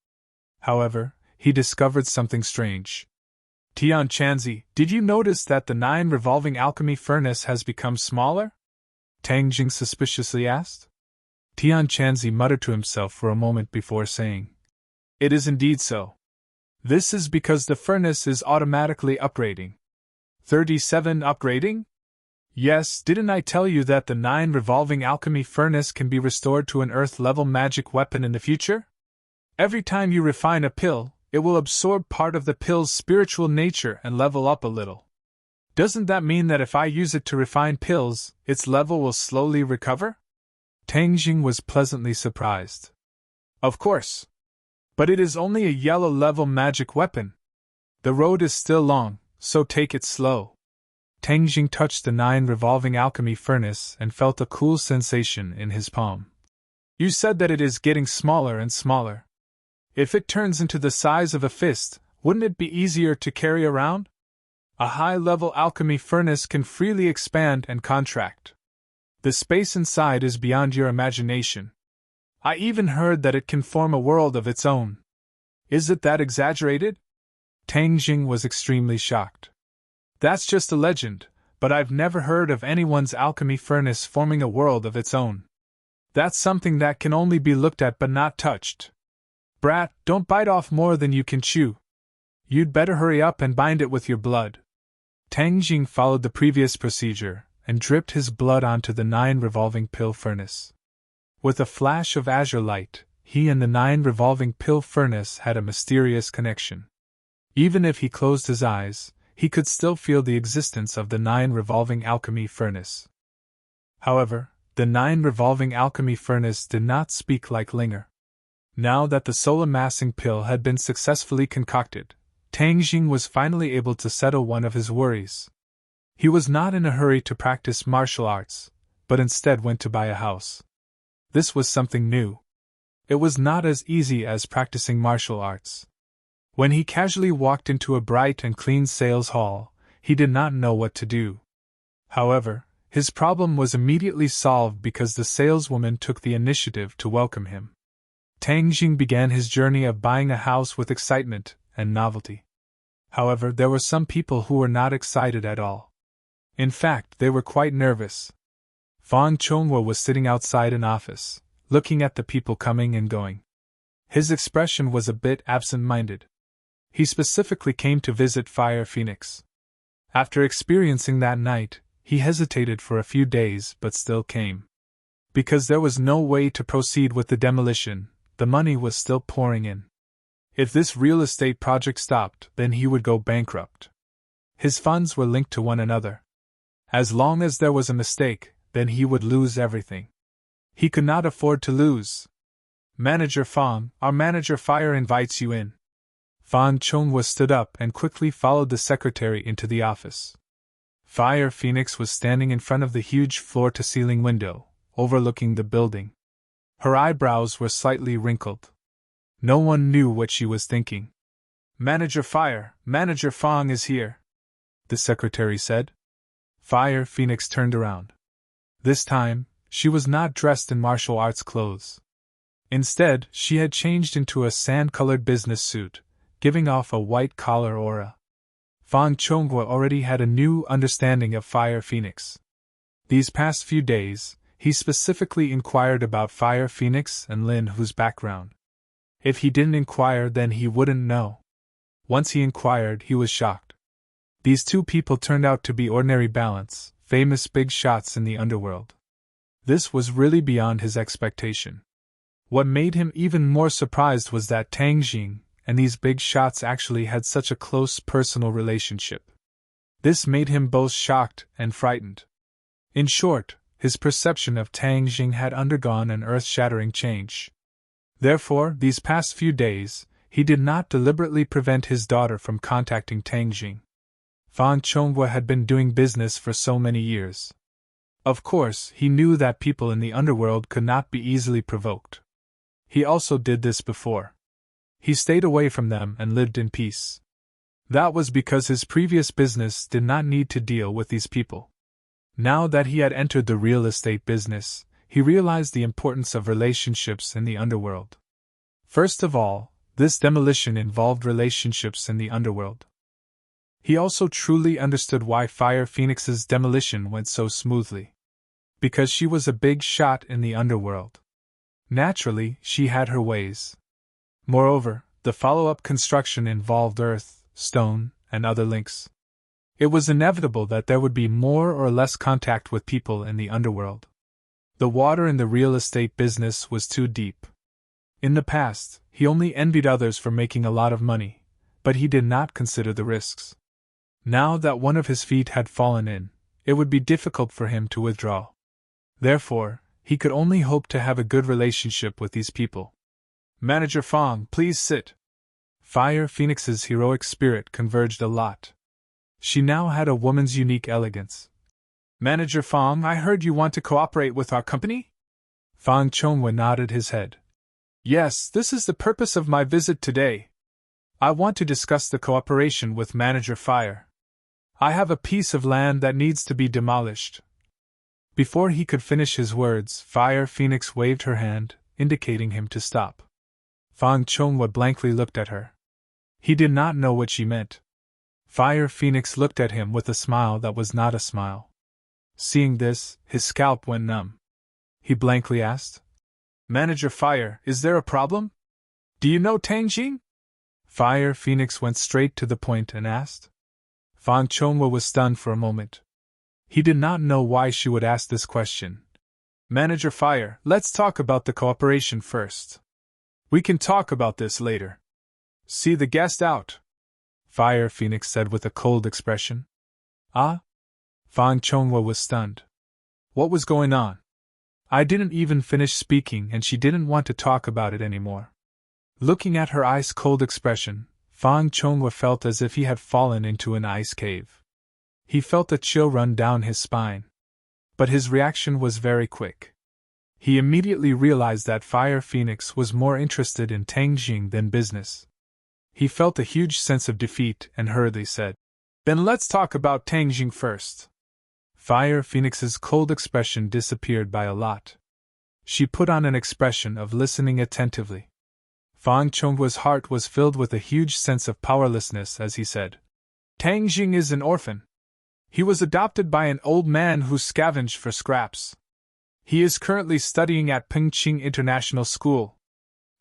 However, he discovered something strange. Tian Chanzi, did you notice that the 9 revolving alchemy furnace has become smaller? Tang Jing suspiciously asked. Tian Chanzi muttered to himself for a moment before saying, It is indeed so. This is because the furnace is automatically upgrading. 37 upgrading? Yes, didn't I tell you that the 9 revolving alchemy furnace can be restored to an earth-level magic weapon in the future? Every time you refine a pill, it will absorb part of the pill's spiritual nature and level up a little. Doesn't that mean that if I use it to refine pills, its level will slowly recover? Tang Jing was pleasantly surprised. Of course. But it is only a yellow-level magic weapon. The road is still long, so take it slow. Tang Jing touched the 9 revolving alchemy furnace and felt a cool sensation in his palm. You said that it is getting smaller and smaller. If it turns into the size of a fist, wouldn't it be easier to carry around? A high-level alchemy furnace can freely expand and contract. The space inside is beyond your imagination. I even heard that it can form a world of its own. Is it that exaggerated? Tang Jing was extremely shocked. That's just a legend, but I've never heard of anyone's alchemy furnace forming a world of its own. That's something that can only be looked at but not touched. Brat, don't bite off more than you can chew. You'd better hurry up and bind it with your blood. Tang Jing followed the previous procedure and dripped his blood onto the 9 revolving pill furnace. With a flash of azure light, he and the 9 revolving pill furnace had a mysterious connection. Even if he closed his eyes, he could still feel the existence of the 9 revolving alchemy furnace. However, the 9 revolving alchemy furnace did not speak like Linger. Now that the soul-amassing pill had been successfully concocted, Tang Jing was finally able to settle one of his worries. He was not in a hurry to practice martial arts, but instead went to buy a house. This was something new. It was not as easy as practicing martial arts. When he casually walked into a bright and clean sales hall, he did not know what to do. However, his problem was immediately solved because the saleswoman took the initiative to welcome him. Tang Jing began his journey of buying a house with excitement and novelty. However, there were some people who were not excited at all. In fact, they were quite nervous. Fan Chonghua was sitting outside an office, looking at the people coming and going. His expression was a bit absent-minded. He specifically came to visit Fire Phoenix. After experiencing that night, he hesitated for a few days but still came. Because there was no way to proceed with the demolition, the money was still pouring in. If this real estate project stopped, then he would go bankrupt. His funds were linked to one another. As long as there was a mistake, then he would lose everything. He could not afford to lose. Manager Fang, our manager Fire invites you in. Fan Chonghua stood up and quickly followed the secretary into the office. Fire Phoenix was standing in front of the huge floor-to-ceiling window, overlooking the building. Her eyebrows were slightly wrinkled. No one knew what she was thinking. Manager Fire, Manager Fang is here, the secretary said. Fire Phoenix turned around. This time, she was not dressed in martial arts clothes. Instead, she had changed into a sand-colored business suit, giving off a white-collar aura. Fan Chonghua already had a new understanding of Fire Phoenix. These past few days, he specifically inquired about Fire Phoenix and Lin Hu's background. If he didn't inquire, then he wouldn't know. Once he inquired, he was shocked. These two people turned out to be ordinary balance, famous big shots in the underworld. This was really beyond his expectation. What made him even more surprised was that Tang Jing and these big shots actually had such a close personal relationship. This made him both shocked and frightened. In short, his perception of Tang Jing had undergone an earth-shattering change. Therefore, these past few days, he did not deliberately prevent his daughter from contacting Tang Jing. Fan Chonghua had been doing business for so many years. Of course, he knew that people in the underworld could not be easily provoked. He also did this before. He stayed away from them and lived in peace. That was because his previous business did not need to deal with these people. Now that he had entered the real estate business, he realized the importance of relationships in the underworld. First of all, this demolition involved relationships in the underworld. He also truly understood why Fire Phoenix's demolition went so smoothly. Because she was a big shot in the underworld. Naturally, she had her ways. Moreover, the follow-up construction involved earth, stone, and other links. It was inevitable that there would be more or less contact with people in the underworld. The water in the real estate business was too deep. In the past, he only envied others for making a lot of money, but he did not consider the risks. Now that one of his feet had fallen in, it would be difficult for him to withdraw. Therefore, he could only hope to have a good relationship with these people. Manager Fang, please sit. Fire Phoenix's heroic spirit converged a lot. She now had a woman's unique elegance. Manager Fang, I heard you want to cooperate with our company? Fan Chonghua nodded his head. Yes, this is the purpose of my visit today. I want to discuss the cooperation with Manager Fire. I have a piece of land that needs to be demolished. Before he could finish his words, Fire Phoenix waved her hand, indicating him to stop. Fan Chonghua blankly looked at her. He did not know what she meant. Fire Phoenix looked at him with a smile that was not a smile. Seeing this, his scalp went numb. he blankly asked. Manager Fire, is there a problem? Do you know Tangjing? Fire Phoenix went straight to the point and asked. Fan Chonghua was stunned for a moment. He did not know why she would ask this question. Manager Fire, let's talk about the cooperation first. We can talk about this later. See the guest out, Fire Phoenix said with a cold expression. Ah? Fan Chonghua was stunned. What was going on? I didn't even finish speaking and she didn't want to talk about it anymore. Looking at her ice-cold expression, Fan Chonghua felt as if he had fallen into an ice cave. He felt a chill run down his spine. But his reaction was very quick. He immediately realized that Fire Phoenix was more interested in Tangjing than business. He felt a huge sense of defeat and hurriedly said, Then let's talk about Tangjing first. Fire Phoenix's cold expression disappeared by a lot. She put on an expression of listening attentively. Fan Chonghua's heart was filled with a huge sense of powerlessness as he said, Tangjing is an orphan. He was adopted by an old man who scavenged for scraps. He is currently studying at Pengqing International School.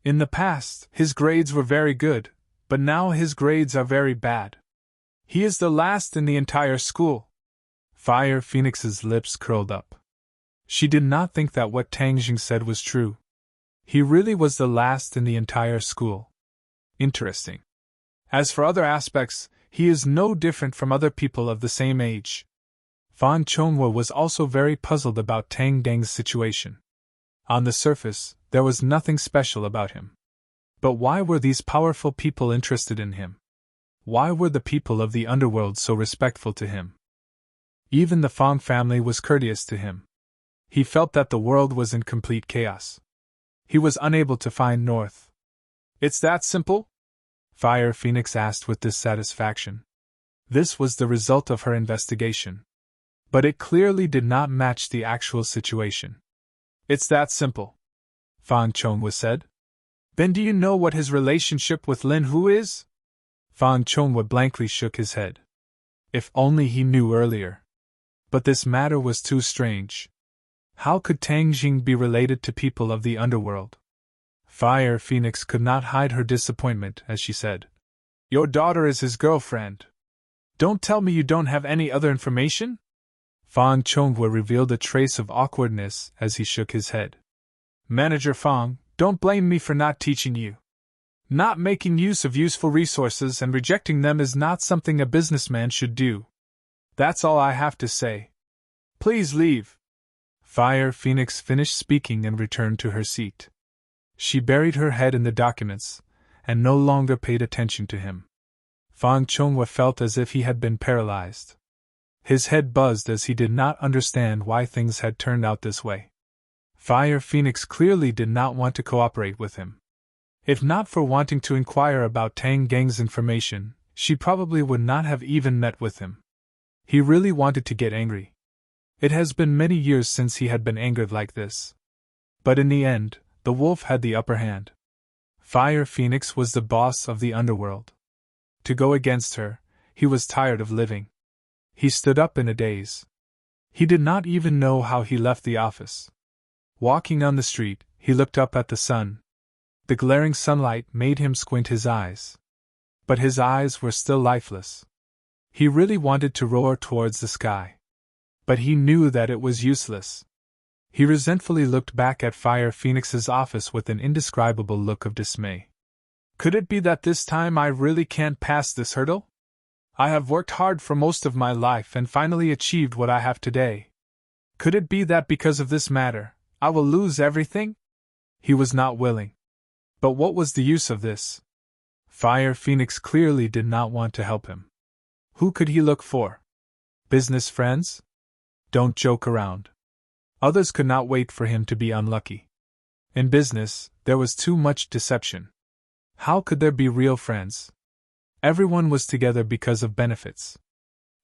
In the past, his grades were very good, but now his grades are very bad. He is the last in the entire school. Fire Phoenix's lips curled up. She did not think that what Tangjing said was true. He really was the last in the entire school. Interesting. As for other aspects, he is no different from other people of the same age. Fan Chonghua was also very puzzled about Tang Deng's situation. On the surface, there was nothing special about him. But why were these powerful people interested in him? Why were the people of the underworld so respectful to him? Even the Fang family was courteous to him. He felt that the world was in complete chaos. He was unable to find north. It's that simple? Fire Phoenix asked with dissatisfaction. This was the result of her investigation. But it clearly did not match the actual situation. It's that simple, Fan Chonghua said. Then do you know what his relationship with Lin Hu is? Fan Chonghua blankly shook his head. If only he knew earlier. But this matter was too strange. How could Tangjing be related to people of the underworld? Fire Phoenix could not hide her disappointment as she said, Your daughter is his girlfriend. Don't tell me you don't have any other information? Fan Chonghua revealed a trace of awkwardness as he shook his head. Manager Fang, don't blame me for not teaching you. Not making use of useful resources and rejecting them is not something a businessman should do. That's all I have to say. Please leave. Fire Phoenix finished speaking and returned to her seat. She buried her head in the documents, and no longer paid attention to him. Fan Chonghua felt as if he had been paralyzed. His head buzzed as he did not understand why things had turned out this way. Fire Phoenix clearly did not want to cooperate with him. If not for wanting to inquire about Tang Geng's information, she probably would not have even met with him. He really wanted to get angry. It has been many years since he had been angered like this. But in the end, the wolf had the upper hand. Fire Phoenix was the boss of the underworld. To go against her, he was tired of living. He stood up in a daze. He did not even know how he left the office. Walking on the street, he looked up at the sun. The glaring sunlight made him squint his eyes. But his eyes were still lifeless. He really wanted to roar towards the sky. But he knew that it was useless. He resentfully looked back at Fire Phoenix's office with an indescribable look of dismay. Could it be that this time I really can't pass this hurdle? I have worked hard for most of my life and finally achieved what I have today. Could it be that because of this matter, I will lose everything? He was not willing. But what was the use of this? Fire Phoenix clearly did not want to help him. Who could he look for? Business friends? Don't joke around. Others could not wait for him to be unlucky. In business, there was too much deception. How could there be real friends? Everyone was together because of benefits.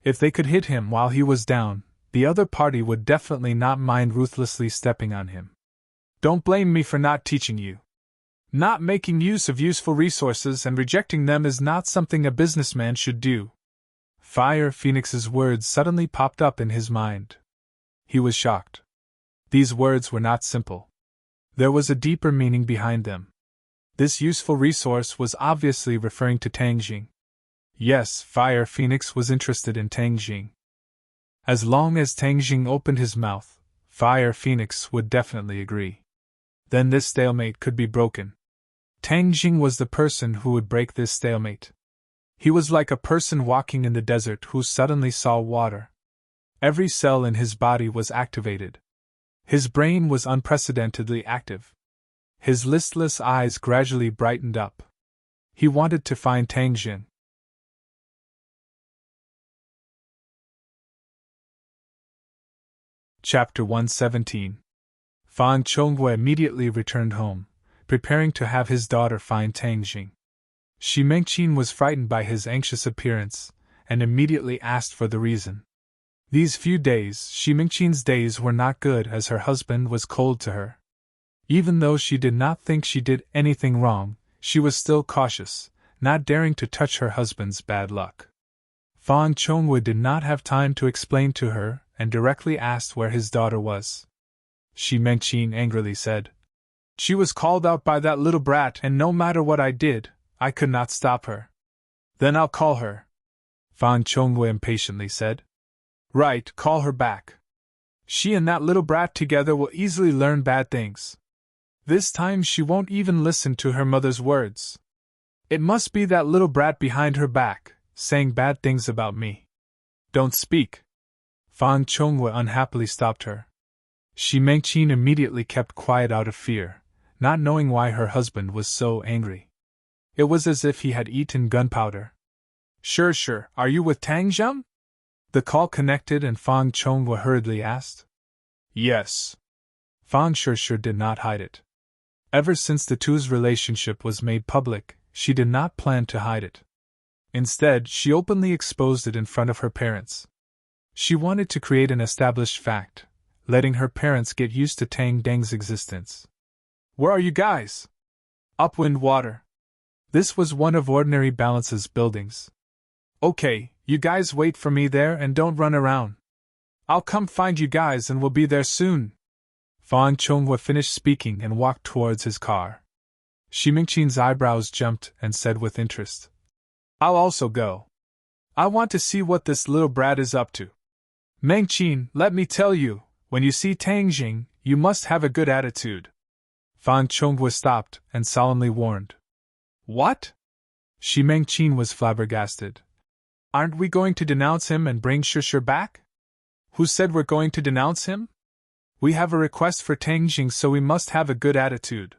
If they could hit him while he was down, the other party would definitely not mind ruthlessly stepping on him. Don't blame me for not teaching you. Not making use of useful resources and rejecting them is not something a businessman should do. Fire Phoenix's words suddenly popped up in his mind. He was shocked. These words were not simple. There was a deeper meaning behind them. This useful resource was obviously referring to Tang Jing. Yes, Fire Phoenix was interested in Tang Jing. As long as Tang Jing opened his mouth, Fire Phoenix would definitely agree. Then this stalemate could be broken. Tang Jing was the person who would break this stalemate. He was like a person walking in the desert who suddenly saw water. Every cell in his body was activated. His brain was unprecedentedly active. His listless eyes gradually brightened up. He wanted to find Tang Jing. Chapter 117. Fang Chonghui immediately returned home, preparing to have his daughter find Tang Jing. Shi Mengqin was frightened by his anxious appearance, and immediately asked for the reason. These few days, Shi Mengqin's days were not good as her husband was cold to her. Even though she did not think she did anything wrong, she was still cautious, not daring to touch her husband's bad luck. Fang Chonghui did not have time to explain to her and directly asked where his daughter was. Shi Mengqin angrily said, "She was called out by that little brat, and no matter what I did, I could not stop her." "Then I'll call her," Fang Chonghui impatiently said. "Right, call her back. She and that little brat together will easily learn bad things. This time she won't even listen to her mother's words. It must be that little brat behind her back, saying bad things about me." "Don't speak." Fang Chonghui unhappily stopped her. Shi Mengqin immediately kept quiet out of fear, not knowing why her husband was so angry. It was as if he had eaten gunpowder. Sure, are you with Tang Jing?" The call connected and Fang Chonghui hurriedly asked. "Yes." Fang Sure did not hide it. Ever since the two's relationship was made public, she did not plan to hide it. Instead, she openly exposed it in front of her parents. She wanted to create an established fact, letting her parents get used to Tang Deng's existence. "Where are you guys?" "Upwind Water." This was one of Ordinary Balance's buildings. "Okay, you guys wait for me there and don't run around. I'll come find you guys and we'll be there soon." Fang Chonghui finished speaking and walked towards his car. Shi Mengqin's eyebrows jumped and said with interest, "I'll also go. I want to see what this little brat is up to. Mengqin, let me tell you, when you see Tang Jing, you must have a good attitude." Fang Chonghui stopped and solemnly warned. "What?" Shi Mengqin was flabbergasted. "Aren't we going to denounce him and bring Shisher back?" "Who said we're going to denounce him? We have a request for Tang Jing, so we must have a good attitude.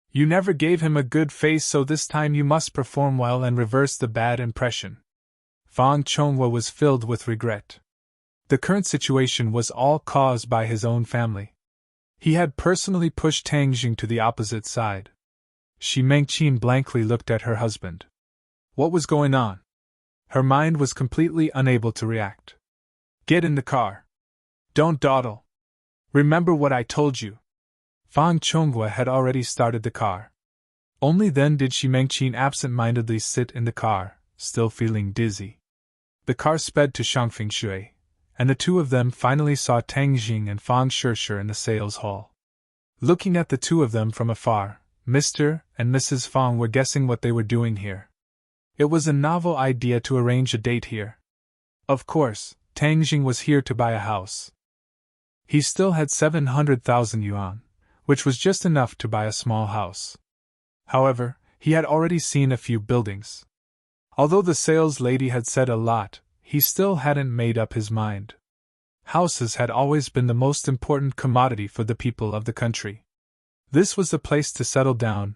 You never gave him a good face, so this time you must perform well and reverse the bad impression." Fang Chonghui was filled with regret. The current situation was all caused by his own family. He had personally pushed Tang Jing to the opposite side. Shi Mengqin blankly looked at her husband. What was going on? Her mind was completely unable to react. "Get in the car. Don't dawdle. Remember what I told you." Fang Chonghui had already started the car. Only then did Shi Mengqin absent-mindedly sit in the car, still feeling dizzy. The car sped to Shangfeng Shui, and the two of them finally saw Tang Jing and Fang Sure in the sales hall. Looking at the two of them from afar, Mr. and Mrs. Fang were guessing what they were doing here. It was a novel idea to arrange a date here. Of course, Tang Jing was here to buy a house. He still had 700,000 yuan, which was just enough to buy a small house. However, he had already seen a few buildings. Although the sales lady had said a lot, he still hadn't made up his mind. Houses had always been the most important commodity for the people of the country. This was the place to settle down,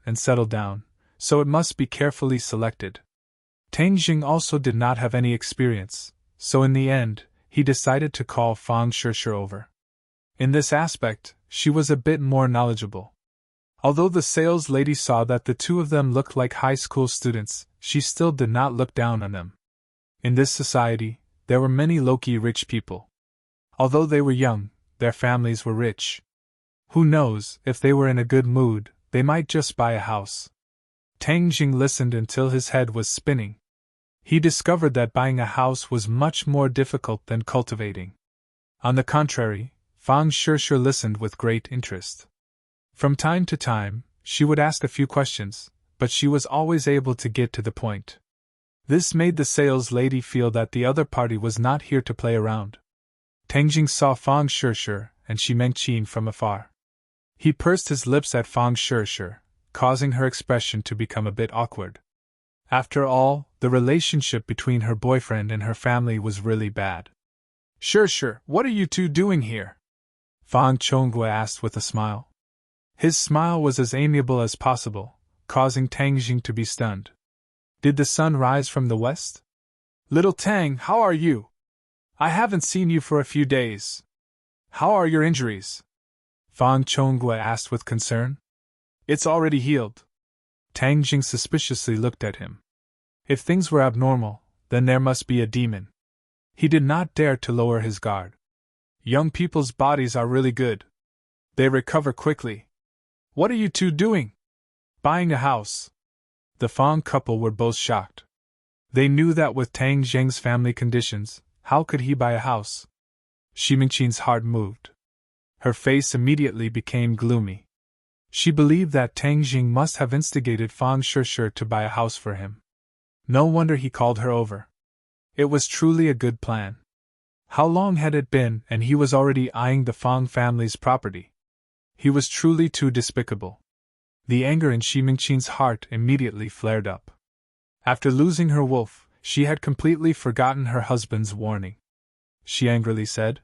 so it must be carefully selected. Tang Jing also did not have any experience, so in the end, he decided to call Fang Sure over. In this aspect, she was a bit more knowledgeable. Although the sales lady saw that the two of them looked like high school students, she still did not look down on them. In this society, there were many low-key rich people. Although they were young, their families were rich. Who knows, if they were in a good mood, they might just buy a house. Tang Jing listened until his head was spinning. He discovered that buying a house was much more difficult than cultivating. On the contrary, Fang Shishir listened with great interest. From time to time, she would ask a few questions, but she was always able to get to the point. This made the sales lady feel that the other party was not here to play around. Tang Jing saw Fang Shishir and Shi Mengqin from afar. He pursed his lips at Fang Shishir, causing her expression to become a bit awkward. After all, the relationship between her boyfriend and her family was really bad. Shishir, what are you two doing here? Fang Chongguo asked with a smile. His smile was as amiable as possible, causing Tang Jing to be stunned. Did the sun rise from the west? Little Tang, how are you? I haven't seen you for a few days. How are your injuries? Fang Chongguo asked with concern. It's already healed. Tang Jing suspiciously looked at him. If things were abnormal, then there must be a demon. He did not dare to lower his guard. Young people's bodies are really good. They recover quickly. What are you two doing? Buying a house. The Fang couple were both shocked. They knew that with Tang Jing's family conditions, how could he buy a house? Shi Mingqin's heart moved. Her face immediately became gloomy. She believed that Tang Jing must have instigated Fang Shishir to buy a house for him. No wonder he called her over. It was truly a good plan. How long had it been and he was already eyeing the Fang family's property? He was truly too despicable. The anger in Shi Mingqin's heart immediately flared up. After losing her wolf, she had completely forgotten her husband's warning. She angrily said,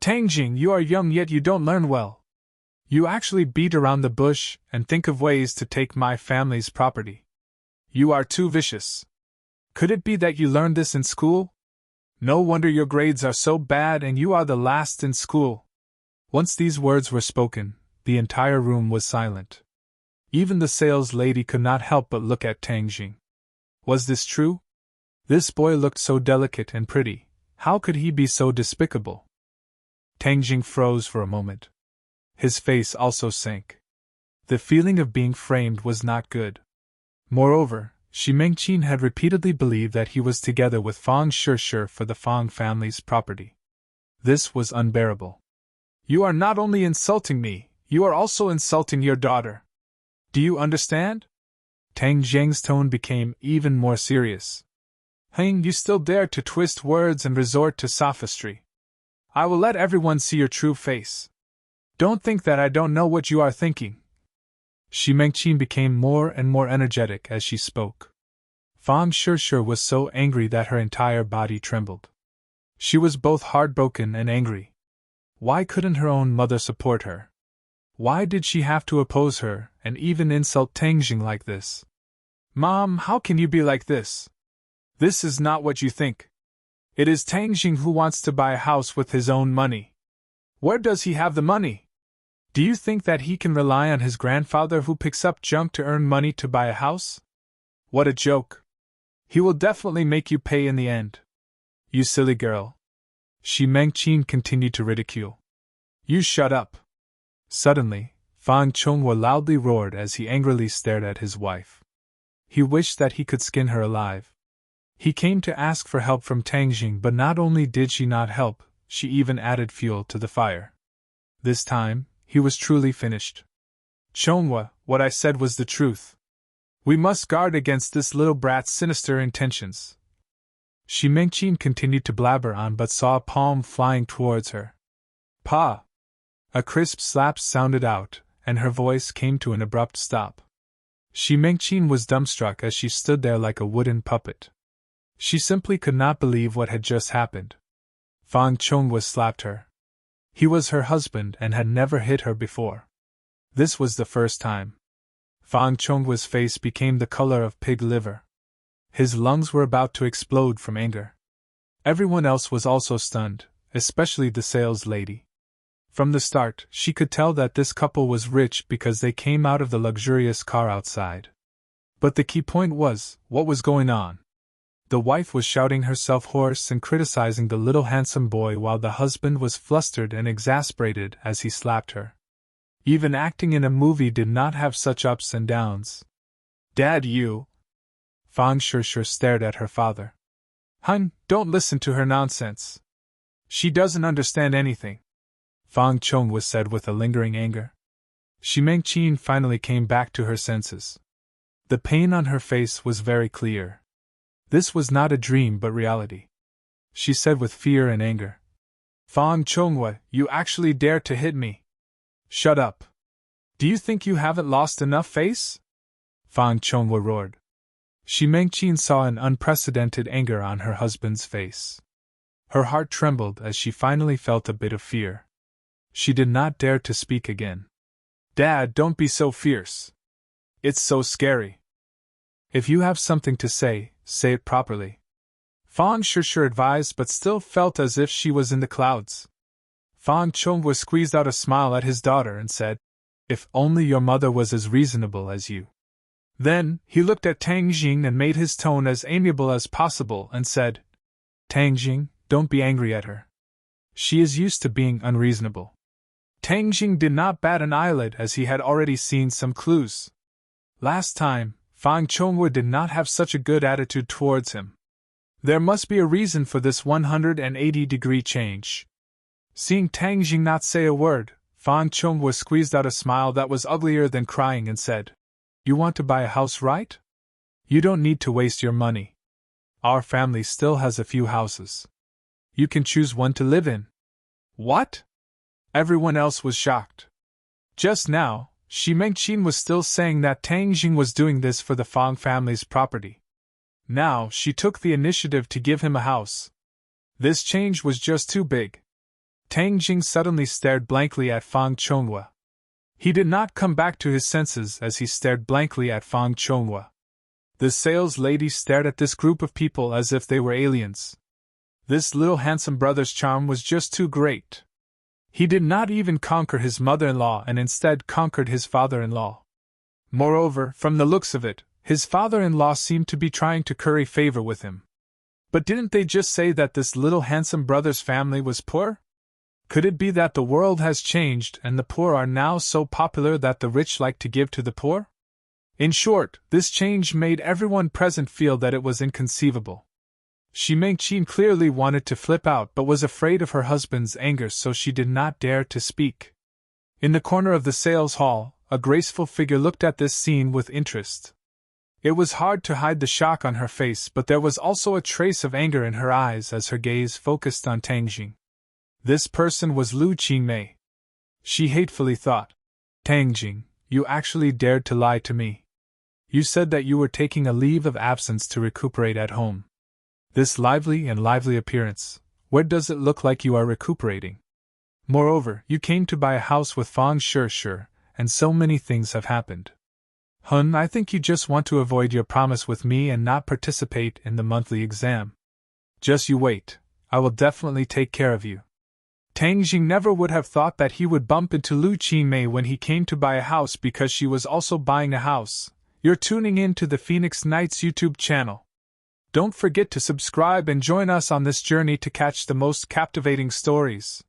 Tang Jing, you are young yet you don't learn well. You actually beat around the bush and think of ways to take my family's property. You are too vicious. Could it be that you learned this in school? No wonder your grades are so bad and you are the last in school. Once these words were spoken, the entire room was silent. Even the sales lady could not help but look at Tang Jing. Was this true? This boy looked so delicate and pretty. How could he be so despicable? Tang Jing froze for a moment. His face also sank. The feeling of being framed was not good. Moreover, Shi Mengqin had repeatedly believed that he was together with Fang Shishir for the Fang family's property. This was unbearable. You are not only insulting me, you are also insulting your daughter. Do you understand? Tang Jing's tone became even more serious. You still dare to twist words and resort to sophistry. I will let everyone see your true face. Don't think that I don't know what you are thinking. Shi Mengqin became more and more energetic as she spoke. Fang Shishir was so angry that her entire body trembled. She was both heartbroken and angry. Why couldn't her own mother support her? Why did she have to oppose her and even insult Tang Jing like this? Mom, how can you be like this? This is not what you think. It is Tang Jing who wants to buy a house with his own money. Where does he have the money? Do you think that he can rely on his grandfather who picks up junk to earn money to buy a house? What a joke. He will definitely make you pay in the end. You silly girl. Shi Mengqin continued to ridicule. You shut up. Suddenly, Fang Chongguo loudly roared as he angrily stared at his wife. He wished that he could skin her alive. He came to ask for help from Tang Jing, but not only did she not help, she even added fuel to the fire. This time, he was truly finished. Chongguo, what I said was the truth. We must guard against this little brat's sinister intentions. Shi Mengqin continued to blabber on but saw a palm flying towards her. Pa! A crisp slap sounded out, and her voice came to an abrupt stop. Shi Mengqin was dumbstruck as she stood there like a wooden puppet. She simply could not believe what had just happened. Fang Chongguo slapped her. He was her husband and had never hit her before. This was the first time. Fang Chongguo's face became the color of pig liver. His lungs were about to explode from anger. Everyone else was also stunned, especially the sales lady. From the start, she could tell that this couple was rich because they came out of the luxurious car outside. But the key point was, what was going on? The wife was shouting herself hoarse and criticizing the little handsome boy while the husband was flustered and exasperated as he slapped her. Even acting in a movie did not have such ups and downs. Dad, you... Fang Shishir stared at her father. Hun, don't listen to her nonsense. She doesn't understand anything. Fang Chonghua said with a lingering anger. Xi Mengqin finally came back to her senses. The pain on her face was very clear. This was not a dream but reality. She said with fear and anger. Fang Chonghua, you actually dare to hit me? Shut up. Do you think you haven't lost enough face? Fang Chonghua roared. Xi Mengqin saw an unprecedented anger on her husband's face. Her heart trembled as she finally felt a bit of fear. She did not dare to speak again. Dad, don't be so fierce. It's so scary. If you have something to say it properly. Fang Shishir advised, but still felt as if she was in the clouds. Fang Chonghua squeezed out a smile at his daughter and said, If only your mother was as reasonable as you. Then, he looked at Tang Jing and made his tone as amiable as possible and said, Tang Jing, don't be angry at her. She is used to being unreasonable. Tang Jing did not bat an eyelid as he had already seen some clues. Last time, Fang Chonghua did not have such a good attitude towards him. There must be a reason for this 180-degree change. Seeing Tang Jing not say a word, Fang Chonghua squeezed out a smile that was uglier than crying and said, You want to buy a house, right? You don't need to waste your money. Our family still has a few houses. You can choose one to live in. What? Everyone else was shocked. Just now, Xi Mengqin was still saying that Tang Jing was doing this for the Fang family's property. Now, she took the initiative to give him a house. This change was just too big. Tang Jing suddenly stared blankly at Fang Chonghua. He did not come back to his senses as he stared blankly at Fang Chonghua. The sales lady stared at this group of people as if they were aliens. This little handsome brother's charm was just too great. He did not even conquer his mother-in-law and instead conquered his father-in-law. Moreover, from the looks of it, his father-in-law seemed to be trying to curry favor with him. But didn't they just say that this little handsome brother's family was poor? Could it be that the world has changed and the poor are now so popular that the rich like to give to the poor? In short, this change made everyone present feel that it was inconceivable. Xi Mengqin clearly wanted to flip out but was afraid of her husband's anger, so she did not dare to speak. In the corner of the sales hall, a graceful figure looked at this scene with interest. It was hard to hide the shock on her face, but there was also a trace of anger in her eyes as her gaze focused on Tang Jing. This person was Lu Qingmei. She hatefully thought, Tang Jing, you actually dared to lie to me. You said that you were taking a leave of absence to recuperate at home. This lively appearance, where does it look like you are recuperating? Moreover, you came to buy a house with Fang Shishir, and so many things have happened. I think you just want to avoid your promise with me and not participate in the monthly exam. Just you wait, I will definitely take care of you. Tang Jing never would have thought that he would bump into Lu Qingmei when he came to buy a house because she was also buying a house. You're tuning in to the Phoenix Nights YouTube channel. Don't forget to subscribe and join us on this journey to catch the most captivating stories.